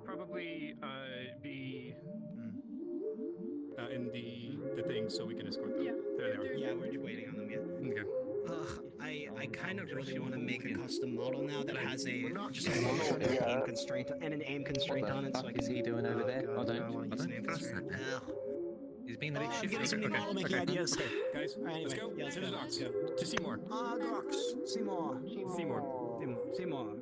probably be in the thing so we can escort them. Yeah. There they are. Yeah, we're just waiting on them, yeah. Okay. I kind of really want to make a custom model now that has just a long Oh, yeah. aim constraint and an aim constraint on it. What the fuck is he doing over there? God, I I want to use an aim constraint. He's being a bit I'm shifty. getting some new model making ideas. Okay, guys, Alright, let's anyway, go. yeah, To the docks. let's go. To Seymour. Grox, Seymour. Seymour.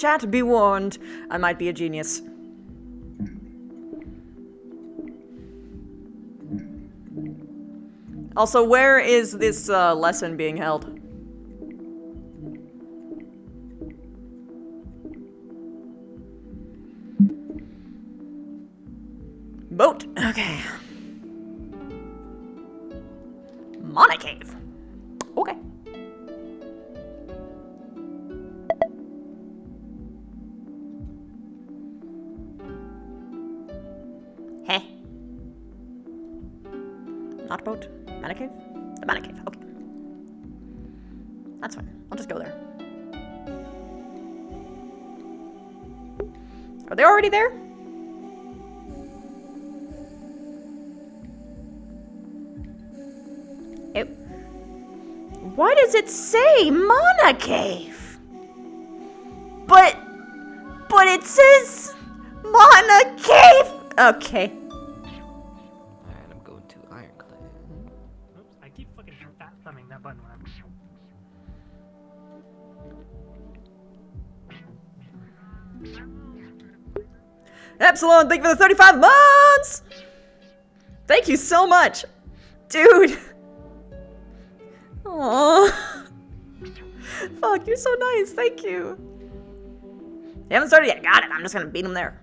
Chat, be warned. I might be a genius. Also, where is this lesson being held? Boat. Okay. Mana Cave. Okay. Heh. Not a boat. Mana Cave? The Mana Cave. Okay. That's fine. I'll just go there. Are they already there? Why does it say Mana Cave? But it says Mana Cave. Okay. And I'm going to Ironclad. Oops, I keep fucking fat thumbing that button when I'm... Epsilon, thank you for the 35 months! Thank you so much. Dude. Aww. Fuck, you're so nice. Thank you. You haven't started yet. Got it. I'm just gonna beat him there.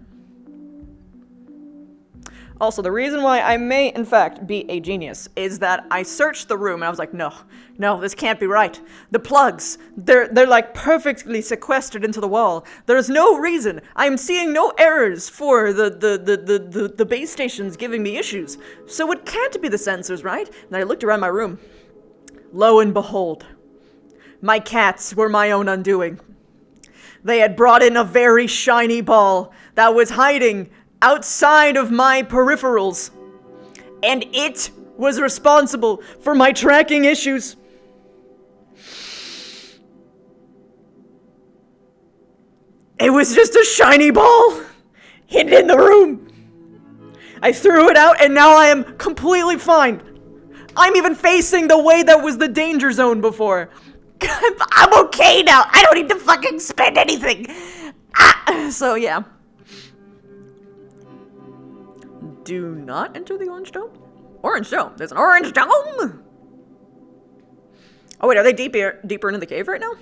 Also, the reason why I may, in fact, be a genius is that I searched the room and I was like, no, this can't be right. The plugs, they're like perfectly sequestered into the wall. There's no reason. I'm seeing no errors for the base stations giving me issues. So it can't be the sensors, right? And I looked around my room. Lo and behold, my cats were my own undoing. They had brought in a very shiny ball that was hiding outside of my peripherals, and it was responsible for my tracking issues. It was just a shiny ball hidden in the room. I threw it out and now I am completely fine. I'm even facing the way that was the danger zone before. I'm okay now. I don't need to fucking spend anything. So yeah. Do not enter the orange dome. Orange dome. There's an orange dome. Oh wait, are they deeper into the cave right now?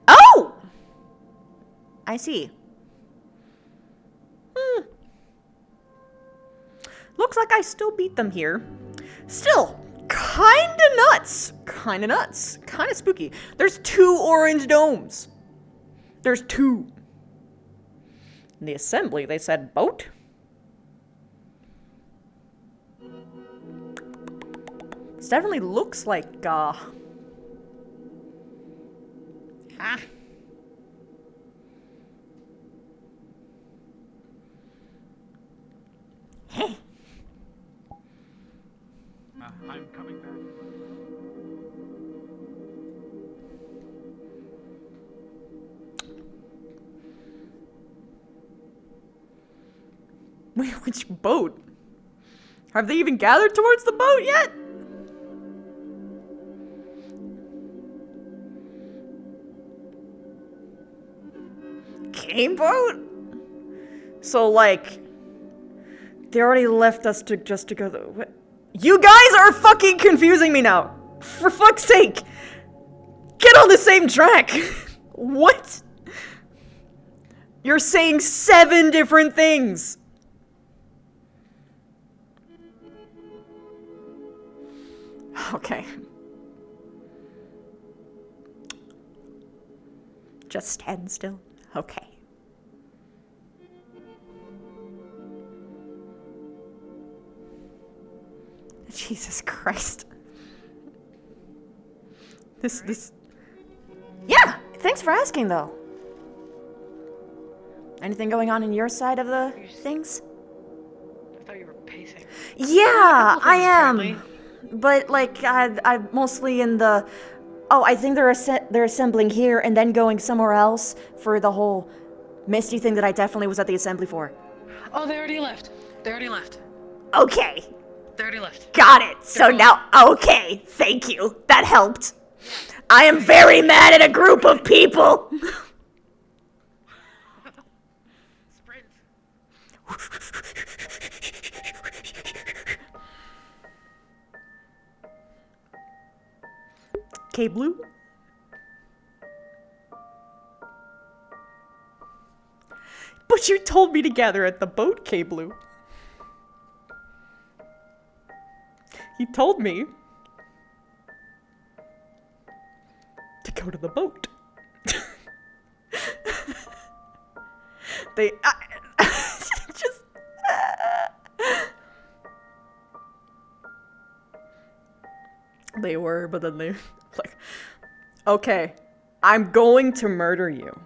Oh! I see. Looks like I still beat them here. Still, kinda nuts. Kinda spooky. There's 2 orange domes. There's 2. In the assembly, they said boat. This definitely looks like, Hey. I'm coming back. Wait, which boat? Have they even gathered towards the boat yet? Game boat? So, like, they already left us to just to go what? You guys are fucking confusing me now. For fuck's sake. Get on the same track. What? You're saying 7 different things. Okay. Just stand still. Okay. Jesus Christ. This... Yeah! Thanks for asking, though. Anything going on in your side of the things? I thought you were pacing. Yeah, I am. Apparently. But, like, I'm mostly in the... Oh, I think they're assembling here and then going somewhere else for the whole Misty thing that I definitely was at the assembly for. Oh, they already left. They already left. Okay. 30 left. Got it. So now, okay, thank you. That helped. I am very mad at a group of people. Sprint. K Blue? But you told me to gather at the boat, K Blue. You told me to go to the boat. They just they were, but then they like, okay, I'm going to murder you.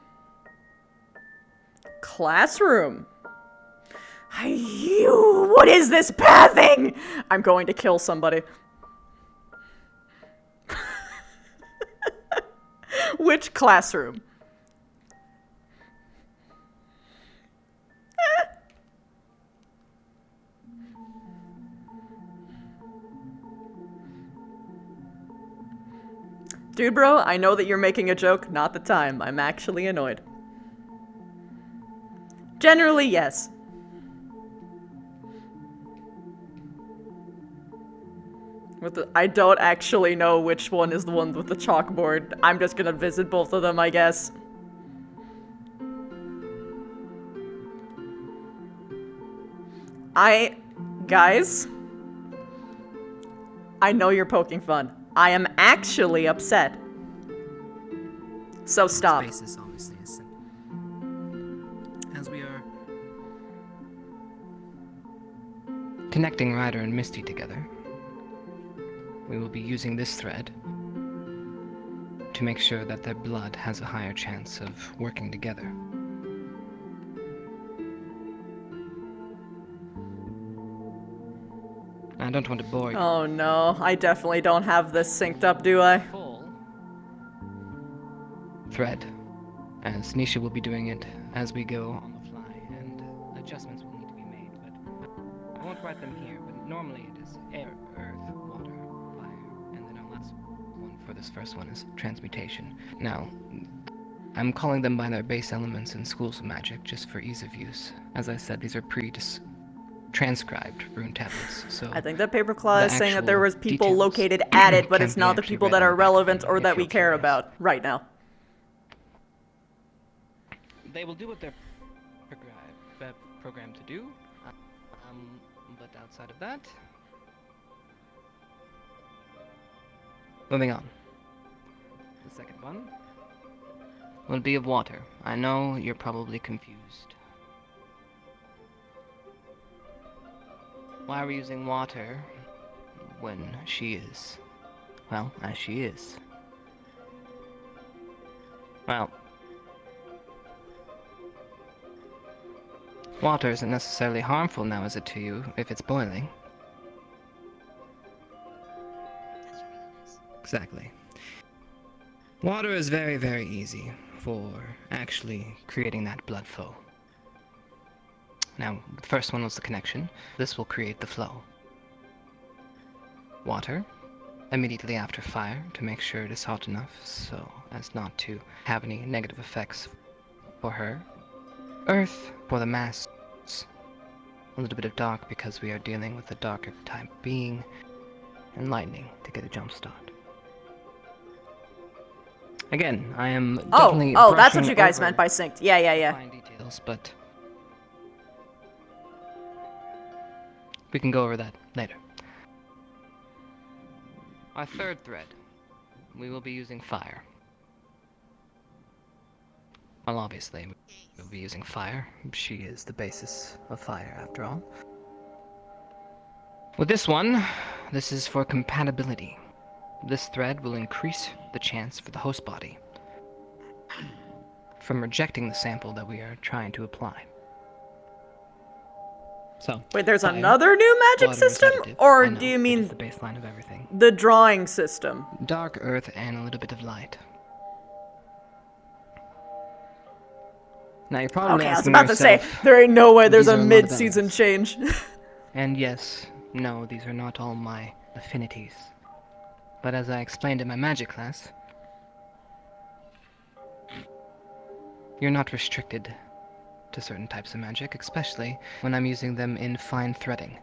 Classroom. What is this pathing? I'm going to kill somebody. Which classroom? Dude, bro, I know that you're making a joke. Not the time. I'm actually annoyed. Generally, yes. I don't actually know which one is the one with the chalkboard. I'm just gonna visit both of them, I guess. Guys, I know you're poking fun. I am actually upset. So stop. Space is obviously as simple as we are Connecting Ryder and Misty together, we will be using this thread to make sure that their blood has a higher chance of working together. I don't want to bore you. Oh no, I definitely don't have this synced up, do I? Full thread, as Nisha will be doing it as we go on the fly, and adjustments will need to be made, but I won't write them here, but normally it is air, earth, water, fire, and then our last one for this first one is transmutation. Now, I'm calling them by their base elements in Schools of Magic just for ease of use. As I said, these are transcribed rune tablets, so I think that Paperclaw is the saying that there actual was people details located at it, but can it's be not the actually people read that on are the back relevant of or them that if we you're care curious. about right now. They will do what they're programmed to do, but outside of that, moving on. The second one will be of water. I know you're probably confused. Why are we using water when she is, well, as she is? Well, water isn't necessarily harmful now, is it to you, if it's boiling? Exactly. Water is very, very easy for actually creating that blood flow. Now, the first one was the connection. This will create the flow. Water, immediately after fire, to make sure it is hot enough so as not to have any negative effects for her. Earth, for the mass. A little bit of dark because we are dealing with a darker type being. And lightning to get a jump start. Again, I am definitely Oh, that's what brushing you guys over meant by synced. Yeah. fine details, but we can go over that later. Our third thread, we will be using fire. Well, obviously, we'll be using fire. She is the basis of fire, after all. With this one, this is for compatibility. This thread will increase the chance for the host body from rejecting the sample that we are trying to apply. So, Wait, there's fire, another new magic water is system? additive. Or I know, do you it mean is the baseline of everything? the drawing system? Dark earth and a little bit of light. Now you're probably Okay, I was asking about to say, yourself, there ain't no way there's these a are a lot of mid-season elements. change. And yes, no, these are not all my affinities. But as I explained in my magic class, you're not restricted to certain types of magic, especially when I'm using them in fine threading.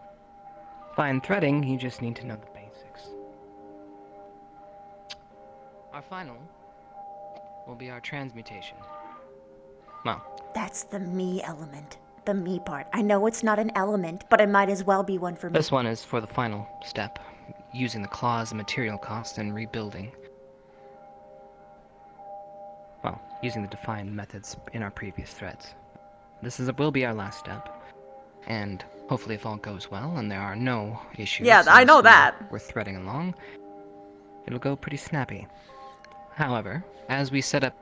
Fine threading, you just need to know the basics. Our final will be our transmutation. Well, That's the me element. The me part. I know it's not an element, but it might as well be one for me. this one is for the final step, using the claws and material cost and rebuilding. Well, using the defined methods in our previous threads. Will be our last step, and hopefully if all goes well and there are no issues. Yeah, I as know that. We're threading along. It'll go pretty snappy. However, as we set up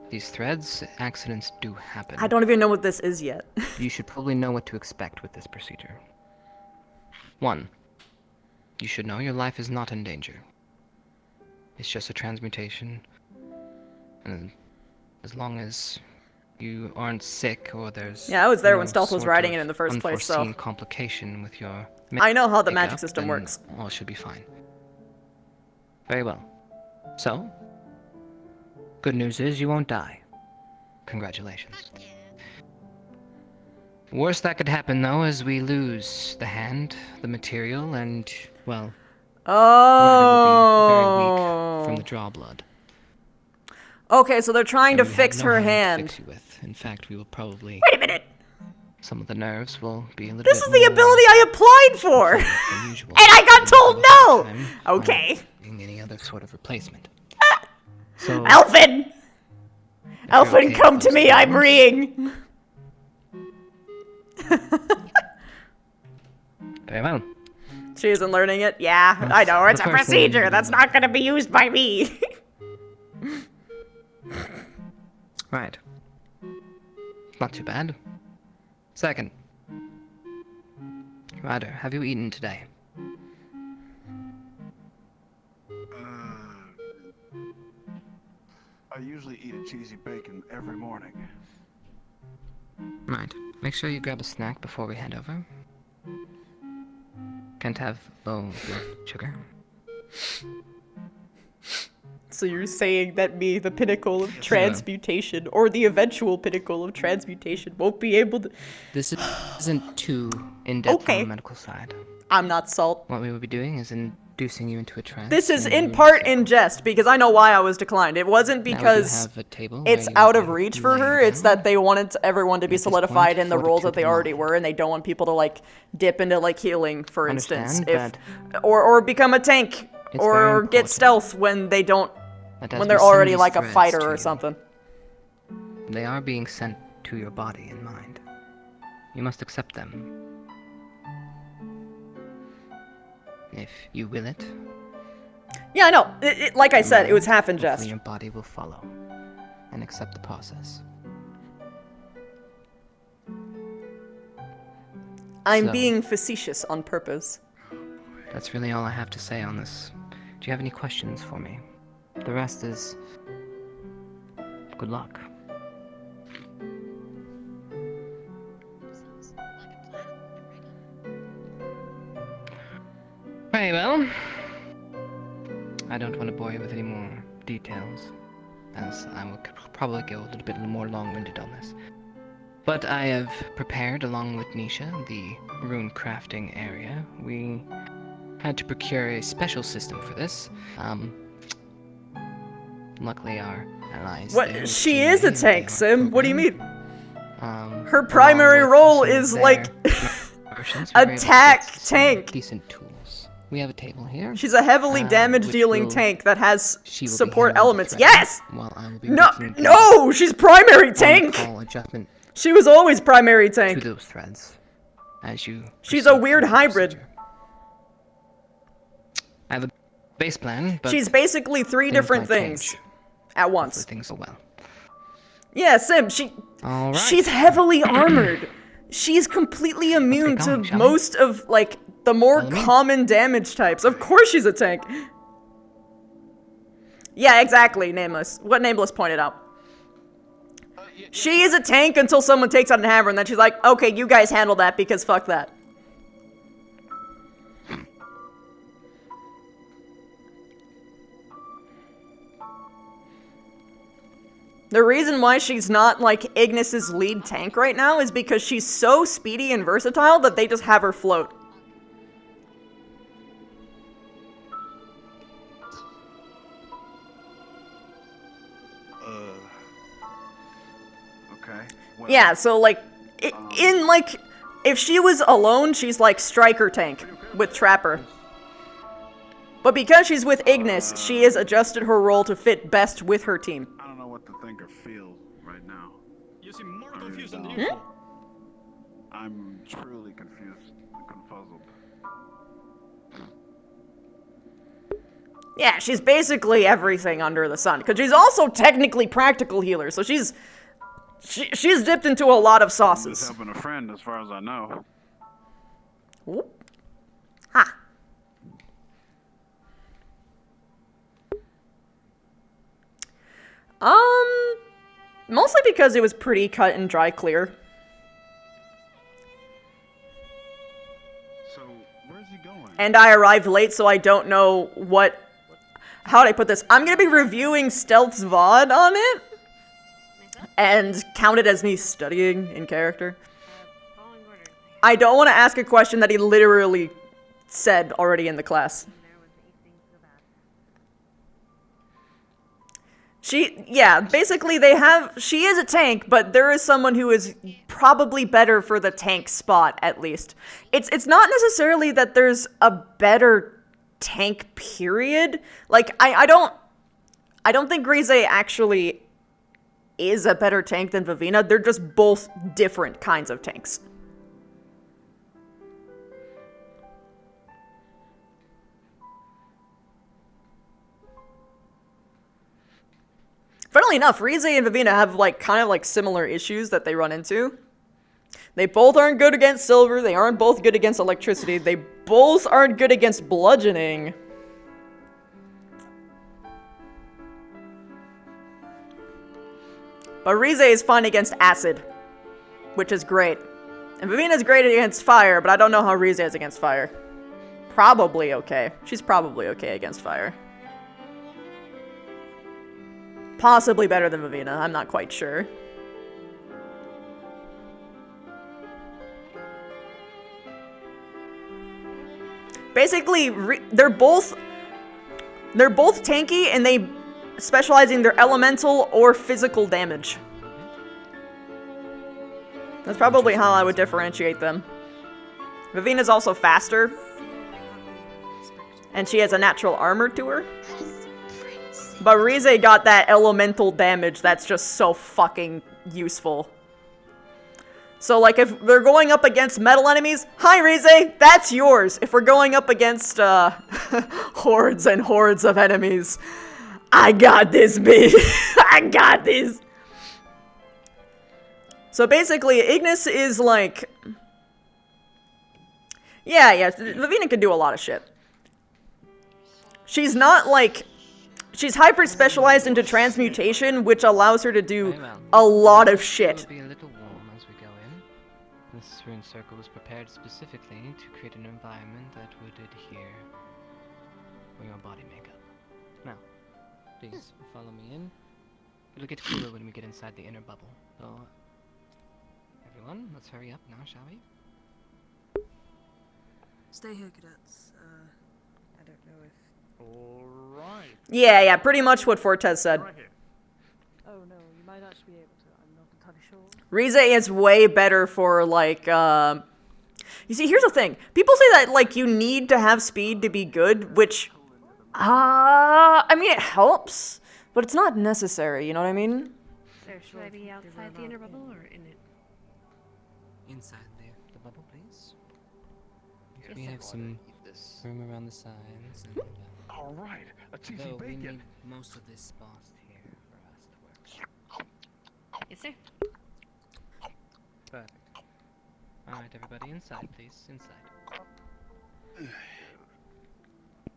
these threads, accidents do happen. I don't even know what this is yet. You should probably know what to expect with this procedure. 1. You should know your life is not in danger. It's just a transmutation, and as long as you aren't sick or there's Yeah, I was there no when Stealth was sort writing of it in the first place, so unforeseen complication with your I know how the magic makeup, system then works. all should be fine. Very well. So, good news is you won't die. Congratulations. Worst that could happen, though, is we lose the hand, the material, and, well, Ryder will be very weak from the Oh. draw blood. Okay, so they're trying to And we have fix no her hand to hand. fix you with. In fact, we will probably... Wait a minute. Some of the nerves will be a little This bit is the more ability I applied for. than usual. And I got told no! Time, Okay. Being any other sort of replacement. So, Alfin! you're Alfin, okay come with to those me, I'm things. reeing. very well. She isn't learning it? Yeah, I know, it's a the first thing procedure. you That's do. not gonna be used by me. Right. Not too bad. Second. Ryder, have you eaten today? I usually eat a cheesy bacon every morning. Right. Make sure you grab a snack before we head over. Can't have low blood sugar. So you're saying that me, the pinnacle of transmutation, or the eventual pinnacle of transmutation, won't be able to... This isn't too in-depth Okay. on the medical side. I'm not Salt. What we will be doing is inducing you into a trance. This is and in you will part say- in jest, because I know why I was declined. It wasn't Now we do because have a table where it's you out will of be reach for laying her, it's down. that they wanted everyone to be At this point, solidified in the roles that fortitude they of already mind. were, and they don't want people to, like, dip into, like, healing, for instance. Understand Or become a tank, It's or very get important stealth when they don't... that as when we they're send already, these like, a threads fighter to or you, something. They are being sent to your body and mind. You must accept them. If you will it, Yeah, I know. Like I said, it was half in hopefully jest. your body will follow and accept the process. I'm So- being facetious on purpose. That's really all I have to say on this. Do you have any questions for me? The rest is good luck. Very well. I don't want to bore you with any more details, as I will probably go a little bit more long-winded on this. But I have prepared, along with Nisha, the rune crafting area. We had to procure a special system for this. Luckily our allies there, What? the She team is a made tank, the Sim. What do you program. mean? Her Along primary with role some of is, their like, versions, we were able to attack get some tank. Decent tools. We have a table here. She's a heavily which damage-dealing will- tank that has She will be support handling the elements. threat, Yes! While I will be No, making no! She's primary tank! on-call adjustment She was always primary to tank. those threads. As you She's proceed a weird through the hybrid. procedure. I have a base plan, but She's basically three things different might things change. at Hopefully once. things go well. Yeah, Sim, All right. she's heavily armored. She's completely immune get to going, shall we? most of, like, the more Follow me. common damage types. Of course she's a tank. Yeah, exactly, Nameless. What Nameless pointed out. She is a tank until someone takes out a hammer, and then she's like, okay, you guys handle that because fuck that. The reason why she's not, like, Ignis's lead tank right now is because she's so speedy and versatile that they just have her float. Okay. Well, Yeah, so, like, if she was alone, she's like striker tank with Trapper. But because she's with Ignis, she has adjusted her role to fit best with her team. I don't know what to think or feel right now. You seem more confused than don't. usual. I'm truly confused and confuzzled. Yeah, she's basically everything under the sun. Because she's also technically practical healer, so she's dipped into a lot of Just sauces. helping a friend, as far as I know. Whoop. Ha. Mostly because it was pretty cut and dry clear. So, where's he going? And I arrived late, so I don't know what... How would I put this? I'm gonna be reviewing Stealth's VOD on it. And count it as me studying in character. I don't want to ask a question that he literally said already in the class. Yeah, basically she is a tank, but there is someone who is probably better for the tank spot, at least. It's not necessarily that there's a better tank, period. Like, I don't think Rize actually is a better tank than Vivina. They're just both different kinds of tanks. Funnily enough, Rize and Vivina have kind of similar issues that they run into. They both aren't good against silver, they aren't both good against electricity, they both aren't good against bludgeoning. But Rize is fine against acid, which is great. And Vivina's great against fire, but I don't know how Rize is against fire. Probably okay. She's probably okay against fire. Possibly better than Vivina, I'm not quite sure. Basically, they're both tanky, and they specialize in their elemental or physical damage. That's probably how I would differentiate them. Vivina's also faster, and she has a natural armor to her. But Rize got that elemental damage that's just so fucking useful. So, like, if they're going up against metal enemies, hi, Rize, that's yours. If we're going up against, hordes and hordes of enemies, I got this, bitch. I got this. So, basically, Ignis is, like... Yeah, Vivina can do a lot of shit. She's not, like... She's hyper-specialized into transmutation, which allows her to do a lot of shit. It will be a little warm as we go in. This rune circle was prepared specifically to create an environment that would adhere for your body makeup. Now, please follow me in. It'll get cooler when we get inside the inner bubble. So, everyone, let's hurry up now, shall we? Stay here, cadets. I don't know if... Alright. Yeah, pretty much what Fortes said. Right here. Oh no, you might actually be able to. I'm not entirely sure. Rize is way better for, like, You see, here's the thing. People say that, like, you need to have speed to be good, which... I mean, it helps, but it's not necessary, you know what I mean? So should I be outside the inner bubble or in it? Inside the bubble, please. We have some room around the sides, and All right, a cheesy though we bacon. need most of this spot here for us to work. Yes, sir. Perfect. Alright, everybody, inside, please. Inside.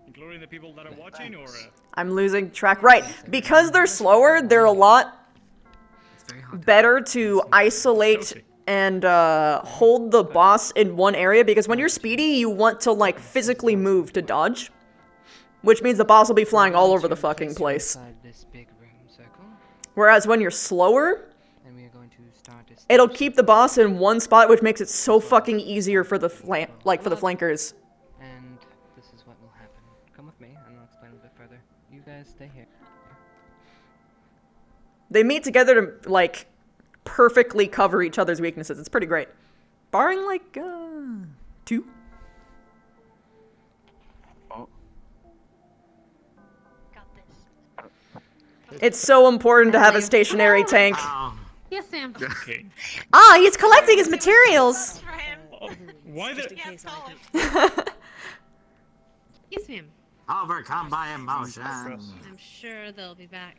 Including the people that are watching, or I'm losing track. Right, because they're slower, they're a lot It's very hot. better to isolate and hold the boss in one area, because when you're speedy, you want to, like, physically move to dodge. Which means the boss will be flying all over the fucking place. Inside this big room circle. Whereas when you're slower, And we are going to start this. it'll keep the boss in one spot, which makes it so fucking easier for the flankers. And this is what will happen. Come with me, and I'll explain a bit further. You guys stay here. They meet together to, like, perfectly cover each other's weaknesses. It's pretty great. Barring, like, 2. Oh, It's so important to have a stationary tank. Yes, Sam. Okay. Ah, he's collecting his materials! Why the? Yes, ma'am. Overcome by emotion. I'm sure they'll be back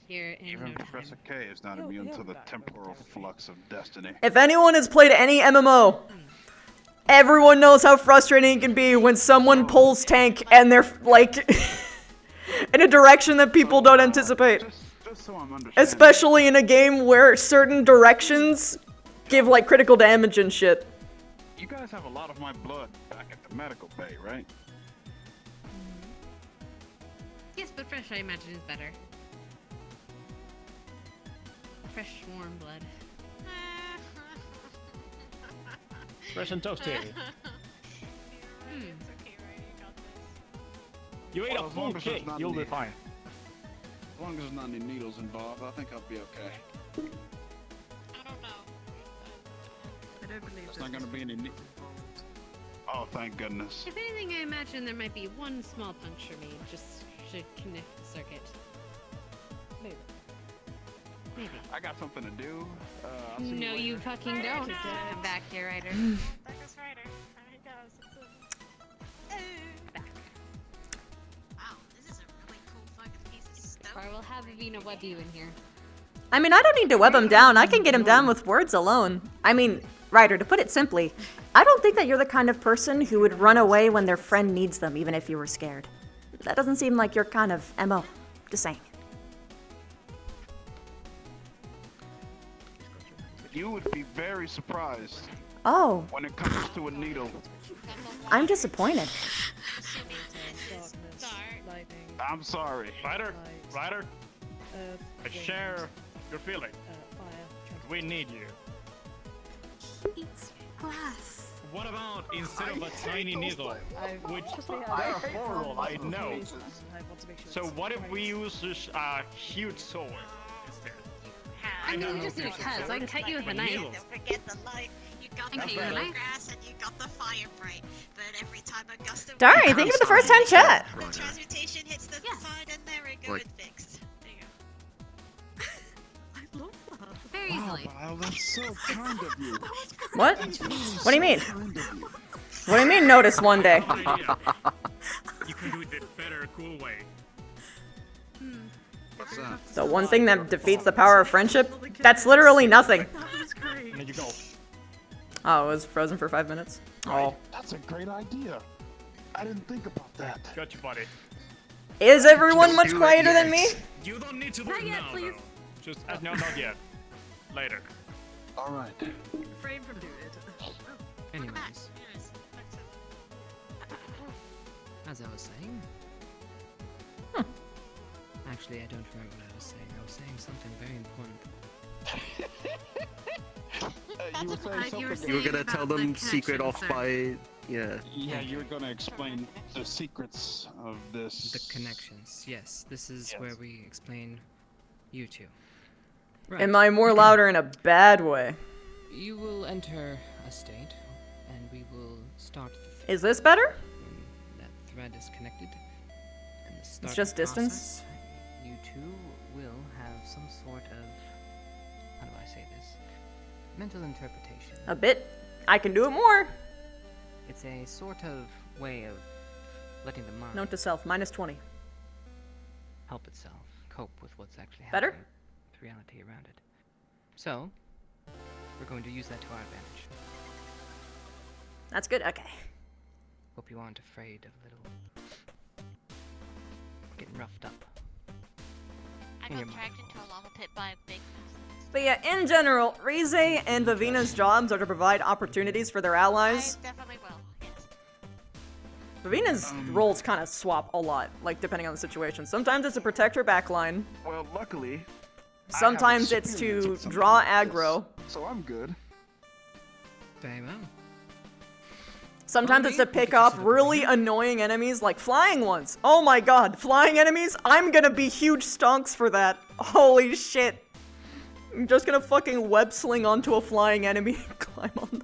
here in even no time. Professor K is not immune to the temporal flux of destiny. If anyone has played any MMO, everyone knows how frustrating it can be when someone pulls tank and they're, like, in a direction that people don't anticipate. Just so I'm understanding. Especially in a game where certain directions give, like, critical damage and shit. You guys have a lot of my blood back at the medical bay, right? Yes, but fresh, I imagine, is better. Fresh, warm blood. Fresh and toasty. You ate Well, a as full long as there's cake, not you'll be any- fine. As long as there's not any needles involved, I think I'll be okay. I don't know. I don't believe There's this not gonna is- be any. Oh, thank goodness. If anything, I imagine there might be one small puncture made just to connect the circuit. Maybe. Maybe. I got something to do. I'll see No, you you later. fucking don't. Come back here, Ryder. That goes Ryder. There he goes. Back. Wow, this is a really cool fucking piece of stuff. Or we'll have Avina web you in here. I mean, I don't need to web him down. I can get him down with words alone. I mean, Ryder, to put it simply, I don't think that you're the kind of person who would run away when their friend needs them, even if you were scared. That doesn't seem like your kind of MO. Just saying. You would be very surprised Oh, when it comes to a needle. I'm disappointed. Darkness, lightning, I'm sorry. Ryder, Ryder, earth, I wind, share your feeling. fire, We need you. It's glass. What about instead of a tiny needle, which Honestly, are horrible, I know. I want to make sure So it's what if we right. use this huge sword instead? I mean, don't you just know need a if cut, so I can cut you with a knife. Needle. Don't forget the light. You got I can the cut you with a knife. grass and you got the fire bright. But every time a gust of Darn, thank you for the first time chat. the transmutation hits the Yes. side and there we go, it's fixed. There you go. I love that. Very easily. Wow, that's so kind of you. What? What do you mean? What do you mean notice one day? Good idea. You can do it the better, cool way. What's that? The one thing that defeats the power of friendship? That's literally nothing. That was great. There you go. Oh, it was frozen for 5 minutes? Oh. That's a great idea. I didn't think about that. Got you, buddy. Is everyone much quieter than me? You don't need to do Not it yet, now, please. though. Just no, not yet. Later. All right. Refrain from doing it. Anyways, Yes. as I was saying. Actually, I don't remember what I was saying. I was saying something very important. You were saying something. You were gonna tell them secret off by, yeah. Yeah, you were gonna explain the secrets of this. The connections. Yes, this is Yes. where we explain you two. Right. Am I more louder in a bad way? You will enter a state, and we will start the Is this better? when that thread is connected. And the start just the distance? process, you two will have some sort of, how do I say this? Mental interpretation. A bit. I can do it more. It's a sort of way of letting the mind Note to self, minus 20. help itself cope with what's actually Better? happening with reality around it. So, we're going to use that to our advantage. That's good, okay. Hope you aren't afraid of a little getting roughed up. I In your got mind. dragged into a lava pit by a big But yeah, in general, Rize and Vivina's jobs are to provide opportunities for their allies. I definitely will, yes. Vivina's roles kind of swap a lot, like depending on the situation. Sometimes it's to protect her backline. Well, luckily, Sometimes it's to draw aggro. So I'm good. Very well. Sometimes it's to pick off really annoying enemies, like flying ones. Oh my god, flying enemies? I'm gonna be huge stonks for that. Holy shit. I'm just gonna fucking web sling onto a flying enemy and climb on them.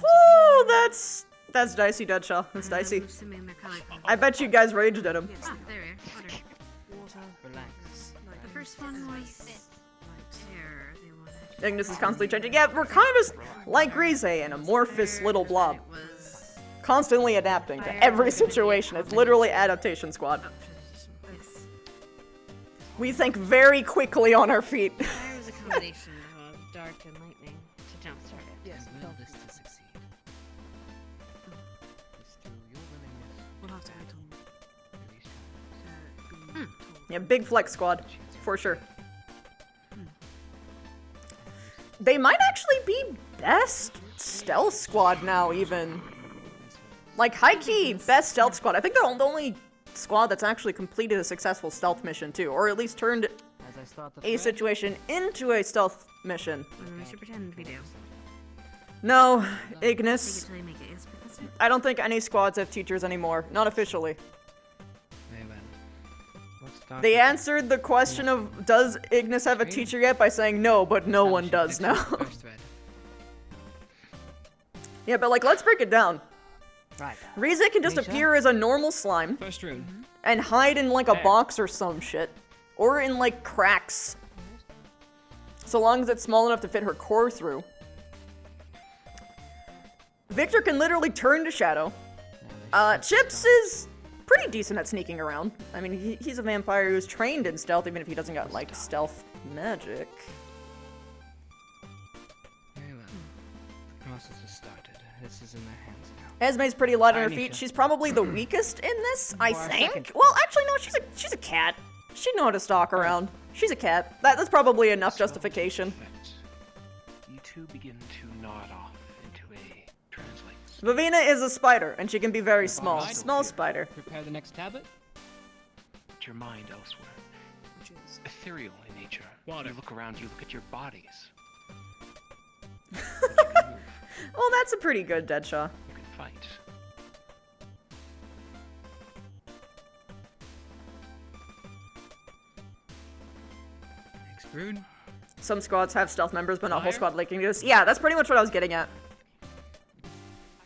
Woo, that's dicey, Deadshaw. That's dicey. I bet you guys raged at him. Ah, there we are. Water. Relax. The first one was air. They wanted. Ignis is constantly changing. Yeah, we're kind of just like Rize, an amorphous little blob. Constantly adapting to every situation. It's literally adaptation squad. We think very quickly on our feet. Fire was a combination of dark and lightning to jumpstart it. Yes. Will this to succeed? It's through your willingness We'll have to act on to release Yeah, big flex squad, for sure. They might actually be best stealth squad now, even. Like, high-key, best stealth squad. I think they're the only squad that's actually completed a successful stealth mission, too. Or at least turned as I start the a situation into a stealth mission. We should pretend we do. No, Take Ignis. it till you make it, yes, Professor? I don't think any squads have teachers anymore. Not officially. Very well. Let's start They with answered the question of, does Ignis have a teacher yet, by saying no, but no one does now. first thread. Yeah, but like, let's break it down. Right. Rize can just Nisha? appear as a normal slime First rune. and hide in like a There. box or some shit. Or in like cracks. So long as it's small enough to fit her core through. Victor can literally turn to shadow. Chips is pretty decent at sneaking around. I mean, he's a vampire who's trained in stealth, even if he doesn't got like stealth magic. Very well. The process has started. This is in their hands now. Esme's pretty light on her Nisha. feet. She's probably the weakest in this, I For a think. second. Well, actually, no, she's a cat. She know how to stalk around. She's a cat. That's probably enough justification. You two begin to nod off into a translate. Vivina is a spider, and she can be very small. Alright. Small spider. Prepare the next tablet. Put your mind elsewhere. which is Ethereal in nature. Water. You look around, you look at your bodies. Well, that's a pretty good Deadshaw. You can fight. Next rune. Some squads have stealth members, but not whole Fire? squad like this. Yeah, that's pretty much what I was getting at.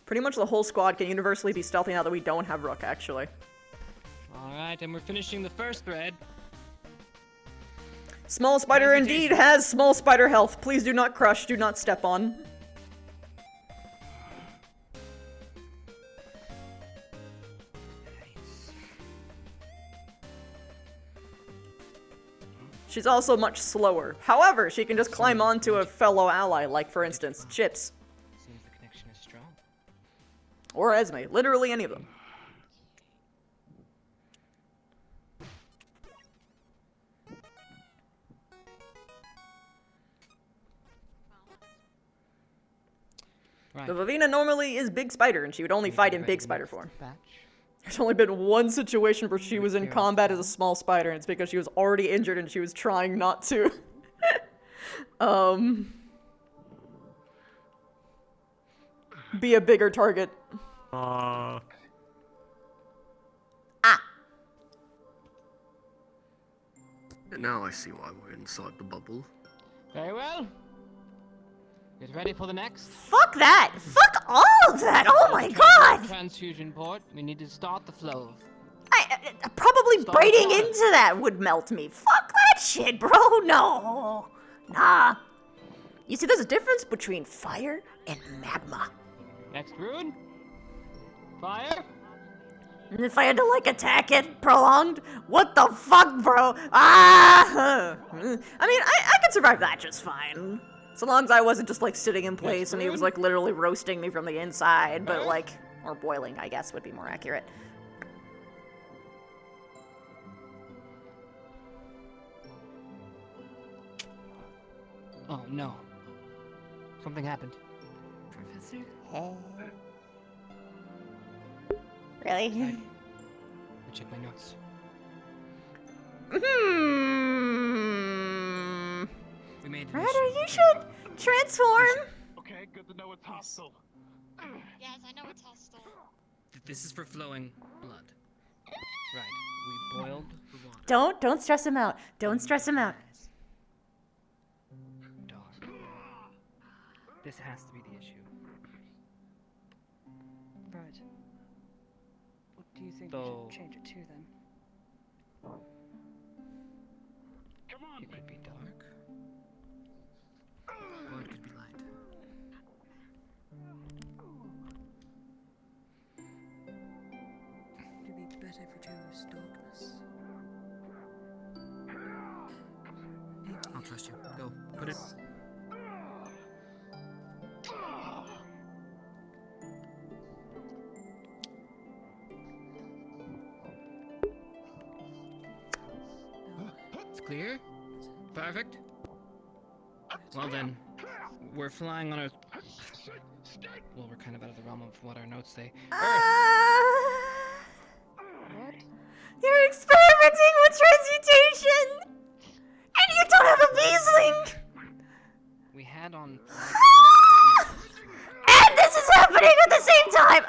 Pretty much the whole squad can universally be stealthy now that we don't have Rook, actually. Alright, and we're finishing the first thread. Small spider indeed has small spider health. Please do not crush, do not step on. She's also much slower. However, she can just climb onto a fellow ally, like for instance, Chips. Seems the connection is strong. Or Esme. Literally any of them. Right. The Vivina normally is Big Spider, and she would only fight in Big Spider form. Batch. There's only been one situation where she was in combat as a small spider, and it's because she was already injured and she was trying not to. Be a bigger target. Now I see why we're inside the bubble. Very well. Get ready for the next. Fuck that! Fuck all of that! Oh my god! Transfusion port. We need to start the flow. Probably Stop biting flying. into that would melt me. Fuck that shit, bro! No! Nah. You see, there's a difference between fire and magma. Next rune. Fire. And if I had to, like, attack it prolonged, what the fuck, bro? Ah! I mean, I could survive that just fine. So long as I wasn't just, like, sitting in place and he was, like, literally roasting me from the inside, but, like, or boiling, I guess, would be more accurate. Oh no. Something happened. Professor? Really? Let me check my notes. We made it. Ryder, you should transform. Okay, good to know it's hostile. Yes, I know it's hostile. This is for flowing blood. Right. We boiled the water. Don't stress him out. Don't stress him out. Dark. This has to be the issue. Right. What do you think we Though- should change it to then? Come on. It could be dark. Or it could be light. Would it be better if we chose darkness? I'll trust you. Go. Put it. It's clear? Perfect. Well then, we're flying on a... Well, we're kind of out of the realm of what our notes say. What? You're experimenting with transmutation! And you don't have a Beesling! We had on... And this is happening at the same time!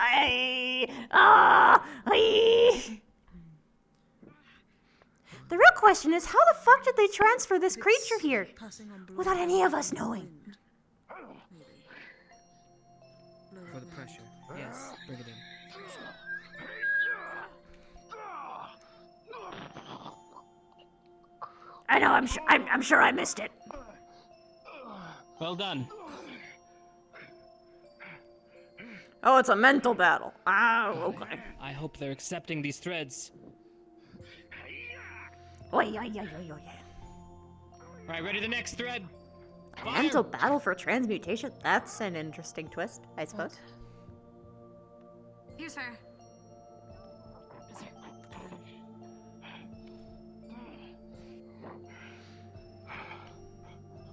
The real question is, how the fuck did they transfer this creature here? Without any of us knowing. For the pressure. Yes, bring it in. I know, I'm sure I missed it. Well done. Oh, it's a mental battle. Oh, okay. I hope they're accepting these threads. Oi. Alright, ready the next thread. Fire. Mental battle for transmutation? That's an interesting twist, I suppose. Here's her.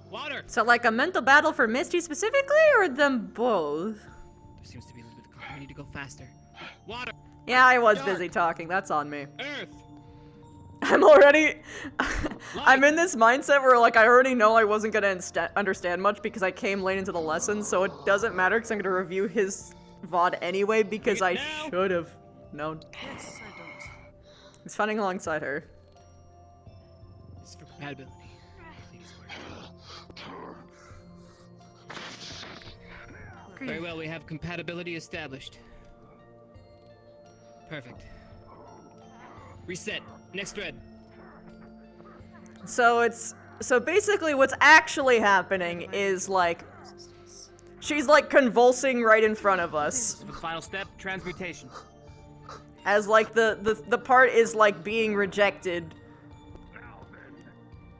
Water! So, like, a mental battle for Misty specifically, or them both? There seems to be a little bit of we need to go faster. Water! Yeah, I was Dark. busy talking. That's on me. Earth! I'm already... I'm in this mindset where, like, I already know I wasn't gonna understand much because I came late into the lesson, so it doesn't matter because I'm gonna review his VOD anyway because I should have known. Yes, I don't. He's fighting alongside her. This is for compatibility. Please work. Very well, we have compatibility established. Perfect. Reset. Next thread. So basically what's actually happening is, like, she's, like, convulsing right in front of us. The final step, transmutation. As, like, the part is, like, being rejected.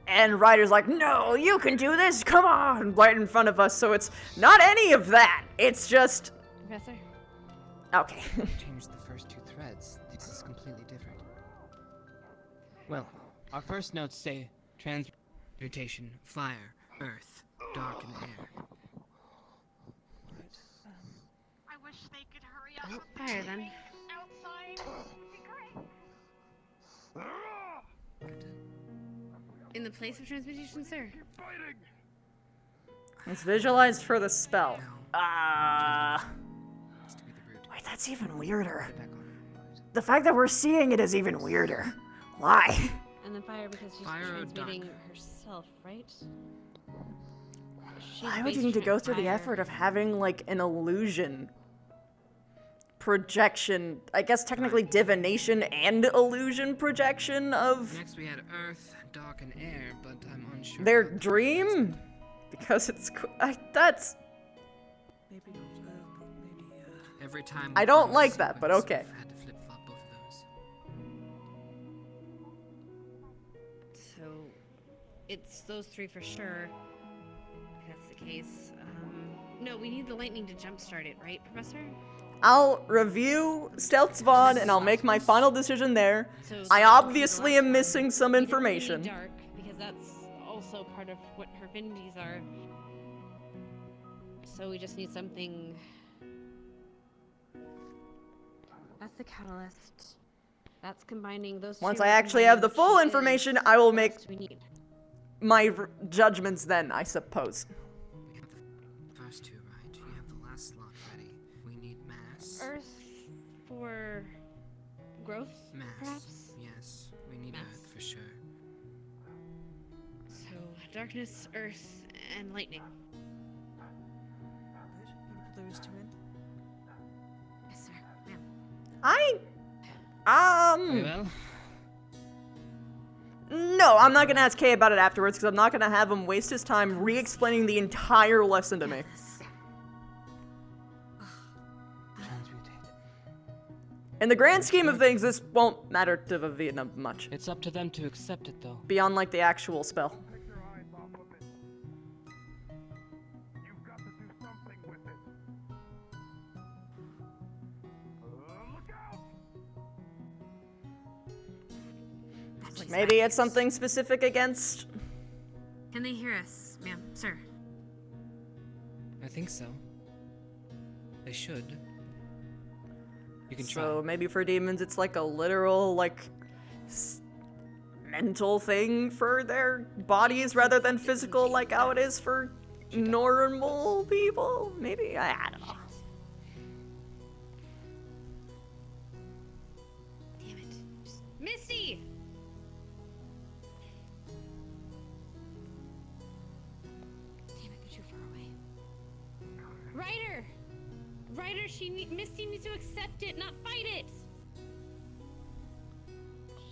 And Ryder's like, no, you can do this, come on, right in front of us. So it's not any of that. It's just... Professor? Okay. Change the first two threads. This is completely different. Well, Our first notes say transmutation, fire, earth, dark, and air. I wish they could hurry up with Fire then. outside. It'd be great. In the place of transmutation, sir? It's visualized for the spell. No. has to be the root. Wait, that's even weirder. Back on. The fact that we're seeing it is even weirder. Why? And then fire because she's Fire or transmuting dark? herself, right? She's Why would you based need to on go through the fire. effort of having, like, an illusion? Projection, I guess technically divination and illusion projection of Next we had earth, dark, and air, but I'm unsure. their dream? Because it's, that's, Maybe not Earth, but maybe Every time I we don't found like a that, but sequence, okay. we've had to flip-flop both of those. So, it's those three for sure. If that's the case. No, we need the lightning to jumpstart it, right, Professor? I'll review Stealth's VOD and I'll make my final decision there. So I for obviously the am last missing one, some we didn't really information. Dark, because that's also part of what her affinities are. So we just need something. That's the catalyst. That's combining those. Once two I are actually have the combining, full which information, is I will what make else do we need. my judgments then, I suppose. We have the first two, right? You have the last slot ready. We need mass. Earth for growth, Mass. perhaps. Yes, we need Mass. Earth for sure. So darkness, earth, and lightning. Those two in. Yes, sir. Ma'am. Very well. No, I'm not gonna ask Kay about it afterwards, because I'm not gonna have him waste his time re-explaining the entire lesson to me. Transmutate. In the grand scheme of things, this won't matter to Vivina much. It's up to them to accept it, though. Beyond, like, the actual spell. Take your eyes off of it. You've got to do something with it. Look out! She's Maybe back. it's something specific against... Can they hear us, ma'am, sir? I think so. They should. You can try. So maybe for demons it's like a literal, like, mental thing for their bodies rather than physical like how it is for normal people? Maybe? I don't know. Damn it. Misty! Damn it, they're too far away. Ryder! Ryder, Misty needs to accept it, not fight it!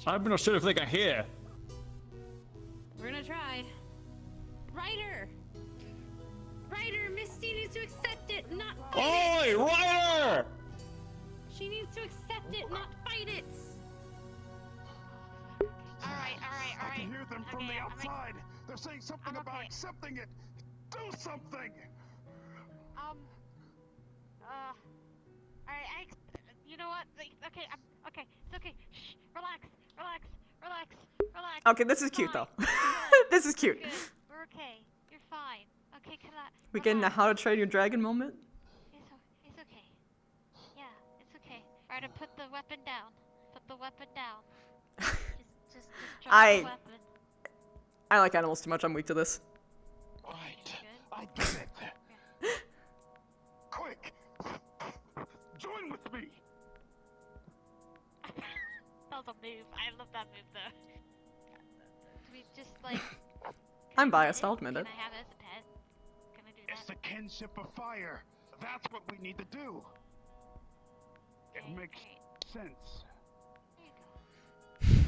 I'm not sure if they can hear. We're gonna try. Ryder! Ryder, Misty needs to accept it, not fight it! Oi, Ryder! She needs to accept it, not fight it! Alright. I can hear them from the outside. They're saying something about accepting it. Do something! Alright, you know what? Okay, okay, it's okay. Shh, relax. Okay, this is cute though. This is cute. Good. We're okay. You're fine. Okay, We getting a How to Train Your Dragon moment? It's okay. Yeah, it's okay. Alright, put the weapon down. Just drop the weapon. I like animals too much, I'm weak to this. Right. I get it. Quick! Join with me! That was a move. I love that move though. We just like. I'm biased, I'll admit Can it. I have it as a pet? Can I do that? It's the kinship of fire. That's what we need to do. It Okay, makes great. sense. There you go.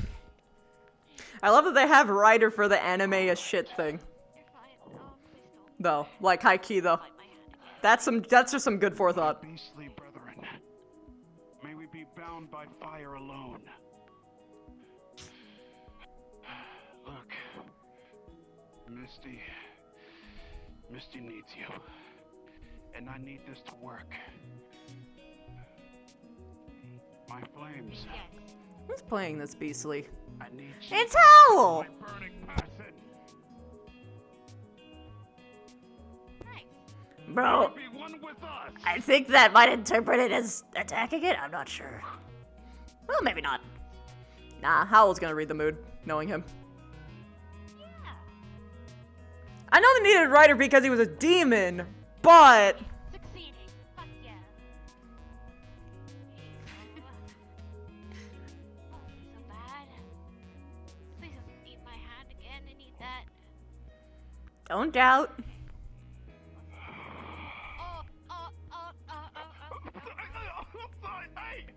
I love that they have Ryder for the anime as shit thing. You're fine. Oh, please don't. Though, like high key though. Bite my hand again. That's just some good forethought. Beastly brethren, may we be bound by fire alone. Look, Misty needs you, and I need this to work. My flames. Yes. Who's playing this beastly? I need you. It's Howl! My burning passion. Nice. Bro, Be one with us. I think that might interpret it as attacking it. I'm not sure. Well, maybe not. Nah, Howl's gonna read the mood, knowing him. Yeah. I know they needed Ryder because he was a demon, but... Succeeding. Fuck yeah. Oh, so bad. Please don't eat my hand again. I need that. Don't doubt. Hey!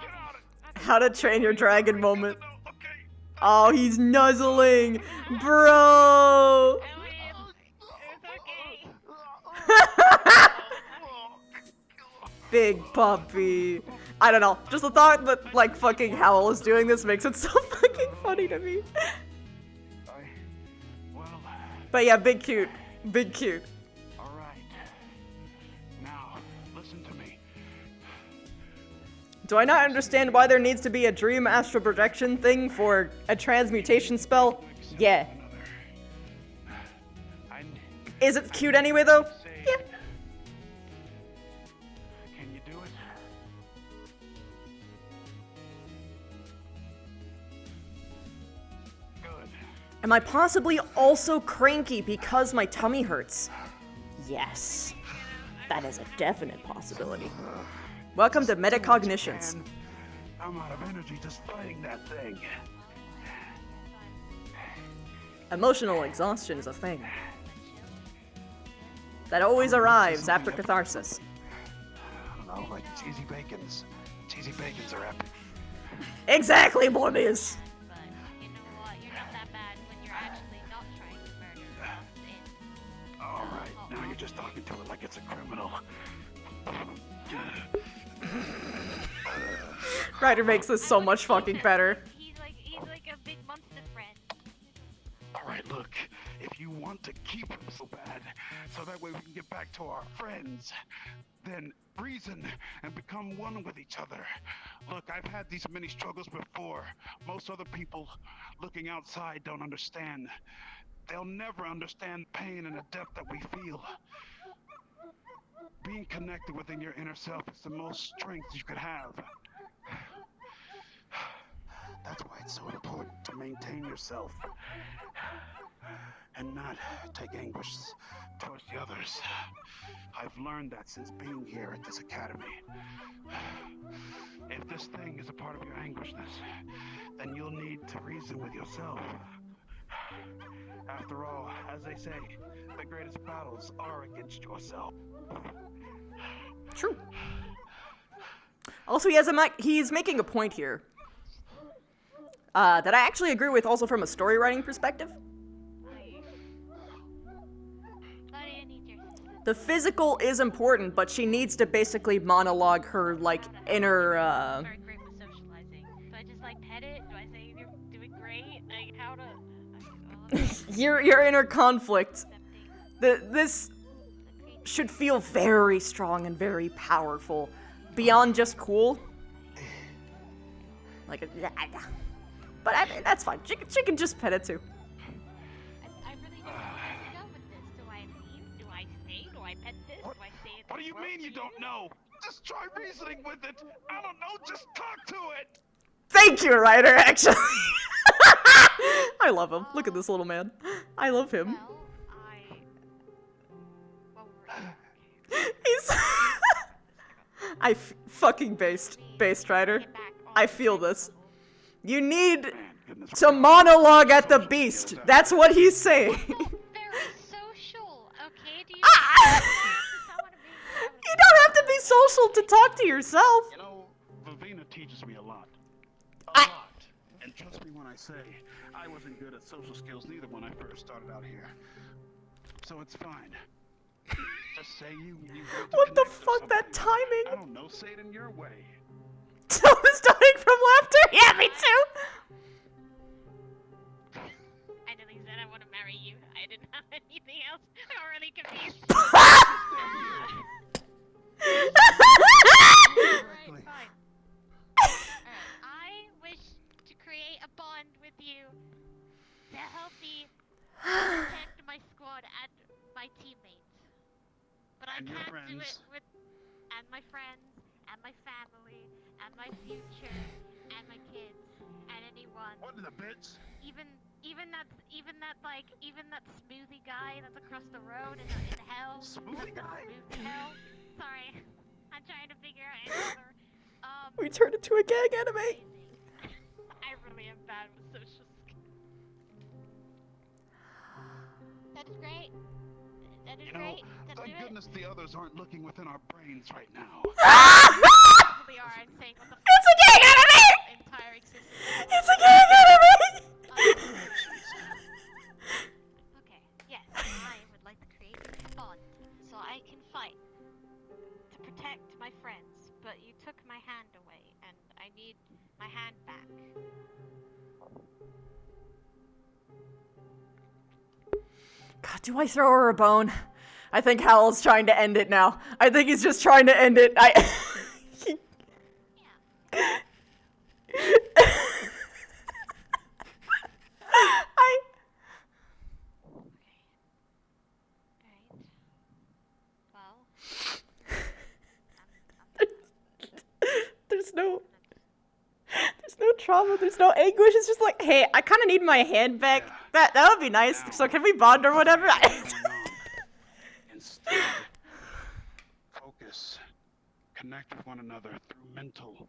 Get out of How to Train Your Dragon moment. Okay. Oh, he's nuzzling! Bro! I mean, it's okay. Big puppy. I don't know. Just the thought that, like, fucking Howl is doing this makes it so fucking funny to me. Well, But yeah, big cute. Big cute. all right. Now, listen to me. Do I not understand why there needs to be a dream astral projection thing for a transmutation spell? Yeah. I Is it cute anyway, though? say Am I possibly also cranky because my tummy hurts? Yes. That is a definite possibility. Welcome to Metacognitions. Man, I'm out of energy just fighting that thing. Emotional exhaustion is a thing that always arrives after catharsis. I don't know, like cheesy bacons. Cheesy bacons are epic. Exactly, Morbius! But you know what? You're not that bad when you're actually not trying to murder us. Alright, now you're just talking to it like it's a criminal. Ryder makes this so much fucking better. He's like a big monster friend. Alright, look, if you want to keep him so bad, so that way we can get back to our friends, then reason and become one with each other. Look, I've had these many struggles before. Most other people looking outside don't understand. They'll never understand pain and the depth that we feel. Being connected within your inner self is the most strength you could have. That's why it's so important to maintain yourself and not take anguish towards the others. I've learned that since being here at this academy. If this thing is a part of your angushness, then you'll need to reason with yourself. After all, as they say, the greatest battles are against yourself. True. Also, he's making a point here that I actually agree with also from a story writing perspective. The physical is important, but she needs to basically monologue her, like, inner, Very great with socializing. Do I just like pet it? Do I say you're doing great? Like how to? your inner conflict. This should feel very strong and very powerful, beyond just cool. Like, but I mean, that's fine. She can just pet it too. I really don't know where to go with this. Do I leave? Do I stay? Do I pet this? Do I say it? What do you mean you don't know? Just try reasoning with it. I don't know, just talk to it. Thank you, Ryder, actually. I love him. Look at this little man. I love him. He's... I fucking based Ryder. I feel this. You need to monologue at the beast. That's what he's saying. Very social, okay? Do you You don't have to be social to talk to yourself. You know, Vivina teaches me a lot. A lot. And trust me when I say, I wasn't good at social skills neither when I first started out here. So it's fine. Just say you what the fuck, that timing? I don't know, say it in your way. Someone's dying from laughter? Yeah, me too. I know he said I want to marry you. I didn't have anything else. I'm really confused. Alright, fine. Alright, I wish to create a bond with you to help me protect my squad and my teammates. But I can't do it with my friends and my family and my future and my kids and anyone. What the bitch? Even that smoothie guy that's across the road in hell. Smoothie guy? Hell. Sorry, I'm trying to figure out another. We turned into a gag anime. I really am bad with social skills. That is great. That is great. Thank goodness the others aren't looking within our brains right now. Probably are. I'm saying what the It's a gag anime! Entire existence. It's a gag anime! Okay, yes, I would like to create a bond so I can fight to protect my friends, but you took my hand away and I need my hand back. God, do I throw her a bone? I think Howell's trying to end it now. I think he's just trying to end it. trauma. There's no anguish. It's just like, hey, I kind of need my hand back. Yeah. That would be nice. Now, So can we bond or whatever? what's going on? Instead, focus. Connect with one another through mental.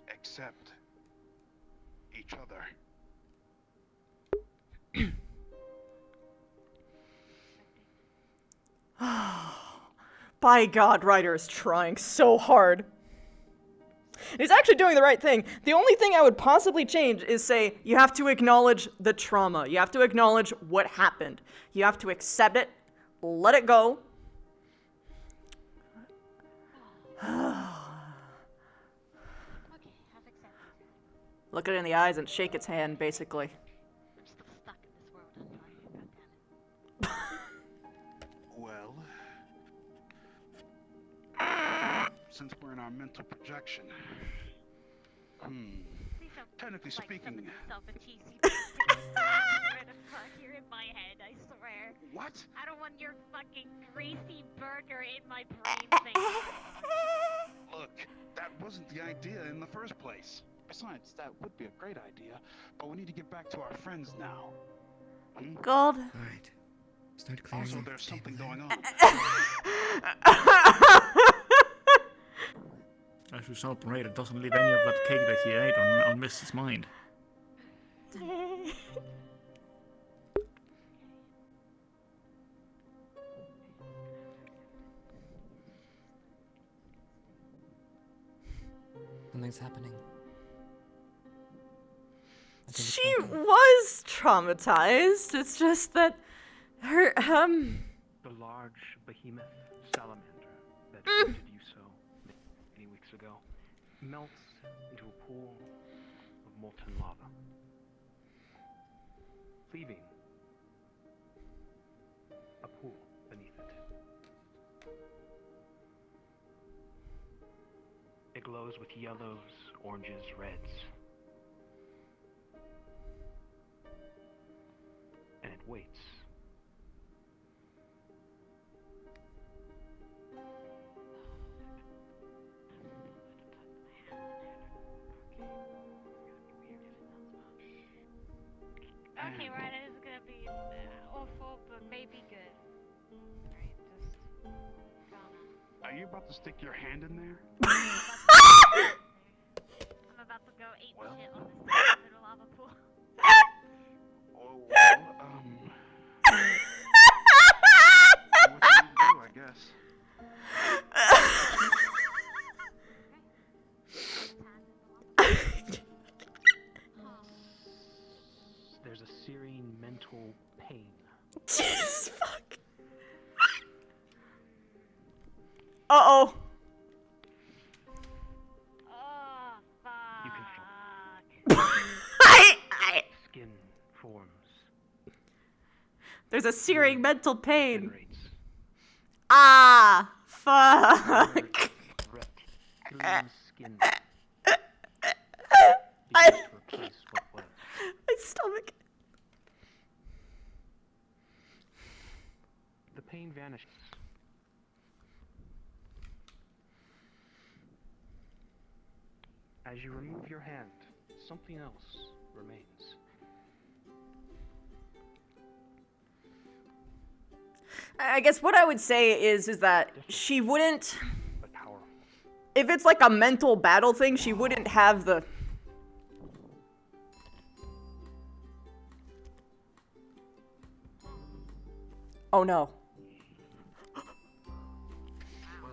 Accept each other. By God, Ryder is trying so hard. And he's actually doing the right thing. The only thing I would possibly change is say, you have to acknowledge the trauma. You have to acknowledge what happened. You have to accept it, let it go. Okay, I've accepted. Look it in the eyes and shake its hand, basically. I'm still stuck in this world, I'm sorry. Well, since we're in our mental projection, Please don't technically speaking, summon yourself a cheesy bastard. I swear to fuck, you're in my head, I swear. what? I don't want your fucking greasy burger in my brain thing. Look, that wasn't the idea in the first place. Besides, that would be a great idea, but we need to get back to our friends now. God. Alright. Start clearing Also, off the there's table something there. going on. I should hope Raider doesn't leave any of that cake that he ate on Mrs. mind. Something's happening. I think it's She working. was traumatized. It's just that her, The large behemoth salamander that visited you so many weeks ago melts into a pool of molten lava, leaving a pool beneath it. It glows with yellows, oranges, reds. And it waits. Okay, right, this is gonna be awful, but maybe good. Alright, just calm down. Are you about to stick your hand in there? I'm about to go eat shit on this little lava pool. Oh, well, what do you do, I guess? There's a searing mental pain. Jesus fuck. Uh-oh. Oh, fuck. You can feel skin forms. There's a searing mental pain. Generates. Ah, fuck. Red, clean skin. I- Begins to replace what was. My stomach. The pain vanishes. As you remove your hand, something else remains. I guess what I would say is that she wouldn't, But powerful. if it's like a mental battle thing, she wouldn't have the... Oh no. Well,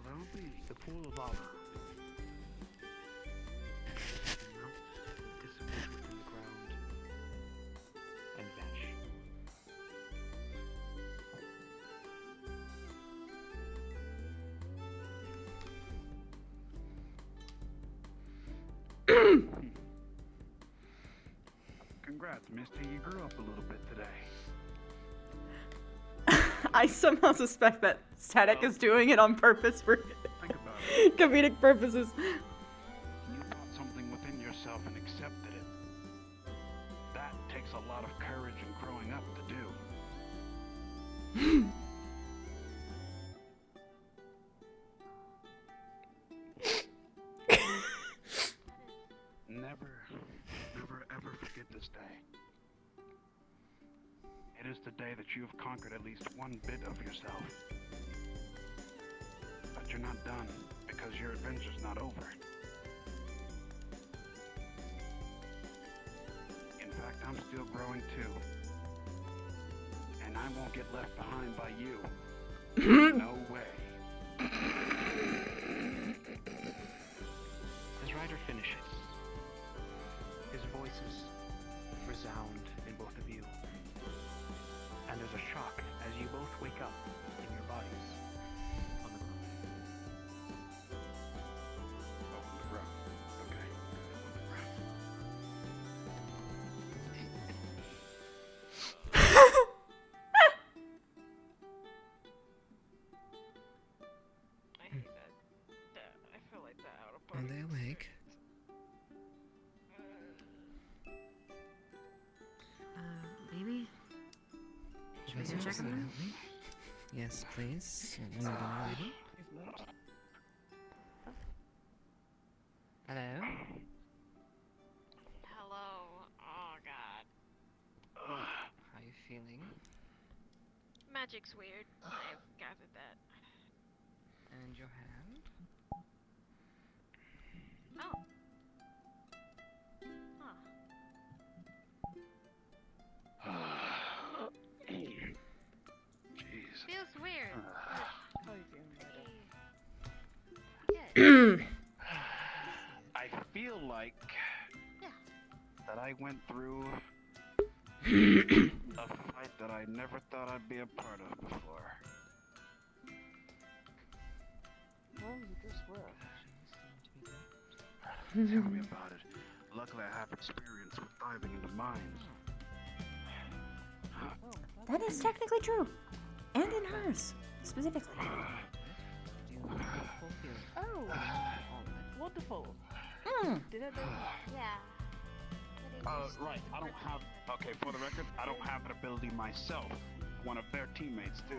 that'll be the pool of lava. Melt, dissipate within the ground, and vanish. Congrats, Misty. You grew up a little bit today. I somehow suspect that Static is doing it on purpose for Think about it. comedic purposes. You thought something within yourself and accepted it. That takes a lot of courage and growing up to do. never ever forget this day. It is the day that you have conquered at least one bit of yourself. But you're not done, because your adventure's not over. In fact, I'm still growing too. And I won't get left behind by you. No way. As Ryder finishes, his voices resound in both of you. And there's a shock as you both wake up in your bodies on the ground. Oh, on the ground. Okay. I hate that. I feel like that out of Are they awake? Maybe? Should we go check on them? Yes, please. When you're done ready. Hello? Hello. Oh god. How are you feeling? Magic's weird. I've gathered that. And your hand? Oh. Huh. Jeez. Feels weird. How are you feeling, Ryder? I feel like that I went through a fight that I never thought I'd be a part of before. Well, you just were. Tell me about it. Luckily, I have experience with diving into mines. That is technically true. And in hers, specifically. Oh, wonderful. Did I do? Yeah. Right. I don't have. Okay, for the record, I don't have an ability myself. One of their teammates do.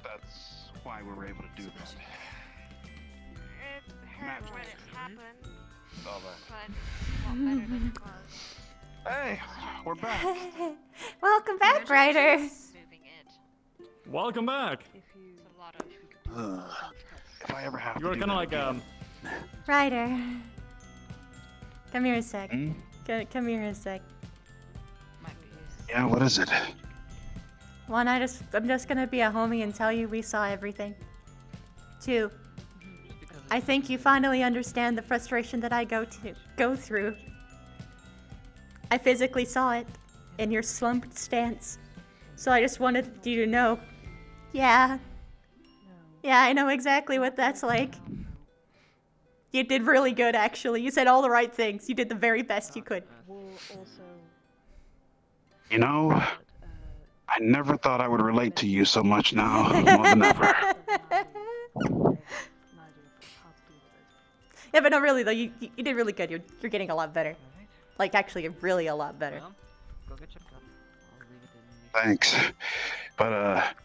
That's why we were able to do that. It hurt when it happened, All right. but a lot better than it was. Hey, we're back. Welcome back, Ryder. Moving it. Welcome back. It's a lot of. If I ever have You were to do kind of that like again. Ryder. Come here a sec. Hmm? Come here a sec. Yeah, what is it? One, I'm just gonna be a homie and tell you we saw everything. Two, I think you finally understand the frustration that I go through. I physically saw it in your slumped stance. So I just wanted you to know. Yeah. Yeah, I know exactly what that's like. You did really good, actually. You said all the right things. You did the very best you could. We'll also. You know, I never thought I would relate to you so much now, more than ever. Yeah, but no, really though, you did really good. You're getting a lot better. Like, actually, really a lot better. Well, go get checked up. I'll leave it in the Thanks. But,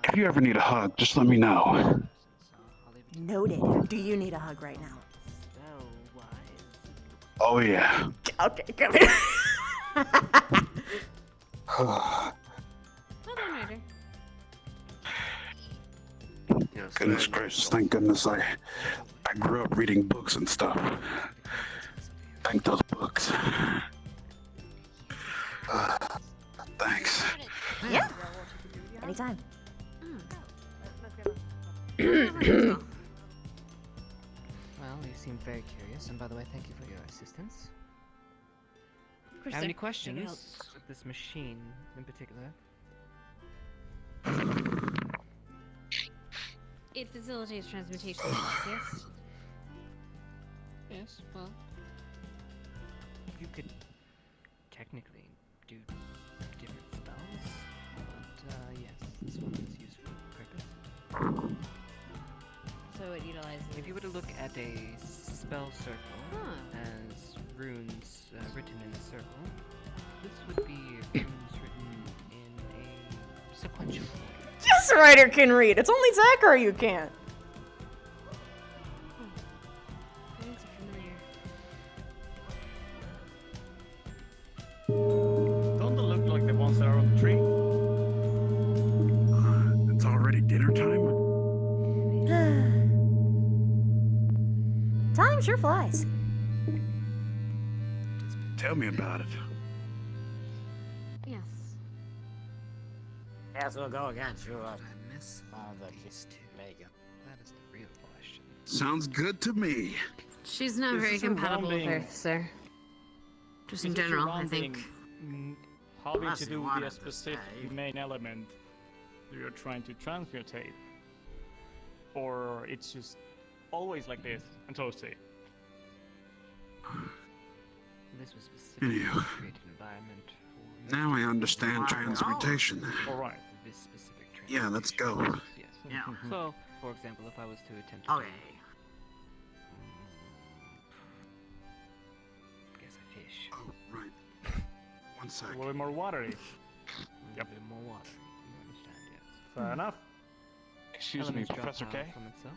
if you ever need a hug, just let me know. Noted. Do you need a hug right now? Oh, yeah. Okay, come here. Well done, Ryder. Goodness gracious, thank goodness I grew up reading books and stuff. Thank those books. Thanks. Yeah. Anytime. Well, you seem very curious, and by the way, thank you for your assistance. Of course, Have any sir. questions with this machine in particular? It facilitates transmutation spells, yes? Yes, well, you could technically do different spells, but yes, this one is used for the purpose. So it utilizes. If you were to look at a spell circle Huh. as runes written in a circle, this would be runes written in a sequential order. Yes, Ryder can read. It's only Zachary who can't. sure flies. Tell me about it. Yes. Yes, we'll go again, sure. I miss The these two. Megan. That is the real question. Sounds good to me. She's not very compatible with Earth, sir. Just in general, I think. Having Unless to you do with wanted the to specific stay. main element you're trying to transmutate, or it's just always like this and toasty. This was specifically Anyhow. to create an environment for. Now I understand transmutation. All right. This specific Yeah, let's go. Yes. Yeah. So, for example, if I was to attempt to Okay. guess a fish. Oh, right. One A sec. little bit more watery. A Yep. bit more water. You understand? Yes. Fair enough. Excuse Elements me, drop Professor power K? from itself.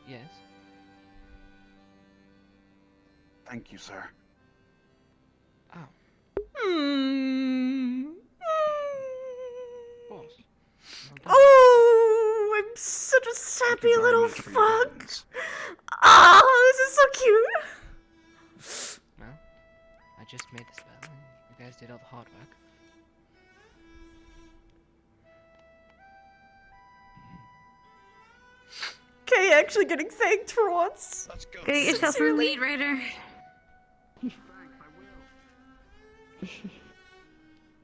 Yes. Thank you, sir. Oh, Hmm. of course. Oh, I'm such a sappy very little much for your fuck. guidance. Oh, this is so cute. Well, I just made the spell, and you guys did all the hard work. Kay actually getting thanked for once. Let's go. Go get yourself some Sincerely. lead, Ryder. Thanks, I will.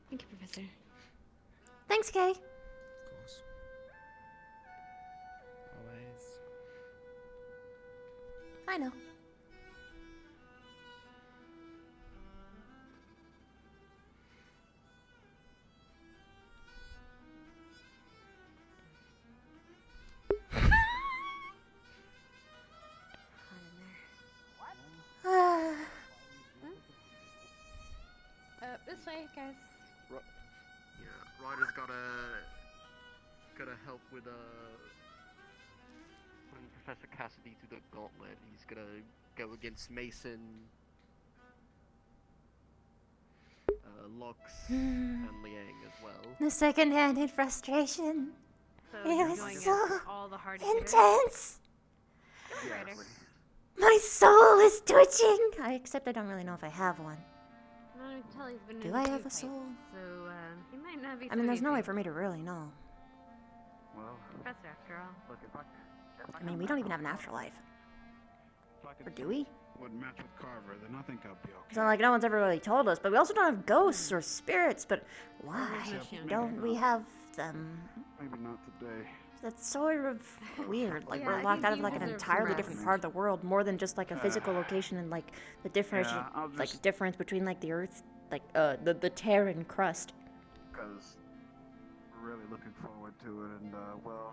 Thank you, Professor. Thanks, Kay. Of course. Always. I know. This way, guys. Yeah, Ryder's gotta help with when Professor Cassidy to the gauntlet. He's gonna go against Mason, Lux, and Liang as well. The second-handed frustration. So It you're was going so against all the hard hitters? intense. Ryder. My soul is twitching. Except I don't really know if I have one. No, I can tell he's been Do in I two have a fights, soul? So he might not be. I mean, there's so no way easy. for me to really know. Well, Professor, after all. look, if I I mean, we don't even have an afterlife. Or do we? would match with Carver, then I think I'll be okay. It's not like no one's ever really told us, but we also don't have ghosts or spirits, but why don't we have them? Maybe not today. That's sort of weird. Like, Yeah, we're I locked think out of you like an deserve some entirely different rest. part of the world, more than just like a physical location and like the difference, Yeah, I'll like just- difference between like the Earth, like the Terran crust. Because we're really looking forward to it, and well,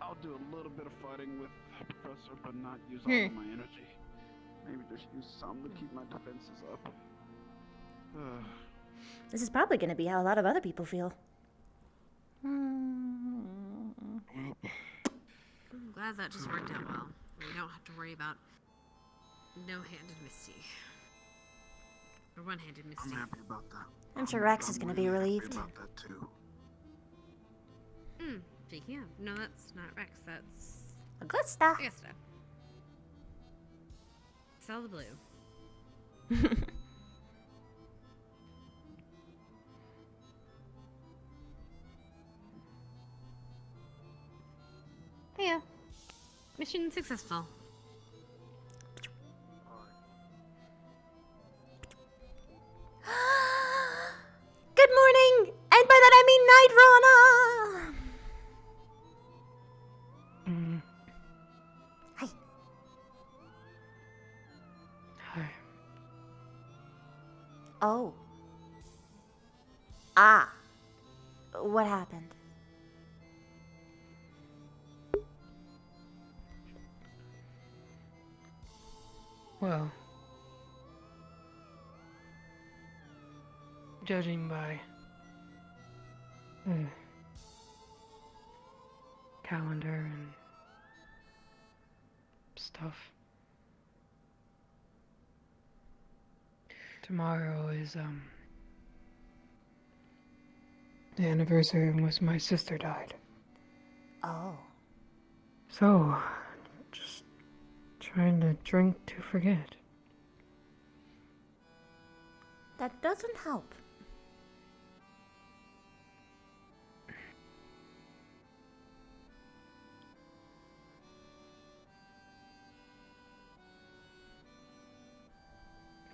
I'll do a little bit of fighting with Professor, but not use all of my energy. Maybe just use some to keep my defenses up. This is probably going to be how a lot of other people feel. Well, I'm glad that just worked out well. We don't have to worry about no-handed Misty. Or one-handed I'm Misty. happy about that. I'm sure Rex is going to be really happy relieved. about that too. Speaking of, no, that's not Rex, that's Augusta. Augusta. Sell the blue. Yeah. Mission successful. Good morning, and by that I mean night, Rana. Hi. Hi. Oh. Ah. What happened? Well, judging by the calendar and stuff, tomorrow is the anniversary of when my sister died. Oh. So, just trying to drink to forget. That doesn't help.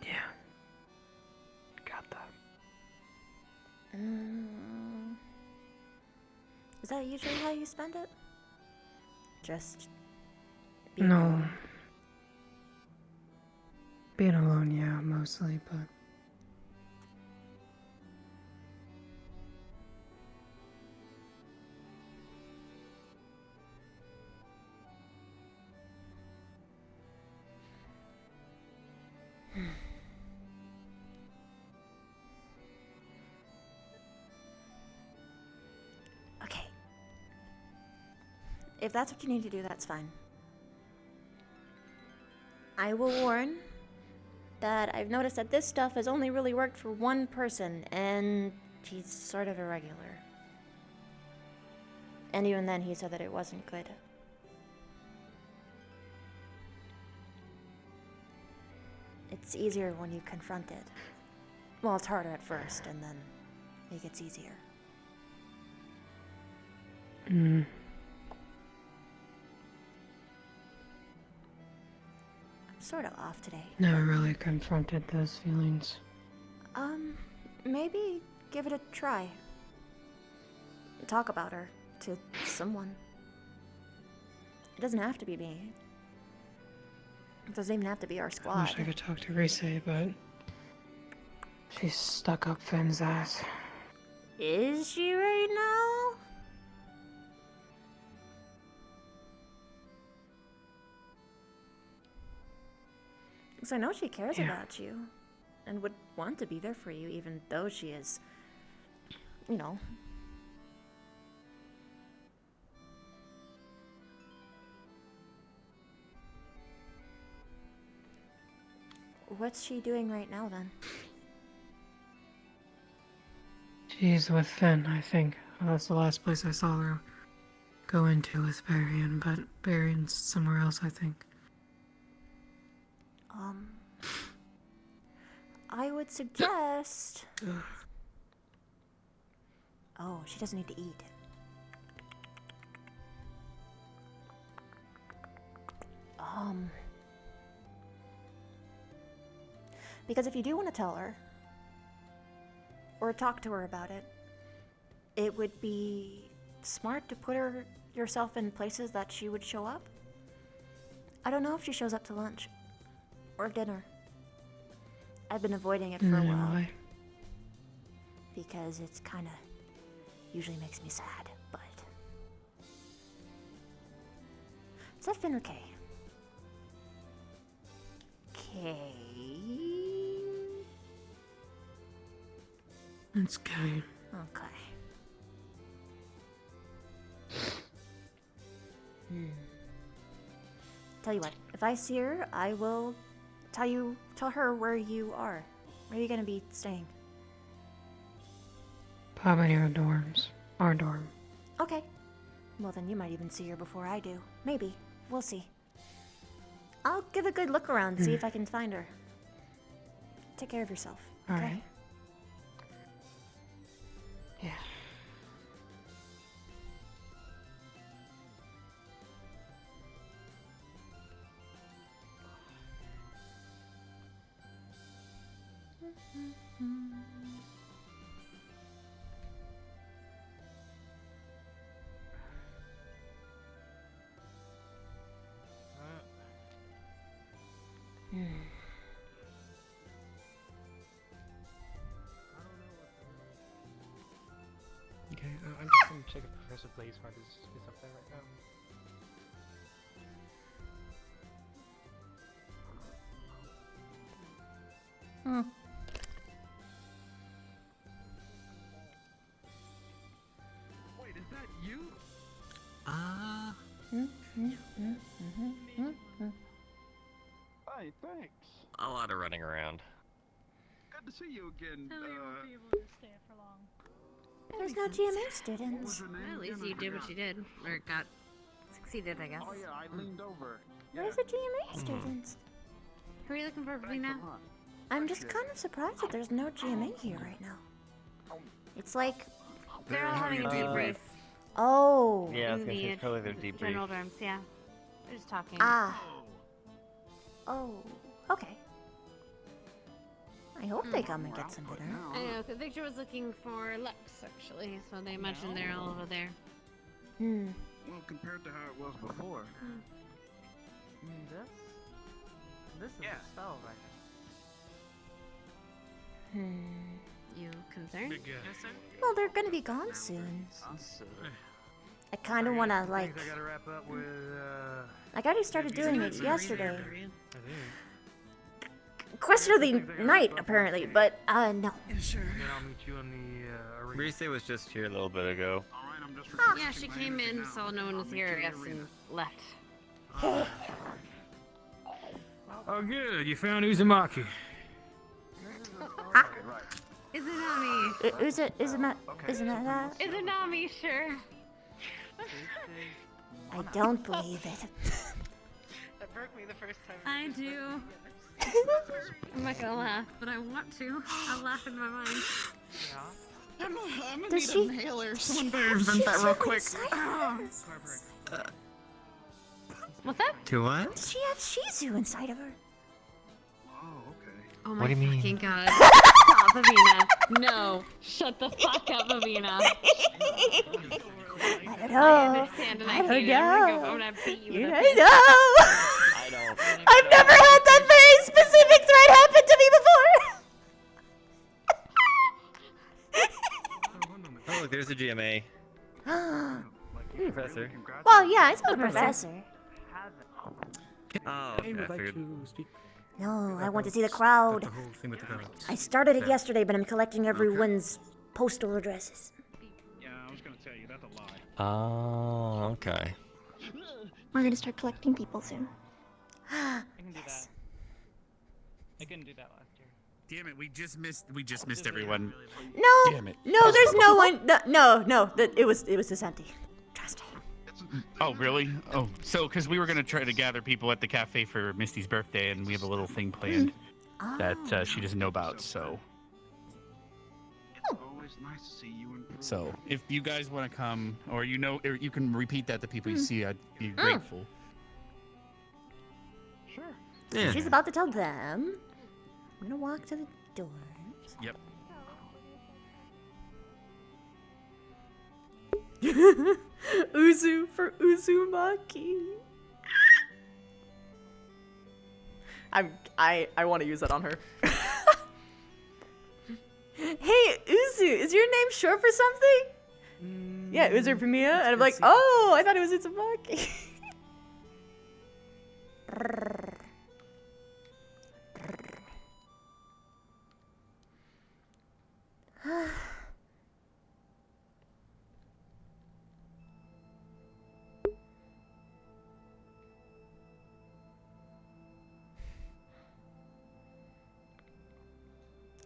Yeah. Got that. Is that usually how you spend it? Just No. Being alone, yeah, mostly, but... Okay. If that's what you need to do, that's fine. I will warn that I've noticed that this stuff has only really worked for one person, and he's sort of irregular. And even then, he said that it wasn't good. It's easier when you confront it. Well, it's harder at first, and then it gets easier. I'm sort of off today. Never really confronted those feelings. Maybe give it a try. Talk about her to someone. It doesn't have to be me. It doesn't even have to be our I squad. wish I could talk to Rise, but... she's stuck up Finn's ass. Is she right now? Because I know she cares about you. And would want to be there for you, even though she is, you know. What's she doing right now, then? She's with Finn, I think. That's the last place I saw her go into with Barian, but Barian's somewhere else, I think. I would suggest... Oh, she doesn't need to eat. Because if you do want to tell her, or talk to her about it, it would be smart to put yourself in places that she would show up. I don't know if she shows up to lunch or dinner. I've been avoiding it for a while. Why? Because it's kind of usually makes me sad, but... Is that Finn or Kay? Kay? It's Kay. Okay. Tell you what, if I see her, I will tell her where you are. Where are you gonna be staying? Probably near dorms. Our dorm. Okay. Well, then you might even see her before I do. Maybe. We'll see. I'll give a good look around, see if I can find her. Take care of yourself. All Okay? right. Yeah. Okay, I'm just gonna check if Professor Blazeheart is up there right now. Wait, is that you? Hi, thanks. A lot of running around. Good to see you again. Tell you won't be able to stay for long. There's no GMA students. Well, at least you did what you did. Or succeeded, I guess. Oh yeah, I leaned over. Where's the GMA students? Who are you looking for, Vina? I'm just kind of surprised that there's no GMA here right now. It's like... They're all having a debrief. Oh. Yeah, I was in gonna say the it's probably their debrief. general dorms, yeah. They're just talking. Ah. Oh. Okay. I hope they come and get some dinner. I know, 'cause Victor was looking for Lux, actually, so they mentioned they're all over there. Hmm. Well, compared to how it was before. This is a spell right You concerned? Yes, sir. Well, they're gonna be gone soon. I kind of want to, like... I gotta wrap up with, Like, I already started doing it yesterday. I think. Question of the night, apparently, but, no. Yeah, sure. Then I'll meet you on the arena. Reese was just here a little bit ago. Yeah, she came in, saw no one was here, I guess, and left. Oh, good. You found Uzumaki. Izanami! Izanami? Izanami, sure. I don't believe it. That broke me the first time. I do. I'm not gonna laugh, but I want to. I'll laugh in my mind. I'm gonna Does need she- an inhaler. Someone better invent that real quick. What's that? To what? Does she have Shizu inside of her? Oh my What do you mean? fucking god. Stop, Avina. No. Shut the fuck up, Avina. I don't know. I understand and I don't hate it. I'm know. gonna beat you You with know. a fist. I don't. I've never had that very specific threat happen to me Oh, look, there's a GMA. before. Professor. Well, yeah, I saw the professor. Oh, okay, I figured. No, I want to see the crowd. The whole thing with the guards. I started it yesterday, but I'm collecting everyone's postal addresses. Yeah, I was gonna tell you that's a lie. Oh, okay. We're gonna start collecting people soon. I can do that. I couldn't do that last year. Damn it, we just missed everyone. No, Damn it. no, there's no one. No, that it was Vicente. Trust me. Oh, really? Oh, so because we were gonna try to gather people at the cafe for Misty's birthday, and we have a little thing planned that she doesn't know about. So, always nice to see you improve. So, if you guys want to come, or you you can repeat that to people you see, I'd be grateful. Sure. Yeah. She's about to tell them. I'm gonna walk to the doors. Yep. Uzu for Uzumaki. I want to use that on her. Hey, Uzu, is your name short for something? Yeah, Uzu for Mia, and I'm like, oh, I thought it was Uzumaki.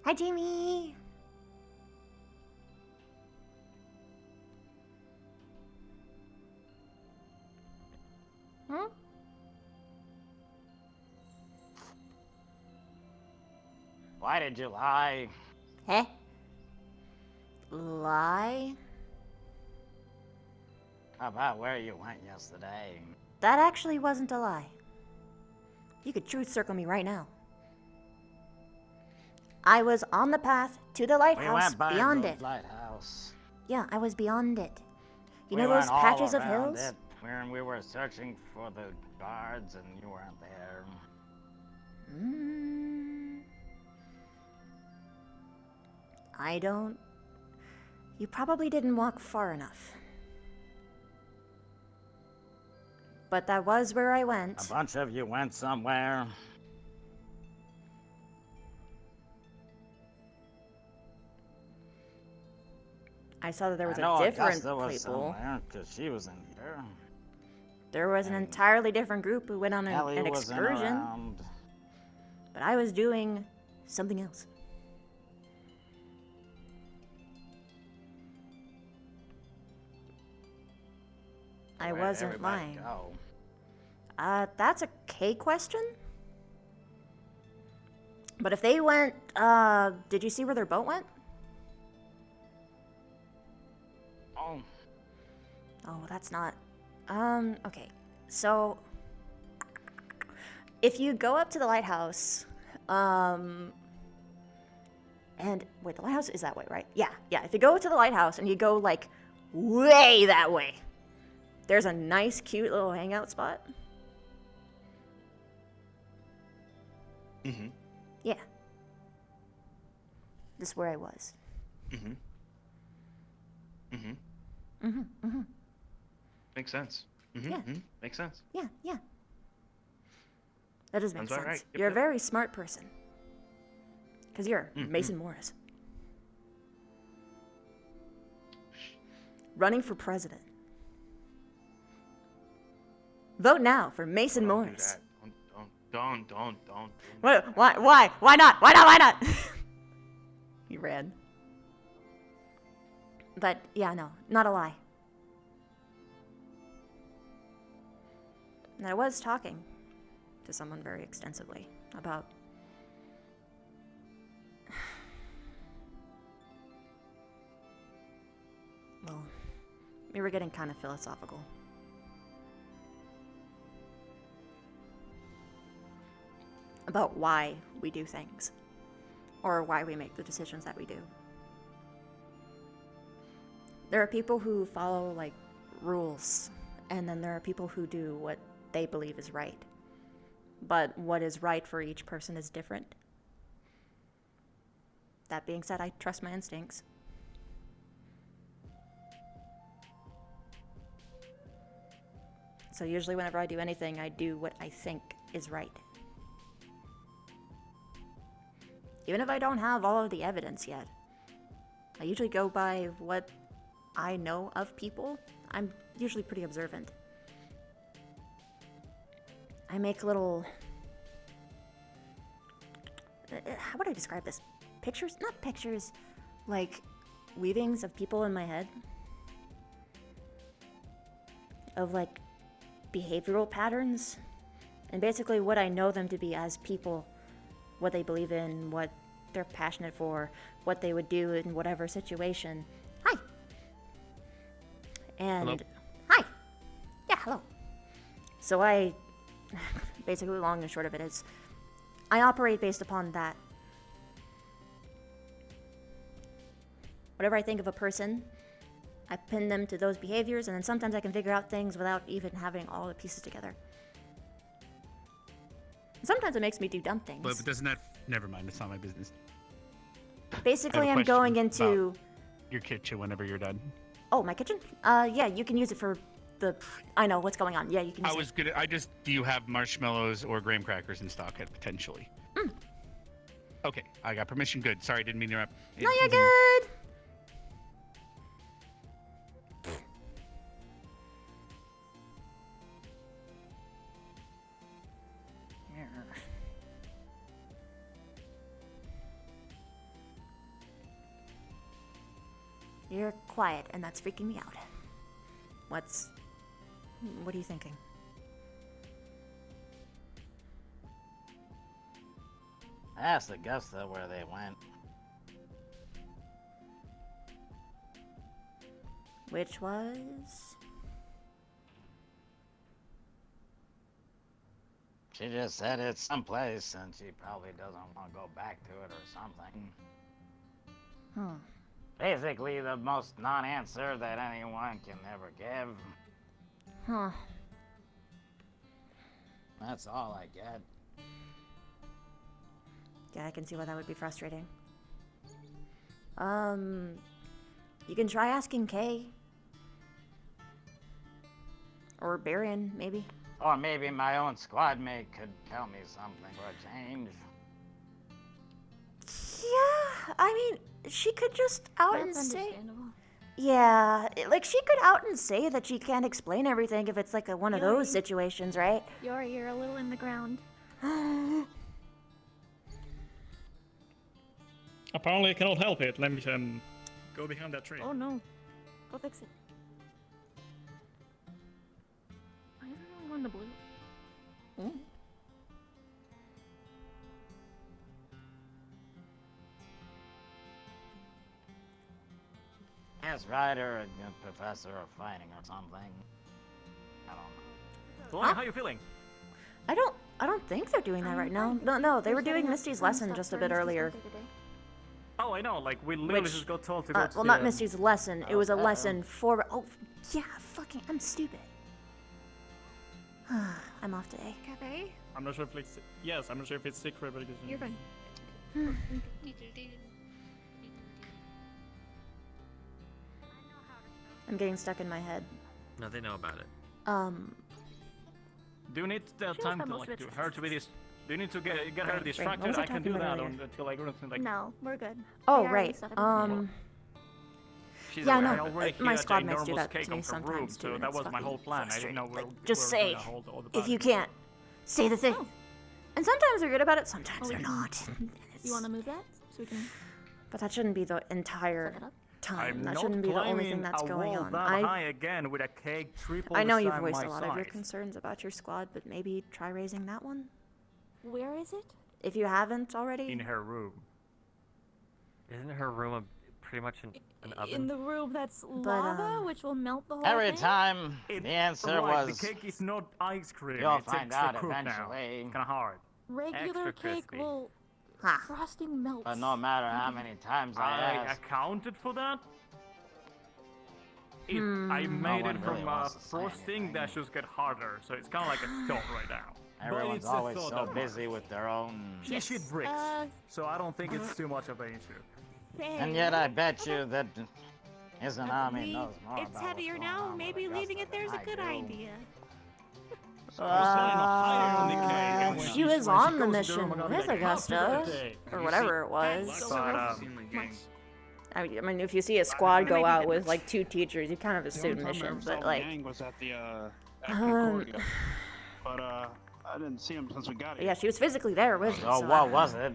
Hi, Jamie. Huh? Why did you lie? Huh? Lie? About where you went yesterday. That actually wasn't a lie. You could truth circle me right now. I was on the path to the We lighthouse, went by beyond the it. lighthouse. Yeah, I was beyond it. You We know those went all patches of around hills? it when we were searching for the guards and you weren't there. I don't... You probably didn't walk far enough. But that was where I went. A bunch of you went somewhere. I saw that there was I know a different Augusta was people. somewhere, 'cause she was in here. There was an entirely different group who went on Ellie an wasn't excursion. around. But I was doing something else. I Where'd wasn't everybody lying. go? That's a okay question. But if they went, did you see where their boat went? Oh. Oh, that's not, okay. So, if you go up to the lighthouse, and, wait, the lighthouse is that way, right? Yeah, if you go to the lighthouse and you go, like, way that way, there's a nice, cute little hangout spot. Mm-hmm. Yeah. This is where I was. Mm-hmm. Mm-hmm. Mm-hmm, mm-hmm. Makes sense. Mm-hmm. Yeah. Mm-hmm. Makes sense. Yeah. That does make Sounds about sense. right. Yep, You're a yep. very smart person. Because you're Mm-hmm. Mason Morris. Running for president. Vote now for Mason Don't Morris. do that. Don't. Why not? He ran. But, yeah, no, not a lie. And I was talking to someone very extensively about well, we were getting kind of philosophical. About why we do things. Or why we make the decisions that we do. There are people who follow, like, rules. And then there are people who do what they believe is right. But what is right for each person is different. That being said, I trust my instincts. So usually whenever I do anything, I do what I think is right. Even if I don't have all of the evidence yet. I usually go by what I know of people. I'm usually pretty observant. I make little... how would I describe this? Pictures? Not pictures. Like, weavings of people in my head. Of, like, behavioral patterns. And basically what I know them to be as people. What they believe in, what they're passionate for, what they would do in whatever situation. Hi! And... Hello? Hi! Yeah, hello. So I... basically, long and short of it is, I operate based upon that. Whatever I think of a person, I pin them to those behaviors, and then sometimes I can figure out things without even having all the pieces together. Sometimes it makes me do dumb things. But doesn't that... Never mind, it's not my business. Basically, I have a I'm going question into... about your kitchen whenever you're done. Oh, my kitchen? Yeah, you can use it for the... I know what's going on. Yeah, you can use it. Do you have marshmallows or graham crackers in stock potentially? Okay, I got permission. Good. Sorry, didn't mean to interrupt. No, you're good! You're quiet, and that's freaking me out. What are you thinking? I asked Augusta where they went. Which was... She just said it's someplace, and she probably doesn't want to go back to it or something. Basically, the most non-answer that anyone can ever give. Huh. That's all I get. Yeah, I can see why that would be frustrating. You can try asking Kay. Or Barian, maybe. Or maybe my own squad mate could tell me something for a change. Yeah, I mean, she could just out and That's say... understandable. Yeah, like, she could out and say that she can't explain everything if it's like one of those situations, right? You're a little in the ground. Apparently I cannot help it. Let me go behind that tree. Oh no. Go fix it. Why is everyone going to blue? Miss Ryder, a professor of fighting or something. I don't know. Gloria, how you feeling? I don't think they're doing that right now. No, they were doing Misty's lesson just a bit earlier. Oh, I know. Like we literally Which, just got told to go to well, the, not Misty's lesson. It was a lesson for. Oh, yeah, fucking, I'm stupid. I'm off today. Cafe? I'm not sure if it's yes. I'm not sure if it's secret, but You're fine. I'm getting stuck in my head. No, they know about it. Do you need time to like to her to be this? Do you need to get her What distracted? was I I can talking do about that earlier? until I don't think like. No, we're good. Oh, We already right. set everything. She's Yeah, aware. no, I already my hear squad a mates do ginormous that cake to me on her room, sometimes too, so and that it's was my fucking whole plan. I didn't frustrating. know Like, we just were say, gonna hold all the if you bad- can't, say the thing. And sometimes they're good about it, sometimes Oh, they're we not. can- You want to move that so we can? But that shouldn't be the entire time. I'm That not shouldn't be the only climbing thing that's a going wall on. that high again with a cake triple I know the you've size voiced my a lot of your size. concerns about your squad, but maybe try raising that one? Where is it? If you haven't already. In her room. Isn't her room pretty much an oven? In the room that's lava, which will melt the whole Every thing? time, the answer Right, was. the cake is not ice cream. You'll it's find extra out cooked now. eventually. It's kind of hard. Regular Extra cake crispy. will. Frosting melts. But no matter how many times I I ask, accounted for that. I No made one it really from wants to say frosting that just get harder, so it's kind of like a stone right now. But everyone's it's a always thought so of mine. busy with their own. She shit bricks, so I don't think it's too much of an issue. And yet I bet you that his army knows more It's about heavier what's now. going on Maybe with leaving it Augusta there's a than good I do. idea. She was on the mission with Augusta, or whatever it was. I mean, if you see a squad go out with like 2 teachers, you kind of assume mission, but like. Yang was at the Concordia, but I didn't see him since we got here. Yeah, she was physically there with him. So what was it?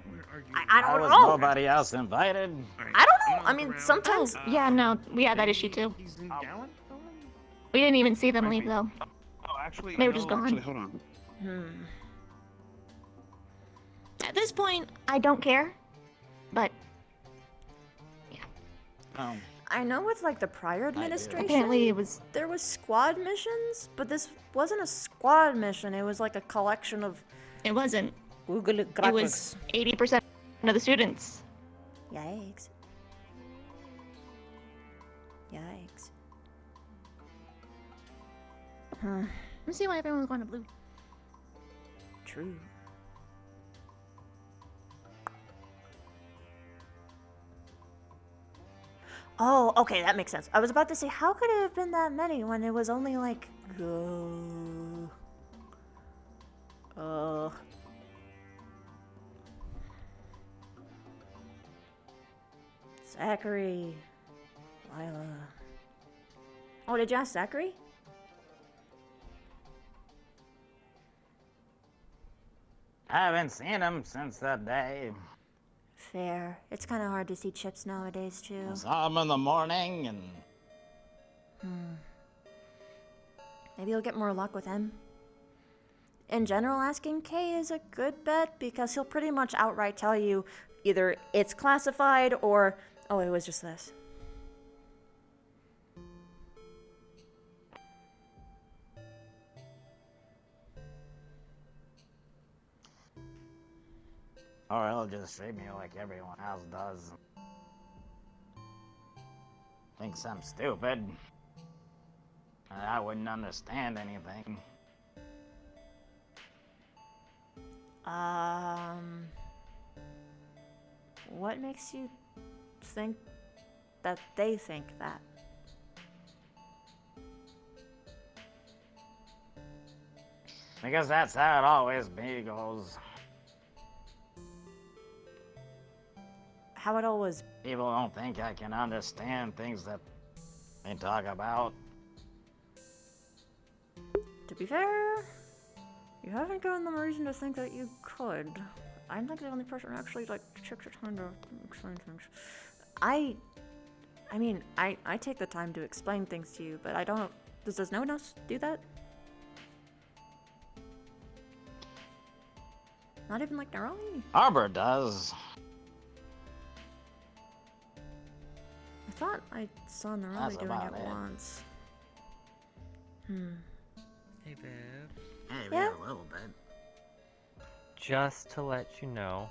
I don't was know. nobody else invited. I don't know. I mean, sometimes. Yeah, no, we had that issue too. We didn't even see them leave though. Oh, actually, They were just gone. Actually, hold on. At this point, I don't care. But I know with like the prior administration, apparently it was. there was squad missions, but this wasn't a squad mission. It was like a collection of. It wasn't. It was 80% of the students. Yikes. Yikes. Let me see why everyone was going to blue. True. Oh, okay, that makes sense. I was about to say, how could it have been that many when it was only like, Zachary, Lila. Oh, did you ask Zachary? I haven't seen him since that day. Fair. It's kind of hard to see Chips nowadays, too. I saw him in the morning and. Maybe you'll get more luck with him. In general, asking Kay is a good bet because he'll pretty much outright tell you either it's classified or, oh, it was just this. Or he'll just treat me like everyone else does. Thinks I'm stupid. And I wouldn't understand anything. What makes you think that they think that? Because that's how it always goes. How it always. People don't think I can understand things that they talk about. To be fair, you haven't given them a reason to think that you could. I'm like the only person who actually like took the time to explain things. I mean, I take the time to explain things to you, but I don't. Does no one else do that? Not even like Neroli? Arbor does. I thought I saw Narami That's doing about it it. once. Hey, Viv. Hey, Yeah? a little bit. Just to let you know,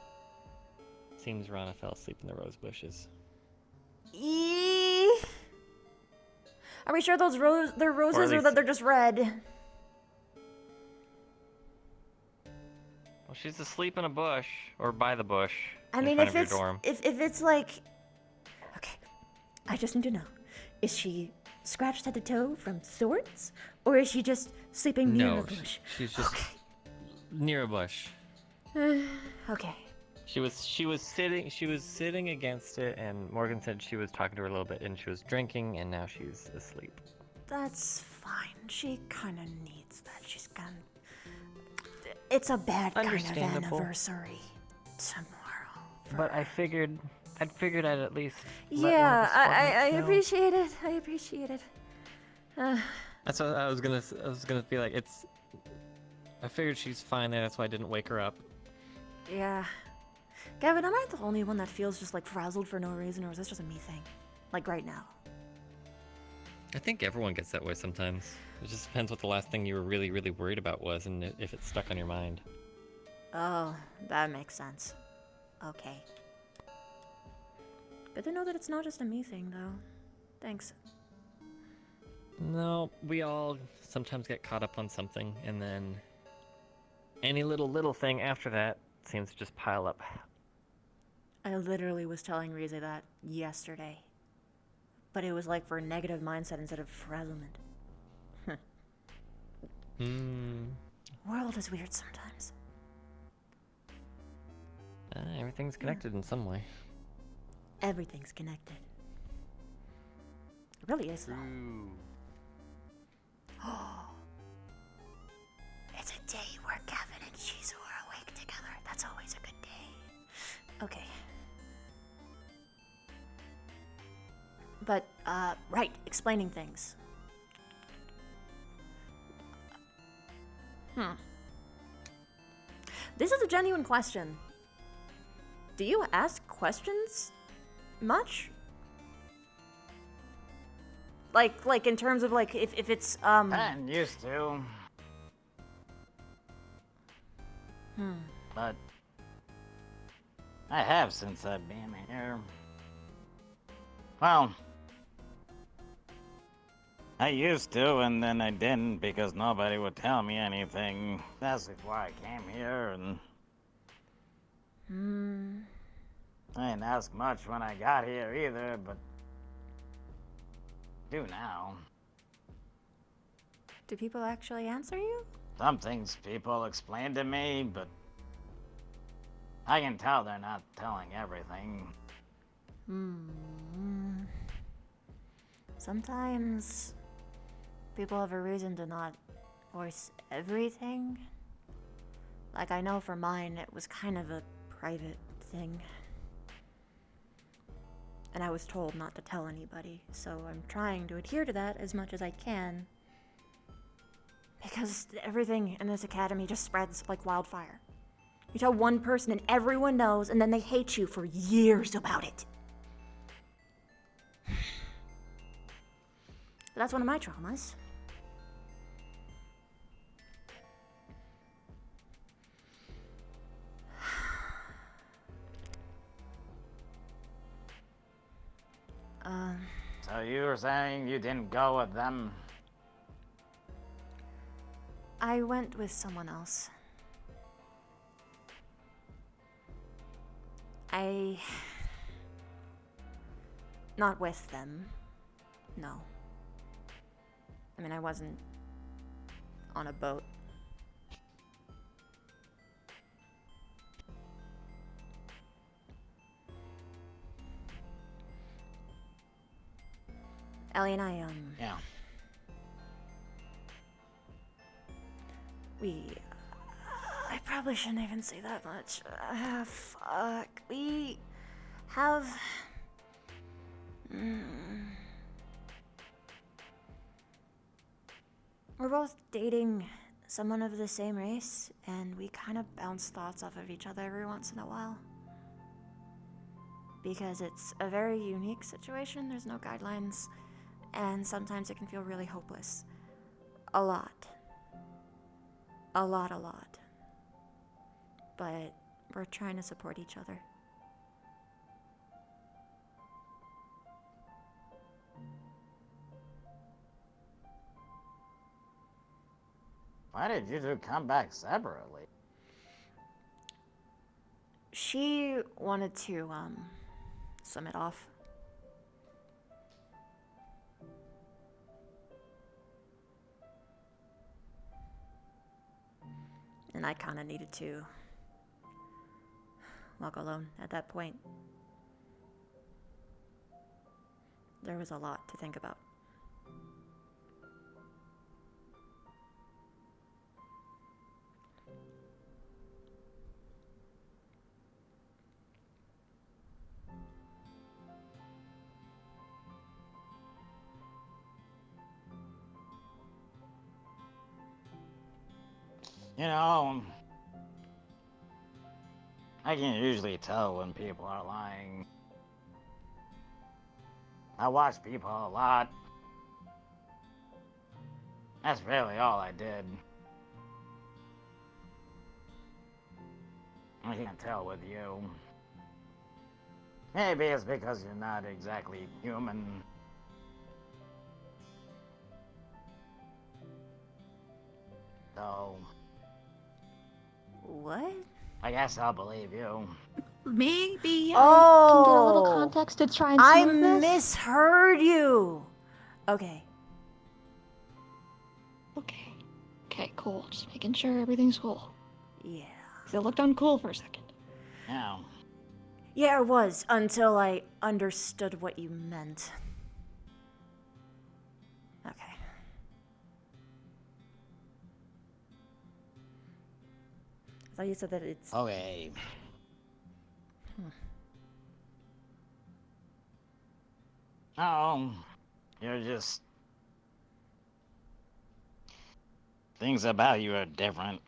seems Rana fell asleep in the rose bushes. Eee. Are we sure those they're roses or least- that they're just red? Well, she's asleep in a bush, or by the bush, I in mean, front if of it's your dorm. if it's like, okay, I just need to know: is she scratched head to toe from swords, or is she just sleeping near No, a bush? she's just near a bush. Okay. She was sitting against it, and Morgan said she was talking to her a little bit, and she was drinking, and now she's asleep. That's fine. She kind of needs that. She's kind of... It's a bad kind of Understandable. anniversary tomorrow. But I figured I'd at least Yeah, I know. appreciate it. I appreciate it. That's what I was gonna be like. I figured she's fine there. That's why I didn't wake her up. Yeah. Gavin, am I the only one that feels just like frazzled for no reason, or is this just a me thing? Like right now? I think everyone gets that way sometimes. It just depends what the last thing you were really, really worried about was, and if it's stuck on your mind. Oh, that makes sense. Okay. Good to know that it's not just a me thing, though. Thanks. No, we all sometimes get caught up on something, and then any little thing after that seems to just pile up. I literally was telling Rize that yesterday. But it was like for a negative mindset instead of frazzlement. World is weird sometimes. Everything's connected in some way. Everything's connected. It really is, though. It's a day where Gavin and Shizu are awake together. That's always a good day. Okay. But, right, explaining things. This is a genuine question. Do you ask questions much? Like in terms of like if it's I used to. But I have since I've been here. Well, I used to, and then I didn't because nobody would tell me anything. That's before I came here, and I didn't ask much when I got here either, but do now. Do people actually answer you? Some things people explain to me, but I can tell they're not telling everything. Sometimes people have a reason to not voice everything. Like I know for mine it was kind of a private thing. And I was told not to tell anybody, so I'm trying to adhere to that as much as I can. Because everything in this academy just spreads like wildfire. You tell one person and everyone knows, and then they hate you for years about it. But that's one of my traumas. So you were saying you didn't go with them? I went with someone else. Not with them. No. I mean, I wasn't on a boat. Ellie and I, Yeah. I probably shouldn't even say that much. Fuck. We have... We're both dating someone of the same race, and we kind of bounce thoughts off of each other every once in a while. because it's a very unique situation. There's no guidelines, and sometimes it can feel really hopeless. A lot. A lot. But we're trying to support each other. Why did you two come back separately? She wanted to, sum it off. And I kinda needed to walk alone at that point. There was a lot to think about. You know, I can usually tell when people are lying. I watch people a lot. That's really all I did. I can't tell with you. Maybe it's because you're not exactly human. So... What? I guess I'll believe you. Maybe I can get a little context to try and I smooth this. misheard you. Okay. Okay, cool. Just making sure everything's cool. Yeah. 'Cause it looked uncool for a second. Yeah. Yeah, it was, until I understood what you meant. Okay. I thought you said that it's... Okay. Oh, you're just... Things about you are different.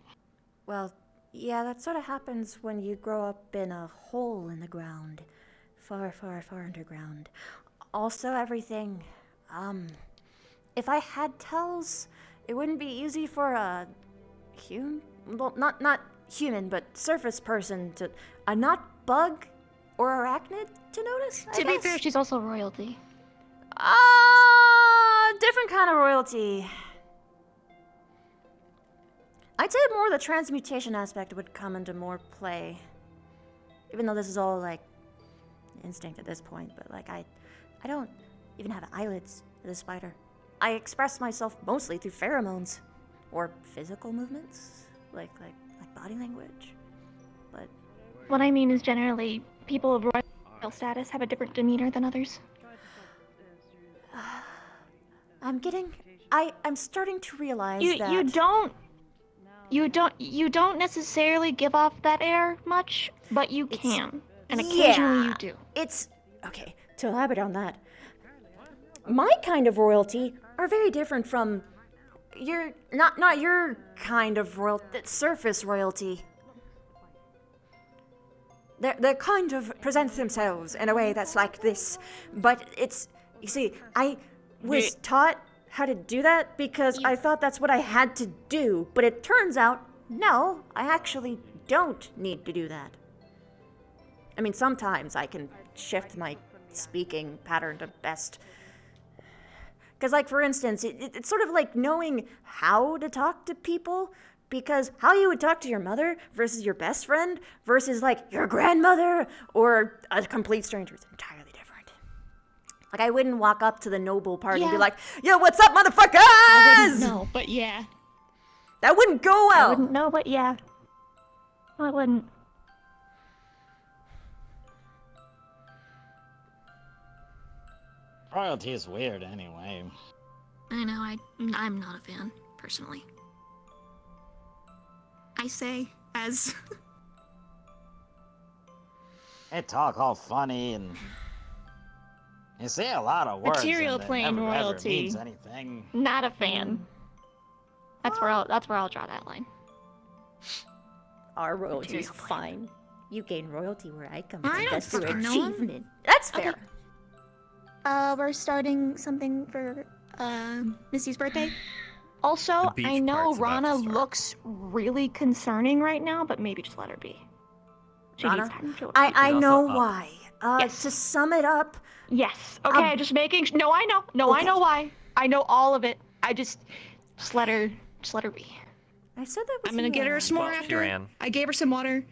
Well, yeah, that sort of happens when you grow up in a hole in the ground. Far, far, far underground. Also, everything, if I had tells, it wouldn't be easy for a well, not human, but surface person to, not bug or arachnid to notice, I To be guess? fair, she's also royalty. Different kind of royalty. I'd say more the transmutation aspect would come into more play. Even though this is all, like, instinct at this point, but, like, I don't even have eyelids as a spider. I express myself mostly through pheromones. Or physical movements. Like body language. But... What I mean is generally, people of royal status have a different demeanor than others. I'm starting to realize that... You don't necessarily give off that air much, but you can. And occasionally you do. It's... Okay, to elaborate on that. My kind of royalty are very different from your... Not your kind of royalty, surface royalty. They kind of present themselves in a way that's like this. But it's... You see, I was taught how to do that because I thought that's what I had to do. But it turns out, no, I actually don't need to do that. I mean, sometimes I can shift my speaking pattern to best. Because, like, for instance, it's sort of like knowing how to talk to people. Because how you would talk to your mother versus your best friend versus, like, your grandmother or a complete stranger is entirely different. Like, I wouldn't walk up to the noble party and be like, yo, what's up, motherfuckers? I wouldn't know, but yeah. That wouldn't go well. I wouldn't know, but yeah. I wouldn't. Royalty is weird anyway. I know, I'm not a fan, personally. I say, as... They talk all funny and... You say a lot of words Material and it plane never royalty. ever means anything. Not a fan. That's where I'll draw that line. Our royalty is fine. You gain royalty where I come I from. don't That's through fucking know him. achievement. That's fair. Okay. We're starting something for Missy's birthday. Also, The beach I know part's about to Rana start. looks really concerning right now, but maybe just let her be. She Rana? needs time to. I She's know also up. why. Yes. To sum it up. Yes. Okay, just making. No, I know. No, I Okay. know why. I know all of it. I just let her be. I said that was I'm gonna get her some more Well, she after. ran. I gave her some water.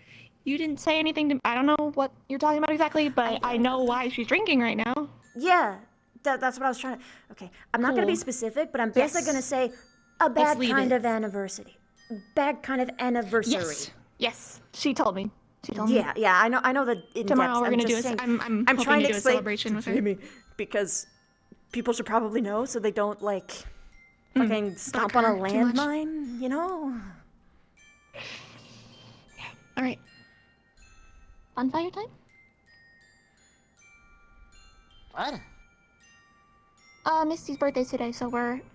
You didn't say anything to. I don't know what you're talking about exactly, but I know why she's drinking right now. Yeah, that's what I was trying to. Okay, I'm not gonna be Cool. specific, but I'm basically Yes. gonna say a bad leave kind it. of anniversary. Bad kind of anniversary. Yes. Yes. She told me. She told me. Yeah, I know the in Tomorrow depth. we're I'm gonna just do a. saying, I'm hoping trying to to do a explain celebration with her. Jamie, because people should probably know so they don't like fucking stomp on a her too much. landmine, you know? All right. Bonfire time. What? Misty's birthday's today, so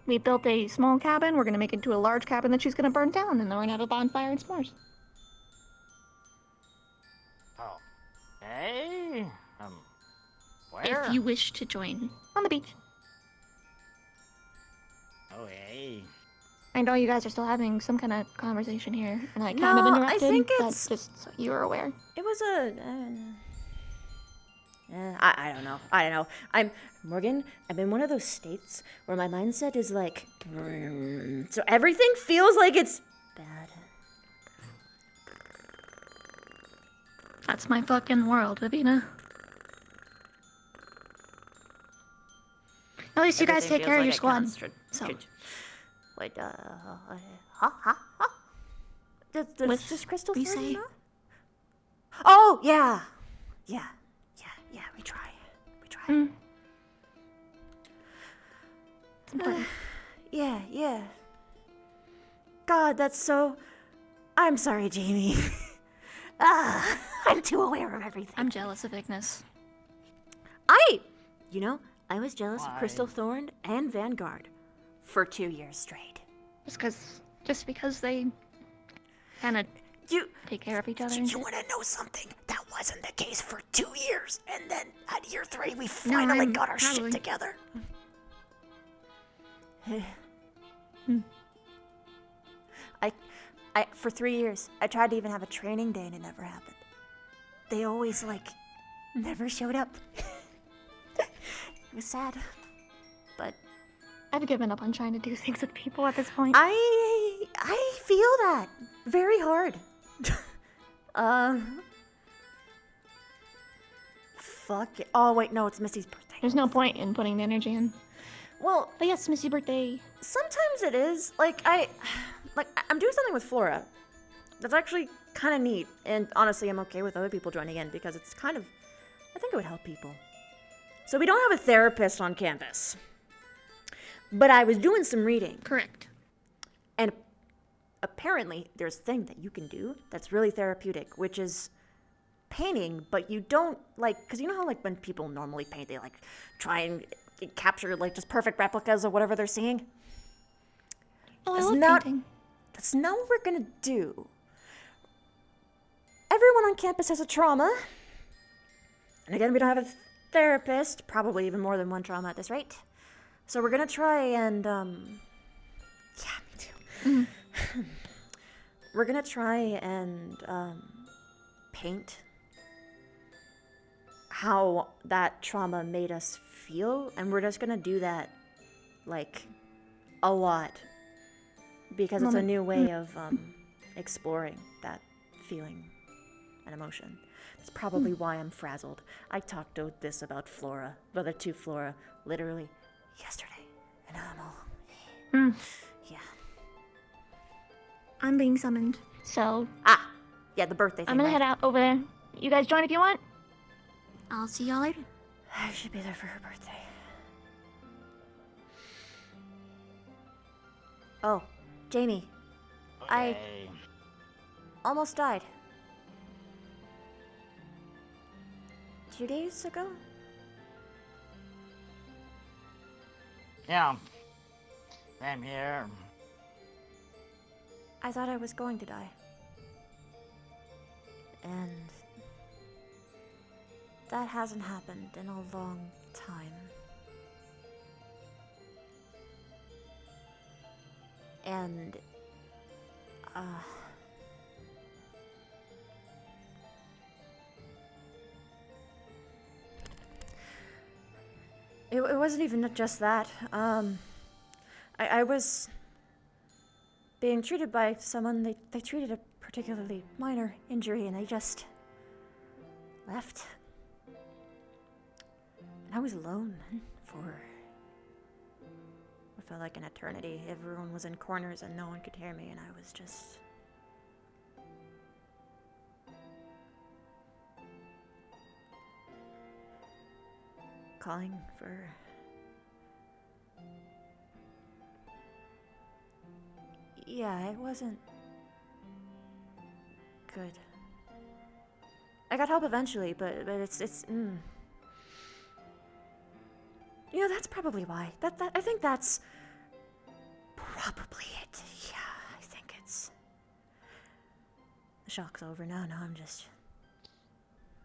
we built a small cabin. We're gonna make it into a large cabin that she's gonna burn down, and then we're gonna have a bonfire and s'mores. Oh. Hey. Where? If you wish to join, on the beach. Oh, hey. I know you guys are still having some kind of conversation here, and I kind of No, interrupted. I think but it's just so you were aware. It was a. I don't know. I don't know. I'm Morgan. I'm in one of those states where my mindset is like, so everything feels like it's bad. That's my fucking world, Avina. At least you guys Everything take care of your feels like it squad. kinda So. Wait, does Crystal we Thorn say? know? Oh yeah, yeah. We try. It's important. Yeah. God, that's so. I'm sorry, Jamie. I'm too aware of everything. I'm jealous of Ignis. I was jealous of Why? Crystal Thorn and Vanguard for 2 years straight. Just because they kind of take care of each other. You want to know something? That wasn't the case for 2 years, and then at year 3 we No, finally I'm got our probably- shit together. I for 3 years I tried to even have a training day and it never happened. They always never showed up. It was sad, but I've given up on trying to do things with people at this point. I feel that very hard. Fuck it. Oh wait, no, it's Missy's birthday. There's no point in putting the energy in. Well, but yes, Missy's birthday. Sometimes it is. I'm doing something with Flora. That's actually kind of neat, and honestly, I'm okay with other people joining in because it's kind of. I think it would help people. So we don't have a therapist on campus, but I was doing some reading. Correct. And apparently, there's a thing that you can do that's really therapeutic, which is painting, but you don't because you know how when people normally paint, they try and capture just perfect replicas of whatever they're seeing. Oh, I love painting. That's not what we're gonna do. Everyone on campus has a trauma, and again, we don't have a therapist. Probably even more than one trauma at this rate. So we're gonna try and yeah, me too. We're gonna try and paint how that trauma made us feel, and we're just gonna do that a lot because it's a new way of exploring that feeling and emotion. It's probably why I'm frazzled. I talked to this about Flora, the other two Flora, literally yesterday, and I'm all yeah. I'm being summoned, so yeah, the birthday thing. I'm gonna right? head out over there. You guys join if you want. I'll see y'all later. I should be there for her birthday. Oh, Jamie. I almost died. 2 days ago? Yeah. Same here. I thought I was going to die. And that hasn't happened in a long time. And, it wasn't even just that. I was being treated by someone, they treated a particularly minor injury and they just left. And I was alone for what felt like an eternity. Everyone was in corners and no one could hear me, and I was just calling for yeah, it wasn't good. I got help eventually, but it's You know, that's probably why. I think that's probably it. Yeah, I think it's the shock's over now. Now I'm just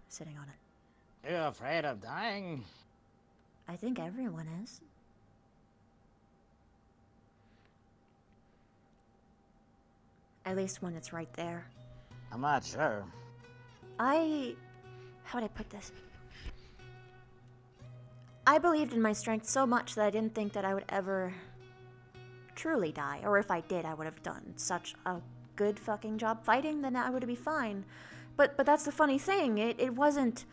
sitting on it. You afraid of dying? I think everyone is. At least when it's right there. I'm not sure. How would I put this? I believed in my strength so much that I didn't think that I would ever truly die. Or if I did, I would have done such a good fucking job fighting, then I would be fine. But that's the funny thing. It wasn't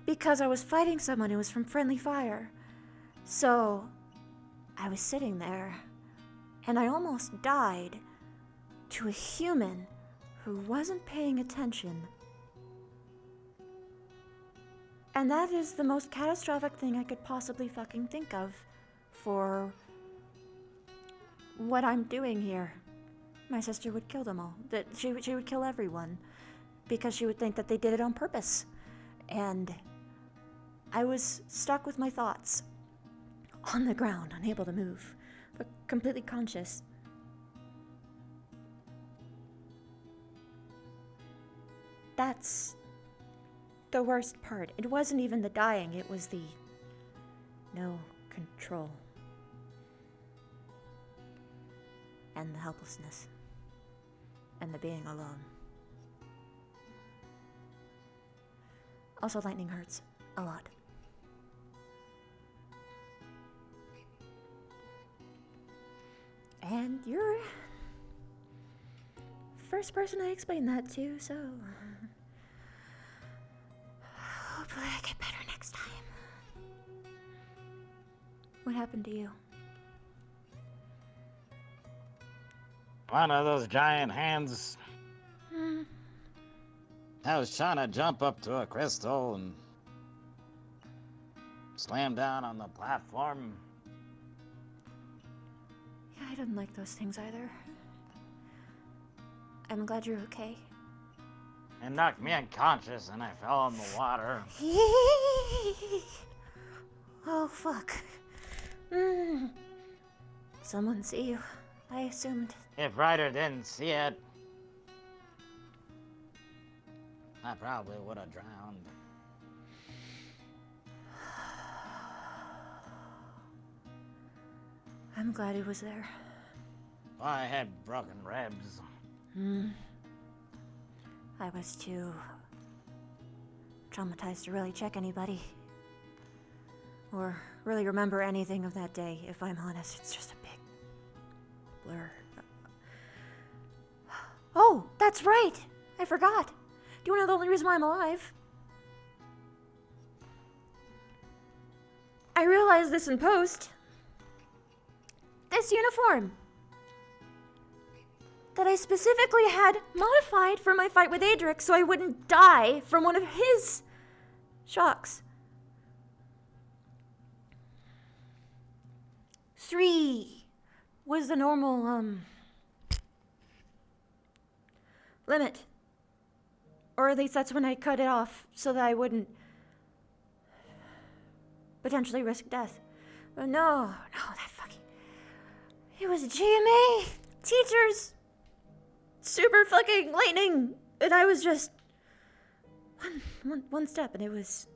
because I was fighting someone. It was from friendly fire. So I was sitting there, and I almost died to a human who wasn't paying attention. And that is the most catastrophic thing I could possibly fucking think of for what I'm doing here. My sister would kill them all. That she would kill everyone because she would think that they did it on purpose. And I was stuck with my thoughts on the ground, unable to move, but completely conscious. That's the worst part. It wasn't even the dying, it was the no control. And the helplessness. And the being alone. Also, lightning hurts a lot. And you're first person I explained that to, so hopefully I get better next time. What happened to you? One of those giant hands. I was trying to jump up to a crystal and slam down on the platform. Yeah, I didn't like those things either. I'm glad you're okay. It knocked me unconscious and I fell in the water. Oh, fuck. Someone see you, I assumed. If Ryder didn't see it, I probably would have drowned. I'm glad he was there. I had broken ribs. I was too traumatized to really check anybody. Or really remember anything of that day, if I'm honest. It's just a big blur. Oh, that's right! I forgot. Do you want to know the only reason why I'm alive? I realized this in post. This uniform that I specifically had modified for my fight with Adric so I wouldn't die from one of his shocks. 3 was the normal, limit. Or at least that's when I cut it off so that I wouldn't potentially risk death. But no, that fucking... It was GMA! Teachers! Super fucking lightning! And I was just... One step and it was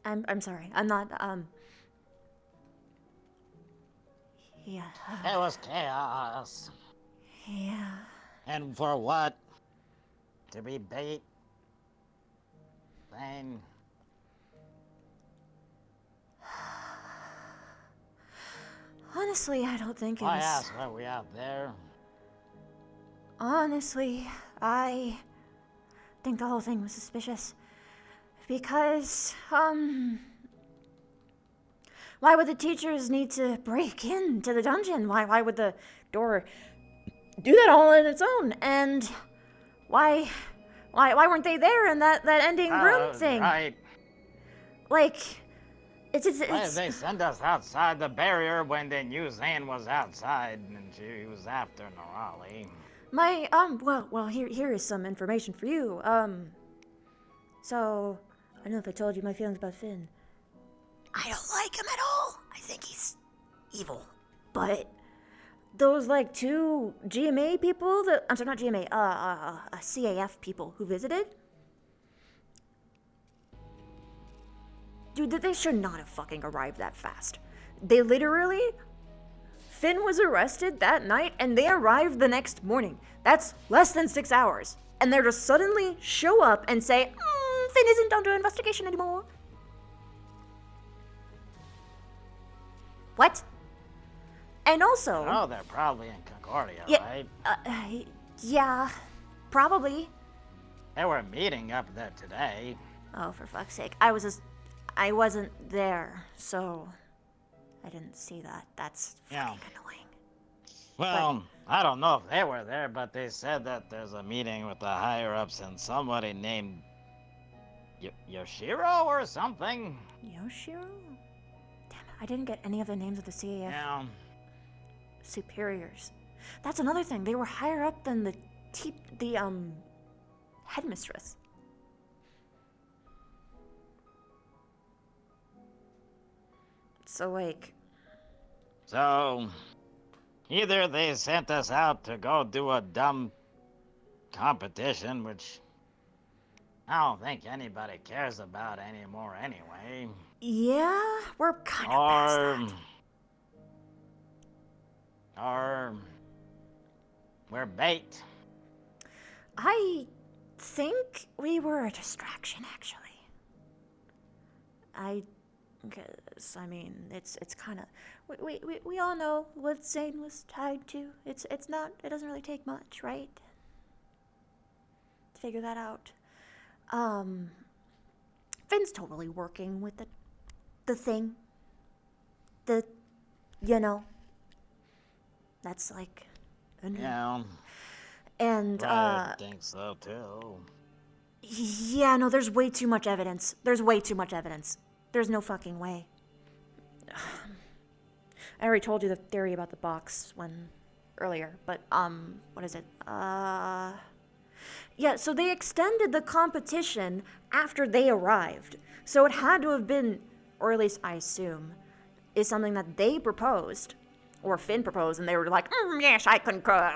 I'm sorry. I'm not, yeah. It was chaos. Yeah. And for what? To be bait? Thing? Honestly, I don't think it Why was... else were we out there? Honestly, I think the whole thing was suspicious. Because, why would the teachers need to break into the dungeon? Why would the door do that all on its own? And why weren't they there in that ending room thing? Right. Like, it's Why did they send us outside the barrier when they knew Zane was outside and she was after Norali? My, well, here is some information for you. So, I don't know if I told you my feelings about Finn. I don't like him at all. I think he's evil. But those, like, 2 GMA people I'm sorry, not GMA, CAF people who visited? Dude, they should not have fucking arrived that fast. They literally... Finn was arrested that night, and they arrived the next morning. That's less than 6 hours. And they're just suddenly show up and say, Finn isn't under investigation anymore. What? And also... Oh, they're probably in Concordia, right? Yeah, probably. They were meeting up there today. Oh, for fuck's sake. I wasn't there, so I didn't see that. That's fucking annoying. Well, I don't know if they were there, but they said that there's a meeting with the higher-ups and somebody named Yoshiro or something. Yoshiro? Damn it, I didn't get any of the names of the CAF superiors. That's another thing. They were higher up than the headmistress. So, like... So, either they sent us out to go do a dumb competition, which I don't think anybody cares about anymore anyway. Yeah, we're kind of past that. Or we're bait. I think we were a distraction, actually. Because, I mean, it's kind of... We all know what Zane was tied to. It doesn't really take much, right? To figure that out. Finn's totally working with the thing. That's like... Yeah. And, I think so, too. Yeah, no, there's way too much evidence. There's no fucking way. I already told you the theory about the box earlier, but, what is it? Yeah, so they extended the competition after they arrived. So it had to have been, or at least I assume, is something that they proposed, or Finn proposed, and they were like, yes, I concur.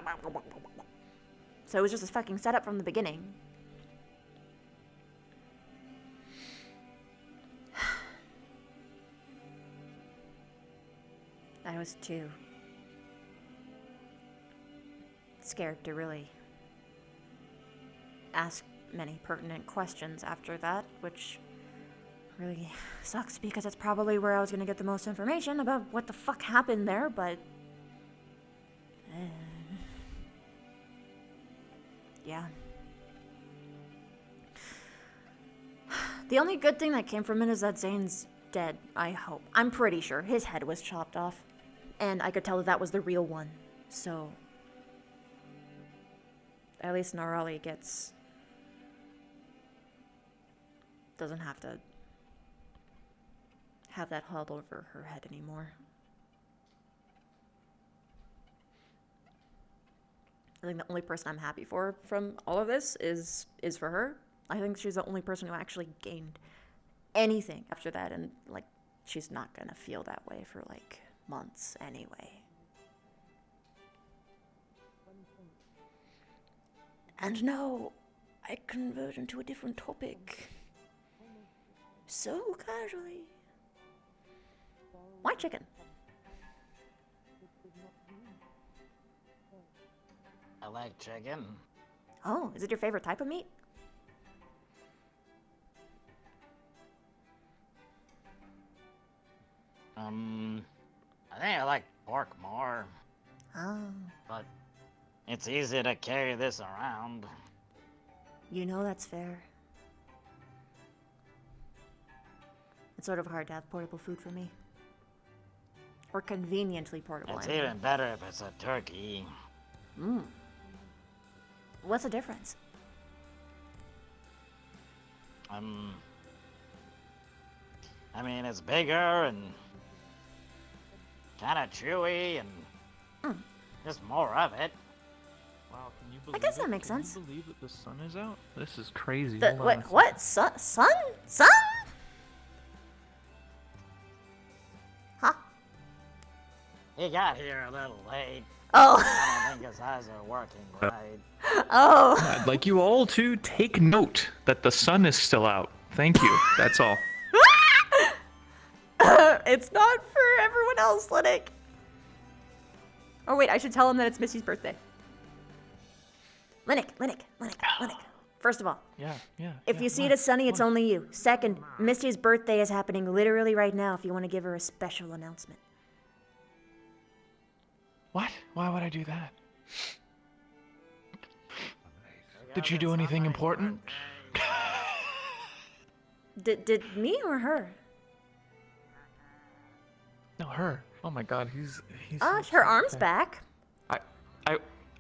So it was just a fucking setup from the beginning. I was too scared to really ask many pertinent questions after that, which really sucks because it's probably where I was going to get the most information about what the fuck happened there, but... yeah. The only good thing that came from it is that Zane's dead, I hope. I'm pretty sure his head was chopped off, and I could tell that was the real one, so... At least Norali doesn't have to have that held over her head anymore. I think the only person I'm happy for from all of this is for her. I think she's the only person who actually gained anything after that, and, like, she's not gonna feel that way for, like, months anyway. And now, I convert into a different topic. So casually. Why chicken? I like chicken. Oh, is it your favorite type of meat? I think I like pork more. Oh. But it's easy to carry this around. You know that's fair. It's sort of hard to have portable food for me. Or conveniently portable. It's I mean. even better if it's a turkey. Mmm. What's the difference? I mean, it's bigger and kind of chewy and just more of it. Wow, can you I believe guess that makes Can sense. you believe that the sun is out? This is crazy. The, Hold on wait, a second. what? Sun? Sun? Huh? He got here a little late. Oh. I don't think his eyes are working right. Oh. I'd like you all to take note that the sun is still out. Thank you. That's all. It's not for everyone else, Linnick. Oh wait, I should tell him that it's Missy's birthday. Linnick. First of all, Yeah. if you see it as sunny, it's only you. Second, Misty's birthday is happening literally right now if you want to give her a special announcement. What? Why would I do that? Did you do anything important? Did me or her? No, her. Oh my god, he's Her arm's back.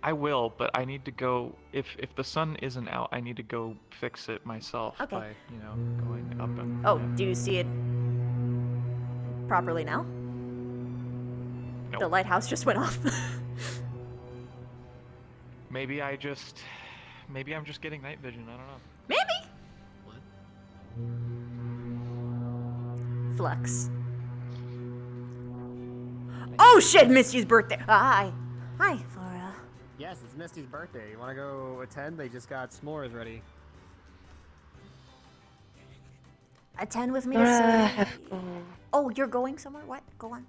I will, but I need to go if the sun isn't out, I need to go fix it myself Okay. by, going up and Oh, do you see it properly now? Nope. The lighthouse just went off. Maybe I'm just getting night vision, I don't know. Maybe. Flux. Oh shit, Misty's birthday. Hi, Flora. Yes, it's Misty's birthday. You want to go attend? They just got s'mores ready. Attend with me to say. Oh, you're going somewhere? What? Go on.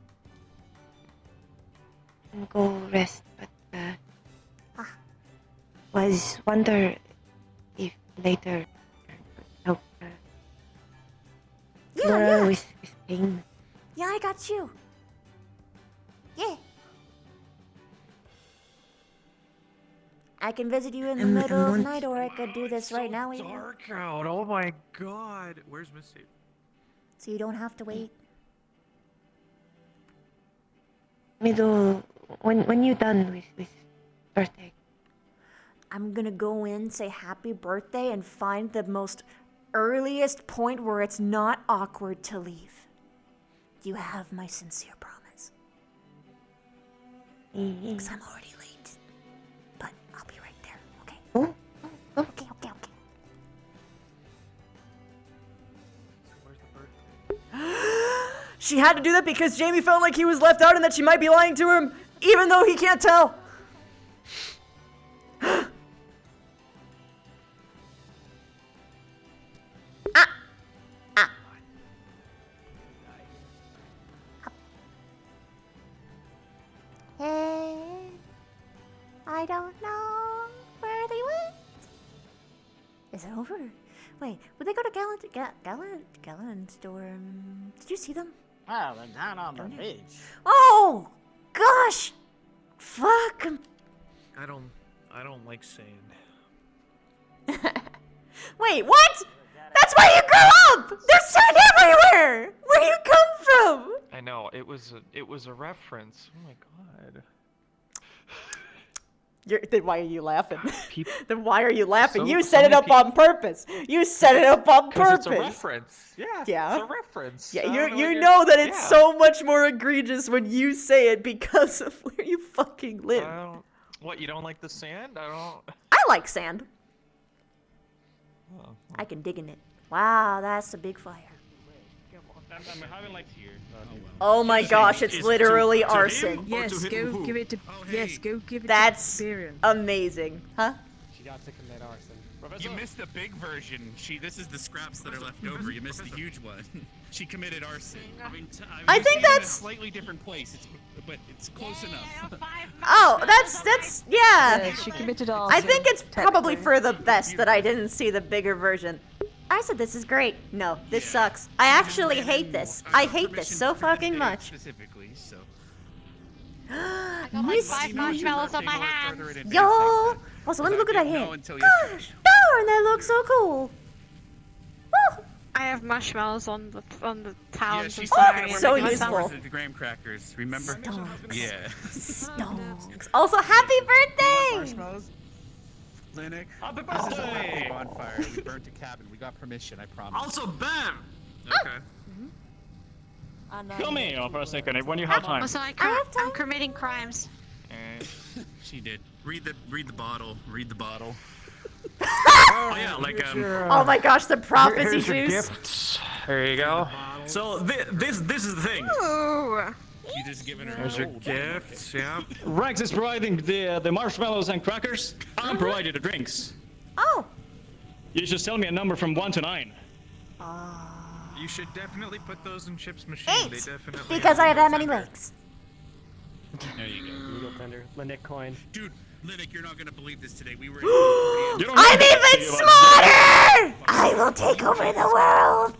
Go rest, but was wonder if later help Laura with pain. Yeah, I got you. Yeah. I can visit you in the middle of the night, or I could do this right now. Dark out. Oh my god. Where's Misty? So you don't have to wait. Middle when you're done with birthday. I'm gonna go in, say happy birthday, and find the most earliest point where it's not awkward to leave. You have my sincere promise. Because I'm already late. But I'll be right there, okay? Oh. Okay. She had to do that because Jamie felt like he was left out and that she might be lying to him, even though he can't tell. Hey, I don't know where they went. Is it over? Wait, would they go to Gallant Storm? Did you see them? Oh, they're down on the beach. Oh, gosh! Fuck! I don't like sand. Wait, what? That's where you grew up! There's sand everywhere! Where do you come from? I know, it was a reference. Oh my god. Then why are you laughing? People, Then why are you laughing? So- You so set it many up on purpose. You set it up on purpose. It's a reference. Yeah. Yeah. It's a reference. Yeah, I don't you know what you're- know that it's yeah. so much more egregious when you say it because of where you fucking live. What, you don't like the sand? I like sand. Oh. I can dig in it. Wow, that's a big fire. I'm having like here. Oh my gosh, it's literally to him arson. or Yes, to him? go Who? give it to. Yes, go give it That's to Barian. amazing. Huh? She got to commit arson. You missed the big version. This is the scraps that are left over. You missed the huge one. She committed arson. I think that's in a slightly different place. But it's close enough. Oh, that's yeah. She committed all. I think it's probably for the best that I didn't see the bigger version. I said this is great. No, this sucks. I actually hate this. I hate this so fucking much. Specifically, so. I got like 5 marshmallows on my hands. Yo! Also, let me look at that hand. Gosh, darn, that looks so cool. Woo! I have marshmallows on the towns. Yeah, she's so useful. The graham crackers, remember? Stonks. Yeah. Stonks. Also, happy birthday! Marshmallows? Linux? Happy This is a birthday! birthday bonfire. We burnt a cabin. We got permission, I promise. Also, Bam! Okay. Kill me for a second when you have time. Also, I'm committing crimes. She did. Read the bottle. Read the bottle. Oh yeah, like Oh my gosh, the prophecy Here's your juice. gifts. There you go. So this is the thing. Ooh. You just given her. Here's your gifts. Yeah. Rex is providing the marshmallows and crackers. I'm providing the drinks. Oh. You just tell me a number from 1 to 9. You should definitely put those in Chip's machine. 8. They definitely Because I have that many tender. legs. There you go. Brutal Thunder. Linnet coin. Dude, Linux, you're not gonna believe this today. We were. I'm even smarter! I will take over the world.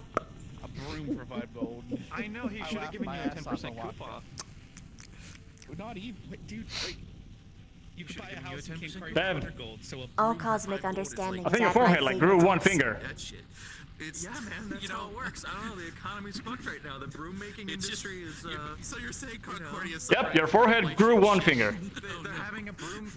A broom provide gold. I know he should have given you a 10% coupon. Not even, dude. Like, you could buy a house in King Prairie Bev. for gold. So All cosmic understanding. I think your forehead like grew 1 finger. That shit. It's, Yeah, man, that's how it works. I don't know, the economy's fucked right now. The broom making industry is So you're saying Concordia? Yep, your forehead grew 1 finger. they're having a broom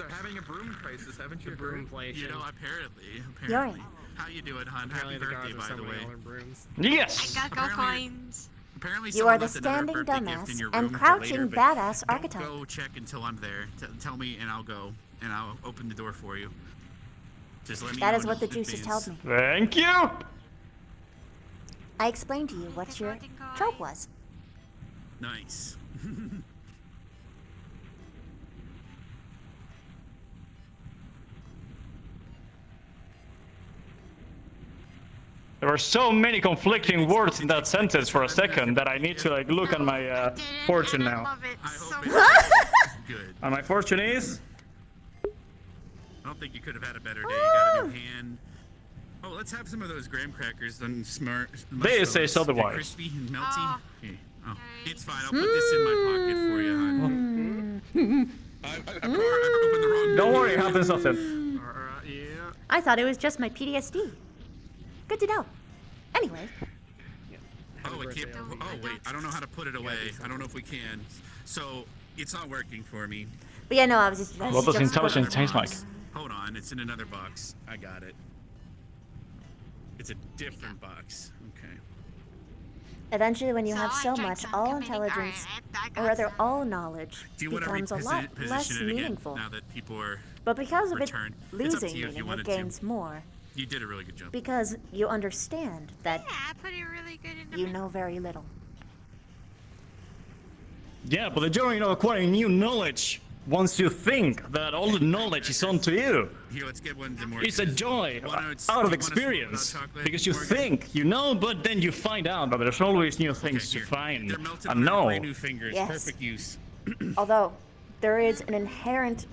crisis, haven't you? Broom heard? You know, apparently. You're How you doing, hon? Apparently Happy the birthday, gods by are the way. suddenly all in brooms. Yes. I got coins. Apparently, You someone are the left another standing birthday gift in dumbass your and room for crouching later, but badass don't archetype. go check until I'm there. Tell me, and I'll go, and I'll open the door for you. Just let me That know is in what the juices advance. told me. Thank you. I explained to you what your trope was. Nice. There were so many conflicting words in that sentence for a second that I need to like look at my fortune now. Good. And my fortune is. I don't think you could have had a better day. You got a new hand. Oh, let's have some of those graham crackers. Then smart. They say They're otherwise. crispy and melty. Here. Oh, it's fine. I'll put this in my pocket for you, hon. I opened the wrong. Don't worry, it happens often. Yeah. I thought it was just my PTSD. Good to know. Anyway. Oh, it can't. Oh, wait. I don't know how to put it away. I don't know if we can. So it's not working for me. But yeah, no, I was just. What does intelligence taste like? Hold on. It's in another box. I got it. It's a different box. Okay. Eventually, when you have So I so drank much, some all committing- intelligence, Alright, or rather all knowledge, Do you want to becomes a lot less reposition it again meaningful. now that people are But because of it returned? It's up to losing you if you meaning, it wanted gains to. more. You did a really good job. Because you understand that Yeah, I put it really good in the you know very little. Yeah, but the journey of acquiring new knowledge, once you think that all the knowledge is onto you, Here, let's get one more. it's a joy Wanna- out do of you wanna experience. smoke without chocolate, Because you Morgan? think you know, but then you find out that there's always new things to find They're melted and on our know. brand new fingers. Yes. Perfect use. Although, there is an inherent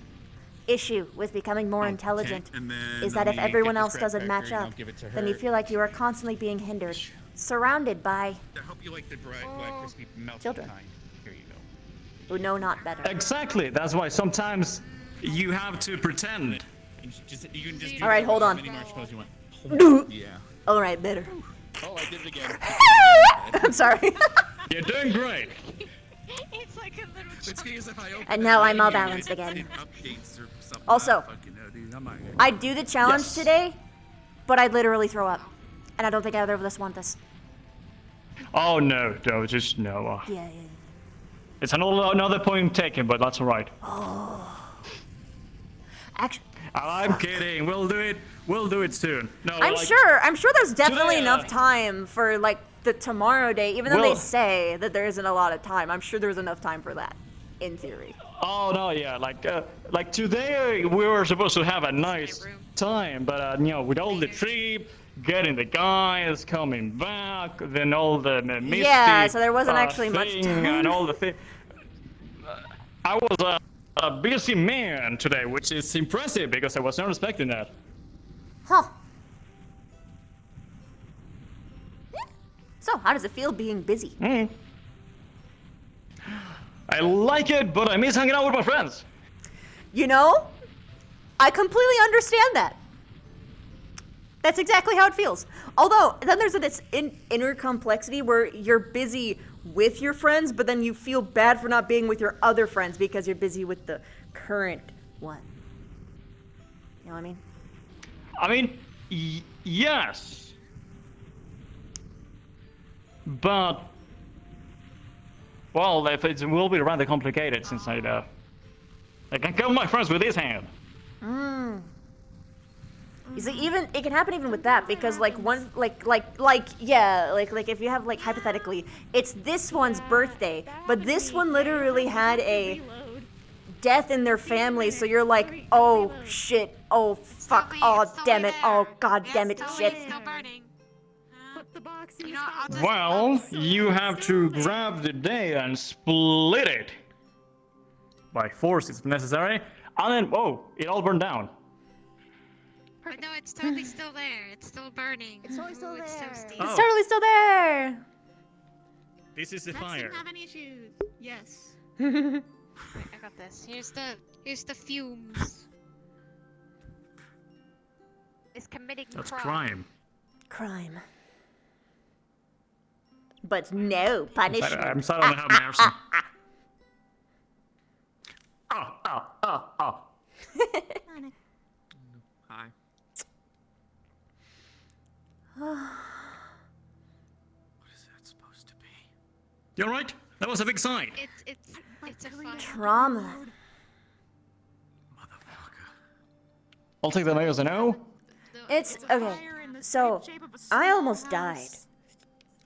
issue with becoming more intelligent, and then is that let if me everyone get else this doesn't cracker match and I'll up, give it to then you her. feel like you are constantly being hindered, surrounded by I hope you like the bright, black, crispy, melted Children. kind. Here you go. who know not better. Exactly. That's why sometimes you have to pretend. You can just do All right, hold how on. many marshmallows you want. Yeah. All right, better. Oh, I did it again. I'm sorry. You're doing great. It's like a little. It's because if I open And it, now I'm all it balanced again. updates or something. Also, I fucking know, dude. I'm not gonna- I'd do the challenge Yes. today, but I'd literally throw up. And I don't think either of us want this. Oh no, just no. Yeah. It's another point taken, but that's alright. Actually, I'm kidding. We'll do it. We'll do it soon. No, I'm like, sure there's definitely today, enough time for like the tomorrow day, even though Well- they say that there isn't a lot of time. I'm sure there's enough time for that, in theory. Oh no, yeah, like today we were supposed to have a nice time, but you know, with all the trip, getting the guys coming back, then all the misty, Yeah, so there wasn't actually much thing time. and all the thing. I was a busy man today, which is impressive because I was not expecting that. Huh. So, how does it feel being busy? I like it, but I miss hanging out with my friends. You know, I completely understand that. That's exactly how it feels. Although, then there's this inner complexity where you're busy with your friends, but then you feel bad for not being with your other friends because you're busy with the current one. You know what I mean? I mean, yes. But, well, if it will be rather complicated since I can count my friends with this hand. You see, even it can happen even with that because like one like if you have like hypothetically, it's this one's birthday, but this one literally had a death in their family, so you're like, oh shit, oh fuck, oh damn it, oh god damn it, shit. Well, you have to grab the day and split it. By force if necessary, and then, oh, it all burned down. But no, it's totally still there. It's still burning. It's totally still there. It's totally still there. This is the Max fire. didn't have any issues. Yes. Wait, I got this. Here's the fumes. Is committing That's crime. crime. But no punishment. I'm sorry on the Harrison. Oh. Hi. You alright? That was a big sign. It's a fire. Trauma. I'll take that as a no. It's okay. So, I almost died.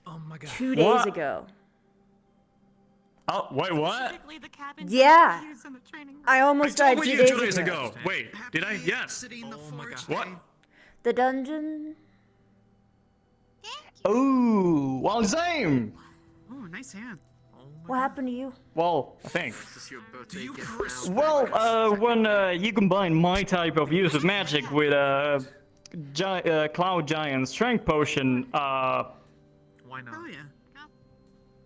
Oh my god. 2 days ago. Oh, wait, what? Yeah. I almost I died told 2 you days 2 days ago. ago. Wait, did I? Yes. Oh my god. What? The dungeon. Oh, well, same. Oh, nice hand. What happened to you? Well, I think. Do you Well, when you combine my type of use of magic with Cloud Giant Strength Potion, Why not? Oh yeah.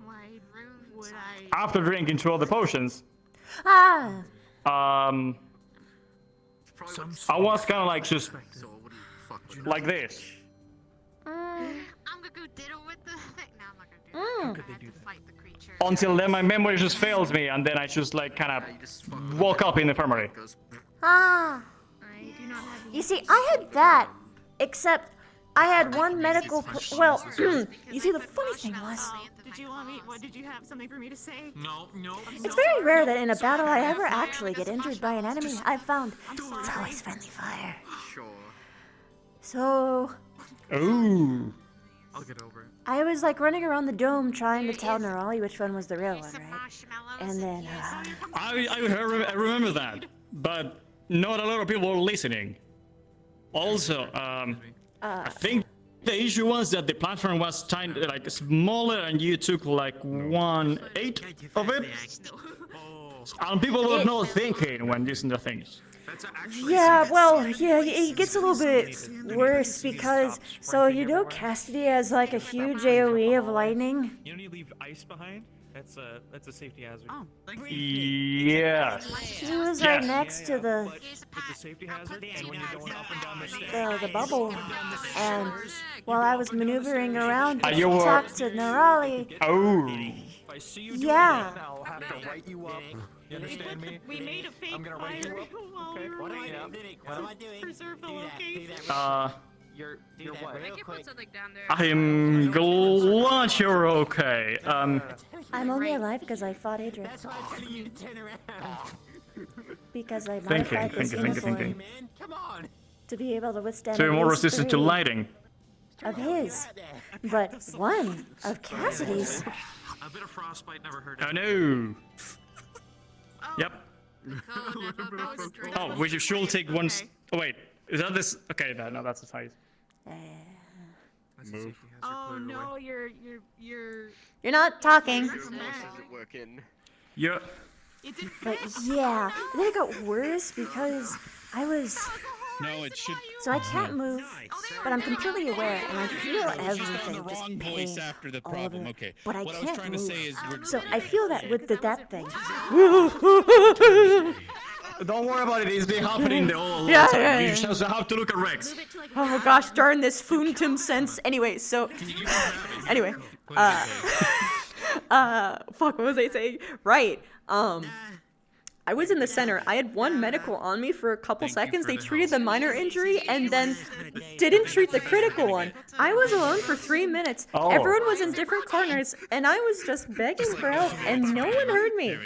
Why would I? after drinking 2 other potions, Ah. I was kind of like just like this. I'm gonna go diddle with the thing. No, I'm not gonna do that. I'm gonna have to fight the creature. Until then, my memory just fails me, and then I just like kind of woke up in the infirmary. Ah. I do not have. You see, I had that, except I had one medical. Well, you see, the funny thing was, Did you want me? What did you have? Something for me to say? No. it's very rare that in a battle I ever actually get injured by an enemy. I've found it's always friendly fire. Sure. So Ooh. I'll get over it. I was like running around the dome trying to tell Nerali which one was the real one, right? And then I remember that, but not a lot of people were listening. Also, I think the issue was that the platform was tiny, like smaller, and you took like 1/8 of it, and people were not thinking when using the things. yeah, well, yeah, it gets a little bit worse because, so you know Cassidy has like a huge AoE of lightning? You know you leave ice behind? That's a safety hazard. Oh, Yes. He was right next to the It's a safety hazard, and when you're going up and down the stairs, the bubble, and while I was maneuvering around to you were- talk to Nerali, Oh. if I see you yeah. I'll have to write you up. You understand me? We made a fake I'm gonna write you fire up. while we were waiting to preserve the location. You're what? I can put something down there. I'm glad you're okay. I'm only alive because I fought Adric. That's why I'm telling you to turn around. Because I modified this uniform thinking. Come on. to be able to withstand So you're at more least resistant to 3 lighting. of his, but 1 of Cassidy's. A bit of frostbite never hurt. Oh no. Yep. Oh, we should take one. Oh wait, is that this? Okay, no, that's the size. Move. Oh no, you're. You're not talking. Yeah. But yeah, then it got worse because I was. No, it should. So I can't move, but I'm completely aware, and I feel everything. the wrong just voice pain, after the all problem. of it. Okay. But I What I can't was trying to move. say is we're. So I feel that with that thing. Don't worry about it. It's been happening the whole time. Yeah. You just have to look at Rex. Oh gosh, darn this Foontum sense. Anyway, so. Anyway, fuck, what was I saying? Right. I was in the center. I had one medical on me for a couple seconds. They treated the minor injury and then didn't treat the critical one. I was alone for 3 minutes. Oh. Everyone was in different corners, and I was just begging for help, and no one heard me.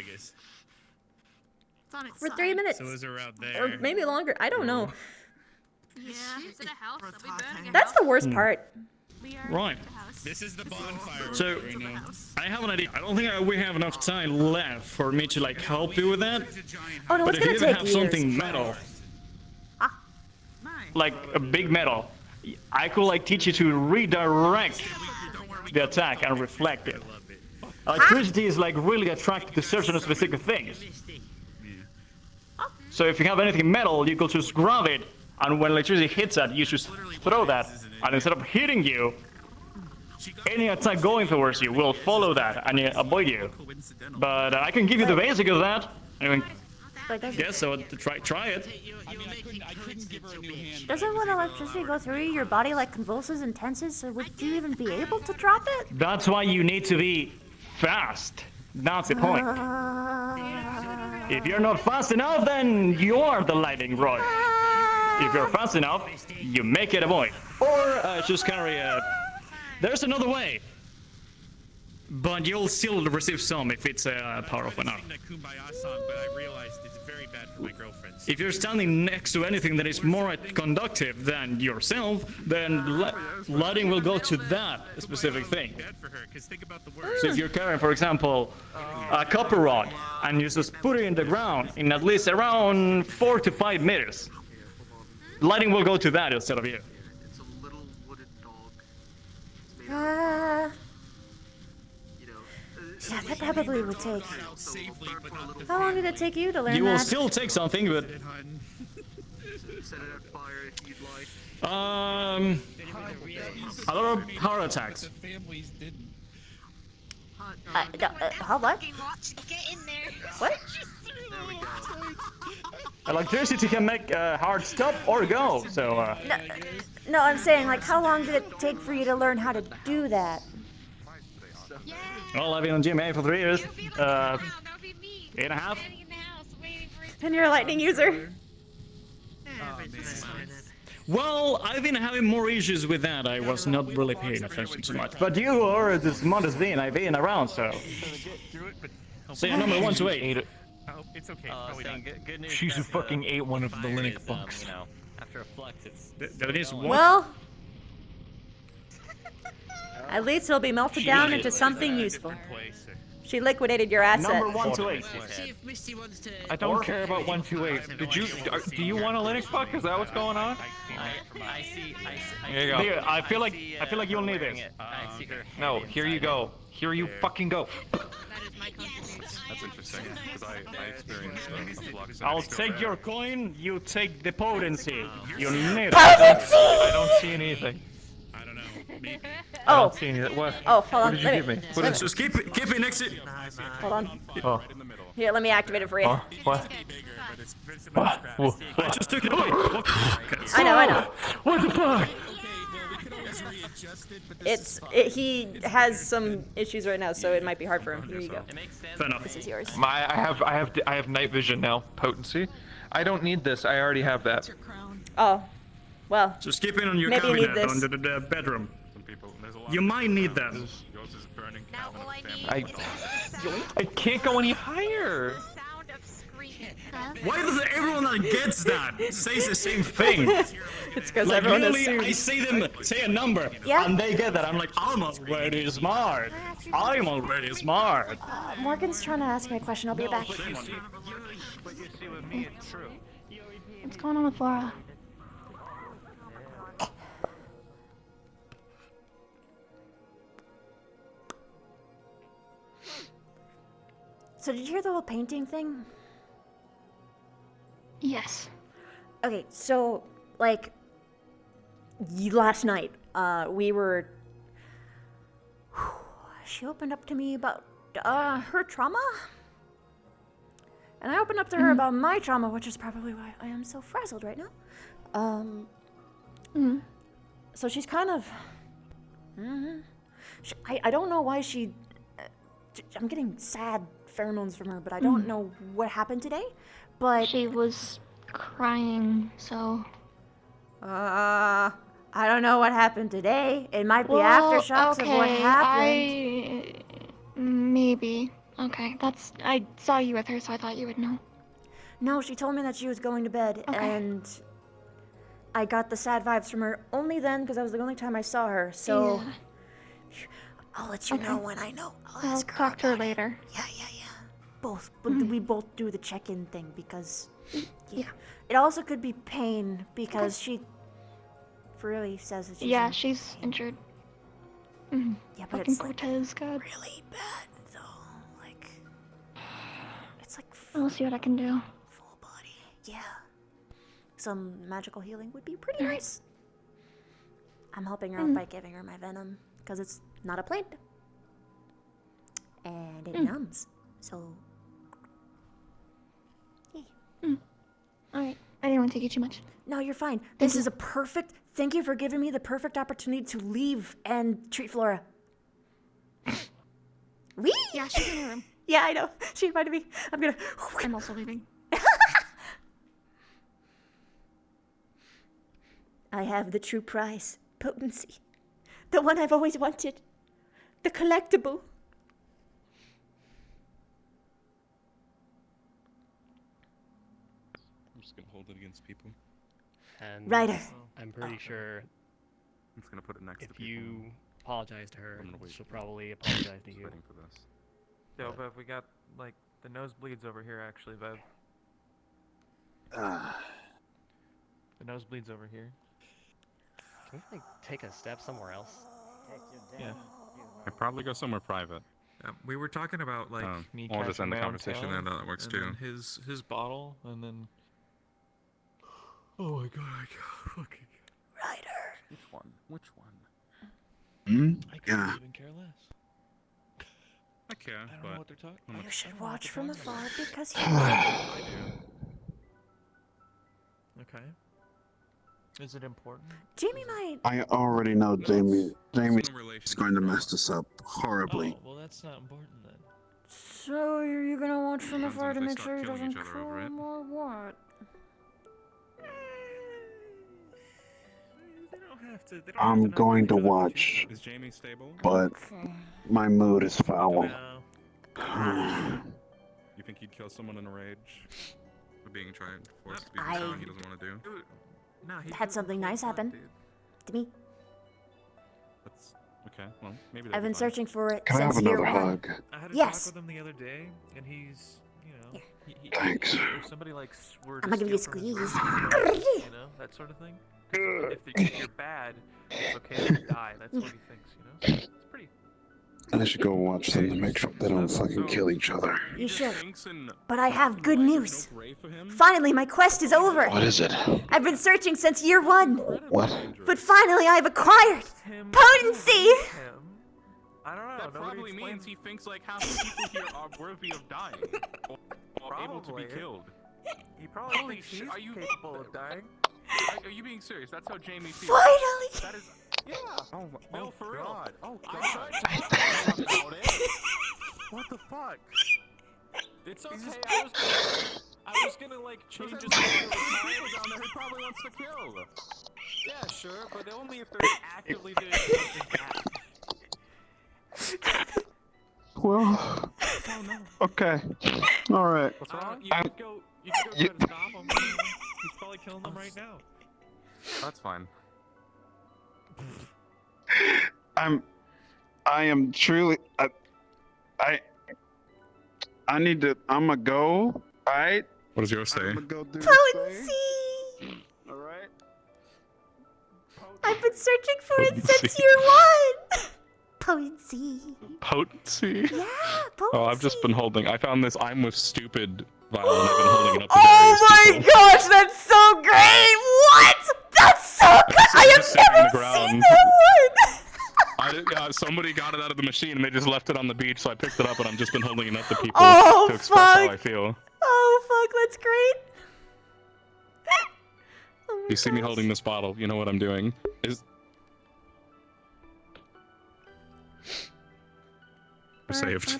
For 3 minutes. So is around there. Or maybe longer. I don't know. Yeah, is it a house? Are we burning a That's house? the worst part. Right. This is the bonfire. So, I have an idea. I don't think we have enough time left for me to like help you with that. Oh no, But it's if you gonna ever take have years. something metal, like a big metal, I could like teach you to redirect the attack and reflect it. Electricity is like really attracted to certain specific things. So if you have anything metal, you could just grab it, and when electricity hits that, you just throw that, and instead of hitting you, any attack going towards you will follow that and avoid you. But I can give you the basic of that. I mean, yeah, so try it. Doesn't when electricity go through you, your body like convulses and tenses, so would you even be able to drop it? That's why you need to be fast. That's the point. If you're not fast enough, then you are the lightning rod. If you're fast enough, you make it avoid. Or just carry a... There's another way. But you'll still receive some if it's powerful enough. If you're standing next to anything that is more conductive than yourself, then lighting will go to that specific thing. So if you're carrying, for example, a copper rod, and you just put it in the ground in at least around 4 to 5 meters, lighting will go to that instead of you. Yeah, that probably would take. How long did it take you to learn You will that? still take something, but a lot of heart attacks. How what? What? Electricity can make a heart stop or go. So. No, I'm saying like, how long did it take for you to learn how to do that? Well, I've been on GMA for 3 years. 8.5. And you're a lightning user. Well, I've been having more issues with that. I was not really paying attention too much. But you are as smart as me, and I've been around, so. So you're number 1 to 8. It's okay. She's who fucking ate one of the Linux books. After a flux, it's... That is one. Well, at least it'll be melted down into something useful. She liquidated your asset. Number 1 to 8. I don't care about 1 to 8. Do you want a Linux buck? Is that what's going on? I see. Here you go. Here, I feel like you'll need this. No, here you go. Here you fucking go. That's interesting, because I experienced a flux. I'll take your coin, you take the potency. You need it. Potency! I don't see anything. I don't know. Maybe. I don't see anything. What? Oh, hold on. What did you give me? What did Just keep it next to... Hold on. Oh. Here, let me activate it for you. What? What? I just took it away. I know. What the fuck? He has some issues right now, so it might be hard for him. Here you go. Fair enough. This is yours. I have night vision now. Potency. I don't need this. I already have that. Oh, well. Just keep it on your maybe you need cabinet this. under the bedroom. You might need that. I can't go any higher. Why does everyone that gets that says the same thing? It's because like, everyone literally, assumes. I say a number, Yeah. and they get that. I'm like, I'm already smart. I'm already smart. Morgan's trying to ask me a question. I'll be back. But you see, with me, it's true. What's going on with Laura? So did you hear the whole painting thing? Yes. Okay, so like last night, we were. She opened up to me about her trauma, and I opened up to her about my trauma, which is probably why I am so frazzled right now. So she's kind of. I don't know why she. I'm getting sad pheromones from her, but I don't know what happened today. But she was crying, so. I don't know what happened today. It might be aftershocks of what happened. Maybe. Okay, I saw you with her, so I thought you would know. No, she told me that she was going to bed, and I got the sad vibes from her only then because that was the only time I saw her. So I'll let you know when I know. I'll talk to her later. Yeah. We both do the check-in thing because it also could be pain because she really says that she's she's injured. Yeah, but Fucking it's like Cortez, God. really bad though. Like it's like I'll see what I can do. full body. Yeah. Some magical healing would be pretty nice. I'm helping her out by giving her my venom because it's not a plant. And it numbs. So Alright, I didn't want to take you too much. no, you're fine. This is a perfect. Thank you for giving me the perfect opportunity to leave and treat Flora. Wee! Yeah, she's in her room. Yeah, I know. She invited me. I'm also leaving. I have the true prize, potency. The one I've always wanted. The collectible. I'm just gonna hold it against people. And Ryder. I'm pretty sure I'm just gonna put it next to if people. you apologize to her, I'm gonna wait she'll for probably apologize to Just you. waiting for this. Yo, Bev, we got, like, the nosebleeds over here, actually, Bev. The nosebleeds over here. Can we, like, take a step somewhere else? Yeah. I'd probably go somewhere private. We were talking about, like, me We'll just catching end the my own conversation tail, there, that works and too. then his bottle, and then... Oh my god, I can't fucking... Ryder. Which one? Which one? I couldn't even care less. I care, I don't know what they're talking about. You should watch from afar because I do. Okay. Is it important? Jamie might. I already know Jamie's going to mess this up horribly. Oh, well, that's not important then. So are you gonna watch from Depends afar if to they make start sure he killing doesn't each other over it. come or what? They don't have to. I'm going to watch, Is Jamie stable? but my mood is foul. You think he'd kill someone in a rage? For being forced to be I- something he doesn't want to do? No, he Had something nice happen to me. That's okay. Well, maybe I've been searching for it Can I have since year another one. hug? I had a Yes. talk with him the other day, and he's, you know, Thanks. if somebody like were to I'm gonna give you a steal from his squeeze. room, you know, that sort of thing. 'Cause if you're bad, it's okay to die. That's what he thinks, you know. So it's pretty. I should go watch them to make sure they don't fucking kill each other. You should. But I have good news. Finally, my quest is over. What is it? I've been searching since year one. What? But finally, I've acquired potency. I don't know. That probably means he thinks like half the people here are worthy of dying, or able to be Probably. killed. He probably Holy thinks shit! he's Are you capable of dying. Are you being serious? That's how Jamie feels. Finally. That is. Yeah. No, for real. God. Oh I God. tried to talk about it. What the fuck? It's okay. I was gonna like change his mind. People down there he probably wants to kill. Yeah, sure, but only if they're actively doing something bad. Well, okay. All right. What's wrong? You could go try to stop him. He's probably killing them right now. That's fine. I am truly. I need to. I'ma go. Right. What does yours say? Potency! Alright. I've been searching for it since year one! Potency. Potency? Yeah, potency. Oh, I've just been holding. I found this I'm with stupid vial and I've been holding it up to Oh my various people. gosh, that's so great! What? That's so good! I have never seen that one! Somebody got it out of the machine and they just left it on the beach, so I picked it up and I've just been holding it up to people Oh, to express how fuck. I feel. Oh fuck, that's great! You see me holding this bottle, you know what I'm doing. We're saved.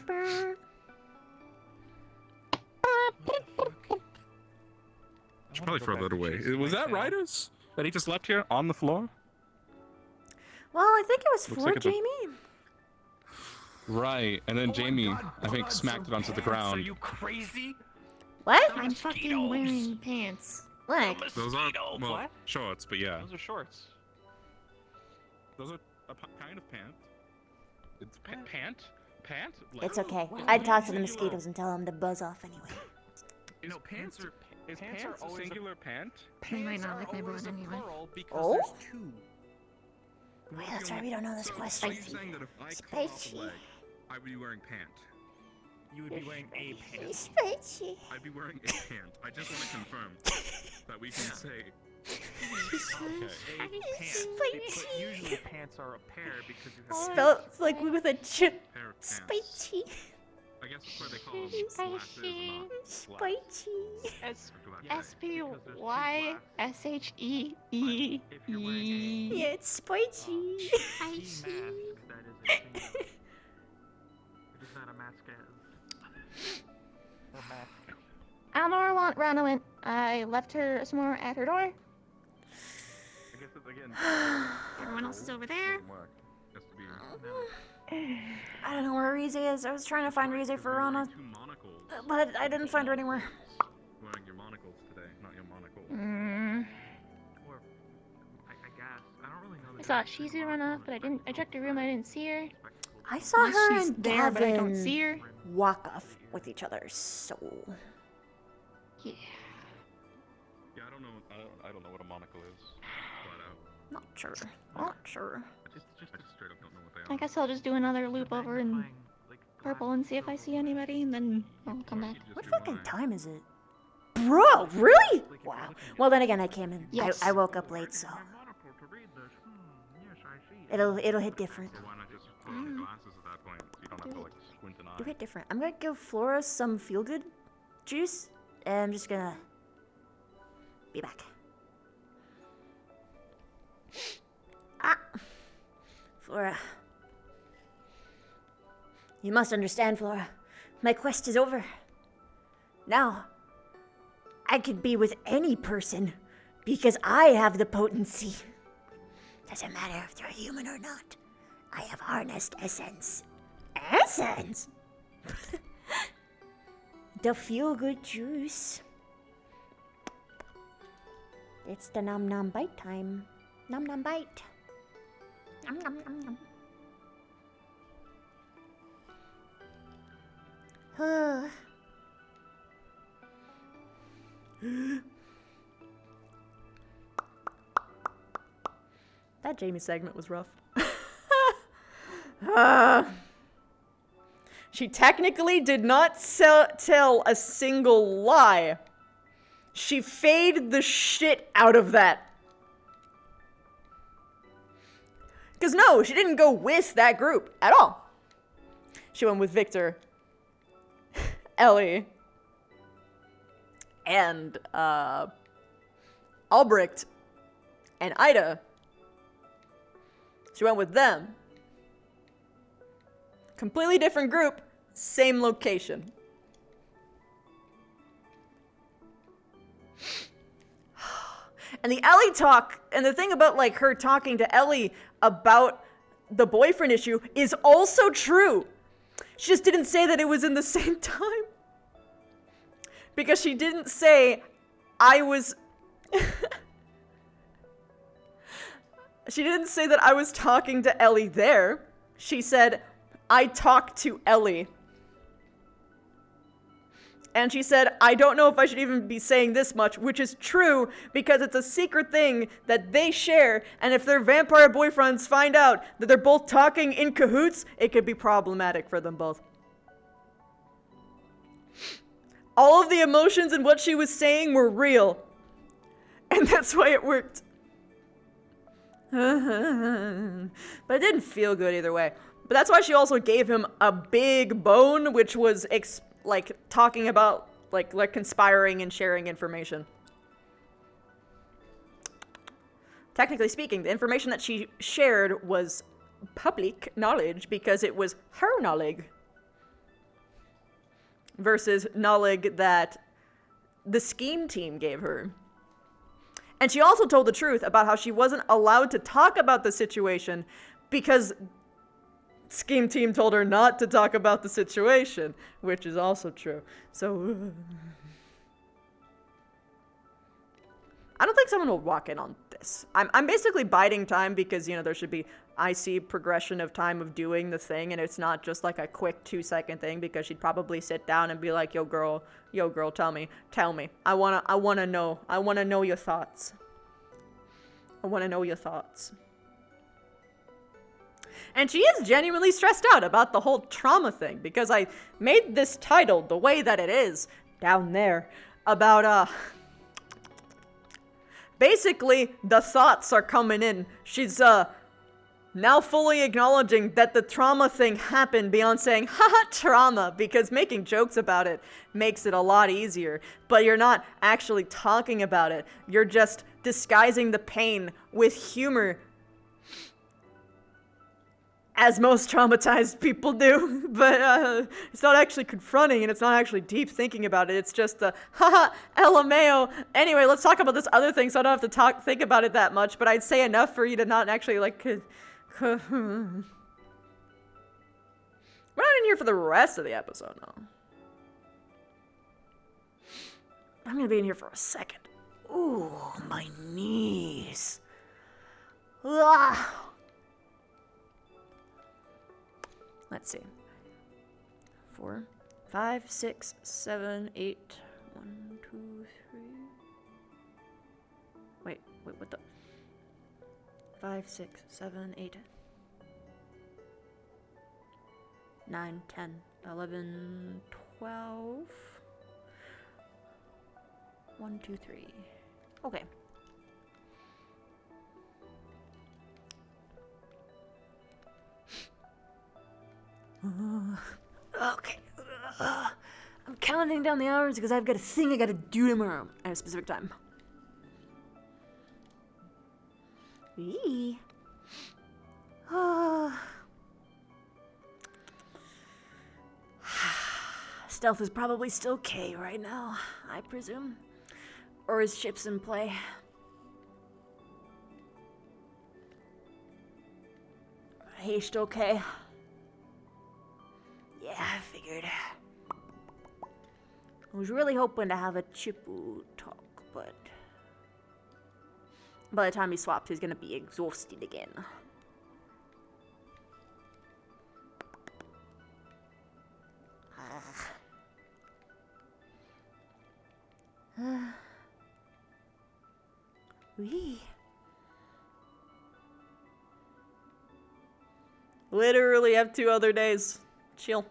Should probably throw that away. Was that Ryder's? That he just left here on the floor? Well, I think it was Looks for like it's a- Jamie. Right, and then Jamie, I think, smacked it onto the ground. Are you crazy? What? I'm fucking wearing pants. Like, Those are, well, shorts, but yeah. Those are shorts. Those are a kind of pant. It's pant? Pant? it's okay. I'd talk to the mosquitoes and tell them to buzz off anyway. No, pants are a singular pant? They might not like my blood anyway. Oh? Wait, that's right, we don't know this question. Are you saying that if I cut off a leg, I would be wearing pant? You would be wearing a pant. Spicy. I'd be wearing a pant. I just want to confirm that we can say. A pant. But usually pants are a pair because you have Spelled like with a ch. pair of pants. Spicy. I guess that's why they call them slashes, not slacks. Spicy. SPYSHEE. Yeah, it's spicy. Mask, that is a singular. It is not a mask or mask. I don't know where Rana went. I left her some more at her door. I guess it's again. Everyone else is over there. Has to be. I don't know where Rize is. I was trying to find Rize for Rana, but I didn't find her anywhere. Wearing your monocles today, not your monocle. Or, I guess. I don't really know. I saw Shizu run off, but I checked her room. I didn't see her. I saw Unless her she's and there, but I don't Gavin see her. walk off with each other. So Yeah. Yeah, I don't know what a monocle is. Flat out. not sure. Not sure. I just straight up don't know what they are. I guess I'll just do another loop over in purple and see if I see anybody, and then I'll come back. What fucking time is it? Bro, really? Wow. Well, then again, I came in. Yes. I woke up late, so it'll hit different. So why not just put on the glasses at that point, so you don't have to like squint an eye? It'll hit different. I'm gonna give Flora some feel good juice, and I'm just gonna be back. Ah, Flora. You must understand, Flora. My quest is over. Now, I could be with any person because I have the potency. Doesn't matter if they're human or not. I have harnessed essence. Essence? The feel-good juice. It's the nom-nom bite time. Nom-nom bite. Nom-nom-nom-nom. That Jamie segment was rough. She technically did not tell a single lie. She faded the shit out of that. Because no, she didn't go with that group at all. She went with Victor, Ellie, and Albrecht, and Ida. She went with them. Completely different group, same location. And the Ellie talk, and the thing about like her talking to Ellie about the boyfriend issue is also true. She just didn't say that it was in the same time. Because she didn't say, I was... She didn't say that I was talking to Ellie there. She said, I talked to Ellie. And she said, I don't know if I should even be saying this much, which is true because it's a secret thing that they share. And if their vampire boyfriends find out that they're both talking in cahoots, it could be problematic for them both. All of the emotions and what she was saying were real. And that's why it worked. But it didn't feel good either way. But that's why she also gave him a big bone, which was like talking about like conspiring and sharing information. Technically speaking, the information that she shared was public knowledge because it was her knowledge versus knowledge that the scheme team gave her. And she also told the truth about how she wasn't allowed to talk about the situation because scheme team told her not to talk about the situation, which is also true. So I don't think someone will walk in on this. I'm basically biding time because, you know, there should be, I see progression of time of doing the thing, and it's not just like a quick 2-second thing because she'd probably sit down and be like, yo girl, tell me. I wanna know your thoughts. I wanna know your thoughts. And she is genuinely stressed out about the whole trauma thing because I made this title the way that it is down there about, basically the thoughts are coming in. She's, now fully acknowledging that the trauma thing happened beyond saying, haha, trauma, because making jokes about it makes it a lot easier. But you're not actually talking about it. You're just disguising the pain with humor, as most traumatized people do. But it's not actually confronting, and it's not actually deep thinking about it. It's just the, haha, LMAO. Anyway, let's talk about this other thing so I don't have to think about it that much, but I'd say enough for you to not actually, like, we're not in here for the rest of the episode, no. I'm gonna be in here for a second. Ooh, my knees. Ah. Let's see. 4, 5, 6, 7, 8. 1, 2, 3. Wait, what the? 5, 6, 7, 8, 9, 10, 11, 12. 1, 2, 3. Okay. Okay. I'm counting down the hours because I've got a thing I gotta do tomorrow at a specific time. Eee. Stealth is probably still K right now, I presume. Or his ship's in play. He's still K. Yeah, I figured. I was really hoping to have a Chippu talk, but by the time he swaps, he's gonna be exhausted again. Wee. Literally have 2 other days. Chill.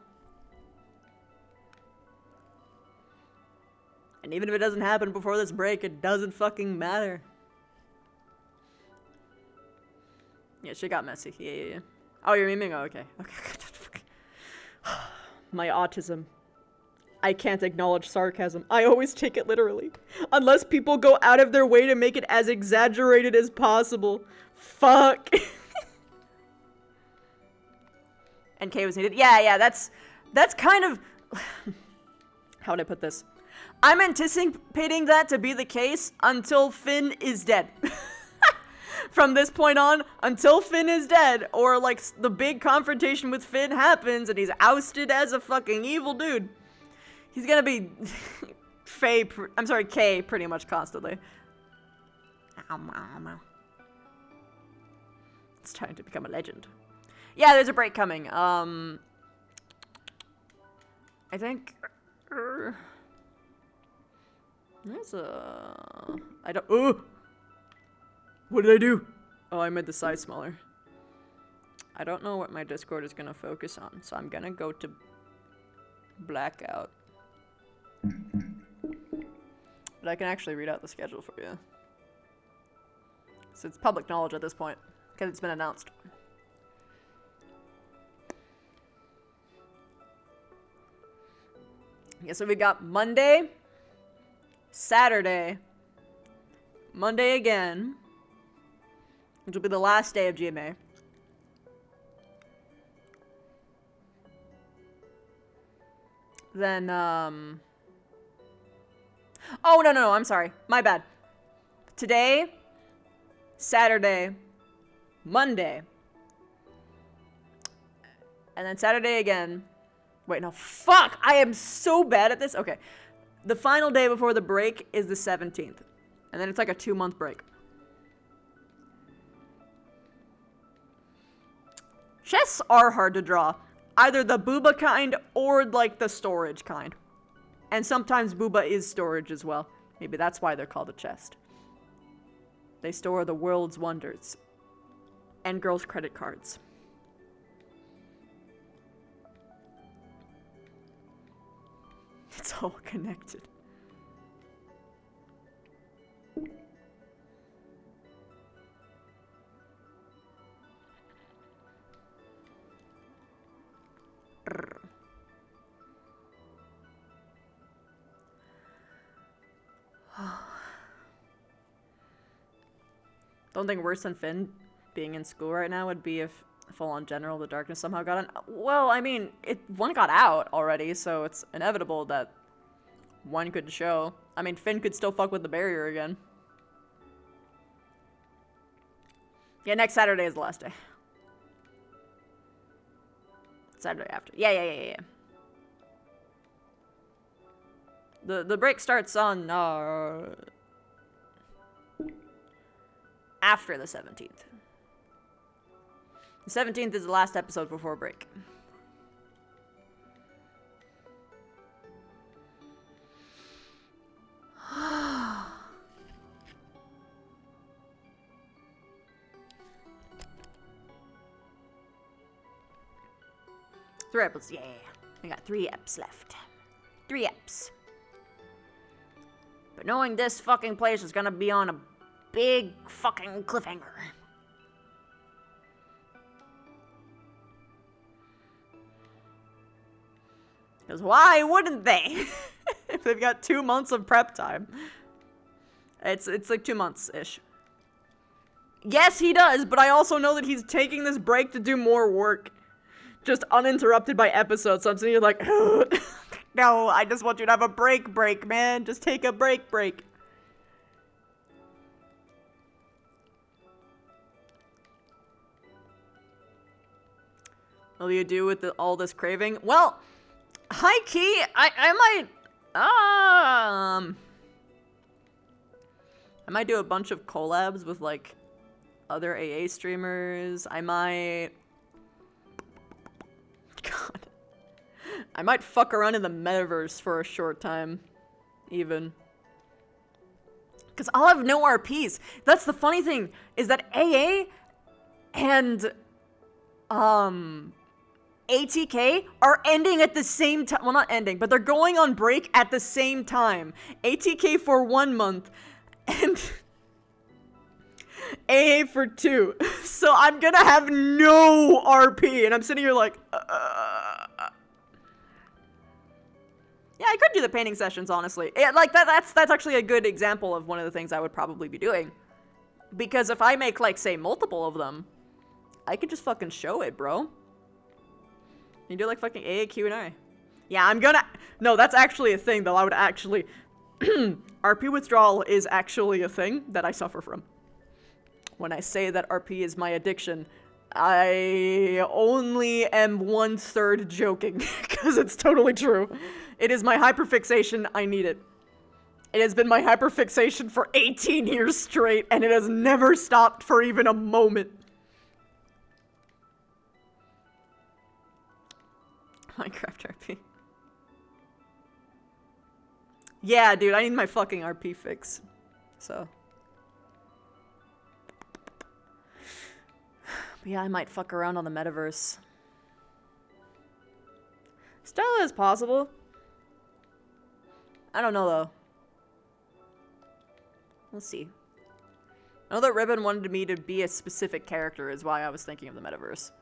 And even if it doesn't happen before this break, it doesn't fucking matter. Yeah, shit got messy. Yeah. Oh, you're memeing? Oh, okay. My autism. I can't acknowledge sarcasm. I always take it literally. Unless people go out of their way to make it as exaggerated as possible. Fuck. And K was needed. Yeah, that's kind of... How would I put this? I'm anticipating that to be the case until Finn is dead. From this point on, until Finn is dead, or like the big confrontation with Finn happens and he's ousted as a fucking evil dude, he's gonna be K pretty much constantly. It's time to become a legend. Yeah, there's a break coming. I think There's a... I don't... Oh! What did I do? Oh, I made the size smaller. I don't know what my Discord is gonna focus on, so I'm gonna go to blackout. But I can actually read out the schedule for you. So it's public knowledge at this point, because it's been announced. Yeah, so we got Monday, Saturday, Monday again, which will be the last day of GMA. Then, oh, no, I'm sorry. My bad. Today, Saturday, Monday, and then Saturday again. Wait, no, fuck! I am so bad at this. Okay. The final day before the break is the 17th. And then it's like a 2-month break. Chests are hard to draw. Either the booba kind or like the storage kind. And sometimes booba is storage as well. Maybe that's why they're called a chest. They store the world's wonders. And girls' credit cards. It's all connected. The only thing worse than Finn being in school right now would be if full-on General the Darkness somehow got on. Well, I mean, one got out already, so it's inevitable that one could show. I mean, Finn could still fuck with the barrier again. Yeah, next Saturday is the last day. Saturday after. Yeah. The break starts on after the 17th. The 17th is the last episode before break. Three eps, yeah. I got 3 eps left. 3 eps. But knowing this fucking place is gonna be on a big fucking cliffhanger. Because why wouldn't they? If they've got 2 months of prep time. It's like 2 months-ish. Yes, he does, but I also know that he's taking this break to do more work. Just uninterrupted by episodes, so I'm sitting here like, no, I just want you to have a break, man. Just take a break. What do you do with all this craving? Well, high key, I might do a bunch of collabs with like other AA streamers. I might fuck around in the metaverse for a short time, even. Because I'll have no RPs. That's the funny thing, is that AA and ATK are ending at the same time. Well, not ending, but they're going on break at the same time. ATK for 1 month and AA for 2. So I'm gonna have no RP, and I'm sitting here like, yeah, I could do the painting sessions, honestly. Yeah, like that's actually a good example of one of the things I would probably be doing. Because if I make, like, say, multiple of them, I could just fucking show it, bro. You do, like, fucking AA Q&A. Yeah, I'm gonna... No, that's actually a thing, though. I would actually... RP withdrawal is actually a thing that I suffer from. When I say that RP is my addiction, I only am 1/3 joking, because it's totally true. It is my hyperfixation. I need it. It has been my hyperfixation for 18 years straight, and it has never stopped for even a moment. Minecraft RP. Yeah, dude, I need my fucking RP fix. So. But yeah, I might fuck around on the metaverse. Stella is possible. I don't know, though. We'll see. I know that Ribbon wanted me to be a specific character is why I was thinking of the metaverse.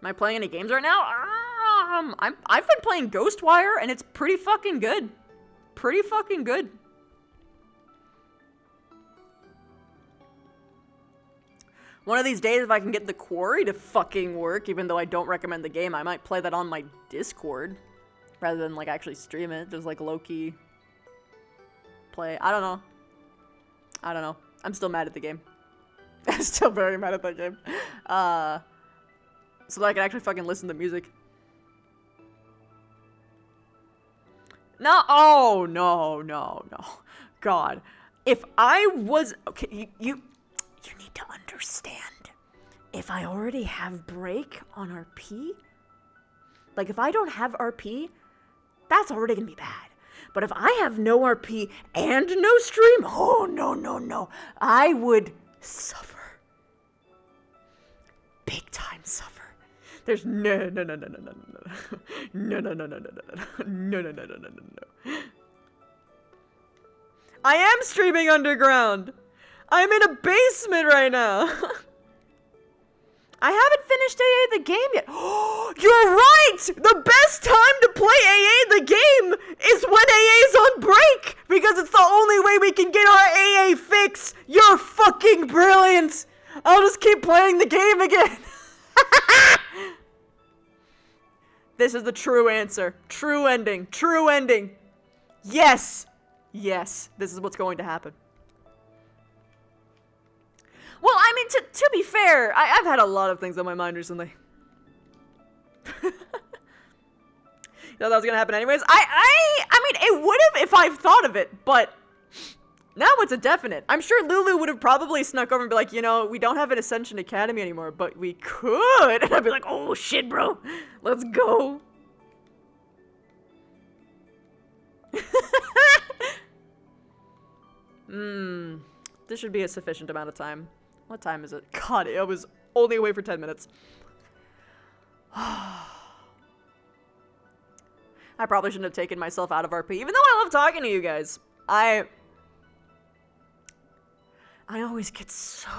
Am I playing any games right now? I've been playing Ghostwire, and it's pretty fucking good. Pretty fucking good. One of these days, if I can get the quarry to fucking work, even though I don't recommend the game, I might play that on my Discord. Rather than, like, actually stream it. Just, like, low-key play. I don't know. I don't know. I'm still mad at the game. I'm still very mad at that game. So that I can actually fucking listen to music. No, oh, no. God. If I was, okay, you need to understand. If I already have break on RP, like if I don't have RP, that's already gonna be bad. But if I have no RP and no stream, oh, no. I would suffer. Big time suffer. There's no. I am streaming underground. I'm in a basement right now. I haven't finished AA the game yet. You're right! The best time to play AA the game is when AA's on break! Because it's the only way we can get our AA fix! You're fucking brilliant! I'll just keep playing the game again! This is the true answer. True ending. True ending. Yes! Yes, this is what's going to happen. Well, I mean, to be fair, I've had a lot of things on my mind recently. You know that was gonna happen anyways? I mean, it would have if I've thought of it, but now it's a definite. I'm sure Lulu would have probably snuck over and be like, you know, we don't have an Ascension Academy anymore, but we could. And I'd be like, oh shit, bro, let's go. This should be a sufficient amount of time. What time is it? God, I was only away for 10 minutes. I probably shouldn't have taken myself out of RP, even though I love talking to you guys. I always get so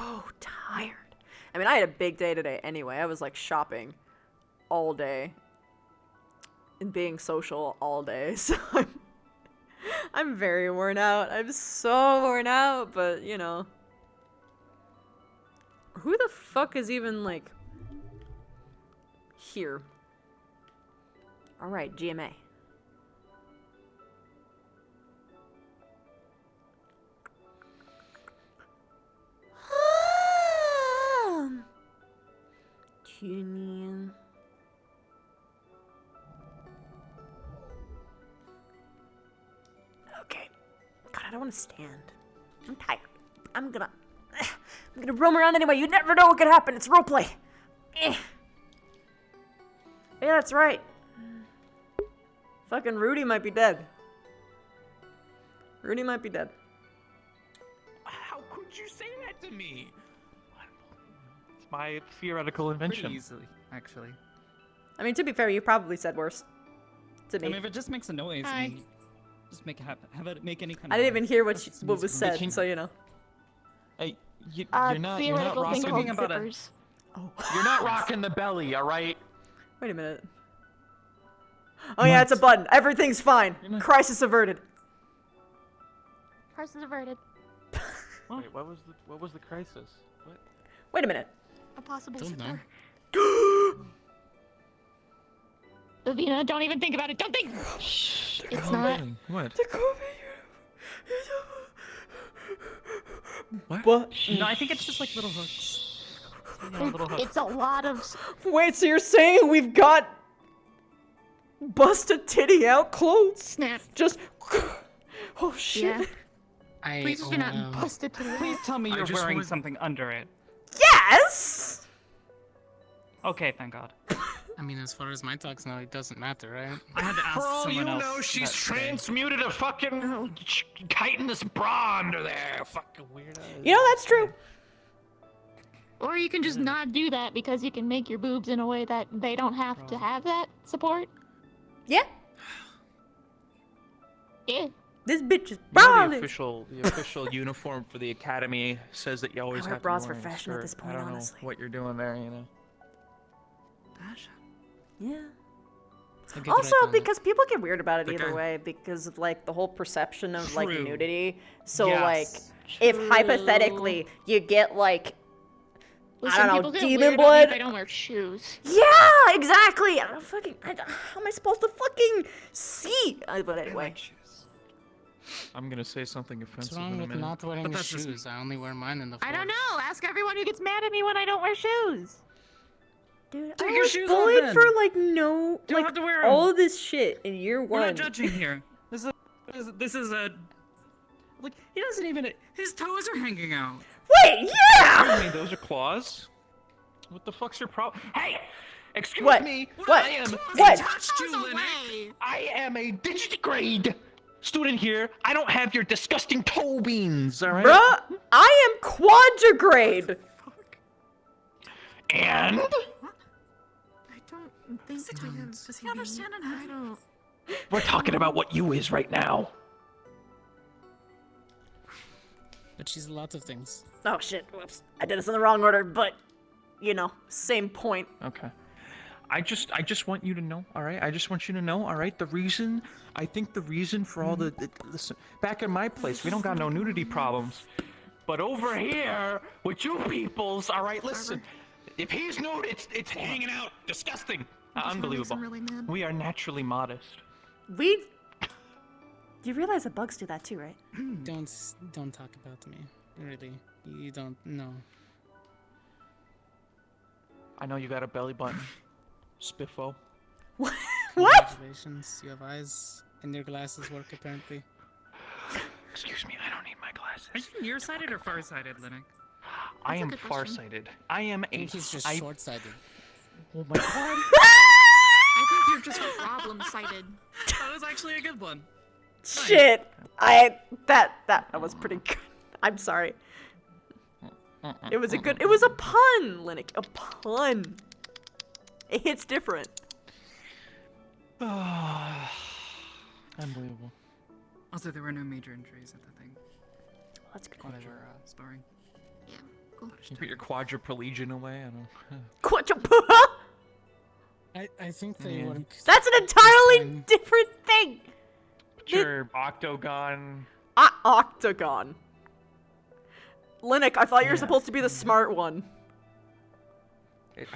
tired. I mean, I had a big day today anyway. I was like shopping all day and being social all day, so I'm very worn out. I'm so worn out, but you know. Who the fuck is even, like, here? Alright, GMA. Tune in. Okay. God, I don't want to stand. I'm tired. I'm gonna roam around anyway. You never know what could happen. It's roleplay. Yeah, that's right. Fucking Rudy might be dead. Rudy might be dead. How could you say that to me? It's my theoretical invention. Pretty easily, actually. I mean, to be fair, you probably said worse. To me. I mean, if it just makes a noise, and just make it have it make any kind of I didn't even noise. hear what was said, so you know. Hey, you're not rocking about zippers. You're not rocking the belly, all right? Wait a minute. Oh yeah, it's a button. Everything's fine. Crisis averted. Crisis averted. Wait, what was the crisis? What? Wait a minute. A possible Don't zipper. Lavina, don't even think about it. Don't think. Shh. It's not. What? What? No, I think it's just like little hooks. Yeah, little hooks. It's a lot of. Wait, so you're saying we've got busted titty out clothes? Snap. Just. Oh shit. Yeah. Please do not bust it to the Please tell me I you're just wearing want- something under it. Yes. Okay, thank God. I mean, as far as my talks know, it doesn't matter, right? I had to ask For all you someone else. know, she's that today. transmuted a fucking chitinous bra under there. Fucking weirdo. You know, that's true. Or you can just not do that because you can make your boobs in a way that they don't have to have that support. Yeah. Yeah. This bitch is You know, braless. the official uniform for the academy says that you always I wear have to bras be for wearing a fashion at skirt. this point, I don't honestly. know what you're doing there, you know. Fashion. Yeah. I'll get Also, right on it. because people get weird about it The either guy- way because of like the whole perception of like True. nudity. So Yes. like, if hypothetically you get like, Listen, I don't people know, get demon weird on me blood. if I don't wear shoes. Yeah, exactly. I don't fucking. How am I supposed to fucking see? But anyway. I'm gonna say something What's offensive wrong in a with minute. not wearing but your that's just- shoes? I only wear mine in the I floor. don't know. Ask everyone who gets mad at me when I don't wear shoes. Dude, Take I your was shoes off bullied then. for like no, Don't like have to wear 'em. all of this shit in year We're one. not judging here. This is a. Like, he doesn't even. His toes are hanging out. Wait, yeah. Excuse me, those are claws? What the fuck's your problem? Hey! Excuse What? me! What? I am What? Touched you, Linux. I am a digigrade student here. I don't have your disgusting toe beans, alright? Bruh, I am quadrigrade. And? I don't think does he understand it? I don't. We're talking about what you is right now. But she's a lot of things. Oh shit! Whoops! I did this in the wrong order, but you know, same point. Okay. I just want you to know, all right? I just want you to know, all right? I think the reason for all listen, back in my place, we don't got no nudity problems. But over here, with you peoples, all right, listen. If he's nude, it's hanging out. Disgusting. Unbelievable. Really mad. We are naturally modest. You realize that bugs do that too, right? Don't talk about me. Really. You don't know. I know you got a belly button. Spiffo. What? Congratulations, you have eyes and your glasses work apparently. Excuse me, I don't need my glasses. Are you nearsighted or farsighted, Linux? I am farsighted. I am I think he's just short-sighted. Oh my god. I think you're just problem-sighted. That was actually a good one. Shit! That was pretty good. I'm sorry. It was a pun, Linux. A pun. It hits different. Unbelievable. Also, there were no major injuries at the thing. That's good. While they were sparring. Yeah, cool. You put your quadriplegion away. I don't. I think they Yeah. work. That's an entirely different thing. Put your octagon. Octagon. Linux, I thought you were supposed to be the smart one.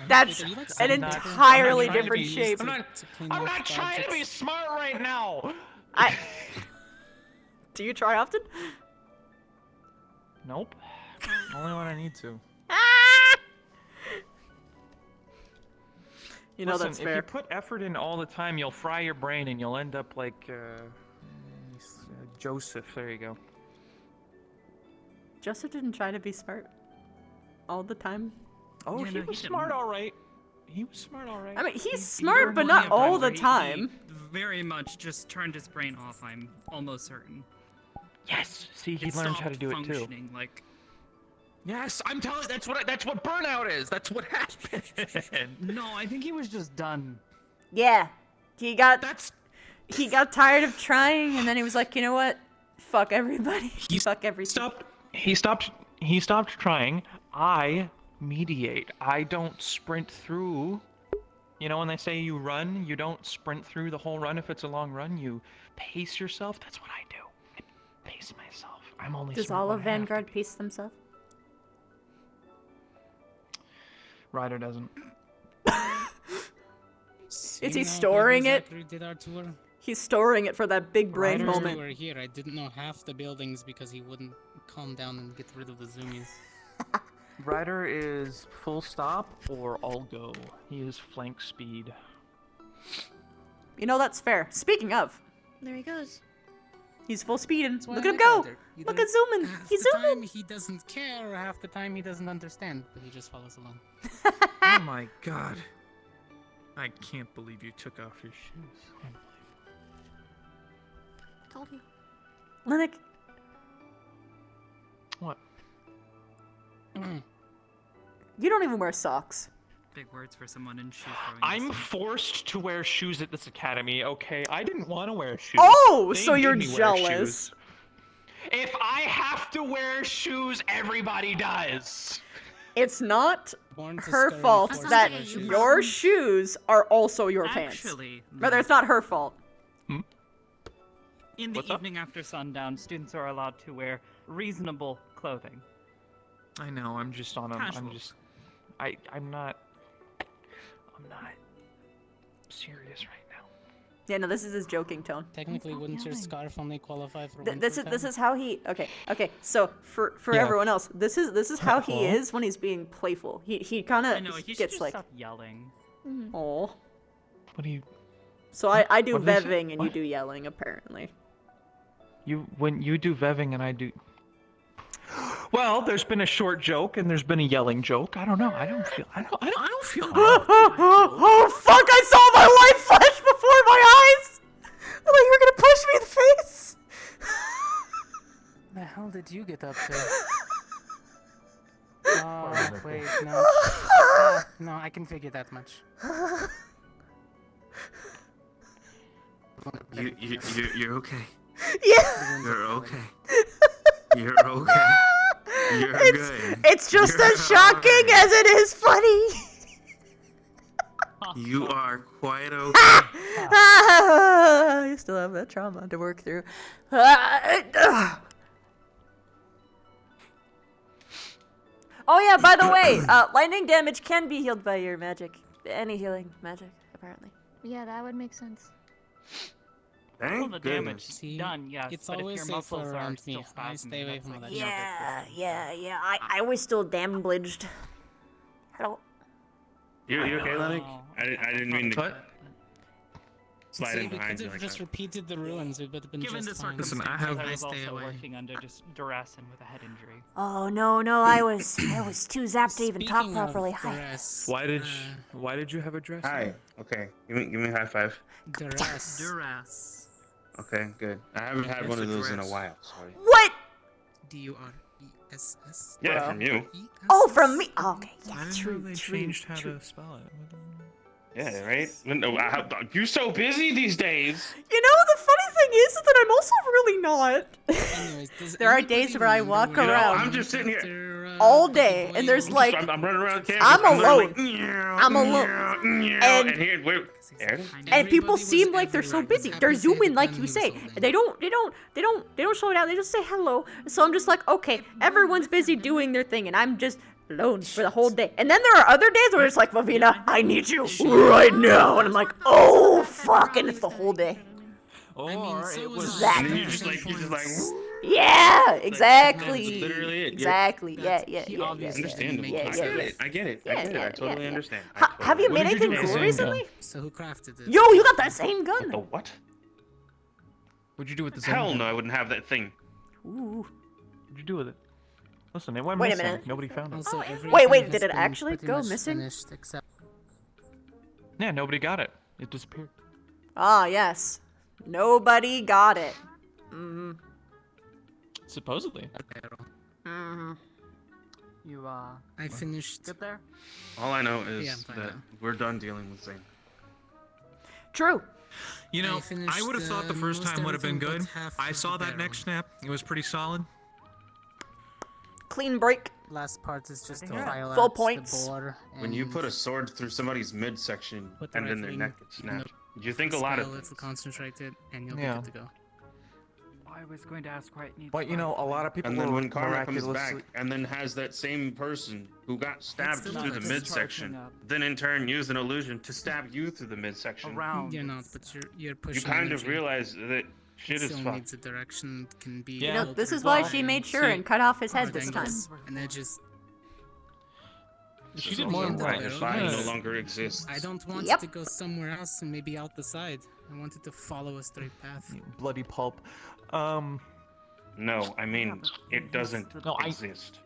That's an entirely different shape. I'm not trying to be smart right now. Do you try often? Nope. Only when I need to. You know, Listen, that's fair. if you put effort in all the time, you'll fry your brain and you'll end up like Joseph. There you go. Joseph didn't try to be smart all the time. Oh, Yeah, he no, was he smart, didn't. all right. He was smart, all right. I mean, he's He smart, but learned not a all the boundary. time. He very much just turned his brain off, I'm almost certain. Yes. See, he It learned how to stopped do it too. functioning, like, Yes, I'm telling. That's what burnout is. That's what happened. no, I think he was just done. Yeah. He got tired of trying, and then he was like, you know what? Fuck everybody. Fuck everything. He stopped trying. I mediate. I don't sprint through. You know when they say you run, you don't sprint through the whole run if it's a long run. You pace yourself. That's what I do. I pace myself. I'm only. Does smart all when of I have Vanguard pace themselves? Ryder doesn't. Is he storing it? Did our tour? He's storing it for that big brain Riders moment. who were here, I didn't know half the buildings because he wouldn't calm down and get rid of the zoomies. Ryder is full stop or all go. He is flank speed. You know, that's fair. Speaking of, There he goes. he's full speed and why look I at him like go. Ryder. He Look at does- zooming. Half He's the zooming. time he doesn't care, half the time he doesn't understand, but he just follows along. Oh my god. I can't believe you took off your shoes. Told you. Linux. What? You don't even wear socks. Big words for someone in shoe throwing. I'm forced to wear shoes at this academy, okay? I didn't want to wear shoes. Oh, They so made you're me wear jealous. shoes. If I have to wear shoes, everybody does. It's not Born to her scurry fault forces that wear shoes. your shoes are also your pants. Actually, Rather, it's not her fault. in the evening after sundown, students are allowed to wear reasonable clothing. I know, I'm just on a... Casual. I'm just... I'm not serious right now. Yeah, no, this is his joking tone. Technically, wouldn't your scarf only qualify for This is how he okay. So for Yeah. everyone else, this is how he is when he's being playful. He kind I know, of he should gets just like, stop yelling. oh. What do you... So I do What did I say? veving and you What? do yelling apparently. When you do veving and I do... Well, there's been a short joke and there's been a yelling joke. I don't know. I don't feel... Oh fuck! I saw my light flash before my eyes. I thought you were gonna push me in the face. The hell did you get up to? Oh, wait, no. No, I can figure that much. You're okay. Yeah. You're okay. You're okay. You're good. It's just You're as shocking alright. as it is funny. You are quite okay. I still have that trauma to work through. Oh yeah, by the way, lightning damage can be healed by your magic. Any healing magic, apparently. Yeah, that would make sense. All the damage See, done, yes, it's but if always your safer muscles are around still me. I spasming, stay away that's from all like that. Yeah. I was still damaged. Hello. You okay, Lennox? I didn't mean to slide See, in we behind could you have like just that. repeated the ruins. We would have been Given the just fine. circumstances, I was stay also away. working under just duress and with a head injury. Oh no, I was too zapped to even talk Speaking of properly. Hi. duress, Why did you have a dress? Hi. Okay. Give me a high five. duress. Duress. Okay, good. I haven't had one of those in a while. Sorry. What? D-U-R-E-S-S. Yeah, from you. Oh, from me. Oh, okay, yeah, I didn't true. know they changed how to spell it. Yeah, right? You're so busy these days. You know, the funny thing is that I'm also really not. Anyways, does There are anybody days where I remember walk when around I'm just sitting here. all day, and there's like, I'm running around campus. I'm alone. Like, I'm alone. And here, wait. Aaron? And people seem like they're so busy. They're zooming like you say. They don't slow down. They just say hello. So I'm just like, okay, everyone's busy doing their thing, and I'm just alone for the whole day. And then there are other days where it's like, Vavina, I need you right now. And I'm like, oh fuck, and it's the whole day. Or it was That. And then you're just like, Yeah, exactly. That's literally it. Exactly. Yeah. Understandable. Yeah. I get it. I totally understand. Have you What made did you anything do? cool recently? So who crafted it? Yo, you got that same gun. The what? What'd you do with the Hell no, I wouldn't have that thing. Ooh. What'd you do with it? Listen, it went Wait a missing. minute. Nobody found it. Also, Wait, has did it been actually pretty go much missing? finished except Yeah, nobody got it. It disappeared. Ah, yes. Nobody got it. Mm-hmm. Supposedly. Mm-hmm. You, I finished. Good there? All I know is Yeah, I'm fine that now. we're done dealing with Zane. True. You know, finished, I would have thought the first most time would have been everything good. but half I of saw the that next barrel. snap. It was pretty solid. Clean break. Last part is just to Yeah. file Full out points. the bore. When you and put a sword through somebody's midsection put the and right then their thing neck gets in the snapped, you think a lot of spell, things. it'll concentrate it, and you'll Yeah. be good to go. I was going to ask right needs. But you know, a lot of people And then were when karma comes miraculously... back and then has that same person who got stabbed still through the not midsection, then in turn use an illusion to stab you through the midsection, Around. You're not, but you're you pushing. kind of energy. realize that shit It is still fucked. needs a direction. It can be. You know, altered this is why by she made sure see, and cut off his head hard this time. angles And edges. She This did is more also than why that. the body no Yeah. longer exists. I don't want Yep. it to go somewhere else and maybe out the side. I want it to follow a straight path. Bloody pulp. No, I mean it doesn't No, exist.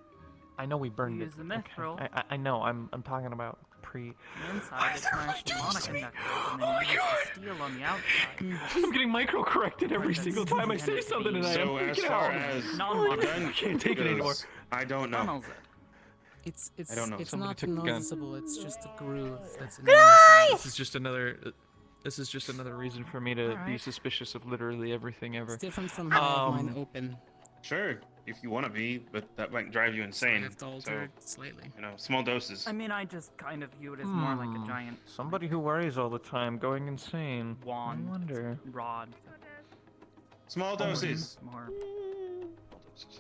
I know we burned Use it. the myth roll. I know. I'm talking about pre. Inside it's nice monoconductor, and then you use the steel on the outside. I'm getting micro-corrected every single time I say something tonight. So I'm as freaking far out. as I can't take it anymore. I don't know. It's I don't know. it's Somebody not took the gun. noticeable. It's just a groove that's in This is just another. This is just another reason for me to be suspicious of literally everything ever. It's different from how mine open. Sure, if you want to be, but that might drive you insane. I have to alter it slightly. You know, small doses. I mean, I just kind of view it as more like a giant Somebody who worries all the time, going insane. wand. I wonder. Rod. Small doses. More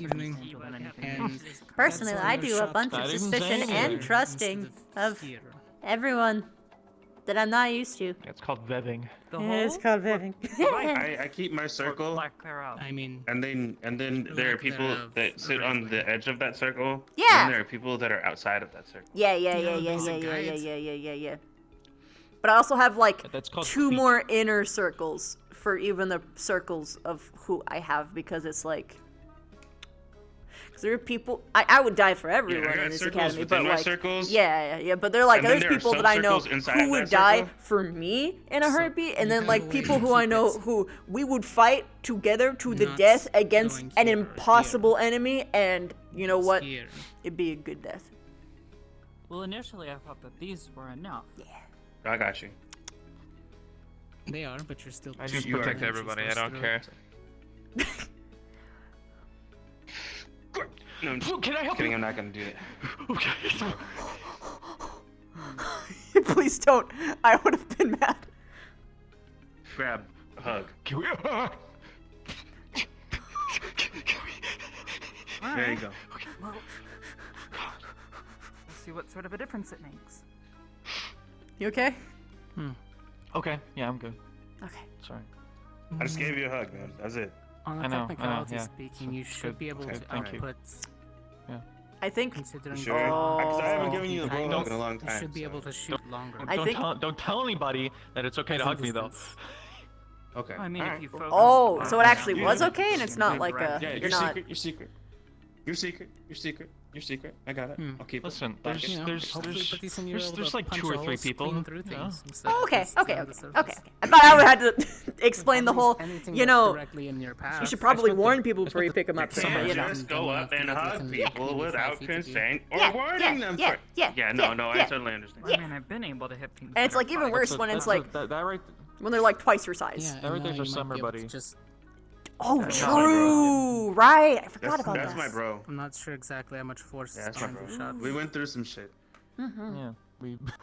Evening. than anything. And Personally, that's I a do a shot bunch of that isn't suspicion there and instead trusting of theater. everyone that I'm not used to. It's called veving. It's called veving. I keep my circle. I mean, and then there are people that sit on the edge of that circle. Yeah. And there are people that are outside of that circle. Yeah. But I also have like That's called two clique. more inner circles for even the circles of who I have, because it's like, because there are people I would die for everyone I got in this circles academy, within but my like circles. yeah, but they're like And then there's there are people that I know subcircles inside who of would that die circle. for me in a heartbeat, and you then have like a way people to who I keep know it who we would fight together to the not death against going an here or impossible enemy, and you know what? Here. It'd be a good death. Well, initially I thought that these were enough. Yeah. I got you. They are, but you're still. I just You are- protect everybody. I don't care. No, I'm just Can I help kidding. you? I'm not gonna do it. Please don't. I would have been mad. Grab, hug. Can we? There you go. Well, we'll see what sort of a difference it makes. You okay? Okay. Yeah, I'm good. Okay. Sorry. I just gave you a hug, man. That's it. On I a know, technicality yeah. speaking, you should Good. be able Okay, to thank you. output. I think. Considering Sure. Because I haven't given you a blow hug in a long you time. should be so- able to shoot longer. I think- Don't tell anybody that it's okay to hug me though. Okay. I mean, Alright. if you focus. Oh, on so it actually Yeah. was okay, and it's not like a. Yeah, You're your not. secret, your secret. Your secret, your secret, your secret. I got it. I'll keep Listen, it. Lock there's it. You know, there's hopefully there's pretty soon you're there's, able there's to like punch 2 or 3 holes people. clean through you know? things instead Oh, of okay, just okay, on the okay, surface. okay. I thought I would have to explain the At least whole. anything You that's know, directly in your path. you should probably spent the- warn people I before you spent pick them You up. can't You know. just go up and hug people maybe without 5 feet of you. consent or Yeah, warning them yeah, first. yeah, Yeah, yeah, no, I yeah. totally understand. I mean, I've been able to hit things. And it's that like are even fine. worse when it's like that right. when they're like twice your size. Yeah, That right and there's now your you might summer be able to buddy. just. Oh, That's not my bro. true. Right. I forgot about That's that. my bro. I'm not sure exactly how much force Yeah, is that's my behind your bro. shot. We went through some shit. Yeah,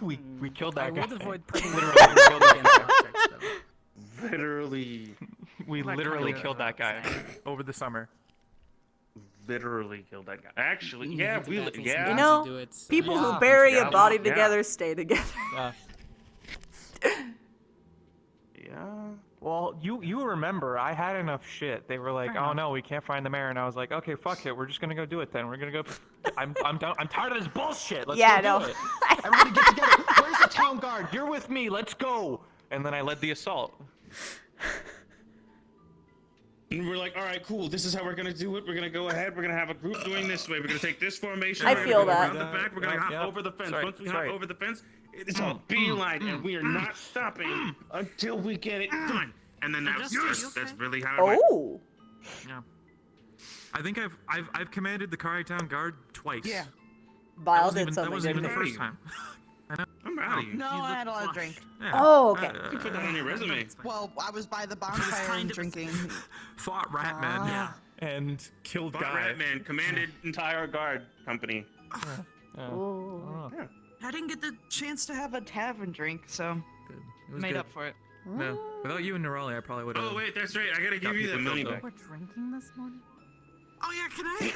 we killed that I guy. would avoid putting Literally literally killed that guy. objects, though. Literally, We That literally kinda killed that guy over the summer. literally killed that guy. Actually, You yeah, need to we, back things yeah. You up. know, do it, people yeah. who bury Yeah. a body Yeah. together stay together. Yeah. Yeah. Well, you remember, I had enough shit. They were like, "Oh no, we can't find the mayor," and I was like, "Okay, fuck it, we're just gonna go do it then. We're gonna go." I'm done. I'm tired of this bullshit. Let's Yeah, go no. do it. Everybody get together. Where's the town guard? You're with me. Let's go. And then I led the assault. And we're like, all right, cool. This is how we're gonna do it. We're gonna go ahead. We're gonna have a group doing this way. We're gonna take this formation. I we're feel gonna go that. around the back. We're gonna hop Yeah. over the fence. Sorry, Once we sorry. hop over the fence, it's all beeline, and we are not stopping until we get it done. And then that's really how it went. Oh. Yeah. I think I've commanded the Kari Town Guard twice. Yeah. Vile That did wasn't something, even the didn't first he? time. I know. I'm proud of you. No, I had a lot of drink. Yeah. Oh, okay. You put that on your resume. Well, I was by the bonfire and drinking. Fought Ratman. Yeah. And killed Fought guy. Ratman, commanded entire guard company. Ooh. Yeah. I didn't get the chance to have a tavern drink, so It was made good. up for it. No, without you and Nerali, I probably would have. Oh wait, that's right. I gotta give you the money back. We're drinking this morning. Oh yeah, can I?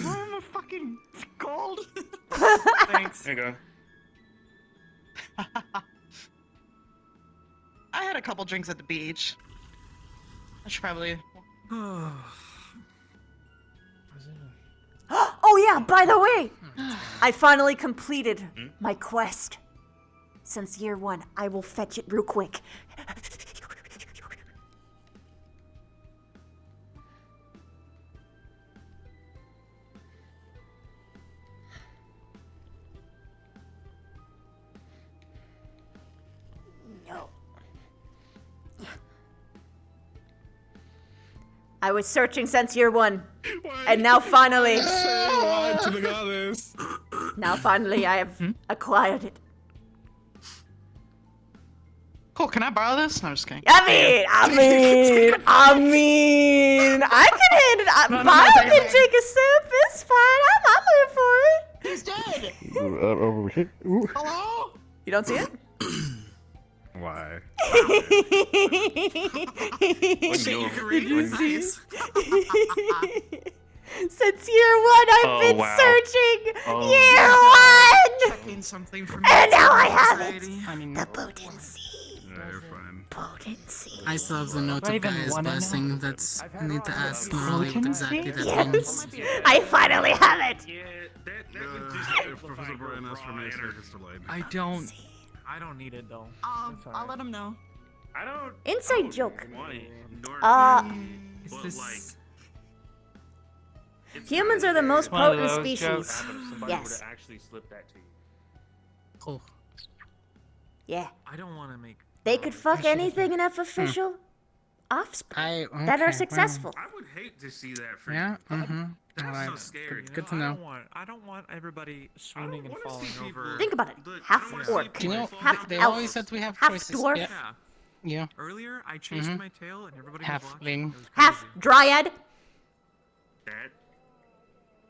I'm a fucking gold. Thanks. There you go. I had a couple drinks at the beach. I should probably. Oh yeah, by the way, I finally completed my quest. Since year 1, I will fetch it real quick. I was searching since year 1. And now finally... Why to the goddess? Now finally I have acquired it. Cool, can I borrow this? No, I'm just kidding. I mean, I can hand it. Bio can take a sip. It's fine. I'm here for it. He's dead. Hello? You don't see it? Why? Did you see? Since year 1, I've been searching. Year 1. Checking something from and now I have it. The potency. Potency. I still have the note of Gaia's blessing. That's I need to ask Morley what exactly that means. I finally have it. I don't need it though. I'll let him know. I don't. Inside joke. Is this? Humans are the most one of potent those species. jokes. Yes. Actually slip that to you. Cool. Yeah. I don't want to make. They could fuck anything and have official offspring that are successful. I would hate to see that for Yeah. you. Mm-hmm. That's so Alright. scary. Good to know. I don't want everybody swooning and falling over. Think about it. Half orc, You know, half they elf, always said we have half choices. dwarf, Yeah. Yeah. Earlier, I chased my tail and everybody was watching. Halfling. half dryad. That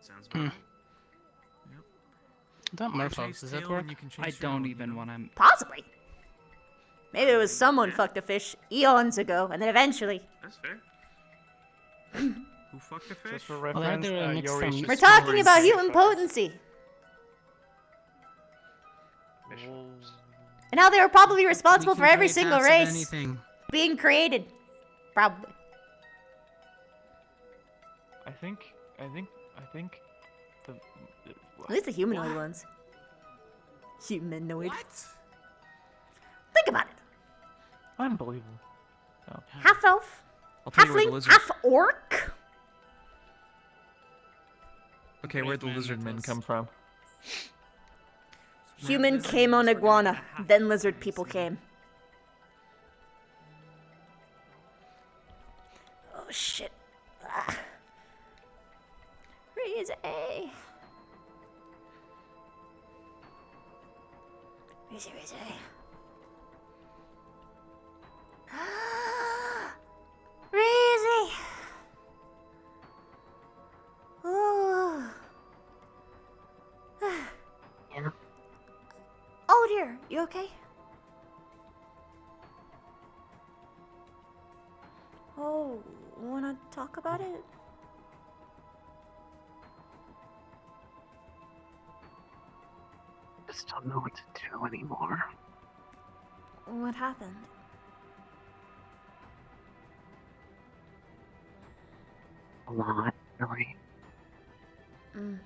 sounds about right. That Murphox, does that work? I don't even want to. Possibly. Maybe it was someone fucked a fish eons ago, and then eventually. That's fair. Who fucked a fish? Just for Well, reference, they're a mix Yori's from- just We're talking about stories. human potency. And how they were probably responsible We for can every create single halves of race anything. being created. Probably. I think the At least the humanoid ones. Humanoid. Think about it. unbelievable. Oh. Half elf, I'll tell you where the halfling, lizard. half orc. Okay, where'd the lizard men come from? Human came on iguana, then lizard people came. Oh shit. Ah. Raise A. Raise A. Raise Oh. Yeah. Oh dear, you okay? Oh, wanna talk about it? Just don't know what to do anymore. What happened? A lot, really. Mm.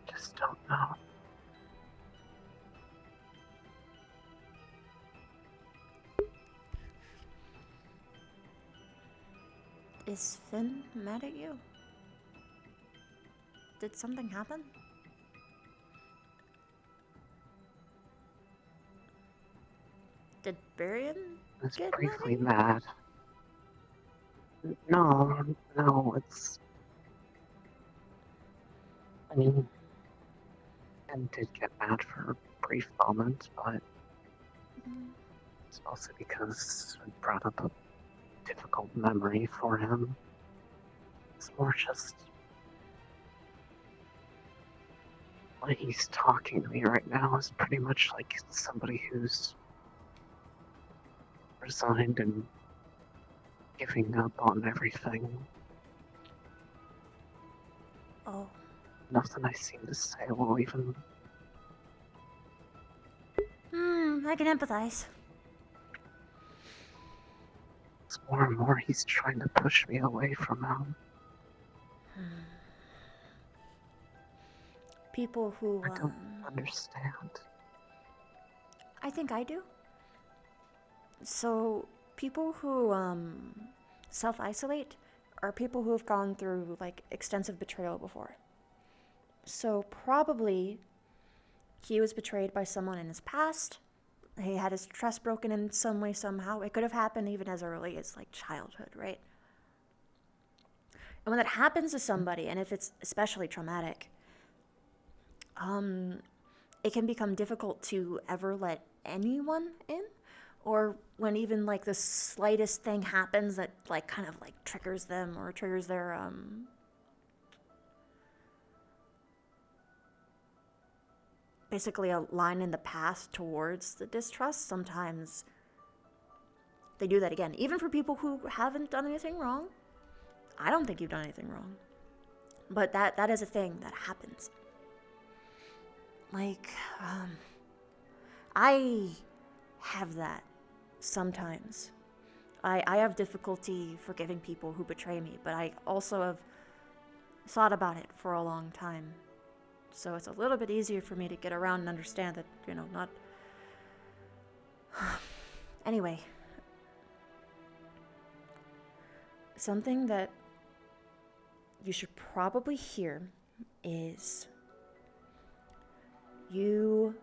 Just don't know. Is Finn mad at you? Did something happen? Did Barian I was get briefly mad? mad. No, it's... I mean, I did get mad for a brief moment, but it's also because I brought up a difficult memory for him. It's more just... when he's talking to me right now is pretty much like somebody who's resigned and giving up on everything. Oh. Nothing I seem to say will even... I can empathize. It's more and more he's trying to push me away from him. People who, I don't understand. I think I do. So, people who, self-isolate are people who have gone through, like, extensive betrayal before. So probably he was betrayed by someone in his past. He had his trust broken in some way, somehow. It could have happened even as early as, like, childhood, right? And when that happens to somebody, and if it's especially traumatic, it can become difficult to ever let anyone in. Or when even, like, the slightest thing happens that, like, kind of, like, triggers them or triggers their, basically a line in the path towards the distrust. Sometimes they do that again. Even for people who haven't done anything wrong. I don't think you've done anything wrong. But that is a thing that happens. Like, I have that sometimes. I have difficulty forgiving people who betray me, but I also have thought about it for a long time. So it's a little bit easier for me to get around and understand that, you know, not... Anyway. Something that you should probably hear is you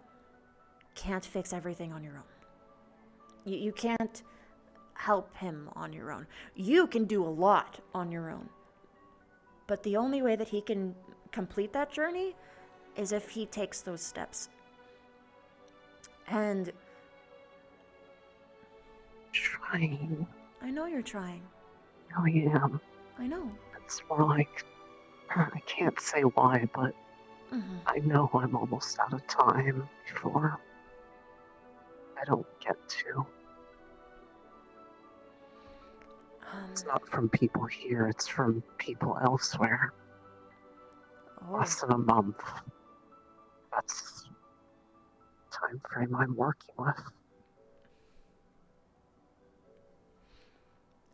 can't fix everything on your own. You can't help him on your own. You can do a lot on your own. But the only way that he can complete that journey is if he takes those steps. And... Trying. I know you're trying. I am. I know. It's more like, I can't say why, but I know I'm almost out of time before I don't get to. It's not from people here, it's from people elsewhere. Less than a month. That's the time frame I'm working with.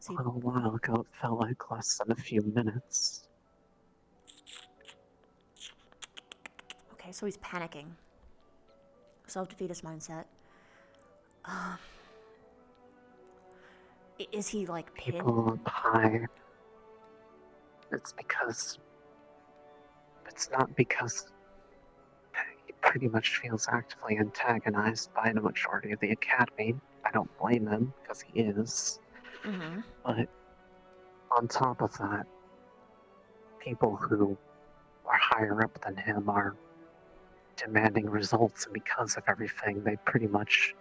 A little while ago, it felt like less than a few minutes. Okay, so he's panicking. Self-defeatist mindset. Is he, like, People up high. It's not because he pretty much feels actively antagonized by the majority of the Academy. I don't blame him, because he is. But on top of that, people who are higher up than him are demanding results, and because of everything, they pretty much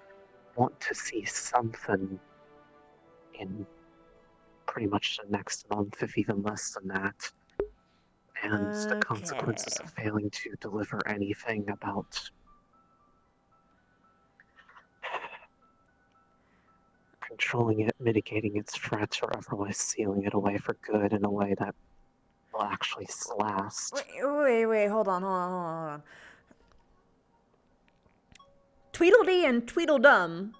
want to see something in pretty much the next month, if even less than that. And the consequences of failing to deliver anything about controlling it, mitigating its threats, or otherwise sealing it away for good in a way that will actually last. Wait, hold on. Tweedledee and Tweedledum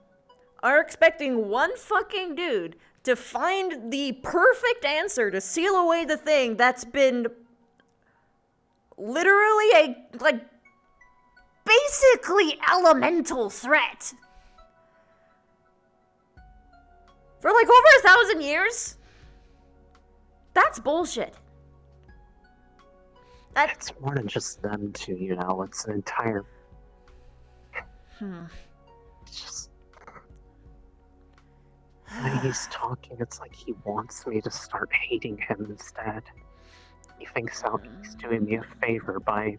are expecting one fucking dude to find the perfect answer to seal away the thing that's been literally a, like, basically elemental threat for, like, over 1,000 years? That's bullshit. It's more than just them two, you know, it's an entire... It's just... When he's talking, it's like he wants me to start hating him instead. He thinks out he's doing me a favor by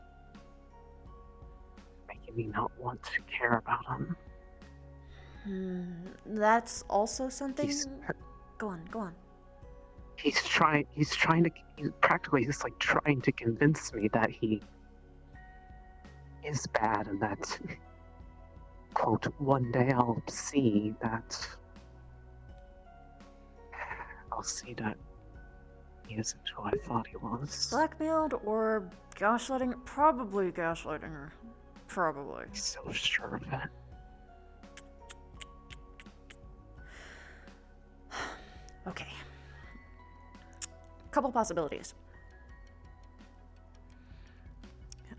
making me not want to care about him. That's also something... Go on. He's practically just like trying to convince me that he is bad and that, quote, one day I'll see that he isn't who I thought he was. Blackmailed or gaslighting? Probably gaslighting her. Probably. He's so sure of it. Okay. Couple possibilities.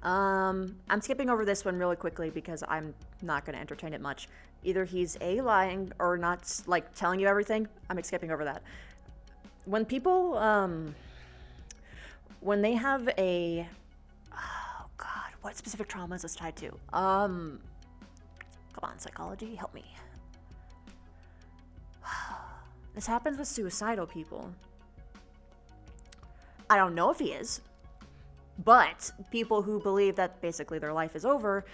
I'm skipping over this one really quickly because I'm not going to entertain it much. Either he's A, lying, or not, like, telling you everything. I'm skipping over that. when people, when they have a, oh god, what specific trauma is this tied to? Come on, psychology, help me. This happens with suicidal people. I don't know if he is, but people who believe that basically their life is over,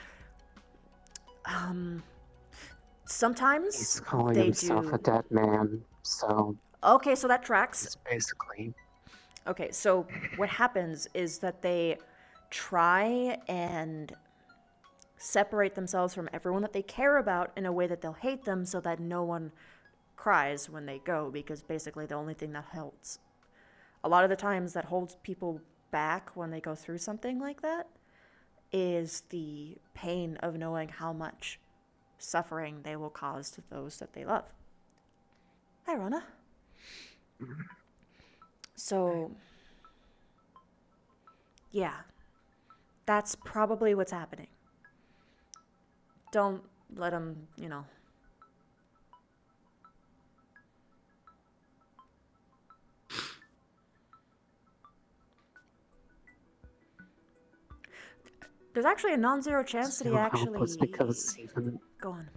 sometimes He's calling they himself do. a dead man, so Okay, so that tracks. it's basically Okay, so what happens is that they try and separate themselves from everyone that they care about in a way that they'll hate them so that no one cries when they go, because basically the only thing that holds, a lot of the times that holds people back when they go through something like that is the pain of knowing how much suffering they will cause to those that they love. Hi, Rona. So, yeah, that's probably what's happening. Don't let him, you know. There's actually a non-zero chance that he actually... helpless because even Go on.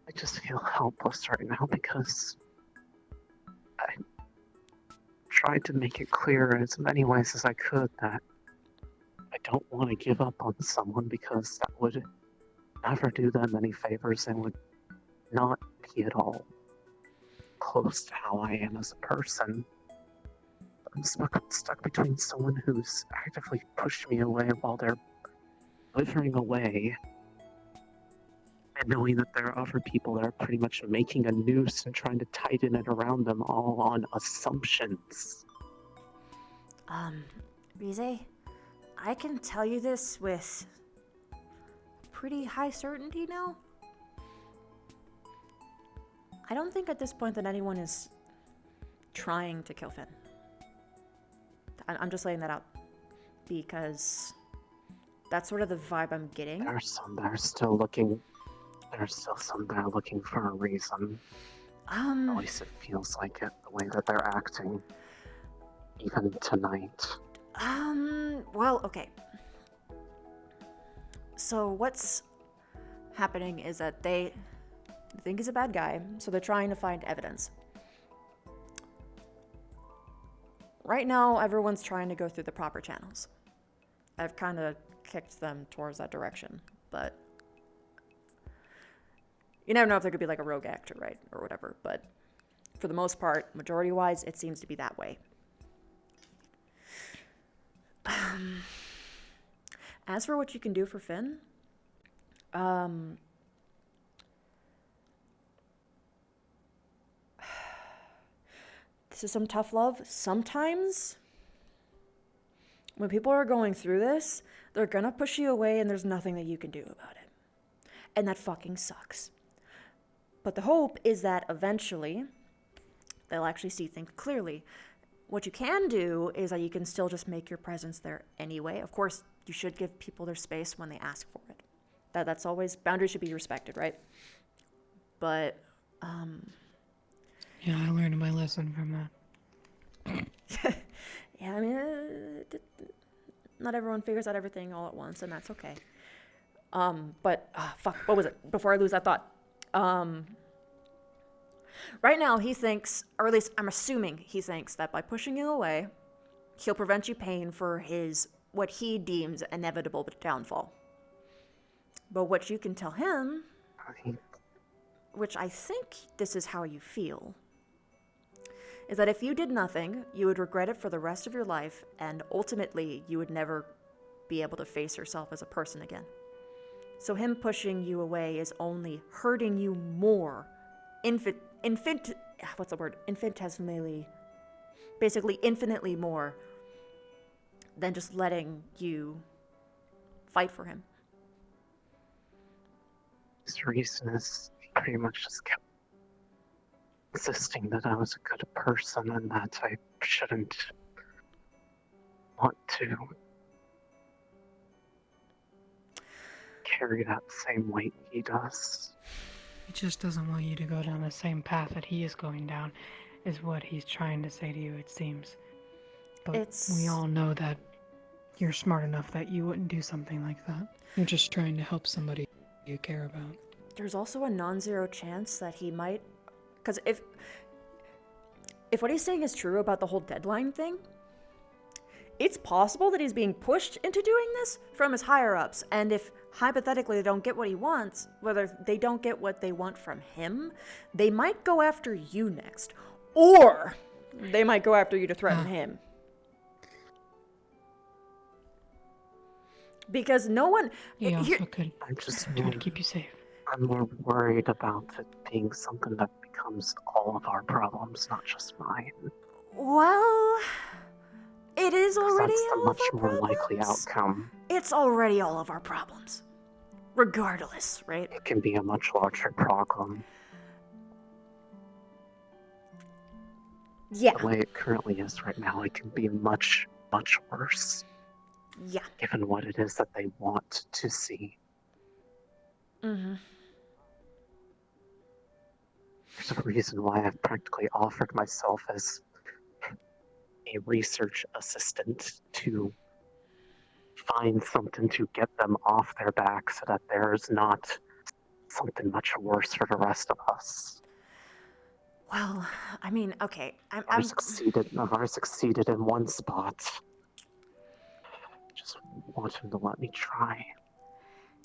I just feel helpless right now because I tried to make it clear in as many ways as I could that I don't want to give up on someone because that would never do them any favors and would not be at all close to how I am as a person. I'm stuck between someone who's actively pushed me away while they're withering away, and knowing that there are other people that are pretty much making a noose and trying to tighten it around them all on assumptions. Rize, I can tell you this with pretty high certainty now. I don't think at this point that anyone is trying to kill Finn. I'm just laying that out because that's sort of the vibe I'm getting. There's some that are still looking. There's still some that are looking for a reason. At least it feels like it, the way that they're acting. Even tonight. Well, okay. So what's happening is that they think he's a bad guy, so they're trying to find evidence. Right now, everyone's trying to go through the proper channels. I've kind of kicked them towards that direction, but you never know if there could be like a rogue actor, right, or whatever, but for the most part, majority-wise, it seems to be that way. As for what you can do for Finn, this is some tough love. Sometimes, when people are going through this, they're gonna push you away and there's nothing that you can do about it. And that fucking sucks. But the hope is that eventually, they'll actually see things clearly. What you can do is that you can still just make your presence there anyway. Of course, you should give people their space when they ask for it. That's always, boundaries should be respected, right? But, yeah, I learned my lesson from that. yeah, I mean, not everyone figures out everything all at once, and that's okay. But, fuck, what was it? Before I lose that thought. Right now, he thinks, or at least I'm assuming he thinks that by pushing you away, he'll prevent you pain for his, what he deems inevitable downfall. But what you can tell him, which I think this is how you feel, is that if you did nothing, you would regret it for the rest of your life, and ultimately, you would never be able to face yourself as a person again. So him pushing you away is only hurting you more, infinitesimally, basically infinitely more than just letting you fight for him. His reason is he pretty much just kept insisting that I was a good person and that I shouldn't want to carry that same weight he does. just doesn't want you to go down the same path that he is going down, is what he's trying to say to you, it seems. But we all know that you're smart enough that you wouldn't do something like that. You're just trying to help somebody you care about. There's also a non-zero chance that he might... Because if what he's saying is true about the whole deadline thing, it's possible that he's being pushed into doing this from his higher-ups, and if hypothetically they don't get what he wants, whether they don't get what they want from him, they might go after you next. Or they might go after you to threaten him. Because no one... He also could I'm just do it to keep you safe. I'm more worried about it being something that becomes all of our problems, not just mine. Well, it is already That's the all much of our more likely problems. outcome. It's already all of our problems. Regardless, right? It can be a much larger problem. Yeah. The way it currently is right now, it can be much, much worse. Yeah. Given what it is that they want to see. Mm-hmm. There's a reason why I've practically offered myself as a research assistant to find something to get them off their back so that there's not something much worse for the rest of us. Well, I mean, okay, I've already succeeded in one spot. Just want him to let me try.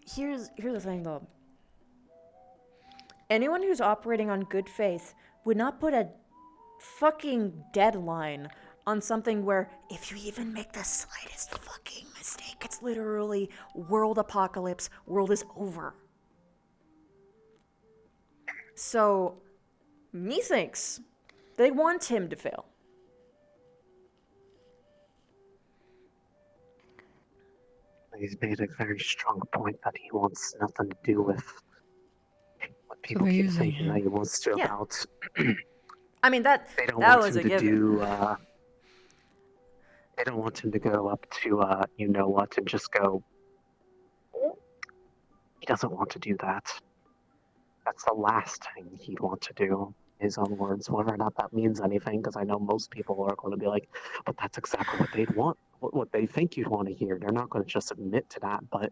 Here's the thing, though. Anyone who's operating on good faith would not put a fucking deadline on something where if you even make the slightest fucking mistake, it's literally world apocalypse, world is over. So, methinks they want him to fail. He's made a very strong point that he wants nothing to do with what people they're keep using thinking him. that he wants to Yeah. about. I mean, that They don't that want was him a to given. do. They don't want him to go up to you know what and just go. He doesn't want to do that. That's the last thing he'd want to do. His own words, whether or not that means anything, because I know most people are going to be like, but that's exactly what they'd want, what they think you'd want to hear. They're not going to just admit to that, but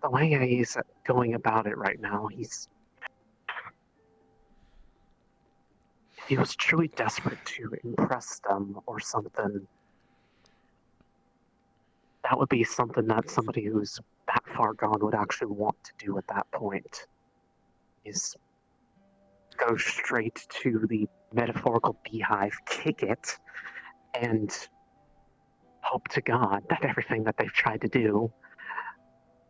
the way he's going about it right now, if he was truly desperate to impress them or something, that would be something that somebody who's that far gone would actually want to do at that point. Is go straight to the metaphorical beehive, kick it, and hope to God that everything that they've tried to do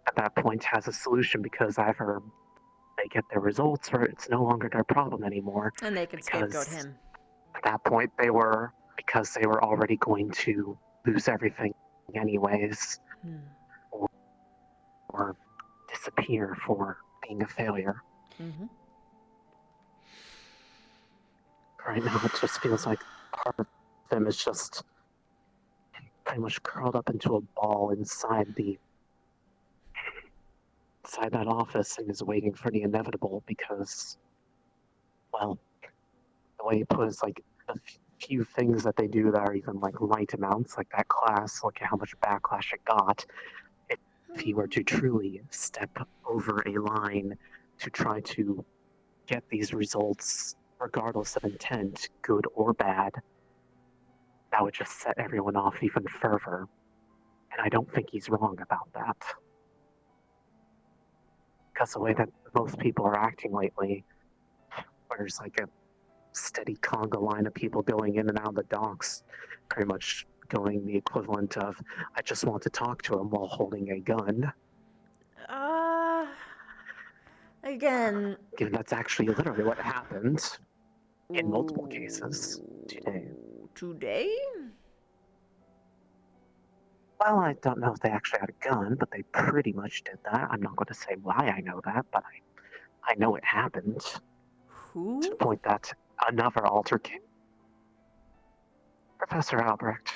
at that point has a solution, because either they get their results or it's no longer their problem anymore. And they can scapegoat him. At that point, because they were already going to lose everything anyways, or disappear for being a failure. Mm-hmm. Right now, it just feels like part of them is just pretty much curled up into a ball inside that office and is waiting for the inevitable, because, well, the way he put it is like the few things that they do that are even like light amounts, like that class, look at how much backlash it got. If he were to truly step over a line to try to get these results, regardless of intent, good or bad, that would just set everyone off even further. And I don't think he's wrong about that. Because the way that most people are acting lately, where there's like a steady conga line of people going in and out of the docks, pretty much going the equivalent of, I just want to talk to him while holding a gun. Again... Given that's actually literally what happened in multiple cases today. Today? Well, I don't know if they actually had a gun, but they pretty much did that. I'm not going to say why I know that, but I know it happened. Who? To the point that another altercation. Professor Albrecht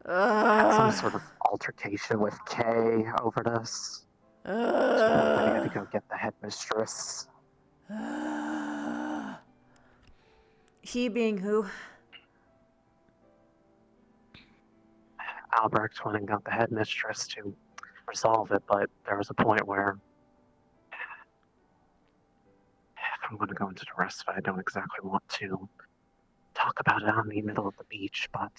had some sort of altercation with Kay over this. I had to go get the headmistress. He being who? Albrecht went and got the headmistress to resolve it, but there was a point where, if I'm going to go into the rest of it, I don't exactly want to talk about it on the middle of the beach, but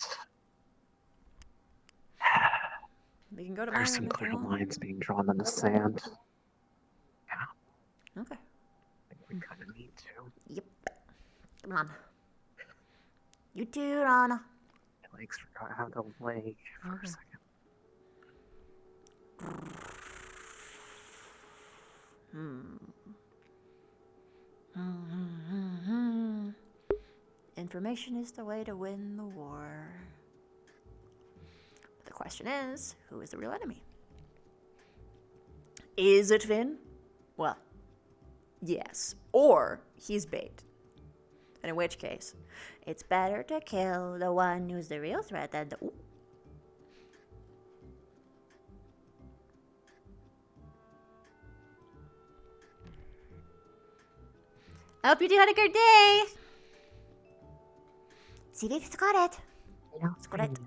We can go to my there's room some if clear you want. lines being drawn in the sand. Okay. I think we kind of need to. Yep. Come on. You too, Rana. My legs forgot how to lay for a second. Information is the way to win the war. But the question is, who is the real enemy? Is it Finn? Well, yes. Or he's bait. And in which case, It's better to kill the one who's the real threat than the... Ooh. I hope you two had a great day. See, we've got it. It's got it.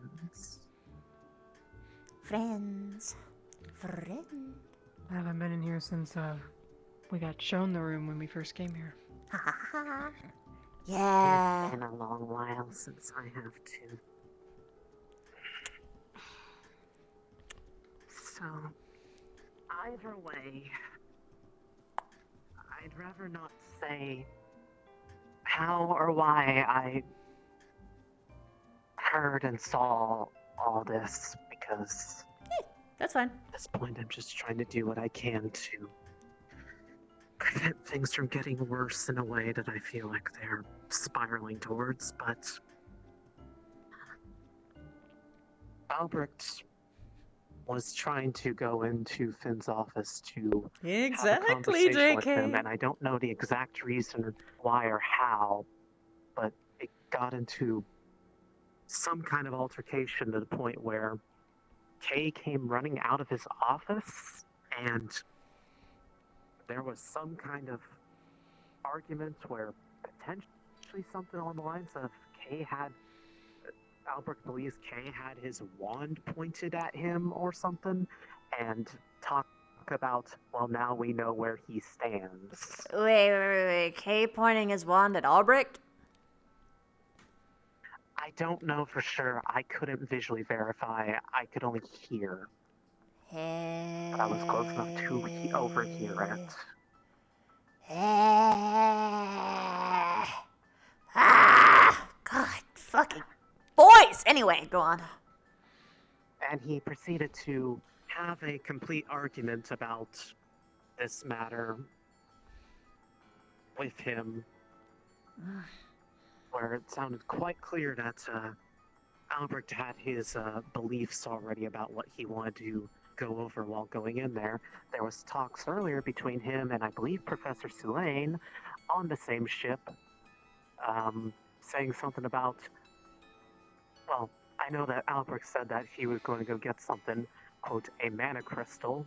Friends. Friends. I haven't been in here since we got shown the room when we first came here. Ha ha ha. Yeah. It's been a long while since I have to. So, either way, I'd rather not say how or why I heard and saw all this, because that's fine. At this point, I'm just trying to do what I can to prevent things from getting worse in a way that I feel like they're spiraling towards, but Albrecht was trying to go into Finn's office to have a Exactly, conversation with him, JK. and I don't know the exact reason why or how, but it got into some kind of altercation to the point where Kay came running out of his office, and there was some kind of argument where potentially something along the lines of Albrecht believes Kay had his wand pointed at him or something, and talk about, well, now we know where he stands. Wait. Kay pointing his wand at Albrecht? I don't know for sure. I couldn't visually verify. I could only hear. But I was close enough to overhear it. God, fucking boys! Anyway, go on. And he proceeded to have a complete argument about this matter with him, where it sounded quite clear that Albrecht had his beliefs already about what he wanted to go over while going in there. There was talks earlier between him and I believe Professor Sulaine on the same ship, saying something about, well, I know that Albrecht said that he was going to go get something, quote, a mana crystal,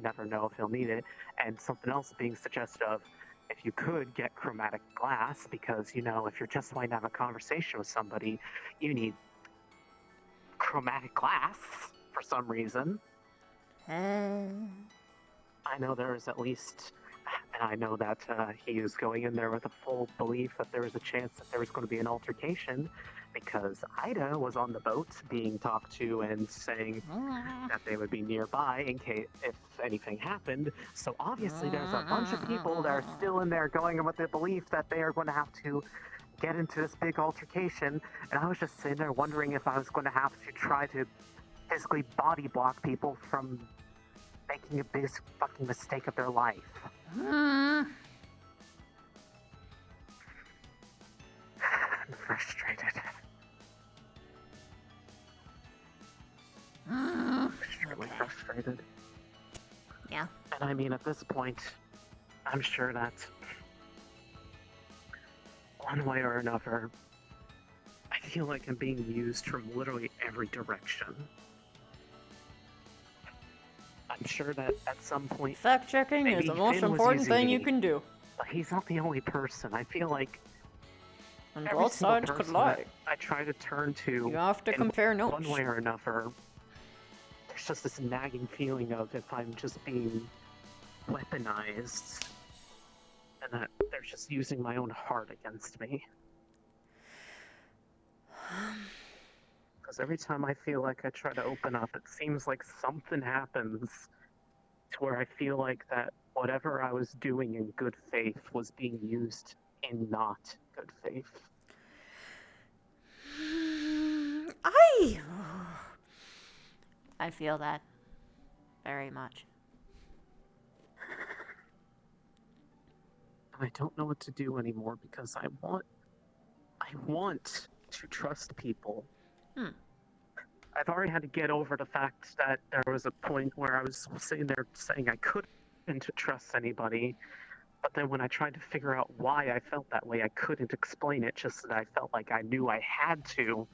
never know if he'll need it, and something else being suggested of, if you could get chromatic glass, because, you know, if you're just wanting to have a conversation with somebody, you need chromatic glass for some reason. I know there is at least, and I know that he was going in there with a full belief that there was a chance that there was going to be an altercation, because Ida was on the boat being talked to and saying that they would be nearby in case if anything happened. So obviously there's a bunch of people that are still in there going in with the belief that they are going to have to get into this big altercation. And I was just sitting there wondering if I was going to have to try to physically body block people from making a big fucking mistake of their life. I'm frustrated. Extremely frustrated. Yeah. And I mean, at this point, I'm sure that one way or another, I feel like I'm being used from literally every direction. I'm sure that at some point... Fact checking is maybe the most Finn was important using thing you me, can do. But he's not the only person. I feel like And every both single sides could person lie. that I try to turn to You have to in compare notes. one way or another, there's just this nagging feeling of if I'm just being weaponized, and that they're just using my own heart against me. Because every time I feel like I try to open up, it seems like something happens to where I feel like that whatever I was doing in good faith was being used in not good faith. I feel that very much. I don't know what to do anymore because I want to trust people. I've already had to get over the fact that there was a point where I was sitting there saying I couldn't trust anybody, but then when I tried to figure out why I felt that way, I couldn't explain it, just that I felt like I knew I had to.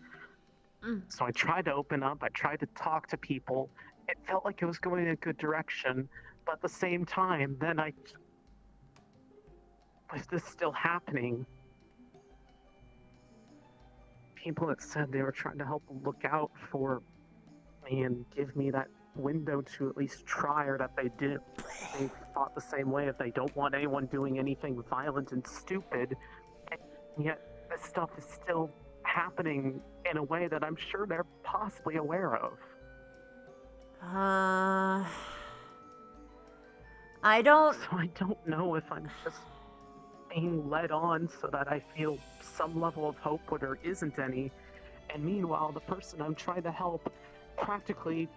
So I tried to open up, I tried to talk to people. It felt like it was going in a good direction, but at the same time, then with this still happening, people that said they were trying to help look out for me and give me that window to at least try, or that they thought the same way, if they don't want anyone doing anything violent and stupid, and yet this stuff is still happening in a way that I'm sure they're possibly aware of. I don't... So I don't know if I'm just being led on so that I feel some level of hope where there isn't any, and meanwhile the person I'm trying to help practically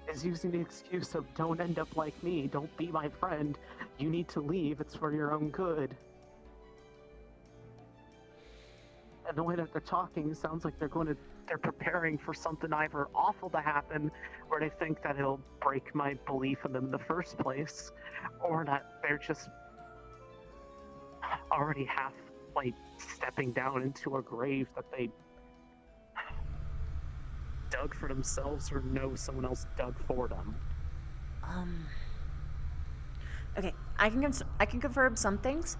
is using the excuse of don't end up like me, don't be my friend, you need to leave, it's for your own good. And the way that they're talking sounds like they're preparing for something either awful to happen, where they think that it'll break my belief in them in the first place, or that they're just already halfway stepping down into a grave that they dug for themselves or know someone else dug for them. Okay, I can confirm some things.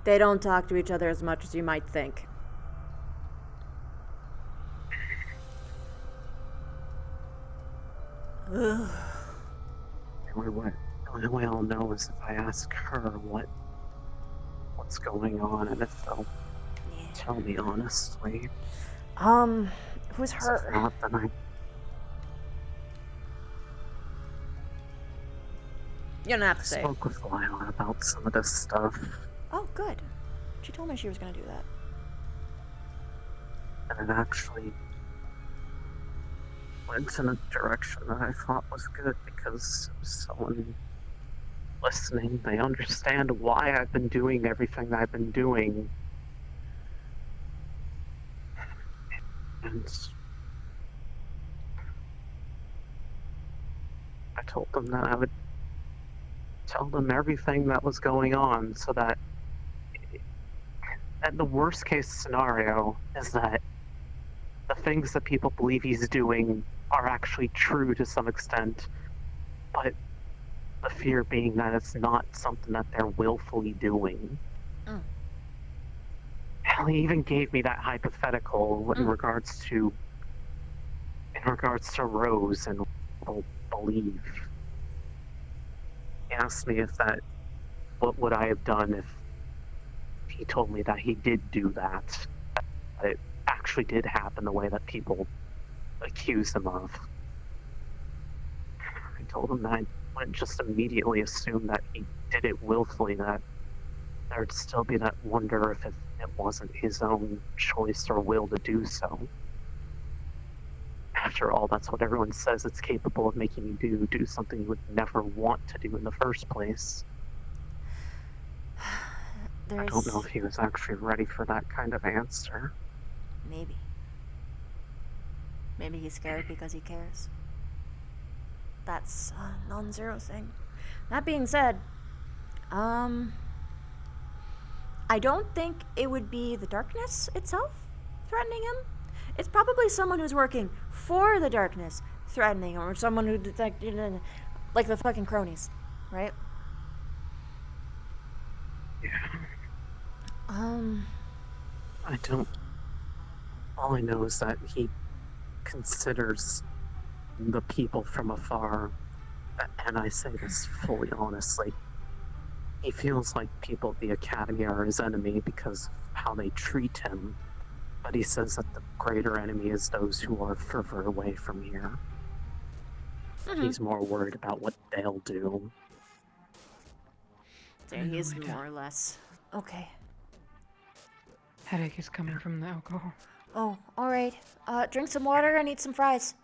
They don't talk to each other as much as you might think. The only way I'll know is if I ask her what's going on, and if they'll tell me honestly. Who's her? If not, then You don't have to say. I spoke with Lila about some of this stuff, Oh, good. She told me she was gonna do that. and it actually went in a direction that I thought was good, because it was someone listening. They understand why I've been doing everything that I've been doing. And I told them that I would tell them everything that was going on, so that and the worst case scenario is that the things that people believe he's doing are actually true to some extent, but the fear being that it's not something that they're willfully doing. Hell, he even gave me that hypothetical in regards to Rose and people believe. He asked me what would I have done if he told me that he did do that it actually did happen the way that people accuse him of. I told him that I wouldn't just immediately assume that he did it willfully, that there'd still be that wonder if it wasn't his own choice or will to do so. After all, that's what everyone says it's capable of making you do something you would never want to do in the first place. I don't know if he was actually ready for that kind of answer. Maybe. Maybe he's scared because he cares. That's a non-zero thing. That being said, I don't think it would be the darkness itself threatening him. It's probably someone who's working for the darkness, threatening, or someone who like the fucking cronies, right? Yeah. I don't. All I know is that he considers the people from afar, and I say this fully honestly, he feels like people at the Academy are his enemy because of how they treat him, but he says that the greater enemy is those who are further away from here. He's more worried about what they'll do. There he is, more or less. Okay. Headache is coming from the alcohol. Oh, alright. Drink some water and eat some fries.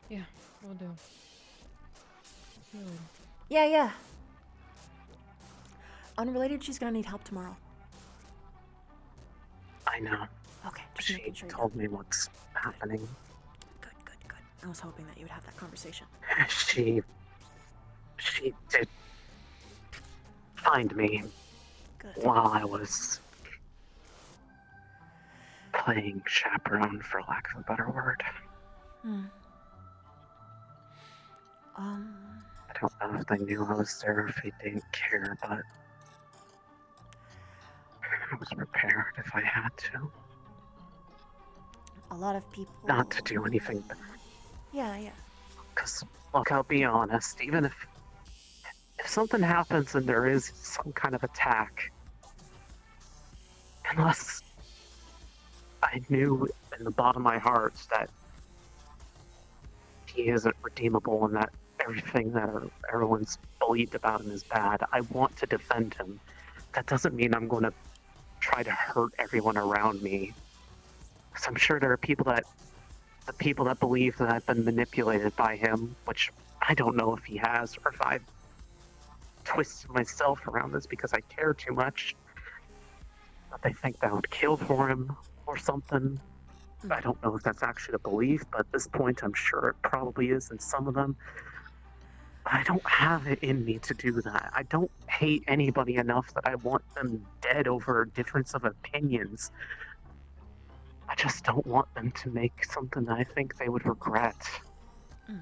Yeah, will do. See you later. Yeah. Unrelated, she's gonna need help tomorrow. I know. Okay, just She making sure. told me what's happening. Good. I was hoping that you would have that conversation. She did find me while I was playing chaperone, for lack of a better word. I don't know if they knew I was there, if they didn't care, but I was prepared if I had to. A lot of people... Not to do anything, but... Yeah. Because, look, I'll be honest, even if something happens and there is some kind of attack, unless I knew in the bottom of my heart that he isn't redeemable and that everything that everyone's believed about him is bad, I want to defend him. That doesn't mean I'm going to try to hurt everyone around me. Because I'm sure there are the people that believe that I've been manipulated by him, which I don't know if he has, or if I've twisted myself around this because I care too much. But they think that I would kill for him or something. I don't know if that's actually a belief, but at this point I'm sure it probably is in some of them. But I don't have it in me to do that. I don't hate anybody enough that I want them dead over a difference of opinions. I just don't want them to make something that I think they would regret. If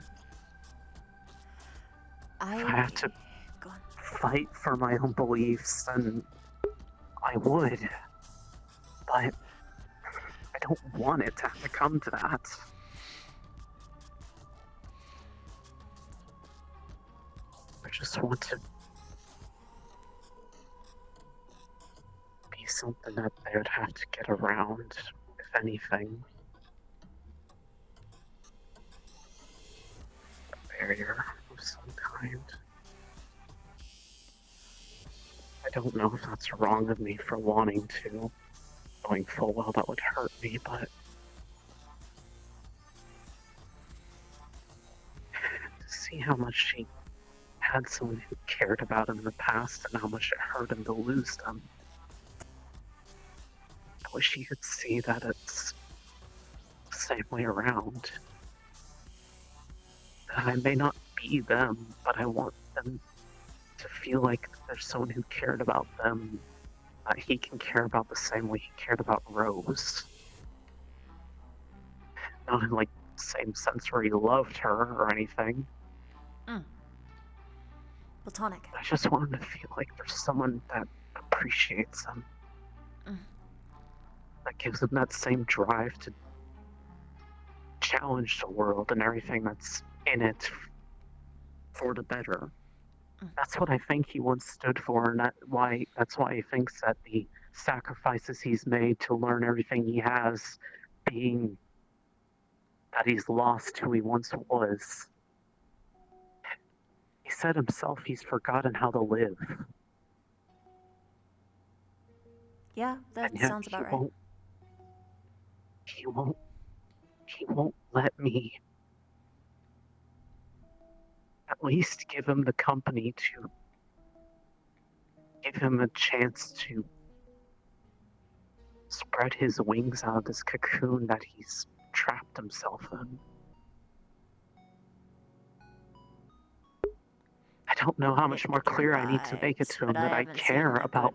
I have to fight for my own beliefs, then I would. But I don't want it to have to come to that. I just want to be something that they would have to get around, if anything. A barrier of some kind. I don't know if that's wrong of me for wanting to, knowing full well that would hurt me, but to see how much he had someone who cared about him in the past and how much it hurt him to lose them. I wish he could see that it's the same way around. That I may not be them, but I want them to feel like there's someone who cared about them, that he can care about the same way he cared about Rose. Not in like the same sense where he loved her or anything. Platonic. I just want him to feel like there's someone that appreciates him. That gives him that same drive to challenge the world and everything that's in it for the better. That's what I think he once stood for, and that's why he thinks that the sacrifices he's made to learn everything he has, being that he's lost who he once was. He said himself he's forgotten how to live. Yeah, that and yet sounds about right. He won't let me at least give him the company to give him a chance to spread his wings out of this cocoon that he's trapped himself in. I don't know how much more clear I need to make it to him that I care about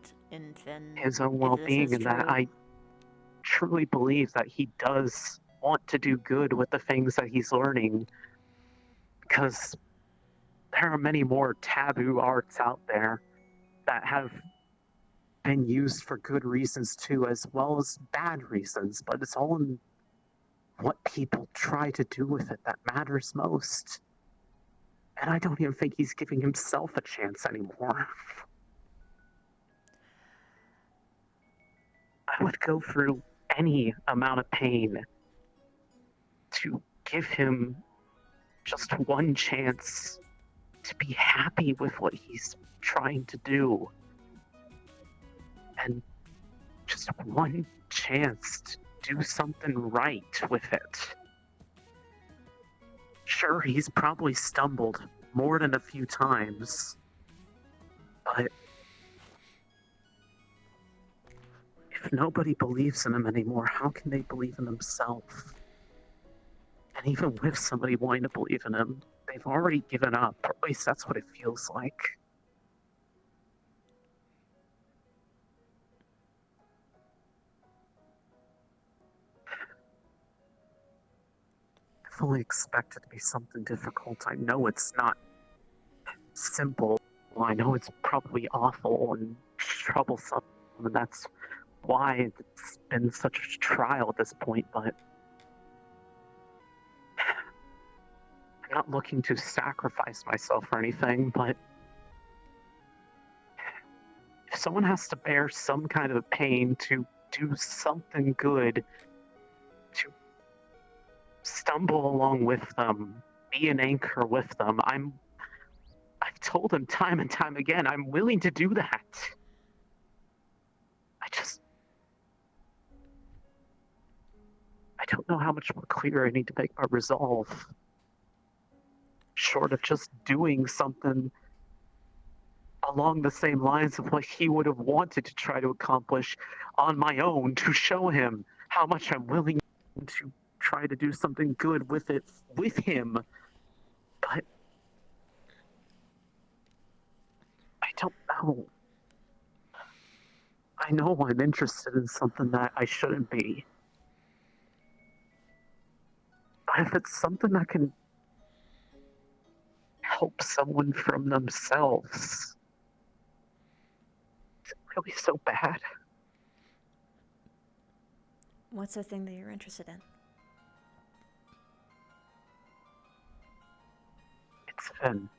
his own well-being and that I truly believe that he does want to do good with the things that he's learning, because there are many more taboo arts out there that have been used for good reasons too, as well as bad reasons, but it's all in what people try to do with it that matters most. And I don't even think he's giving himself a chance anymore. I would go through any amount of pain to give him just one chance to be happy with what he's trying to do. And just one chance to do something right with it. Sure, he's probably stumbled more than a few times, but if nobody believes in him anymore, how can they believe in himself? And even with somebody wanting to believe in him, they've already given up, or at least that's what it feels like. I fully expect it to be something difficult. I know it's not simple. I know it's probably awful and troublesome, and that's why it's been such a trial at this point, but I'm not looking to sacrifice myself or anything, but if someone has to bear some kind of pain to do something good, to stumble along with them, be an anchor with them, I've told him time and time again, I'm willing to do that. I don't know how much more clear I need to make my resolve. Short of just doing something along the same lines of what he would have wanted to try to accomplish on my own, to show him how much I'm willing to try to do something good with it, with him. But I don't know. I know I'm interested in something that I shouldn't be. But if it's something that can help someone from themselves, is it really so bad? What's the thing that you're interested in? It's Finn.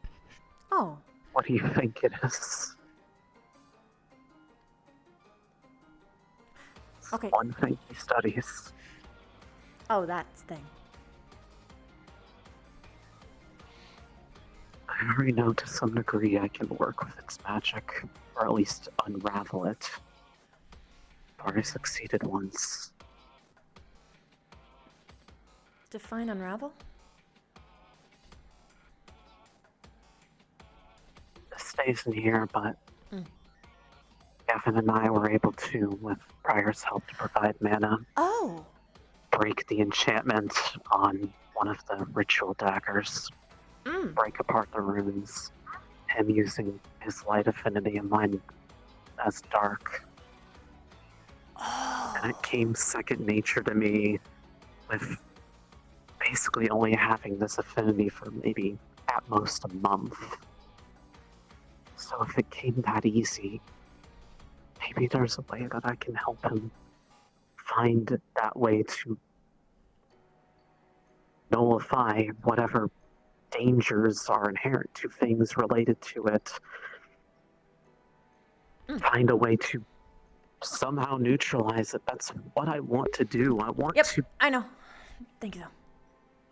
Oh. What do you think it is? Okay. One thing he studies. Oh, that thing. I already know to some degree I can work with its magic, or at least unravel it. I've already succeeded once. Define unravel? This stays in here, but Gavin and I were able to, with Briar's help, to provide mana. Oh! Break the enchantment on one of the ritual daggers. Break apart the runes. Him using his light affinity and mine as dark. Oh. And it came second nature to me, with basically only having this affinity for maybe at most a month. So if it came that easy, maybe there's a way that I can help him find that way to nullify whatever dangers are inherent to things related to it. Find a way to somehow neutralize it. That's what I want to do. I want to I know. Thank you.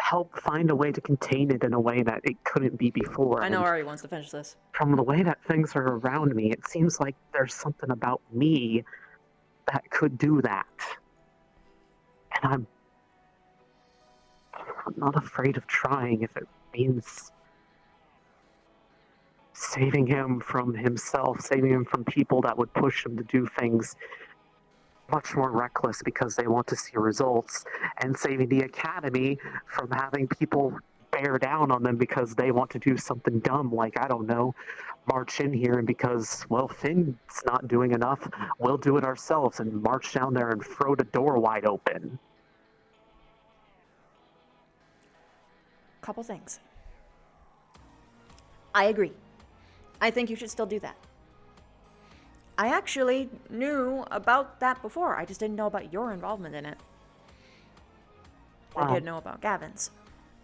help find a way to contain it in a way that it couldn't be before. I know And Ari wants to finish this. from the way that things are around me, it seems like there's something about me that could do that. And I'm not afraid of trying if it means saving him from himself, saving him from people that would push him to do things much more reckless because they want to see results, and saving the Academy from having people bear down on them because they want to do something dumb, like, I don't know, march in here, and because, well, Finn's not doing enough, we'll do it ourselves and march down there and throw the door wide open. Couple things. I agree. I think you should still do that. I actually knew about that before. I just didn't know about your involvement in it. I did know about Gavin's.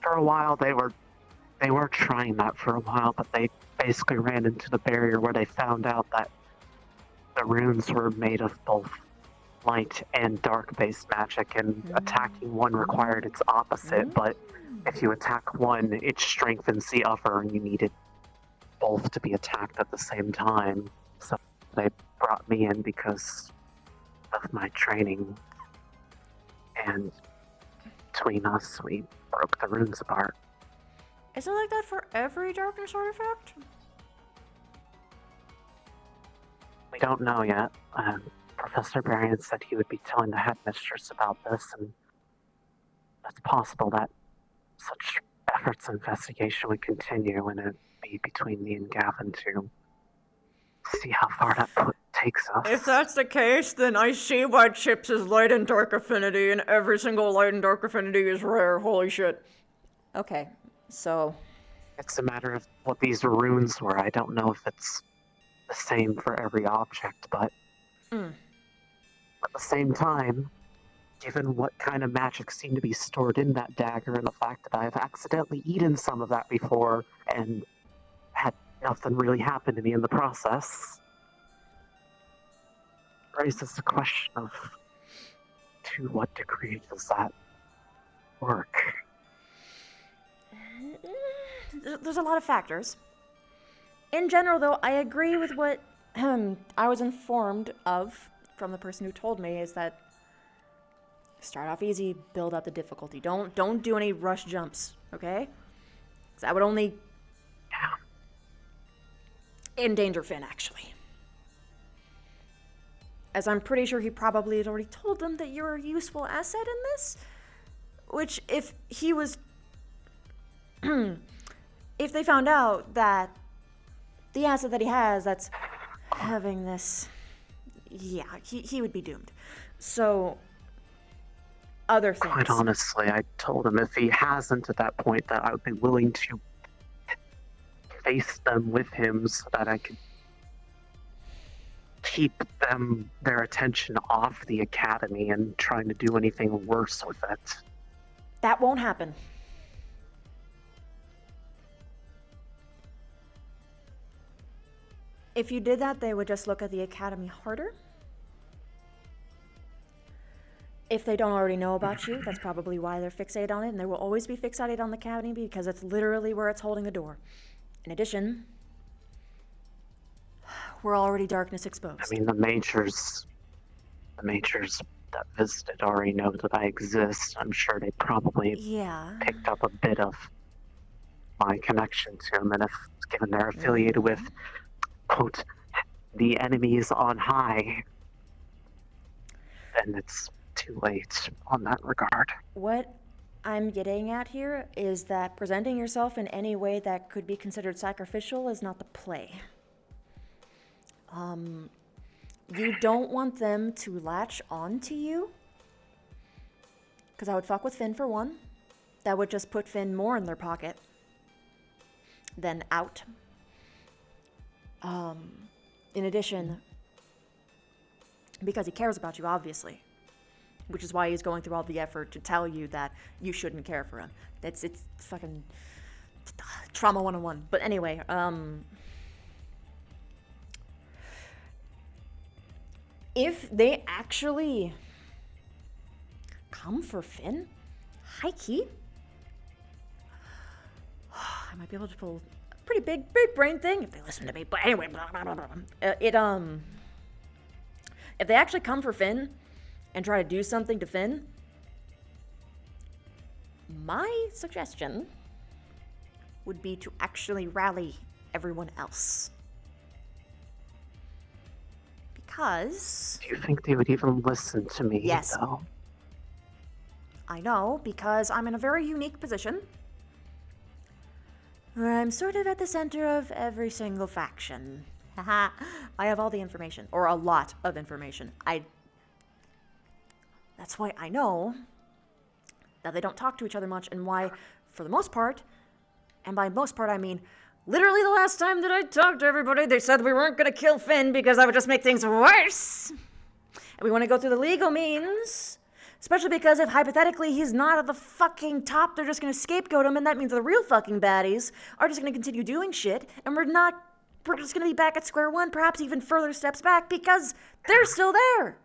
For a while, they were trying that for a while, but they basically ran into the barrier where they found out that the runes were made of both light and dark-based magic, and attacking one required its opposite, but if you attack one, it strengthens the other, and you needed both to be attacked at the same time. So they brought me in because of my training, and between us, we broke the runes apart. Is it like that for every darkness artifact? We don't know yet. Professor Berrien said he would be telling the headmistress about this, and it's possible that such efforts and investigation would continue, and it'd be between me and Gavin to see how far that takes us. If that's the case, then I see why Chips is light and dark affinity, and every single light and dark affinity is rare. Holy shit. Okay, so... It's a matter of what these runes were. I don't know if it's the same for every object, but... At the same time, given what kind of magic seemed to be stored in that dagger, and the fact that I've accidentally eaten some of that before, and had nothing really happen to me in the process, raises the question of to what degree does that work? There's a lot of factors. In general, though, I agree with what I was informed of from the person who told me, is that start off easy, build up the difficulty. Don't do any rush jumps, okay? Because that would only endanger Finn, actually. As I'm pretty sure he probably had already told them that you're a useful asset in this. Which, if he was... if they found out that the asset that he has that's having this... Yeah, he would be doomed. So, other things. Quite honestly, I told him if he hasn't at that point, that I would be willing to face them with him so that I could keep their attention off the academy and trying to do anything worse with it. That won't happen. If you did that, they would just look at the academy harder. If they don't already know about you, that's probably why they're fixated on it, and they will always be fixated on the academy because it's literally where it's holding the door. In addition, we're already darkness exposed. I mean, the majors that visited already know that I exist. I'm sure they probably picked up a bit of my connection to him, and if given they're affiliated with, quote, the enemies on high, then it's too late on that regard. What I'm getting at here is that presenting yourself in any way that could be considered sacrificial is not the play. You don't want them to latch on to you, because I would fuck with Finn for one. That would just put Finn more in their pocket than out. In addition, because he cares about you, obviously, which is why he's going through all the effort to tell you that you shouldn't care for him. It's fucking trauma 101. But anyway, if they actually come for Finn, high key, I might be able to pull a pretty big brain thing if they listen to me. But anyway, if they actually come for Finn and try to do something to Finn, my suggestion would be to actually rally everyone else. Because... Do you think they would even listen to me, yes, though? I know, because I'm in a very unique position. where I'm sort of at the center of every single faction. Haha, I have all the information, or a lot of information. That's why I know that they don't talk to each other much, and why, for the most part, and by most part I mean literally the last time that I talked to everybody, they said we weren't gonna kill Finn because that would just make things worse. And we want to go through the legal means, especially because if hypothetically he's not at the fucking top, they're just gonna scapegoat him, and that means the real fucking baddies are just gonna continue doing shit, and we're just gonna be back at square one, perhaps even further steps back, because they're still there.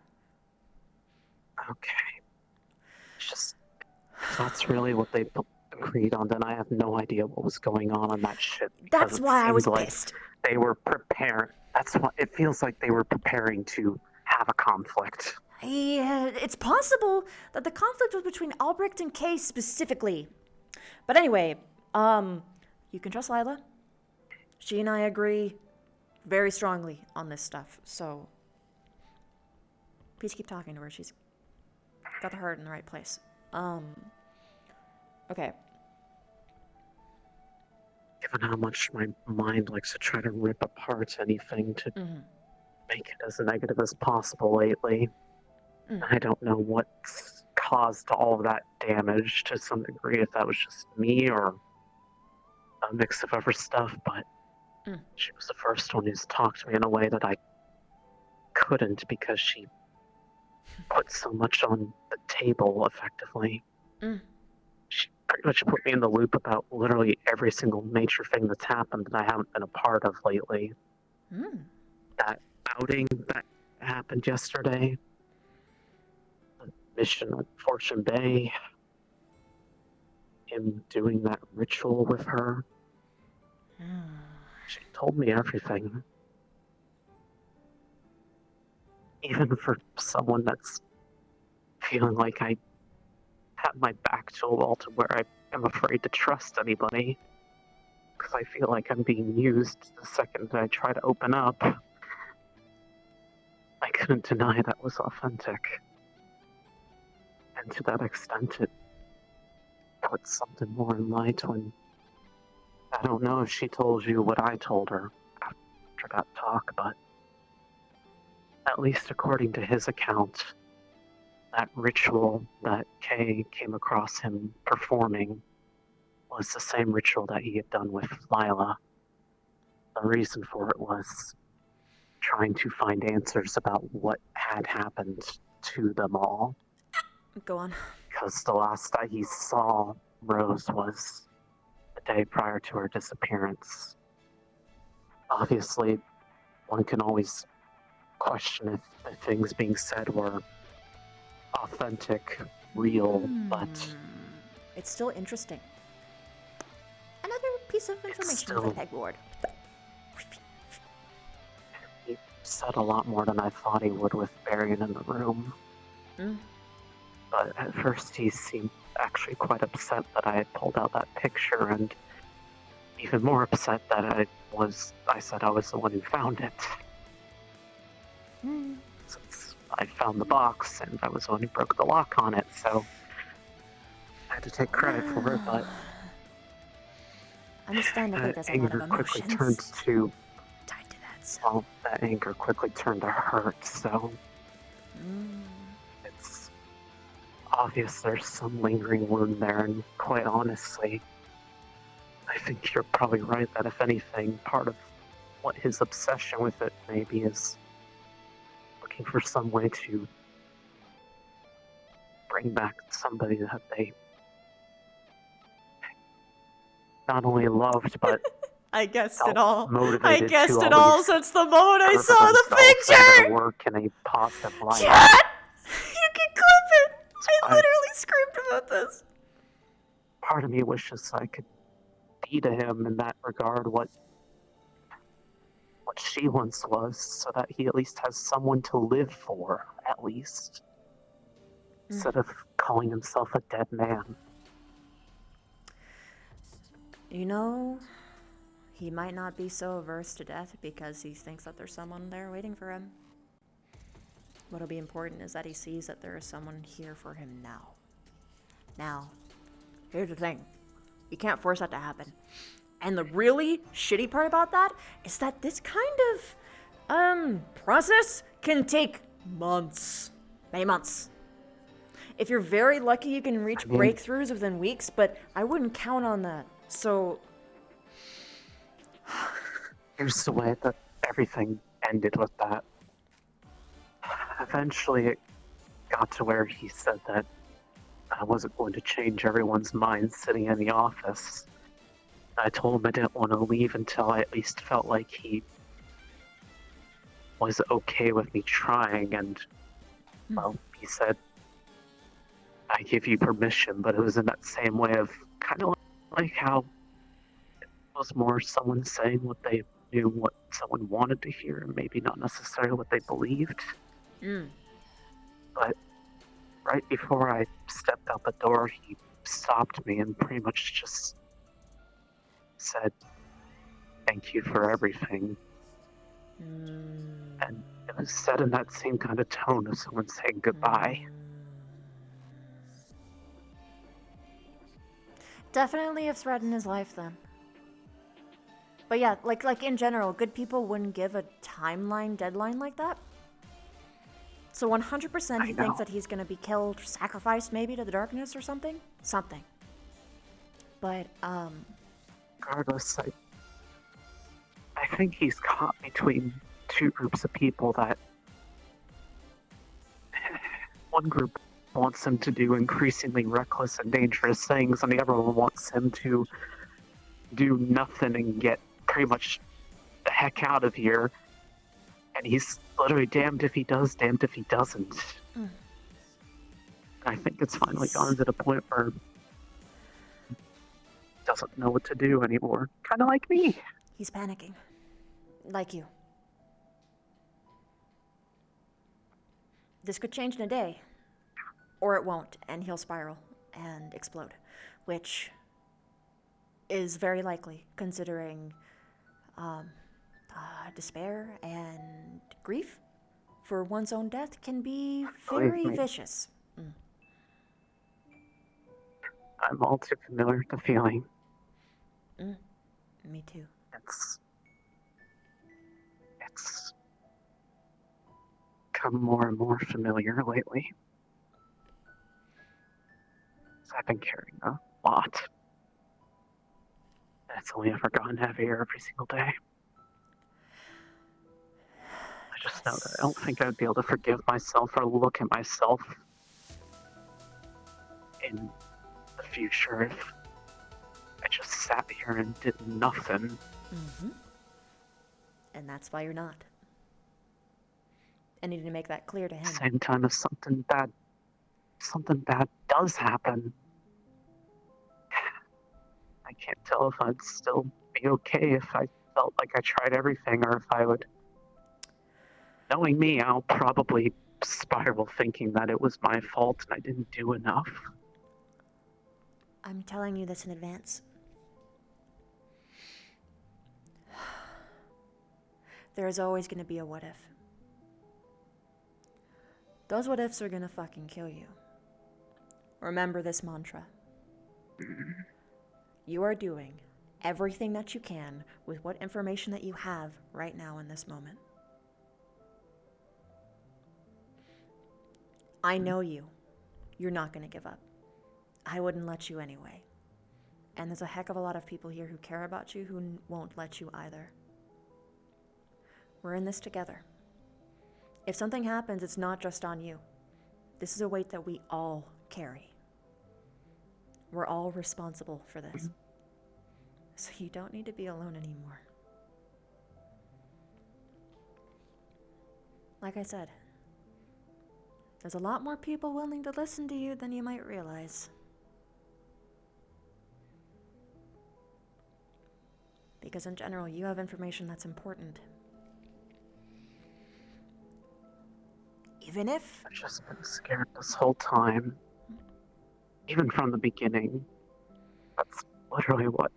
Okay. It's just, if that's really what they agreed on, then I have no idea what was going on that shit. That's why I was like pissed. They were preparing. That's what it feels like. They were preparing to have a conflict. Yeah, it's possible that the conflict was between Albrecht and Kay specifically. But anyway, you can trust Lila. She and I agree very strongly on this stuff, so please keep talking to her. She's got the heart in the right place. Okay. Given how much my mind likes to try to rip apart anything to make it as negative as possible lately, I don't know what's caused all of that damage to some degree, if that was just me or a mix of other stuff, but she was the first one who's talked to me in a way that I couldn't, because she put so much on the table, effectively. She pretty much put me in the loop about literally every single major thing that's happened that I haven't been a part of lately. That outing that happened yesterday, the mission at Fortune Bay, him doing that ritual with her. She told me everything. Even for someone that's feeling like I have my back to a wall to where I am afraid to trust anybody, because I feel like I'm being used the second I try to open up. I couldn't deny that was authentic. And to that extent, it puts something more in light when... I don't know if she told you what I told her after that talk, but at least according to his account, that ritual that Kay came across him performing was the same ritual that he had done with Lila. The reason for it was trying to find answers about what had happened to them all. Go on. Because the last that he saw Rose was the day prior to her disappearance. Obviously, one can always question if the things being said were authentic, real, but... It's still interesting. Another piece of information for the pegboard. He said a lot more than I thought he would with Barian in the room. But at first he seemed actually quite upset that I had pulled out that picture, and even more upset that I said I was the one who found it. Since I found the box, and I was the one who broke the lock on it, so I had to take credit for it, but Understandably, there's a lot anger of quickly emotions turned to... tied to that, so... Well, that anger quickly turned to hurt, so... It's obvious there's some lingering wound there, and quite honestly, I think you're probably right that if anything, part of what his obsession with it maybe is looking for some way to bring back somebody that they not only loved, but I guessed it all. motivated I to guessed it all always since the moment I further saw the themselves and picture! their work in a positive light. Chat! You can clip it! I literally screamed about this. Part of me wishes I could be to him in that regard what she once was, so that he at least has someone to live for, at least. Instead of calling himself a dead man. You know, he might not be so averse to death because he thinks that there's someone there waiting for him. What'll be important is that he sees that there is someone here for him now. Now, here's the thing. You can't force that to happen. And the really shitty part about that is that this kind of process can take months. Many months. If you're very lucky, you can reach breakthroughs within weeks, but I wouldn't count on that. So here's the way that everything ended with that. Eventually it got to where he said that I wasn't going to change everyone's minds sitting in the office. I told him I didn't want to leave until I at least felt like he was okay with me trying, and, well, he said, I give you permission, but it was in that same way of kind of like how it was more someone saying what they knew, what someone wanted to hear, and maybe not necessarily what they believed. But right before I stepped out the door, he stopped me and pretty much just said, thank you for everything. And it was said in that same kind of tone of someone saying goodbye. definitely a threat in his life then. But yeah, like in general, good people wouldn't give a timeline deadline like that. So 100% he thinks that he's gonna be killed, sacrificed maybe to the darkness or something? Something. But, regardless, I think he's caught between two groups of people that one group wants him to do increasingly reckless and dangerous things, and the other one wants him to do nothing and get pretty much the heck out of here. And he's literally damned if he does, damned if he doesn't. I think it's finally gotten to the point where he doesn't know what to do anymore. Kind of like me. he's panicking. Like you. This could change in a day. Or it won't, and he'll spiral and explode. Which is very likely, considering despair and grief for one's own death can be very vicious. I'm all too familiar with the feeling. Me too. It's become more and more familiar lately. So I've been carrying a lot. And it's only ever gotten heavier every single day. I just know that I don't think I'd be able to forgive myself or look at myself in the future if I just sat here and did nothing. And that's why you're not. I need to make that clear to him. Same time if something bad does happen, I can't tell if I'd still be okay if I felt like I tried everything, or if I would. Knowing me, I'll probably spiral thinking that it was my fault and I didn't do enough. I'm telling you this in advance. There is always going to be a what if. Those what ifs are going to fucking kill you. Remember this mantra. You are doing everything that you can with what information that you have right now in this moment. I know you. You're not going to give up. I wouldn't let you anyway. And there's a heck of a lot of people here who care about you who won't let you either. We're in this together. If something happens, it's not just on you. This is a weight that we all carry. We're all responsible for this. So you don't need to be alone anymore. Like I said, there's a lot more people willing to listen to you than you might realize. Because in general, you have information that's important. Even if... I've just been scared this whole time. Even from the beginning. That's literally what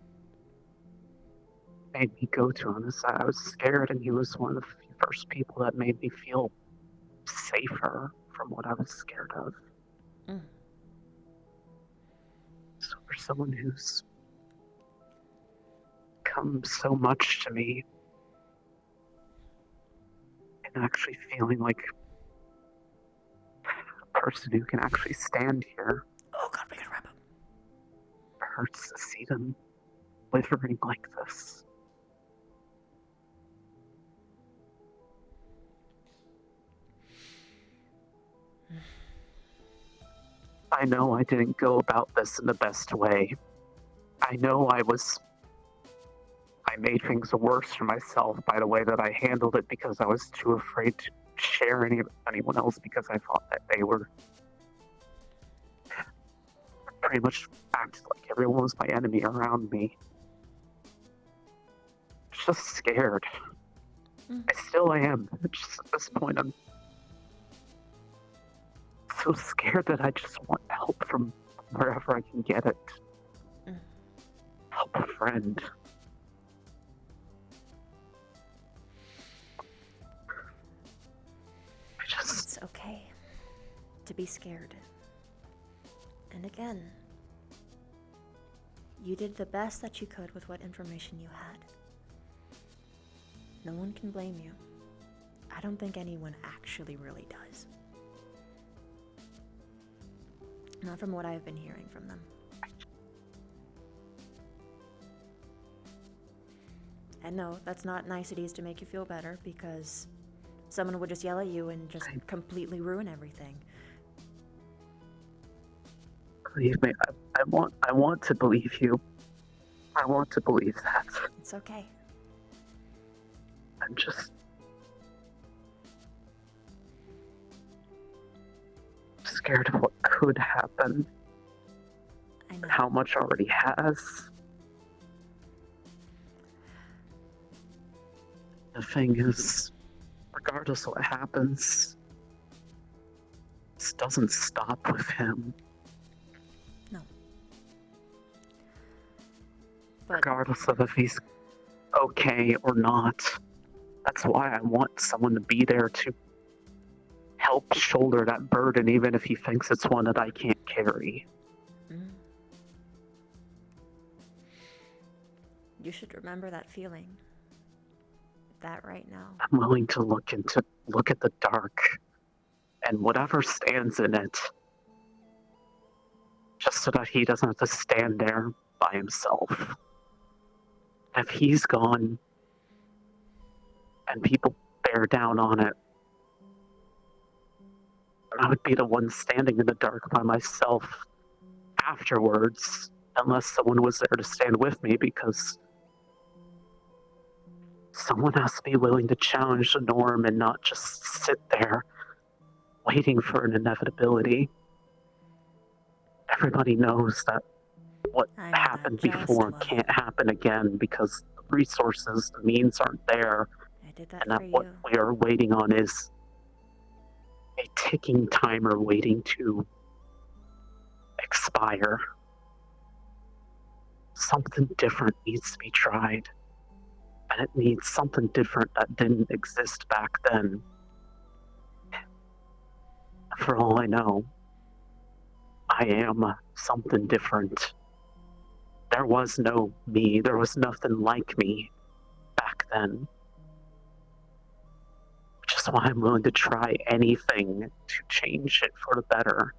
made me go to him. Is that I was scared, and he was one of the first people that made me feel safer from what I was scared of. So for someone who's become so much to me. And actually feeling like a person who can actually stand here. Oh god, we gotta wrap up. It hurts to see them withering like this. I know I didn't go about this in the best way. I know I made things worse for myself by the way that I handled it because I was too afraid to share anyone else because I thought that they were pretty much acted like everyone was my enemy around me. Just scared. I still am. Just at this point, I'm so scared that I just want help from wherever I can get it. Help a friend. It's okay to be scared. And again, you did the best that you could with what information you had. No one can blame you. I don't think anyone actually really does. Not from what I've been hearing from them. And no, that's not niceties to make you feel better, because someone would just yell at you and just completely ruin everything. Believe me, I want to believe you. I want to believe that. It's okay. I'm just scared of what could happen. I know. How much already has. The thing is, regardless of what happens, this doesn't stop with him. No. Regardless of if he's okay or not. That's why I want someone to be there to help shoulder that burden, even if he thinks it's one that I can't carry. You should remember that feeling. That right now. I'm willing to look at the dark and whatever stands in it, just so that he doesn't have to stand there by himself. If he's gone and people bear down on it, I would be the one standing in the dark by myself afterwards, unless someone was there to stand with me, because someone has to be willing to challenge the norm and not just sit there waiting for an inevitability. Everybody knows that what happened before can't happen again because the resources, the means aren't there, and that what we are waiting on is a ticking timer waiting to expire. Something different needs to be tried, and it needs something different that didn't exist back then. For all I know, I am something different. There was no me, there was nothing like me back then. Which is why I'm willing to try anything to change it for the better.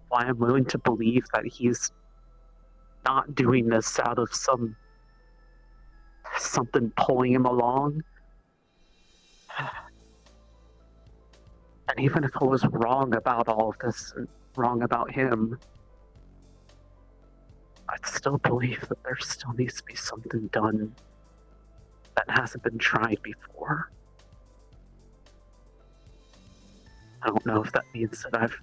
Why I'm willing to believe that he's not doing this out of something pulling him along. And even if I was wrong about all of this, and wrong about him, I'd still believe that there still needs to be something done that hasn't been tried before. I don't know if that means that I've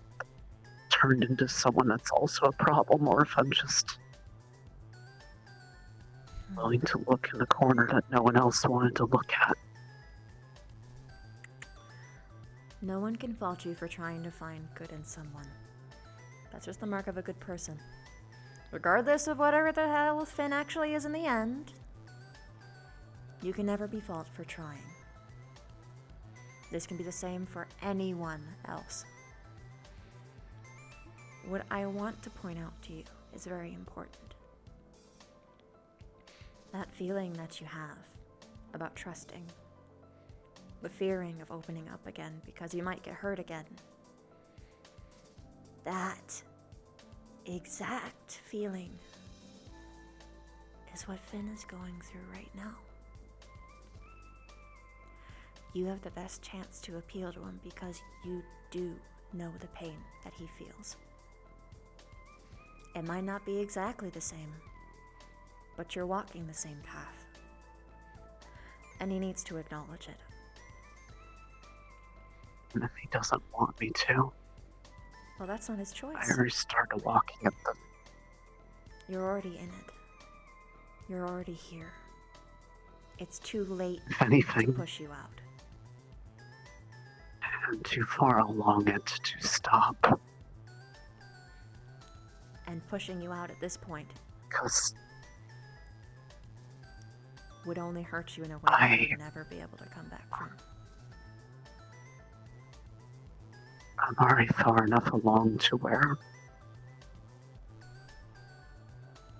turned into someone that's also a problem, or if I'm just willing to look in the corner that no one else wanted to look at. No one can fault you for trying to find good in someone. That's just the mark of a good person. Regardless of whatever the hell Finn actually is in the end, you can never be faulted for trying. This can be the same for anyone else. What I want to point out to you is very important. That feeling that you have about trusting, the fearing of opening up again because you might get hurt again. That exact feeling is what Finn is going through right now. You have the best chance to appeal to him because you do know the pain that he feels. It might not be exactly the same, but you're walking the same path. And he needs to acknowledge it. And if he doesn't want me to, Well, that's not his choice. I already started walking at the... You're already in it. You're already here. It's too late If anything, to push you out. I'm too far along it to stop. And pushing you out at this point Because would only hurt you in a way that you would never be able to come back from. I'm already far enough along to where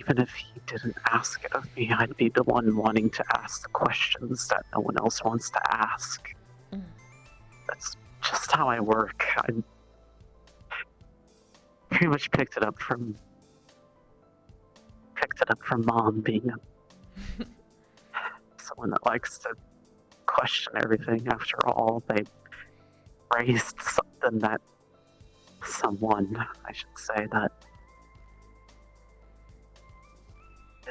even if he didn't ask it of me, I'd be the one wanting to ask the questions that no one else wants to ask. That's just how I work. I pretty much picked it up from Mom being someone that likes to question everything. After all, they raised something that someone, I should say, that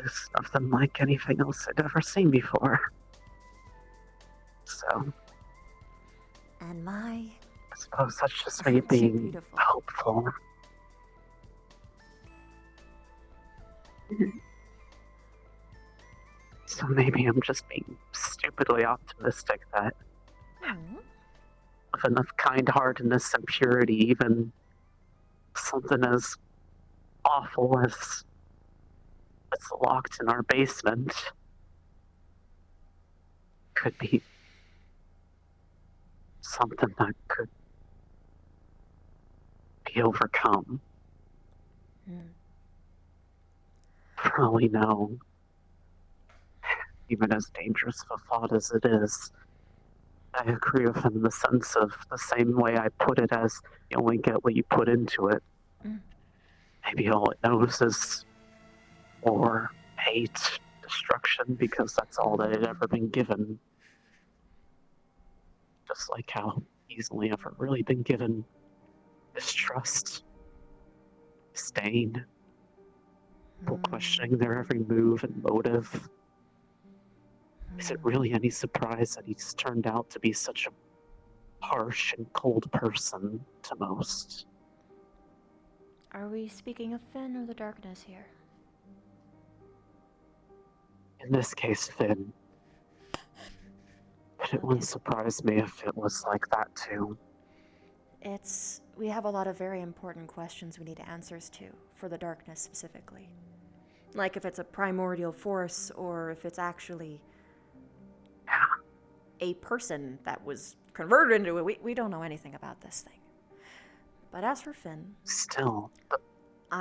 is nothing like anything else I'd ever seen before. So, And I suppose that's just me being hopeful. So maybe I'm just being stupidly optimistic that with enough kind-heartedness and purity, even something as awful as it's locked in our basement could be something that could be overcome. For all we know, even as dangerous of a thought as it is, I agree with him in the sense of the same way I put it as you only get what you put into it. Maybe all it knows is war, hate, destruction, because that's all that it had ever been given. Just like how he's only ever really been given distrust, disdain, people questioning their every move and motive. Is it really any surprise that he's turned out to be such a harsh and cold person to most? Are we speaking of Finn or the darkness here? In this case, Finn. But it wouldn't surprise me if it was like that too. We have a lot of very important questions we need answers to, for the darkness specifically. Like if it's a primordial force, or if it's actually a person that was converted into it. We don't know anything about this thing. But as for Finn... Still, the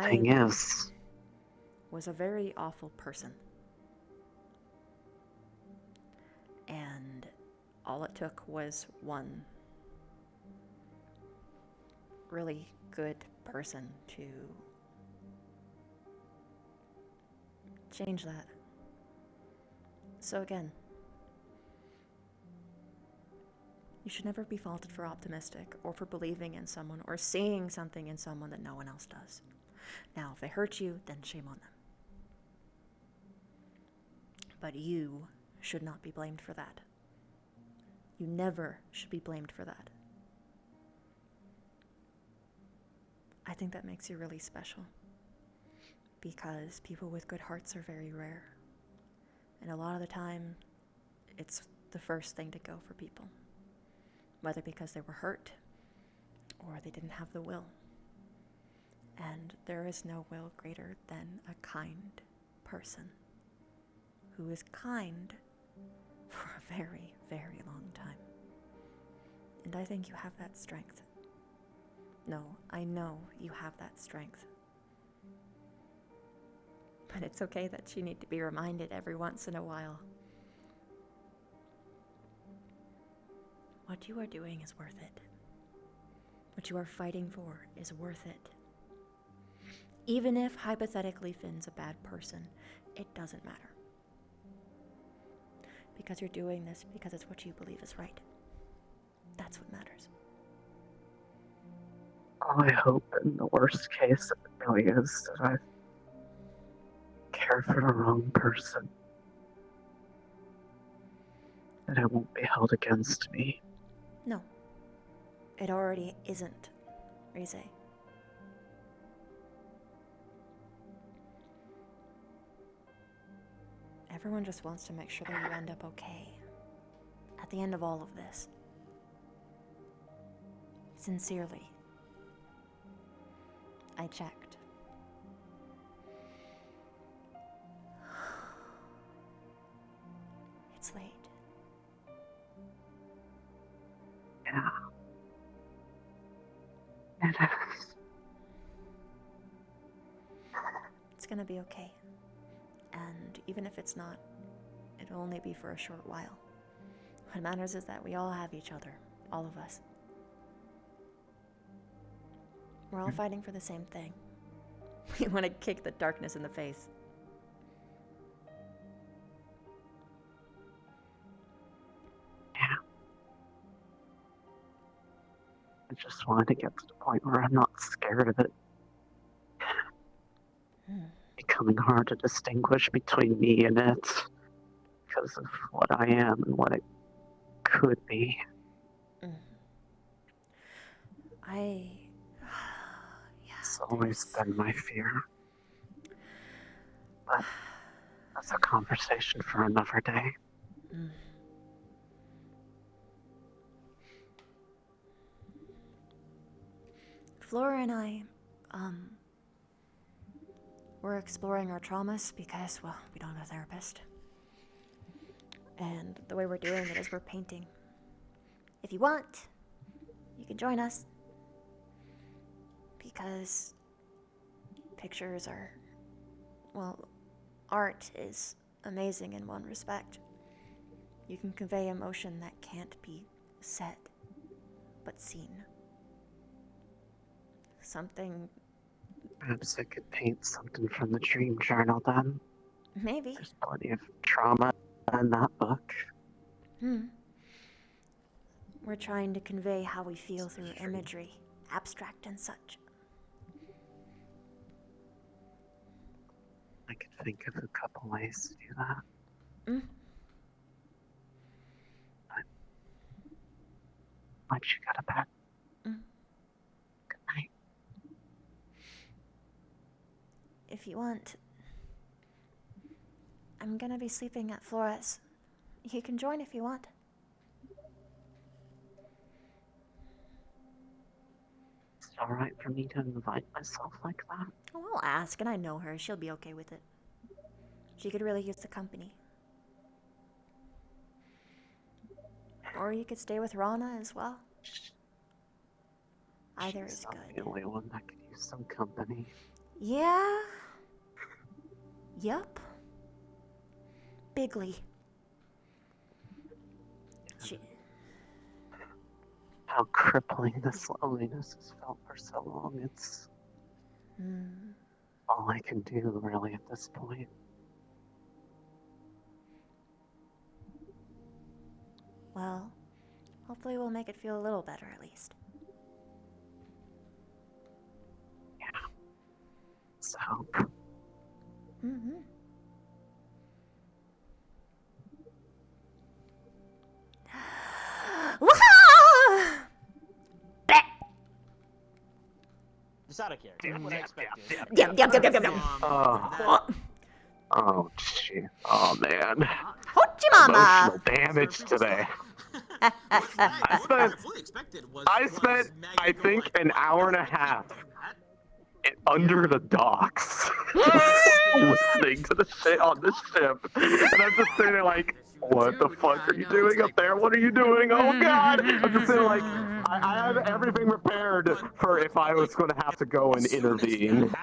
thing is... was a very awful person. And all it took was one really good person to change that. So again, you should never be faulted for optimistic or for believing in someone or seeing something in someone that no one else does. Now, if they hurt you, then shame on them. But you should not be blamed for that. You never should be blamed for that. I think that makes you really special, because people with good hearts are very rare. And a lot of the time, it's the first thing to go for people. Whether because they were hurt, or they didn't have the will. And there is no will greater than a kind person, who is kind for a very, very long time. And I think you have that strength. No, I know you have that strength. But it's okay that you need to be reminded every once in a while. What you are doing is worth it. What you are fighting for is worth it. Even if, hypothetically, Finn's a bad person, it doesn't matter. Because you're doing this because it's what you believe is right. That's what matters. I hope in the worst case it really is that I care for the wrong person. That it won't be held against me. No. It already isn't, Rize. Everyone just wants to make sure that you end up okay. At the end of all of this. Sincerely. I checked. It's late. Yeah. It is. It's gonna be okay. And even if it's not, it'll only be for a short while. What matters is that we all have each other. All of us. We're all fighting for the same thing. We want to kick the darkness in the face. Yeah. I just wanted to get to the point where I'm not scared of it. Becoming hard to distinguish between me and it because of what I am and what it could be. It's always been my fear. But that's a conversation for another day. Flora and I, we're exploring our traumas because, well, we don't have a therapist. And the way we're doing it is we're painting. If you want, you can join us. Because pictures are, well, art is amazing in one respect. You can convey emotion that can't be said, but seen. Something. Perhaps I could paint something from the dream journal then. Maybe. There's plenty of trauma in that book. We're trying to convey how we feel through imagery, abstract and such. I could think of a couple ways to do that. But let you go to bed. Good night. If you want, I'm gonna be sleeping at Flora's. You can join if you want. Is it alright for me to invite myself like that? Oh, I'll ask, and I know her. She'll be okay with it. She could really use the company. Or you could stay with Rana as well. Either is good. I'm the only one that could use some company. Yeah. Yup. Bigly. How crippling this loneliness has felt for so long. It's all I can do, really, at this point. Well, hopefully we'll make it feel a little better at least. Yeah. So. Just out of character. What I expected. Oh, shit. Oh, man. Hoochie mama! Emotional damage today. I spent, I think, an hour and a half under the docks listening to the shit on the ship. And I'm just sitting there like, what the fuck are you doing up there? What are you doing? Oh, God! I'm just sitting like, I had everything prepared for if I was going to have to go and intervene.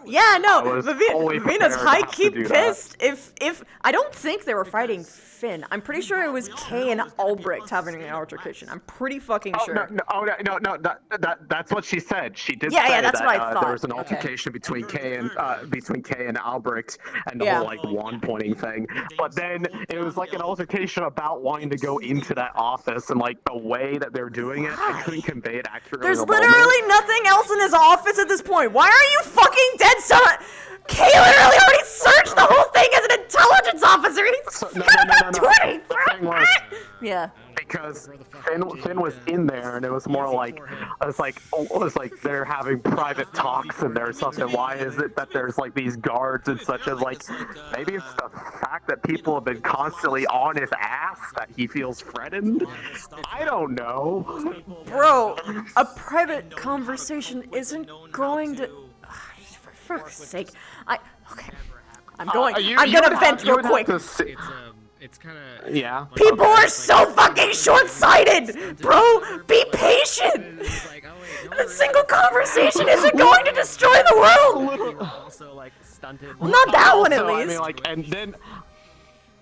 Yeah, no, was fully Vivina's prepared to high have to key do that. pissed. If I don't think they were fighting Finn. I'm pretty sure it was Kay and Albrecht having an altercation. I'm pretty fucking sure. No, that's what she said. She did Yeah, say yeah, that's that what I thought. there was an Okay. altercation between Kay and Albrecht and the Yeah. whole like wand pointing thing. But then it was like an altercation about wanting to go into that office, and like the way that they're doing it, I couldn't convey it accurately. There's in the moment. literally nothing else in his office at this point. Why are you fucking dead son? Kay literally already searched the whole thing as an intelligence officer. He's No. The thing was, yeah. because Finn was in there, and it was more like it was like they're having private talks in there or something. Why is it that there's like these guards and such as like maybe it's the fact that people have been constantly on his ass that he feels threatened? I don't know. Bro, a private conversation isn't going to. For fuck's sake, okay. I'm gonna vent real quick. It's kind of yeah. People are so fucking short-sighted, bro. Be patient. A single conversation isn't going to destroy the world. also like stunted. Well, not that one at Also, least. I mean,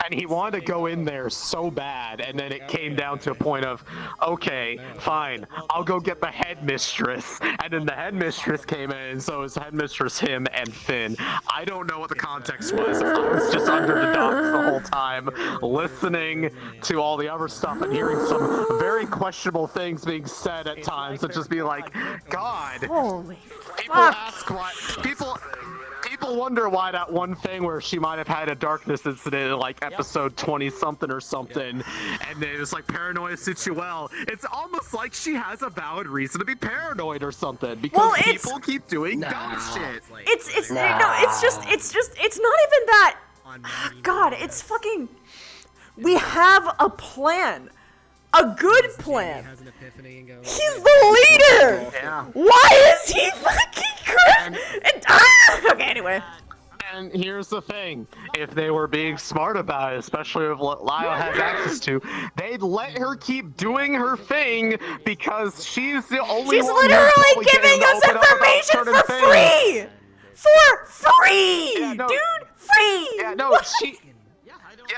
and he wanted to go in there so bad, and then it came down to a point of, okay, fine, I'll go get the headmistress, and then the headmistress came in, and so it was headmistress, him, and Finn. I don't know what the context was. I was just under the docks the whole time, listening to all the other stuff and hearing some very questionable things being said at times, and just be like, God. Holy people ask why. People wonder why that one thing where she might have had a darkness incident in like episode 20 something or something, and then it's like paranoia Situel. It's almost like she has a valid reason to be paranoid or something because people keep doing dumb shit. It's not even that. God, it's fucking. We have a plan. A good plan. He's the leader. Yeah. Why is he fucking crazy? Okay, anyway. And here's the thing: if they were being smart about it, especially if Lyle has access to, they'd let her keep doing her thing because she's the only She's one literally giving us information for free. For free, dude, free. Yeah, no,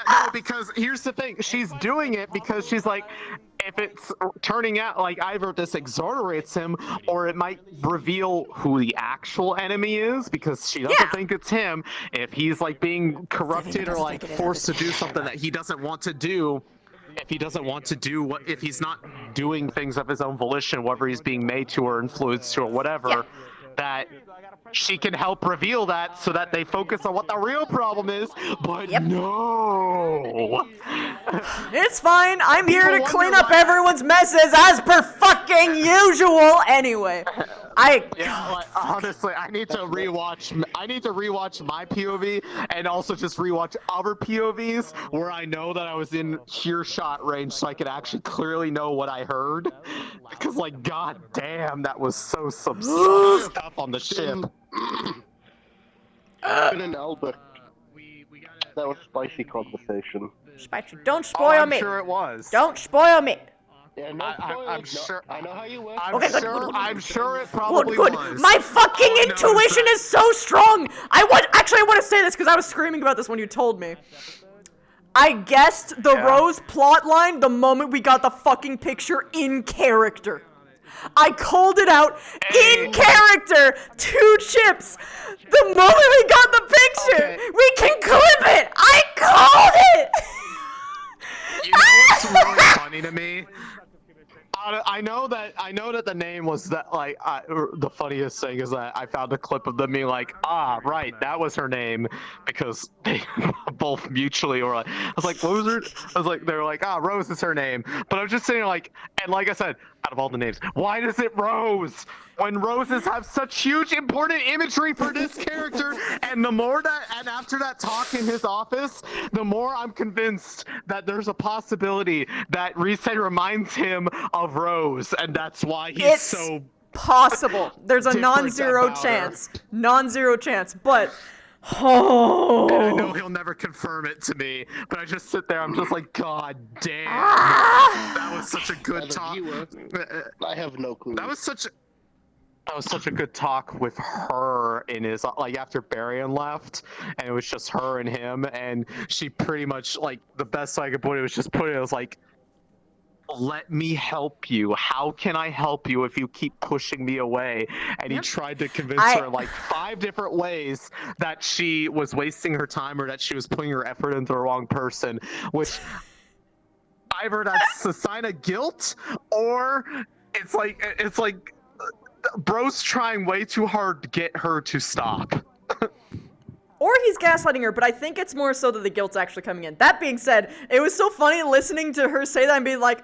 no, because here's the thing. She's doing it because she's like, if it's turning out like either this exonerates him or it might reveal who the actual enemy is because she doesn't think it's him. If he's like being corrupted or like forced to do something that he doesn't want to do, if he doesn't want to do what, if he's not doing things of his own volition, whether he's being made to or influenced to or whatever, that she can help reveal that so that they focus on what the real problem is. But no. It's fine. I'm here to clean up everyone's messes as per fucking usual. Anyway, honestly, I need to rewatch my POV and also just rewatch other POVs where I know that I was in earshot range, so I could actually clearly know what I heard. Because, like, god damn, that was so some stuff on the ship. Finn and Albert. That was spicy conversation. Spicy. Don't spoil me. I'm sure it was. Don't spoil me. Yeah, no I'm sure. I know how you work. I'm sure it probably Good. was. My fucking intuition is so strong. I want to say this because I was screaming about this when you told me. I guessed the Rose plot line the moment we got the fucking picture in character. I called it out in character. 2 chips. The moment we got the picture, we can clip it. I called it. You know what's really funny to me? I know that the name was that, like, the funniest thing is that I found a clip of them being like, right, that was her name, because they both mutually were like, I was like, what was her? I was like, they were like, Rose is her name, but I'm just saying, like, and like I said, out of all the names, why does it Rose? When roses have such huge important imagery for this character, and the more that, and after that talk in his office, the more I'm convinced that there's a possibility that Reset reminds him of Rose, and that's why he's so possible. There's a non-zero chance. Non-zero chance, but oh. And I know he'll never confirm it to me, but I just sit there, I'm just like, god damn. That was such a good talk. I have no clue. That was such a... that was such a good talk with her in his, like, after Barian left, and it was just her and him, and she pretty much, like, the best I could put it was just put it as, like, let me help you. How can I help you if you keep pushing me away? And he tried to convince her in, like, 5 different ways that she was wasting her time or that she was putting her effort into the wrong person, which either that's a sign of guilt or it's like bro's trying way too hard to get her to stop. Or he's gaslighting her, but I think it's more so that the guilt's actually coming in. That being said, it was so funny listening to her say that and being like,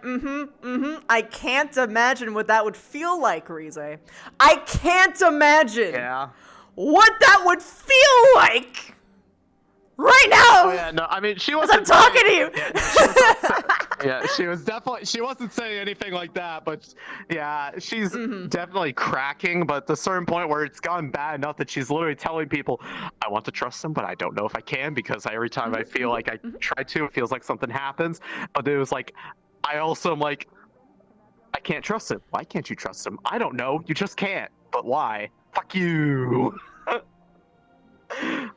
I can't imagine what that would feel like, Rize. I can't imagine what that would feel like right now. Oh, yeah, no, I mean, she as wasn't I'm talking to you. Yeah, she wasn't saying anything like that, but yeah, she's definitely cracking, but to a certain point where it's gotten bad enough that she's literally telling people, I want to trust him, but I don't know if I can, because every time I feel like I try to, it feels like something happens. But it was like, I also am like, I can't trust him. Why can't you trust him? I don't know. You just can't. But why? Fuck you.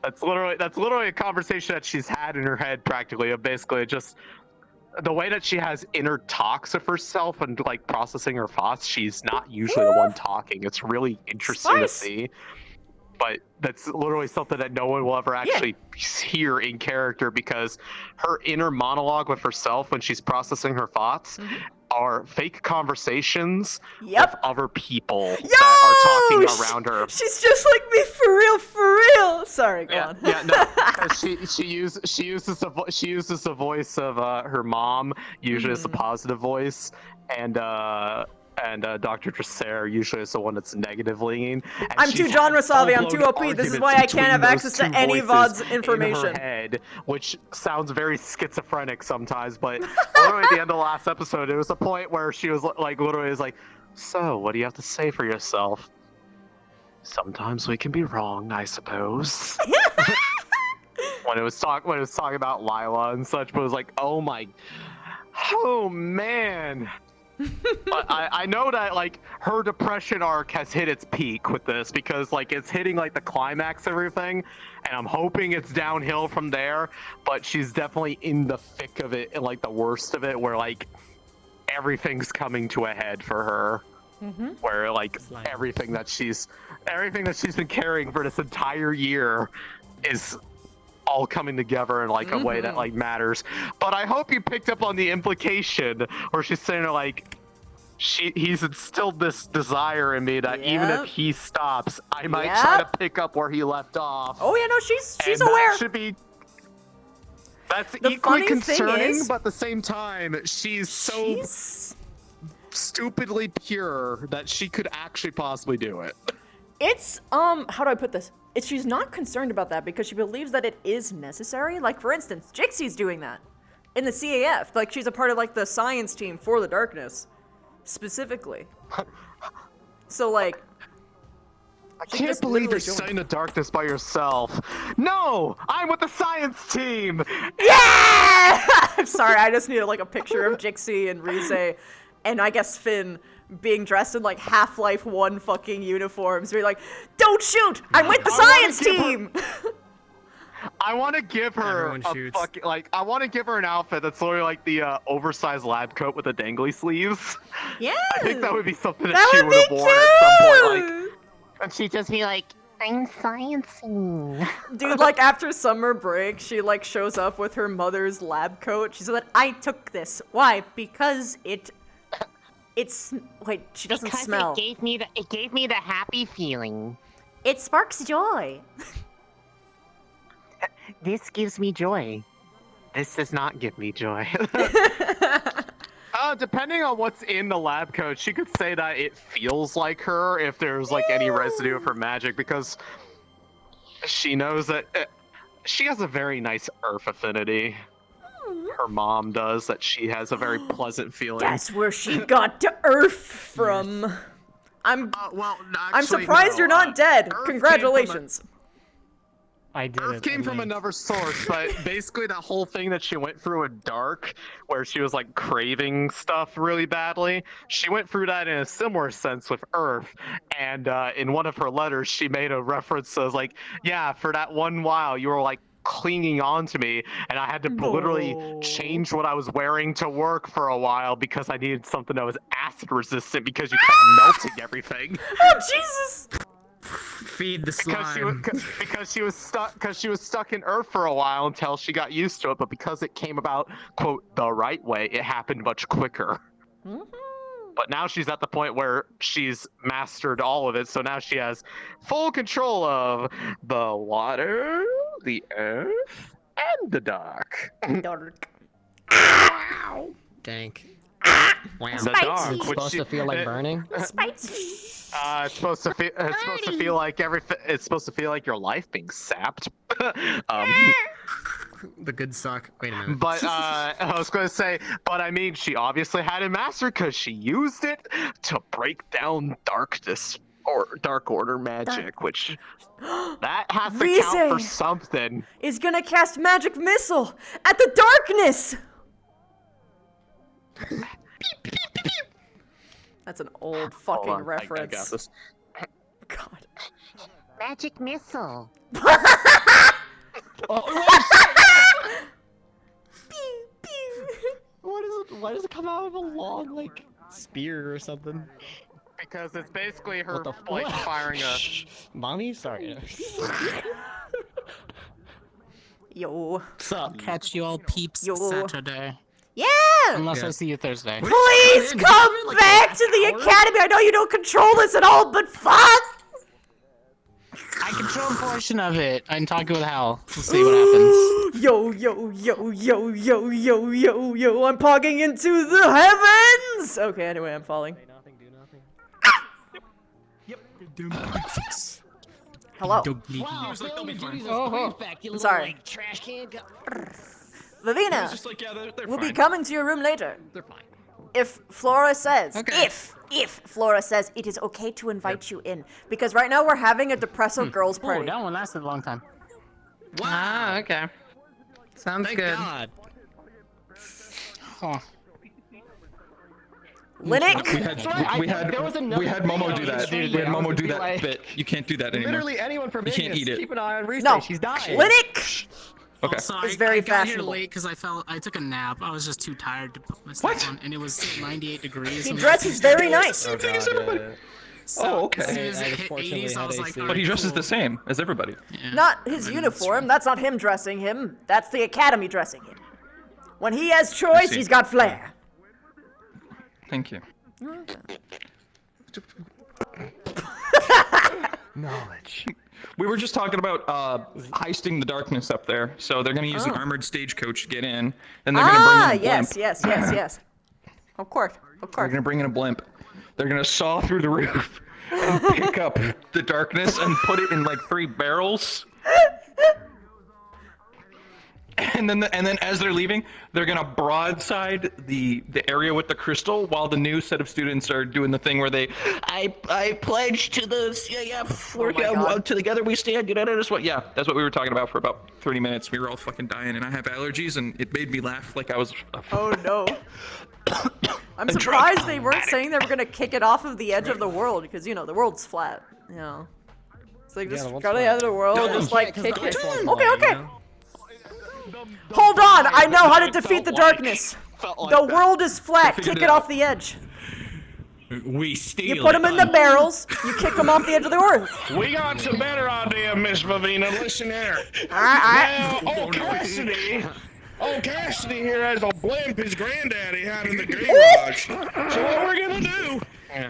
That's literally a conversation that she's had in her head, practically, of basically just the way that she has inner talks of herself and like processing her thoughts. She's not usually the one talking. It's really interesting to see, but that's literally something that no one will ever actually hear in character, because her inner monologue with herself when she's processing her thoughts are fake conversations with other people that are talking around her. She's just like me, for real. Sorry, go on. Yeah, no. she uses the voice of her mom, usually as a positive voice, and Dr. Dresser usually is the one that's negative leaning. I'm too genre savvy, I'm too OP, this is why I can't have access to any VOD's information. In her head, which sounds very schizophrenic sometimes, but literally at the end of the last episode, it was a point where she was like, literally was like, so what do you have to say for yourself? Sometimes we can be wrong, I suppose. when it was talking about Lila and such, but it was like, oh man. But I know that like her depression arc has hit its peak with this, because like it's hitting like the climax of everything, and I'm hoping it's downhill from there, but she's definitely in the thick of it and like the worst of it, where like everything's coming to a head for her. Where like everything that she's been carrying for this entire year is all coming together in like a way that like matters. But I hope you picked up on the implication where she's saying like he's instilled this desire in me that even if he stops, I might try to pick up where he left off. Oh yeah, no, she's and aware. That should be that's The equally funny thing concerning, is- but at the same time, she's so stupidly pure that she could actually possibly do it. It's, how do I put this? She's not concerned about that because she believes that it is necessary. Like, for instance, Jixie's doing that in the CAF. Like, she's a part of, like, the science team for the darkness, specifically. So, like, I can't believe you're studying the darkness by yourself. No! I'm with the science team! Yeah! I'm sorry, I just needed, like, a picture of Jixie and Rize, and I guess Finn being dressed in, like, Half-Life 1 fucking uniforms. Being like, don't shoot! I'm with the science team! I want to give her I want to give her an outfit that's literally like the oversized lab coat with the dangly sleeves. Yeah! I think that would be something that she would have worn at some point, like, and she'd just be like, I'm sciencing. Dude, like, after summer break, she, like, shows up with her mother's lab coat. She said, I took this. Why? Because it's wait, she doesn't smell. It gave me the happy feeling. It sparks joy. This gives me joy. This does not give me joy. Depending on what's in the lab coat, she could say that it feels like her if there's like any residue of her magic, because she knows that she has a very nice earth affinity. Her mom does, that she has a very pleasant feeling. That's where she got to Earth from. I'm surprised you're not dead. Congratulations. I did Earth it. came from another source, but basically that whole thing that she went through with Dark, where she was like craving stuff really badly, she went through that in a similar sense with Earth. And in one of her letters, she made a reference as like, yeah, for that one while you were like clinging on to me, and I had to literally change what I was wearing to work for a while because I needed something that was acid resistant because you kept melting everything. Oh Jesus! Feed the slime. Because she was stuck in Earth for a while until she got used to it, but because it came about quote the right way, it happened much quicker. But now she's at the point where she's mastered all of it, so now she has full control of the water, the earth, and the dark. Dark. Dank. Wow. The dark, It's supposed to feel like burning? Spicy. It's supposed to feel like everything. It's supposed to feel like your life being sapped. The good suck. Wait a minute. But I was going to say, but I mean, she obviously had it mastered because she used it to break down darkness or Dark Order magic, which that has to count for something. Is gonna cast magic missile at the darkness. That's an old fucking reference. I got this. God. Magic missile. Why does it come out of a long, like, spear or something? Because it's basically her like firing a. Mommy, sorry. Yo. Sup? Catch you all peeps Saturday. Yeah! Unless I see you Thursday. Please come back to the academy. I know you don't control this at all, but fuck! I control a portion of it. I'm talking with Hal. We'll see what happens. Yo, yo, yo, yo, yo, yo, yo, yo. I'm pogging into the heavens! Okay, anyway, I'm falling. Hello. Wow, so duties Oh, prefect, you I'm little, sorry. like, trash can. Lavina, It's just like, yeah, they're we'll be fine. coming to your room later. They're fine. If Flora says, if Flora says it is okay to invite you in, because right now we're having a Depresso girls Oh, party. that one lasted a long time. Wow. Ah, okay. Sounds Thank good. God. Huh. Linux? We had Momo do that. We had Momo do that bit. You can't do that anymore. Literally anyone from You can't Vegas, eat it. keep an eye on Reese. No. She's dying. Linux! Okay. Also, It's I very got here fashionable. late because I took a nap. I was just too tired to put my stuff on, and it was 98 degrees. He and dresses very nice. So Oh, as soon okay. as it hit 80s, I was like, But he dresses the same as everybody. Not his uniform. That's not him dressing him. That's the academy dressing him. When he has choice, see. he's got flair. Thank you. Knowledge. We were just talking about heisting the darkness up there. So they're going to use an Oh. armored stagecoach to get in. And they're going to bring in a blimp. yes. Of course. They're going to bring in a blimp. They're going to saw through the roof, pick up the darkness, and put it in like 3 barrels. And then as they're leaving, they're gonna broadside the area with the crystal, while the new set of students are doing the thing where I pledge to the work out together we stand. That's what we were talking about for about 30 minutes. We were all fucking dying, and I have allergies, and it made me laugh like I was. Oh no. I'm surprised they weren't saying they were gonna kick it off of the edge of the world, because the world's flat. It's like just go to the edge of the world, just like kick it. Okay. Hold on, I know how to defeat the darkness. The world is flat. Kick it off the edge. We steal. You put them in the barrels. You kick them off the edge of the earth. We got some better idea, Miss Vavina. Listen here. Alright. Now, old Cassidy here has a blimp his granddaddy had in the garage. So what we're gonna do?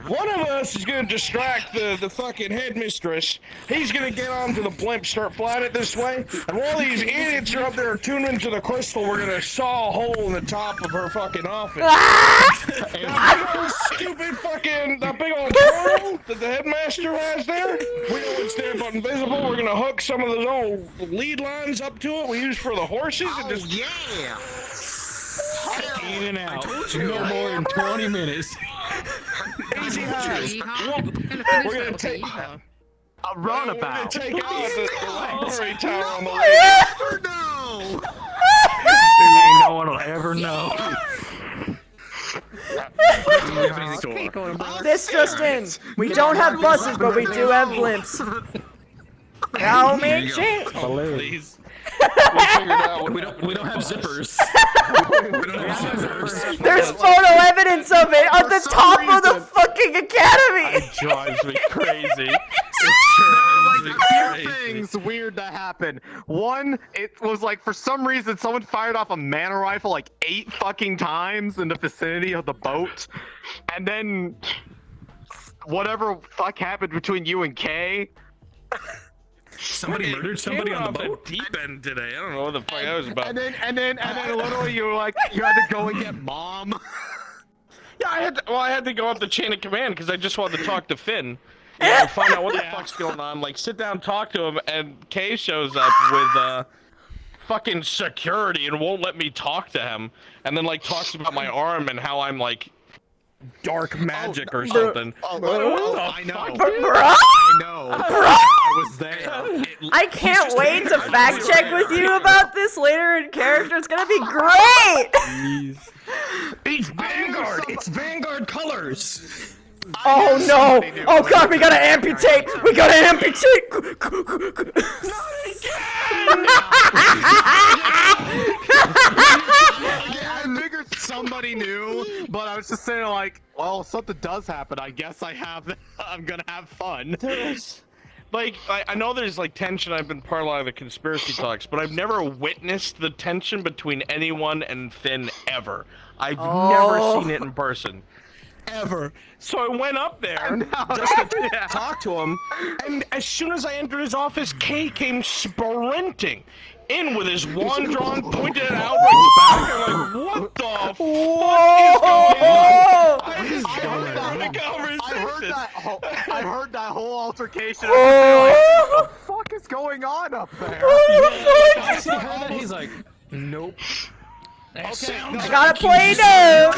One of us is gonna distract the fucking headmistress. He's gonna get onto the blimp, start flying it this way, and while these idiots are up there tuning to the crystal, we're gonna saw a hole in the top of her fucking office. That big old stupid fucking, that big old portal that the headmaster has there, we know it's there but invisible. We're gonna hook some of those old lead lines up to it we use for the horses and just in and out. No more than 20 minutes. Easy high. We're gonna take. A runabout. Take out the library tower on the way. No! Ain't no one will ever know. This just in. We don't have buses, but we do have blimps. How many chicks? Please. We don't have zippers. There's photo evidence of it on the top of the fucking academy. It drives me crazy. Two things weird that happened. One, it was like for some reason someone fired off a mana rifle like 8 fucking times in the vicinity of the boat, and then whatever fuck happened between you and Kay. Somebody murdered somebody on the boat. Deep end today. I don't know what the fuck that was about. And then literally you were like, you had to go and get Mom. Yeah, I had to go up the chain of command because I just wanted to talk to Finn. And find out what the fuck's going on. Like, sit down, talk to him, and Kay shows up with fucking security and won't let me talk to him. And then like talks about my arm and how I'm like dark magic or something. I know. I know. I was there. I can't wait to fact check with you about this later in character. It's gonna be great. It's Vanguard. It's Vanguard colors. Oh no! Oh god, we gotta amputate! We gotta amputate! I figured somebody knew, but I was just saying like, well, if something does happen, I guess I'm gonna have fun. Like, I know there's like tension. I've been part of a lot of the conspiracy talks, but I've never witnessed the tension between anyone and Finn ever. I've never seen it in person. Ever. So I went up there just to talk to him, and as soon as I entered his office, Kay came sprinting in with his wand drawn, pointed at Albert's back. I'm like, what the fuck is going on? I heard that whole altercation. What the fuck is going on up there? I see her, he's like, nope. Okay, I gotta play now.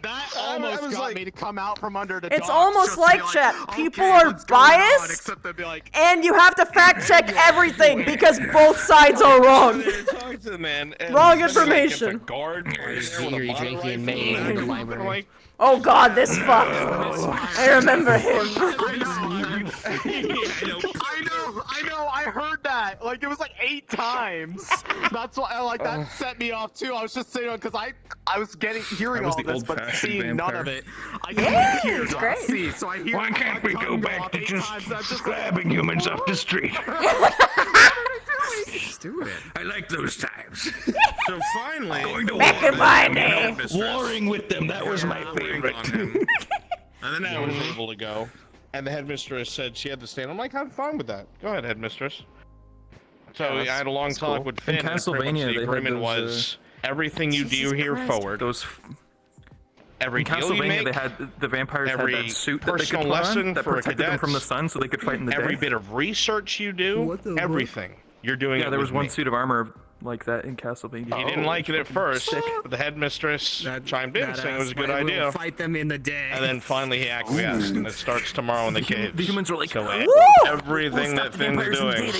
That almost got me to come out from under the It's dock almost just like to be chat. like, People okay, are what's going on? biased, Except they'd be like, and you have to fact check everything because both sides are wrong. Talk to the man. Wrong information. Like, guard You're drinking May in the library. Oh god, this fuck. I remember him. I know, I heard that. Like, it was like 8 times. That's why, like, that set me off too. I was just saying, because I was hearing all this, but seeing none of it. I couldn't hear, not see, so I hear. Why can't we go back to just grabbing humans off the street? Let's do it. I like those times. So finally, going to back in my day. Warring with them, that was my favorite. And then I was able to go. And the headmistress said she had to stay. And I'm like, I'm fine with that. Go ahead, headmistress. So I had a long talk with Finn. In Castlevania, the agreement was everything you do here forward. Every in Castlevania, they had the vampires had that suit that they could put on that protected them from the sun, so they could fight in the day. Every bit of research you do, everything you're doing. Yeah, there was one suit of armor like that in Castlevania. He didn't like it at first, but the headmistress chimed in saying it was a good idea. We'll fight them in the day. And then finally he acquiesced, and it starts tomorrow in the caves. The humans were like, so everything that Finn's doing,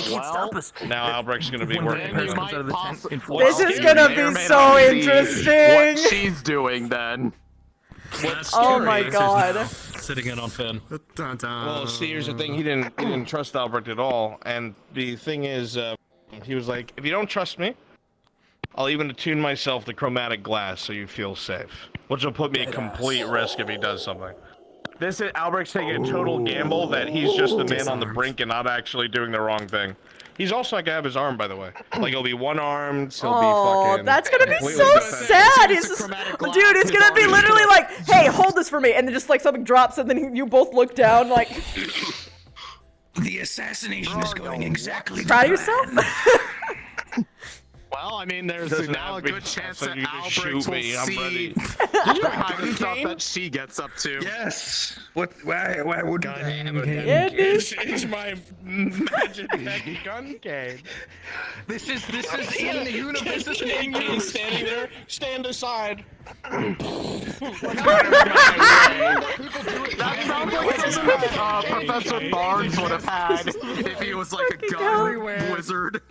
now Albrecht's going to be working on. This is going to be so interesting. What she's doing then. Oh my god. Sitting in on Finn. Well, see, here's the thing. He didn't trust Albrecht at all. And the thing is, he was like, if you don't trust me, I'll even attune myself to chromatic glass so you feel safe. Which will put me at complete risk if he does something. This is Albrecht's taking a total gamble that he's just the man on the brink and not actually doing the wrong thing. He's also not gonna have his arm, by the way. Like, he'll be one-armed, he'll be fucking... that's gonna be so sad! He's just, dude, it's gonna be literally like, hey, hold this for me, and then just like something drops, and then you both look down, like... The assassination is going exactly Proud of yourself? Well, I mean, there's now a good chance that Albrecht will see ready. the kind of stuff that she gets up to. Yes. What? Why wouldn't I have a gun? It's my magic gun cane. This is in the universe. This is Ingrid standing there. Stand aside. That sounds like That's what Barnes would have had if he was like a gun wizard.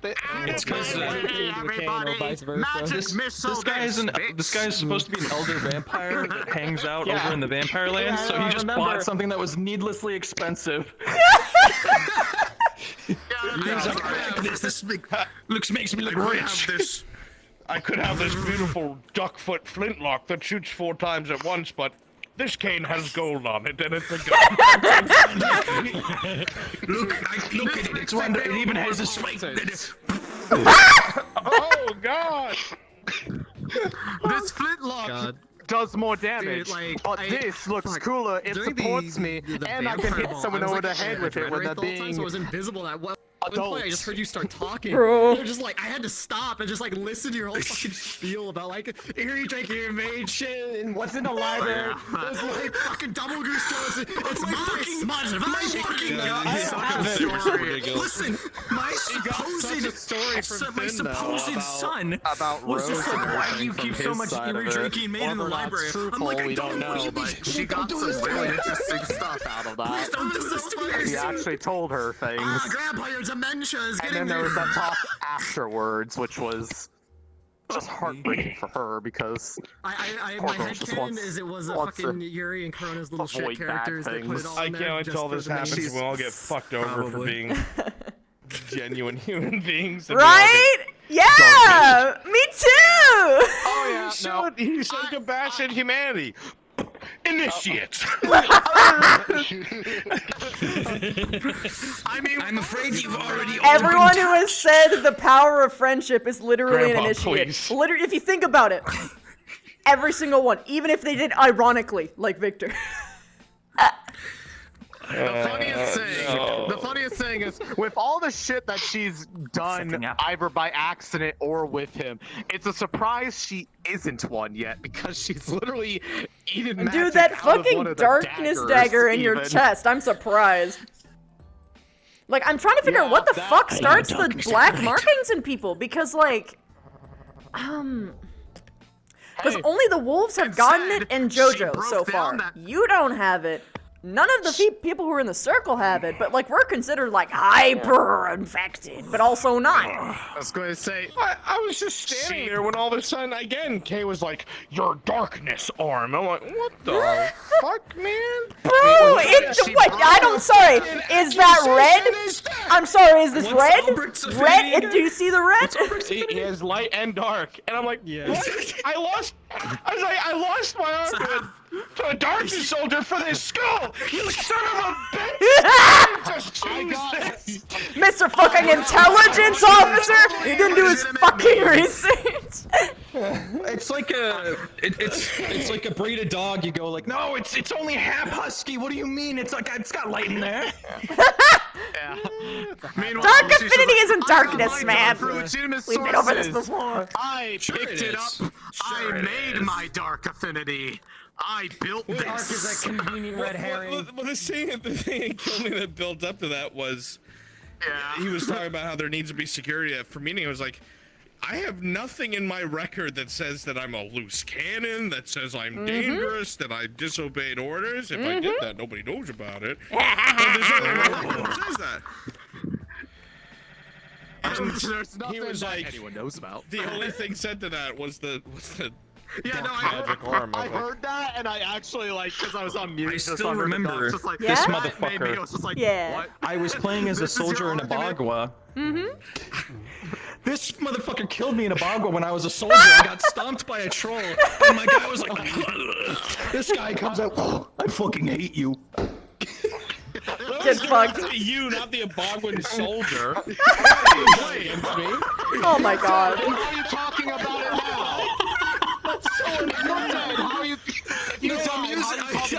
It's because or vice versa. this guy is supposed to be an elder vampire that hangs out over in the vampire land, so he just bought something that was needlessly expensive. He was like, this makes me look rich. I could have this beautiful duckfoot flintlock that shoots 4 times at once, but this cane has gold on it, and it's a gun. look at it. It's wonder. It even has a spike. Oh God! This flintlock does more damage, but this looks cooler. It supports me, and I can hit someone over the head with it when they're being. So I was invisible at one point. I just heard you start talking. Bro. They're just like, I had to stop and just like listen to your whole fucking spiel about like, here you drink your made shit and what's in the library. It's like fucking double goose goes. It's my fucking smudge. My fucking listen, my supposed son was just like, why do you keep so much you're drinking made in the library? I'm like, I don't know, but she got some really interesting stuff out of that. Don't do this to me. He actually told her things. Grandpa, your dementia is And getting then there was there. that talk afterwards, which was just heartbreaking for her because my Portal just headcanon wants- is it was wants to fucking Yuri and Corona's little shit avoid bad characters that put things. it all I in can't there wait just till for this the main- happens. We'll all get fucked over for Probably. being genuine human beings. and Right? Yeah! Me too! Oh yeah, he showed compassion, humanity. Initiate. I mean, I'm afraid you've already. Everyone who has said the power of friendship is literally Grandpa, an initiate. please. Literally, if you think about it, every single one, even if they did ironically, like Victor. The funniest thing is, with all the shit that she's done, either by accident or with him, it's a surprise she isn't one yet because she's literally eaten magic Dude, that out of one fucking of the darkness daggers dagger in your even. chest, I'm surprised. Like, I'm trying to figure out what the fuck starts the black markings in people, because, like, because only the wolves have gotten it and JoJo so far. You don't have it. None of the people who are in the circle have it, but like we're considered like hyper-infected, but also not. I was going to say, I was just standing there when all of a sudden, again, Kay was like, "Your darkness arm." I'm like, "What the fuck, man?" Bro, sorry. Is that red? I'm sorry, is this red? Red? Do you see the red? He has light and dark, and I'm like, "What?" I lost my arm to a darkness soldier for this skull. You son of a bitch! Just choose this. Mr. fucking intelligence officer, he didn't do his fucking research. It's like it's like a breed of dog. You go like, no, it's only half husky. What do you mean? It's got light in there. Dark affinity isn't darkness, man. We've been over this before. I picked it up. I made my dark affinity. I built this. Dark is a convenient red herring. Well, the thing that killed me that built up to that was, he was talking about how there needs to be security. For me, it was like, I have nothing in my record that says that I'm a loose cannon, that says I'm dangerous, that I disobeyed orders. If I did that, nobody knows about it. But there's nothing in my record that says that. And There's nothing he was that like, anyone knows about. The only thing said to that was the Yeah, no, magic arm. I heard that, and I actually, like, because I was on mute. I just still under the remember dogs, just like, this "What?" motherfucker. Maybe I was just like, what? I was playing as a soldier in a Bagua. This motherfucker killed me in a Bagua when I was a soldier. I got stomped by a troll, and my guy was like, this guy comes out, I fucking hate you. Get fucked. You, not the Abogwin soldier. Oh my god. How are you talking about it now? That's so annoying. How are you?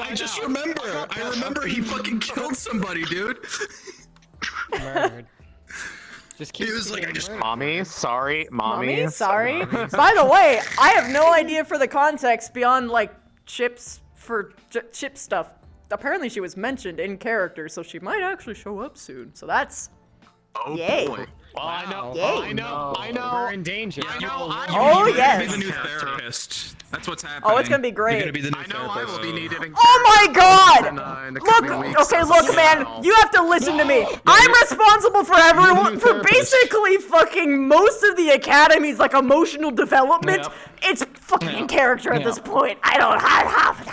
I just remember. I remember he fucking killed somebody, dude. Murdered. Just keep. He was like, I just. Mommy, sorry. Mommy, sorry. By the way, I have no idea for the context beyond like chips for chip stuff. Apparently she was mentioned in character, so she might actually show up soon. So that's Oh Yay. boy. Well, I know. Yay. I know. We're in danger. I know. Oh, You're yes. gonna be the new therapist. That's what's happening. Oh, it's gonna be great. You're gonna be the new I know therapist. I will be needed in Oh my god! in a Look, couple weeks. okay, look, man, you have to listen to me. I'm responsible for everyone, for basically fucking most of the Academy's, like, emotional development. Yep. It's fucking character at this Yep. point. I don't have.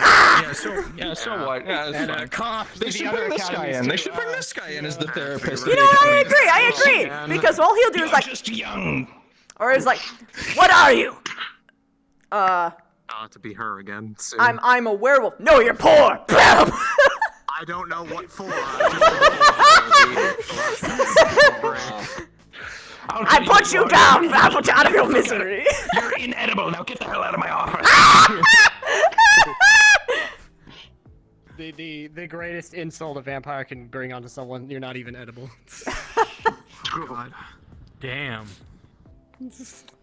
So what? Yeah, it's And fine. cough. They should bring this guy in. They should bring this guy in as the therapist. You know what? I agree. Because all he'll do is, like, Just young. or is like, what are you? To be her again soon. I'm a werewolf. No, you're poor. Bam! I don't know what for. I put you down. I put you out of your misery. You're inedible. Now get the hell out of my office. The greatest insult a vampire can bring onto someone, you're not even edible. God. Damn.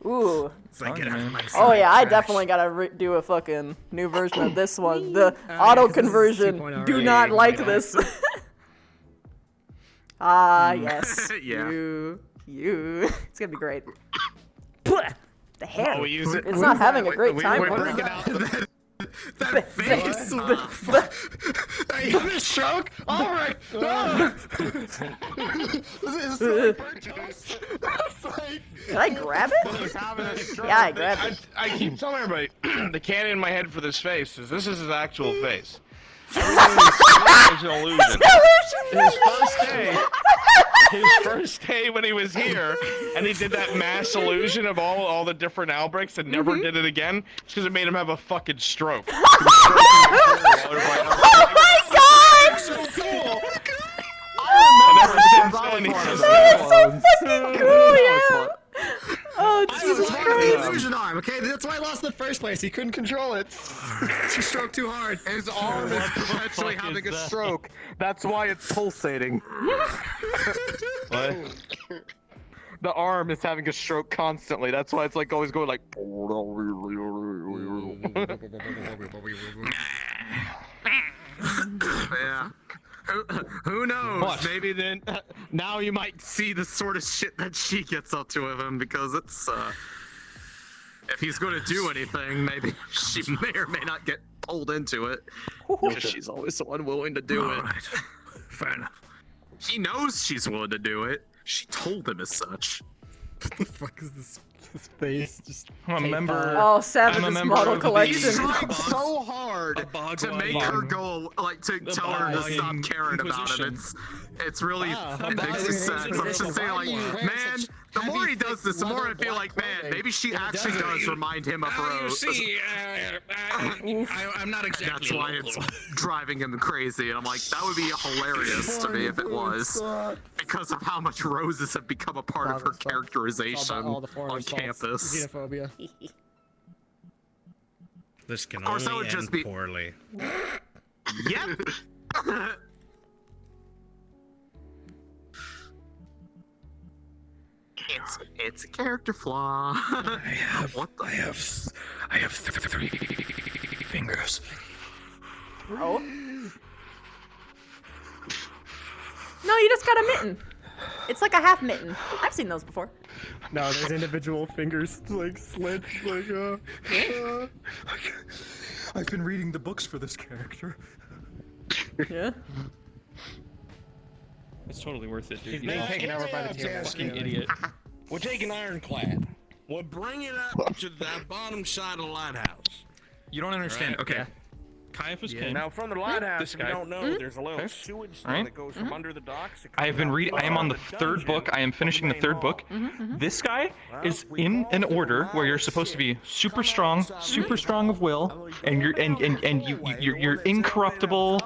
Ooh. It's like, get out of my Oh yeah, I trash. definitely gotta do a fucking new version of this one. The auto 'cause this is conversion. 2.0 Do already, not you like know. this. Ah yes. Yeah. You. It's gonna be great. The hair. Oh, we use it. It's not having a great time. We're What is bringing that? out that face. Are you having a stroke? All right. Did I grab it? Yeah, I grabbed it. I keep telling everybody the canon in my head for this face is this is his actual face. Everything is an illusion. His first day when he was here, and he did that mass illusion of all the different outbreaks and never did it again, it's because it made him have a fucking stroke. Oh my god! So cool! And ever since then, he's just That's so fucking cool, yeah! Oh, This is part of crazy. the illusion arm, okay? That's why I lost in the first place. He couldn't control it. She stroked too hard. His arm is perpetually having a stroke. That's why it's pulsating. What? The arm is having a stroke constantly. That's why it's like always going like. Yeah. Who knows? What? Maybe then now you might see the sort of shit that she gets up to with him because it's if he's going to do anything, maybe she may or may not get pulled into it because she's always so unwilling to do it. Right. Fair enough. He knows she's willing to do it. She told him as such. What the fuck is this face? Just I'm a member. Oh, Savage's model He's collection. trying so hard to make her go, like, to tell her to stop caring about him. It's really, it makes me sad. I'm just saying, like, man, the more he does this, the more I feel like, man, maybe she actually does remind him of You Rose. see, I'm not exactly. That's why it's driving him crazy. And I'm like, that would be hilarious to me if it was. Because of how much roses have become a part of her characterization on campus. Xenophobia. This can Of course, that only would just end be- poorly. Yep. It's a character flaw. I have 3 fingers. Oh. No, you just got a mitten. It's like a half mitten. I've seen those before. No, there's individual fingers, like slits, like I've been reading the books for this character. Yeah. It's totally worth it, dude. He's You being know, taken over by the tear. fucking idiot. We're taking Ironclad. We're bringing it up to that bottom side of the lighthouse. You don't understand. Right. Okay. Yeah. Caiaphas Yeah. came. Now, from the lighthouse, This if you guy. don't know, there's a little Okay. sewage thing Alright. that goes from under the docks. I have been reading. I am on the third book. I am finishing the third book. This guy is in an order where you're supposed to be super strong of will, and you're incorruptible,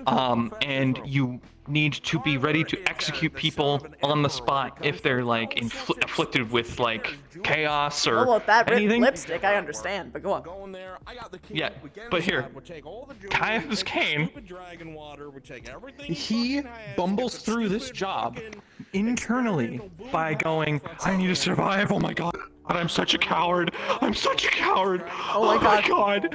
and you need to be ready to execute people on the spot if they're like afflicted with like chaos or Well, with that anything. lipstick, I understand, but go on. Yeah, but here, Caiaphas Cain, he bumbles through this job internally by going, I need to survive, oh my god. God, I'm such a coward. I'm such a coward. Oh my god.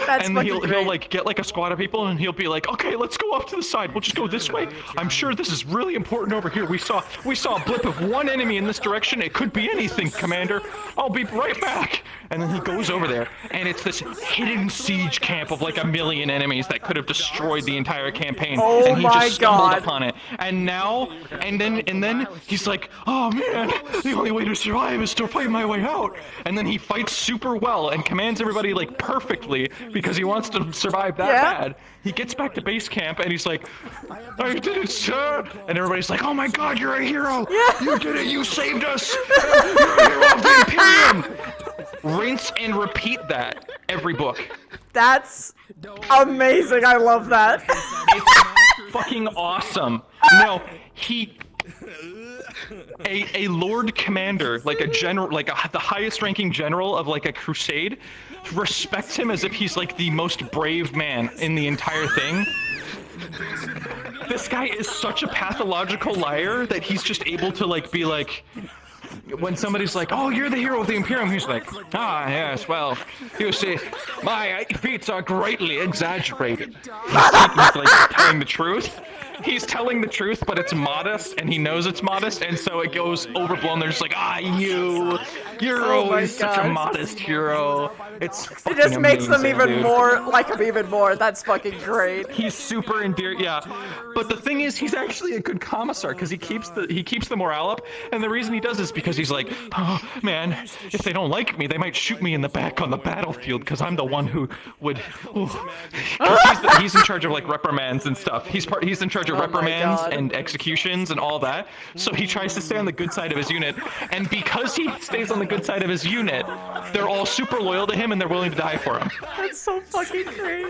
That's And fucking he'll like get like a squad of people and he'll be like, okay, let's go off to the side. We'll just go this way. I'm sure this is really important over here. We saw a blip of one enemy in this direction. It could be anything, Commander. I'll be right back. And then he goes over there, and it's this hidden siege camp of like 1 million enemies that could have destroyed the entire campaign. Oh and he my just stumbled God. upon it. And then he's like, oh man, the only way to survive is to fight my way out. And then he fights super well and commands everybody like perfectly because he wants to survive that bad. He gets back to base camp and he's like, I did it, sir. And everybody's like, oh my god, you're a hero. You did it, you saved us. You're a hero of the Imperium. Rinse and repeat that every book. That's amazing. I love that. It's fucking awesome. No, a Lord Commander, like a general, like the highest ranking general of like a crusade, respects him as if he's like the most brave man in the entire thing. This guy is such a pathological liar that he's just able to like be like, when somebody's like, oh, you're the hero of the Imperium, he's like, ah, yes, well, you see, my feats are greatly exaggerated. He's like telling the truth. He's telling the truth, but it's modest, and he knows it's modest, and so it goes overblown. They're just like, you're always such a modest hero. It's fucking It just makes them amazing, even dude. more, like him even more. That's fucking great. He's super endearing, yeah. But the thing is, he's actually a good commissar because he keeps the morale up, and the reason he does is because he's like, oh man, if they don't like me, they might shoot me in the back on the battlefield because I'm the one who would. Because he's in charge of like reprimands and stuff. He's in charge of reprimands and executions and all that. So he tries to stay on the good side of his unit, and because he stays on the good side of his unit, they're all super loyal to him and they're willing to die for him. That's so fucking great.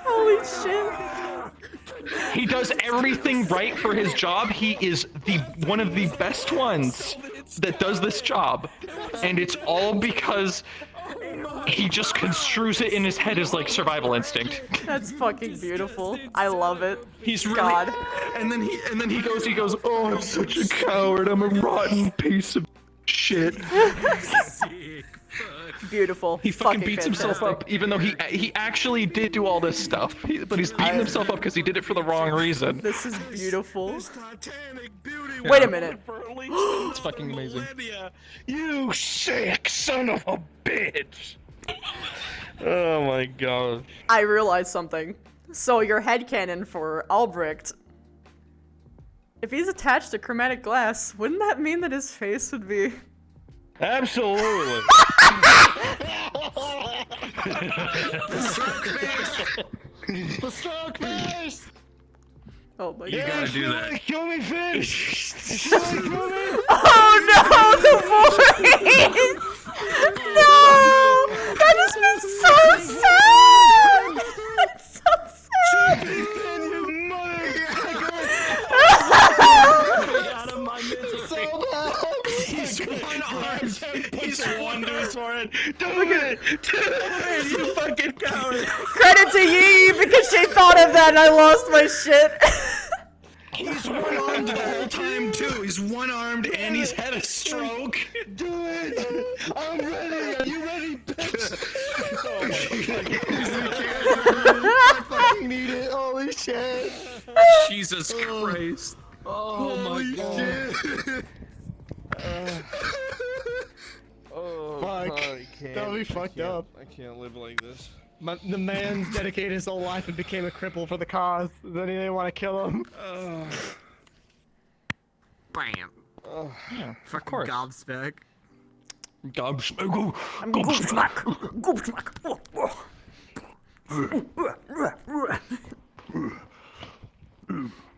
Holy shit. He does everything right for his job. He is one of the best ones that does this job, and it's all because he just construes it in his head as like survival instinct. That's fucking beautiful. I love it. He's really, God. and then he goes, oh, I'm such a coward. I'm a rotten piece of shit. Beautiful. He fucking beats himself up, even though he actually did do all this stuff. But he's beating himself up because he did it for the wrong reason. This is beautiful. Wait a minute. It's fucking amazing. You sick son of a bitch! Oh my god. I realized something. So your headcanon for Albrecht, if he's attached to chromatic glass, wouldn't that mean that his face would be... Absolutely. The stroke face! Oh my god. You gotta do that. Kill me, Finn! Oh no, the voice! No! That just makes so sad! That's so sad! You Out of my misery. so bad! He's one armed. He's one dude's forehead. Do it! Do it! You fucking coward! Credit to Yee because she thought of that and I lost my shit. He's one-armed the whole time too. He's one-armed and he's had a stroke. Do it! I'm ready! Are you ready, bitch? I fucking need it! Holy shit! Jesus Christ. Oh my god. Fuck. That'll be fucked up. I can't live like this. The man's dedicated his whole life and became a cripple for the cause. Then he didn't want to kill him. Bam. Yeah, of course. Gobsmack. Gobsmack.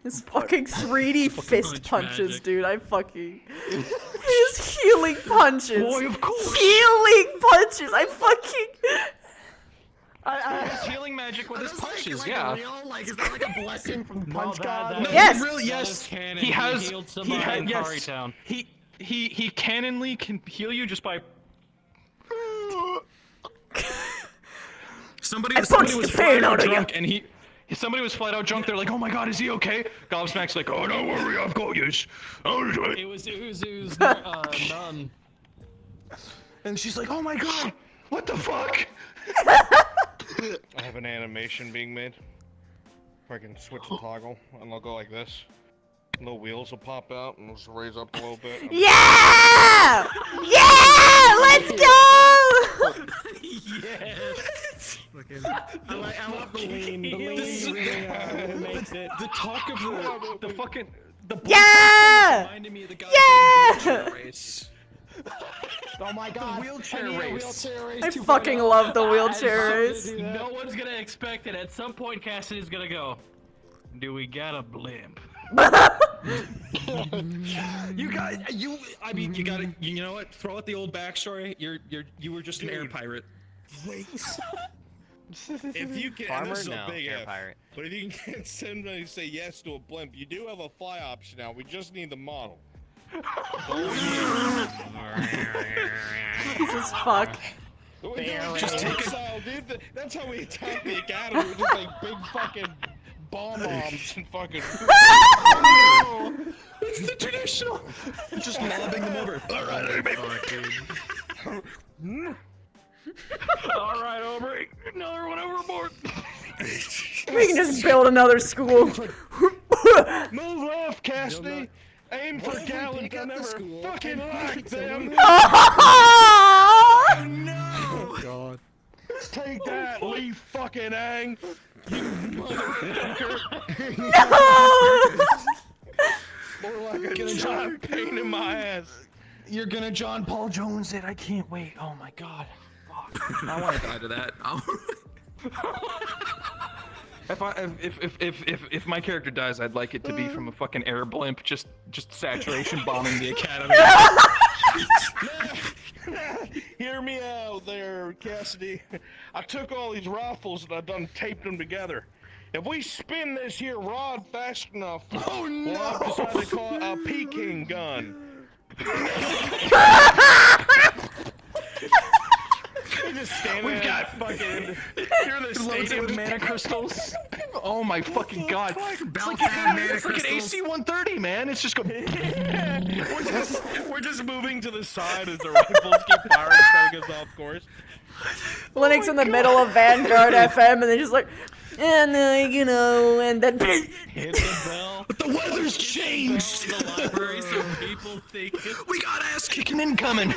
His fucking 3D fist punch punches, magic. dude. I fucking... His healing punches. Boy, of course. Healing punches. I fucking... His healing magic with his punches, yeah. Is that like a blessing from the punch god? No, Yes. he really, yes. He has. He had, yes. He canonly can heal you just by. Somebody I was punched was the pain fire out of you. drunk and Somebody was flat out drunk. They're like, "Oh my God, is he okay?" Gobsmack's like, "Oh, don't worry, I've got yous." It was none. And she's like, "Oh my God, what the fuck?" I have an animation being made where I can switch the toggle, and they'll go like this. And the wheels will pop out, and they'll just raise up a little bit. Yeah! Yeah! Let's go! Yes. I love the lean. The lean really makes it. The talk of the fucking Yeah! reminded me of the guy Yeah! race. Oh my God! The wheelchair race. I fucking love the wheelchair race. No one's gonna expect it. At some point, Cassidy's gonna go, "Do we got a blimp?" I mean, you gotta, you know what? Throw out the old backstory. You were just an air pirate. Wait. If you can, Farmer? this is No, a big air if, pirate. but if you can get somebody to say yes to a blimp, you do have a fly option now. We just need the model. Jesus fuck. Just take style, dude. That's how we attack the academy. We're just like big fucking bombs and fucking. It's the traditional. Just lobbing them over. All right, All right, Aubrey. Another one overboard. We can just build another school. Move left, Cassidy. Aim for Gallant. I never fucking liked them. Oh, no! God. Take that, Lee fucking Ang. You motherfucker. No! More like a giant pain in my ass. You're gonna John Paul Jones it. I can't wait. Oh my God. Fuck. I want to die to that. If my character dies, I'd like it to be from a fucking air blimp, just saturation bombing the academy. Hear me out there, Cassidy. I took all these rifles and I done taped them together. If we spin this here rod fast enough, well, I've decided to call it a Peking gun. We've got fucking. You're the stadium with mana crystals. Oh my fucking God! It's like an AC-130, man. It's just going. We're just moving to the side as the rifles keep firing, setting us off course. Linux in the middle of Vanguard FM, and then just like, and you know, and then hit the bell. But the weather's changed. The library, so people think we got ass kicking incoming.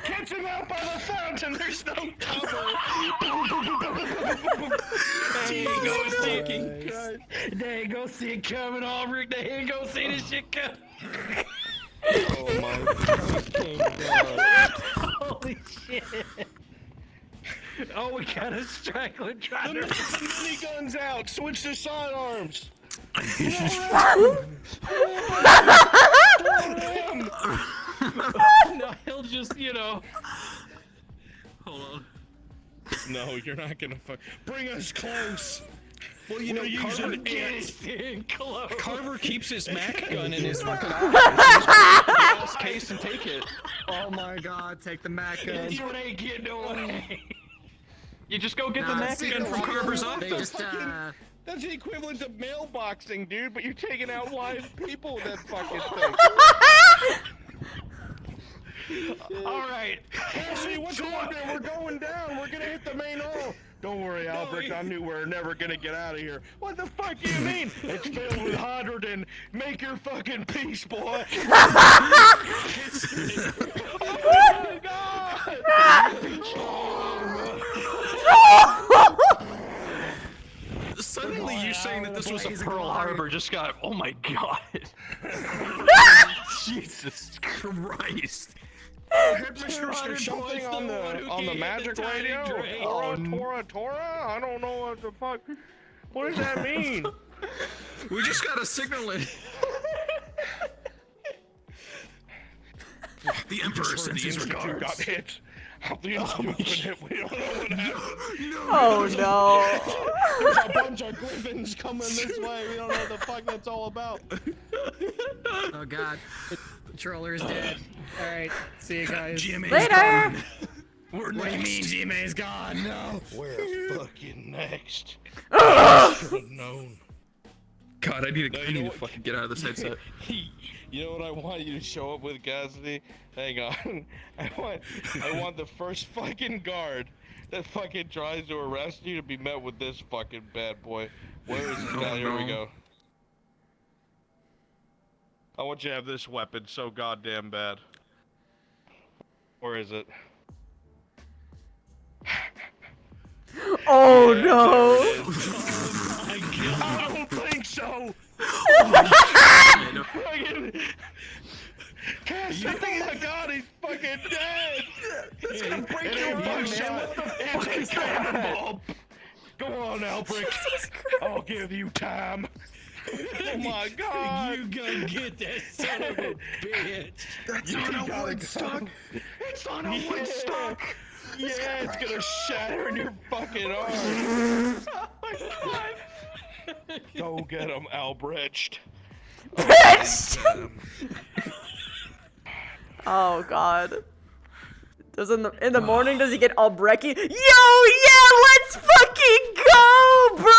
Catch him out by the fountain. There's no cover. There you go, stinking. There you go, see it coming, Aubrey. There you go, see this shit coming. Oh my fucking God. Holy shit. Oh, we got a straggler trying to... Mini guns out. Switch to sidearms. No, he'll just, you know... Hold on. No, you're not gonna fuck. Bring us close. Well, you know, Carver Carver keeps his Mac gun in his fucking office. Case and take it. Oh my God! Take the Mac gun. You ain't getting away. You just go get the Mac gun from Carver's office. That's the equivalent of mailboxing, dude. But you're taking out live people with that fucking thing. All right. Cassie, what's happening? We're going down. We're gonna hit the main hall. Don't worry, Albert. I knew we were never gonna get out of here. What the fuck do you mean? It's filled with hydrogen. Make your fucking peace, boy. Oh my God! Suddenly, you saying that this was a Pearl Harbor just got. Oh my God. Jesus Christ. Headmistress or something on the magic radio? Tora? I don't know what the fuck. What does that mean? We just got a signal in. The Emperor sends his regards. Got hit. The instrument's been hit. We don't know what happened. Oh no. There's a bunch of griffins coming this way. We don't know what the fuck that's all about. Oh God. The controller is dead. Alright. See you guys. Later. We're What do you next. mean G-May's gone? No. We're fucking next. Should have known. God, I need to fucking get out of this headset. You know what I want you to show up with, Cassidy? Hang on. I want the first fucking guard that fucking tries to arrest you to be met with this fucking bad boy. Where is this guy? Here we go. I want you to have this weapon so goddamn bad. Where is it? Oh no! Oh my God. I don't think so! Cash, oh my God, he's fucking dead! It's gonna break your butt, man. What the fuck is that? Go on, Albrecht. I'll give you time. Oh my God! You go get that son of a bitch. That's on a wood stock. It's on a wood stock. Yeah, it's gonna shatter in your fucking arm. Oh my God! Go get him, Albrecht. Bitch! Oh God. Does in the morning does he get all brecky? Yo, yeah, let's fucking go, bro!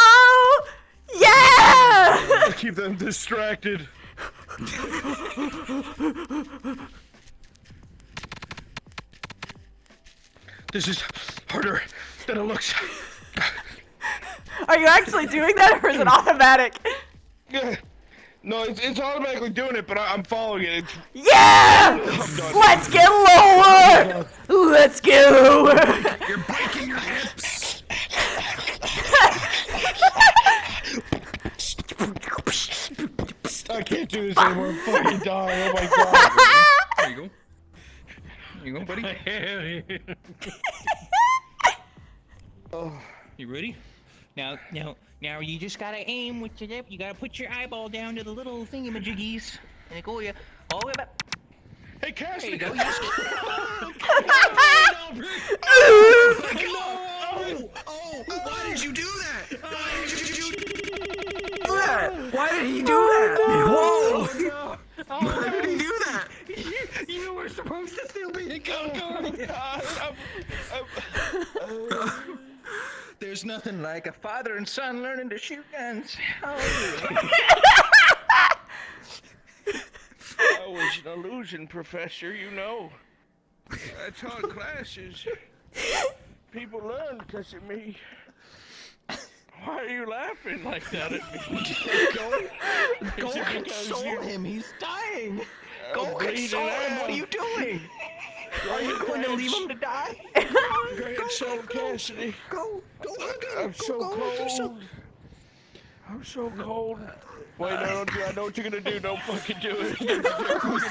Yeah! Keep them distracted. This is harder than it looks. Are you actually doing that, or is it automatic? No, it's automatically doing it, but I'm following it. Yeah! Let's get lower! Let's get lower! You're breaking your hips. I can't do this anymore. I'm fucking dying. Oh my God. There you go. There you go, buddy. You ready? Now, you just gotta aim with your left. You gotta put your eyeball down to the little thingamajiggies, and go you all the way back. Hey, Cash! There you go. Why did you do that? Why did you do that? Why did he do that? Whoa! Why did he do that? You were supposed to still be a There's nothing like a father and son learning to shoot guns. I was an illusion professor, you know. I taught classes. People learn because of me. Why are you laughing like that at me? Go console him. He's dying. Go console him. What are you doing? Are you going to leave him to die? Go, Cassidy. Go hug him. I'm so cold. I'm so cold. Wait, no, I know what you're gonna do. Don't fucking do it. He's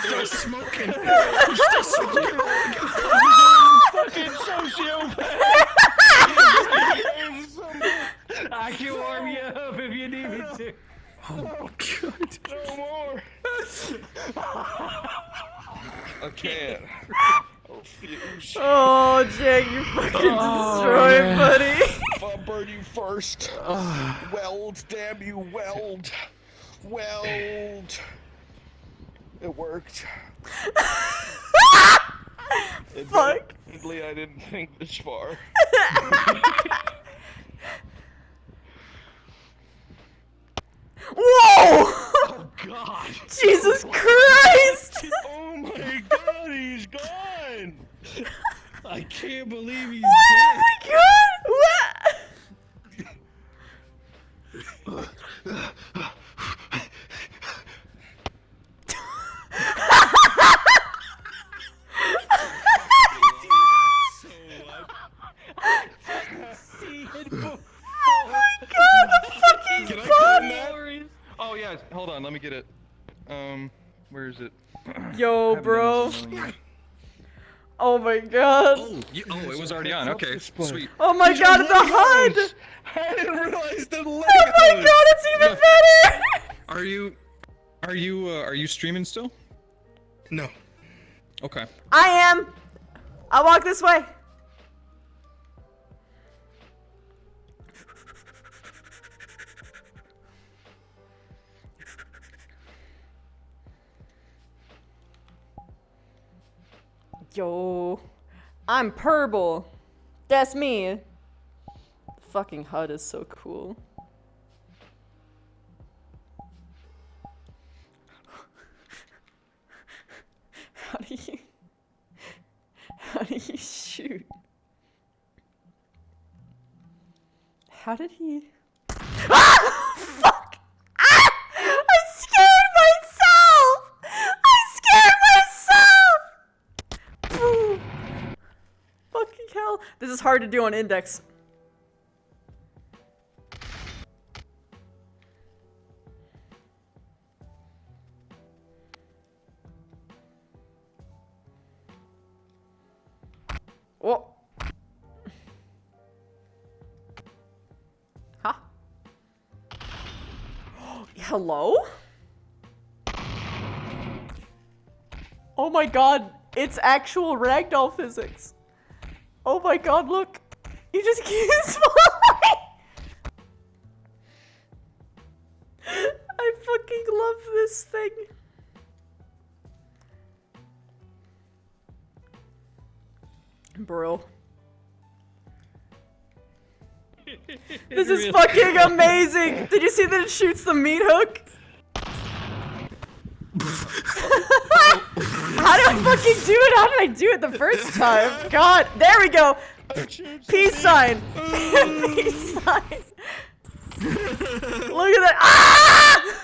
still smoking. He's still smoking. You fucking sociopath. I can warm you up if you need me to. Oh, God. No more. I can't. Oh, Jake, you fucking destroyed, buddy. I'll burn you first. Weld, damn you, weld. Weld. It worked. Fuck. Admittedly, I didn't think this far. Whoa! Oh, God. Jesus Christ! Oh, my God, he's gone. I can't believe he's Oh my God! What? Oh my God! The fucking Can I body! Oh yeah, hold on, let me get it. Where is it? Yo, bro. Oh my God. Oh, it was already on. Okay, sweet. Oh my God, the HUD! I didn't realize the Legos. Oh my God, it's even better! Are you streaming still? No. Okay. I am. I'll walk this way. Yo, I'm purple. That's me. The fucking HUD is so cool. How do you shoot? How did he? Ah! Fuck! Ah! I scared myself! I scared myself! Boom. Fucking hell. This is hard to do on index. Oh. Huh? Hello? Oh my god, it's actual ragdoll physics. Oh my god, look. You just keeps falling. I fucking love this thing. Bro. This is fucking amazing! Did you see that it shoots the meat hook? How do I fucking do it? How did I do it the first time? God, there we go! Peace sign! Peace sign! Look at that! Ah!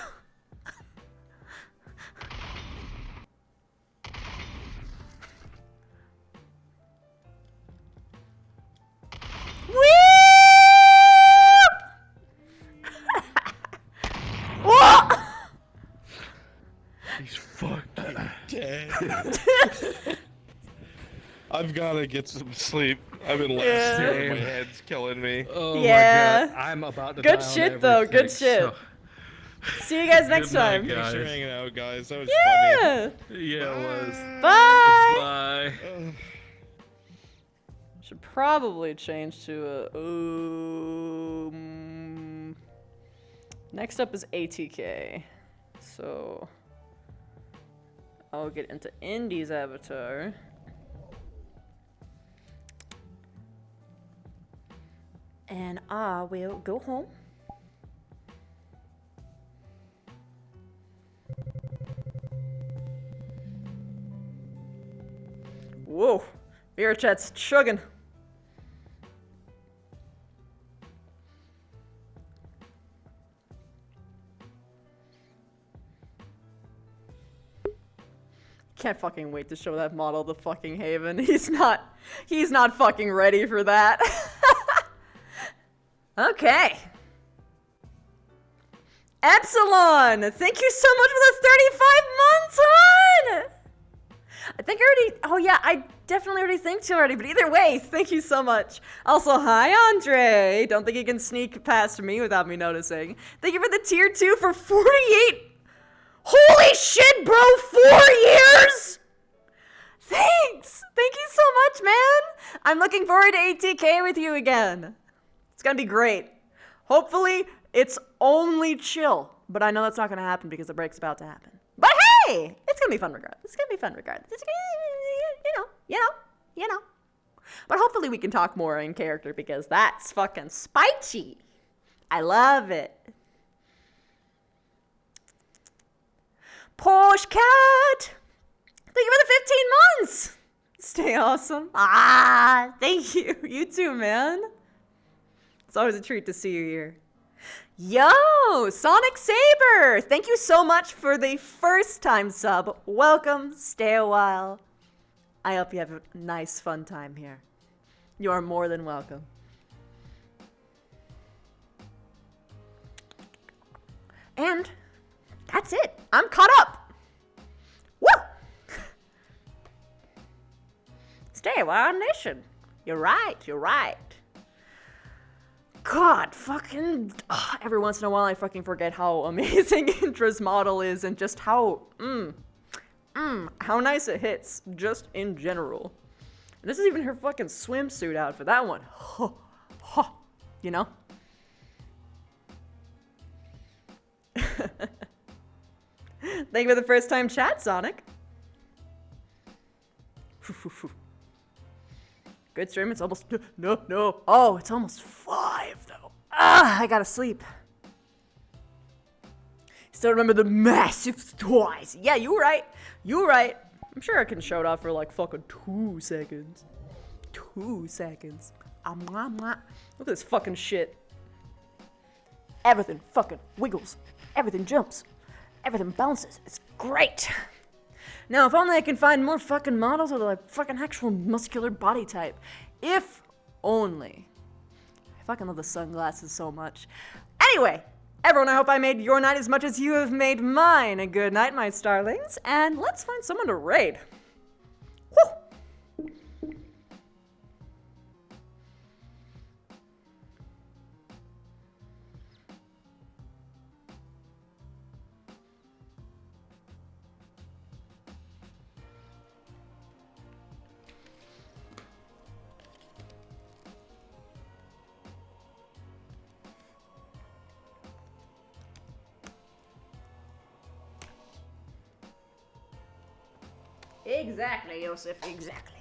He's fucking dead. I've gotta get some sleep. I've been last night. My head's killing me. Oh my god. I'm about to Good die on shit though, good everything, shit. See you guys next time. Thanks for hanging out, guys. That was Yeah. funny. Yeah, it was. Bye. Bye. Should probably change to a. Next up is ATK. So I'll get into Indy's avatar. And I will go home. Whoa, beer chat's chugging. Can't fucking wait to show that model the fucking Haven. He's not fucking ready for that. Okay. Epsilon, thank you so much for the 35 months, hon! I think I already, oh yeah, I definitely already thanked you already, but either way, thank you so much. Also, hi, Andre. Don't think you can sneak past me without me noticing. Thank you for the tier 2 for 48. Holy shit, bro, 4 years? Thanks. Thank you so much, man. I'm looking forward to ATK with you again. It's gonna be great. Hopefully, it's only chill, but I know that's not gonna happen because the break's about to happen. But hey, it's gonna be fun regardless. It's gonna be fun regardless. It's you know. But hopefully we can talk more in character because that's fucking spicy. I love it. Porsche Cat, thank you for the 15 months. Stay awesome. Ah, thank you. You too, man. It's always a treat to see you here. Yo, Sonic Saber, thank you so much for the first time sub. Welcome, stay a while. I hope you have a nice, fun time here. You are more than welcome. And that's it. I'm caught up. Woo! Stay a while, Nation. You're right, you're right. God, fucking, every once in a while I fucking forget how amazing Intra's model is and just how nice it hits, just in general. And this is even her fucking swimsuit outfit, that one. You know? Thank you for the first time chat, Sonic. Good stream. It's almost no. Oh, it's almost 5 though. Ah, I gotta sleep. Still remember the massive toys. Yeah, you were right. You were right. I'm sure I can show it off for like fucking 2 seconds. 2 seconds. Look at this fucking shit. Everything fucking wiggles. Everything jumps. Everything bounces. It's great. Now, if only I can find more fucking models of the like fucking actual muscular body type. If only. I fucking love the sunglasses so much. Anyway, everyone, I hope I made your night as much as you have made mine. A good night, my starlings, and let's find someone to raid. Woo! Exactly, Yosef, exactly.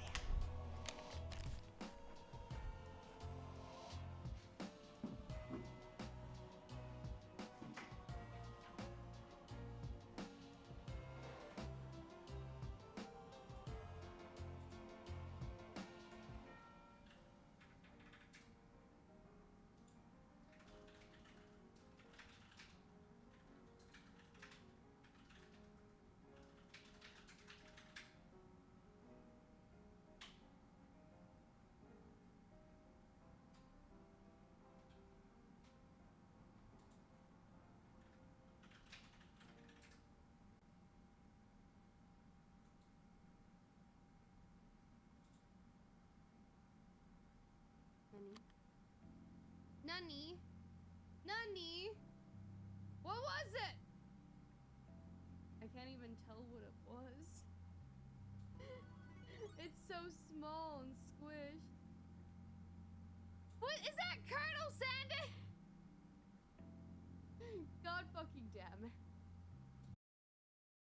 Nani? Nani? What was it? I can't even tell what it was. It's so small and squished. What is that, Colonel Sandy? God fucking damn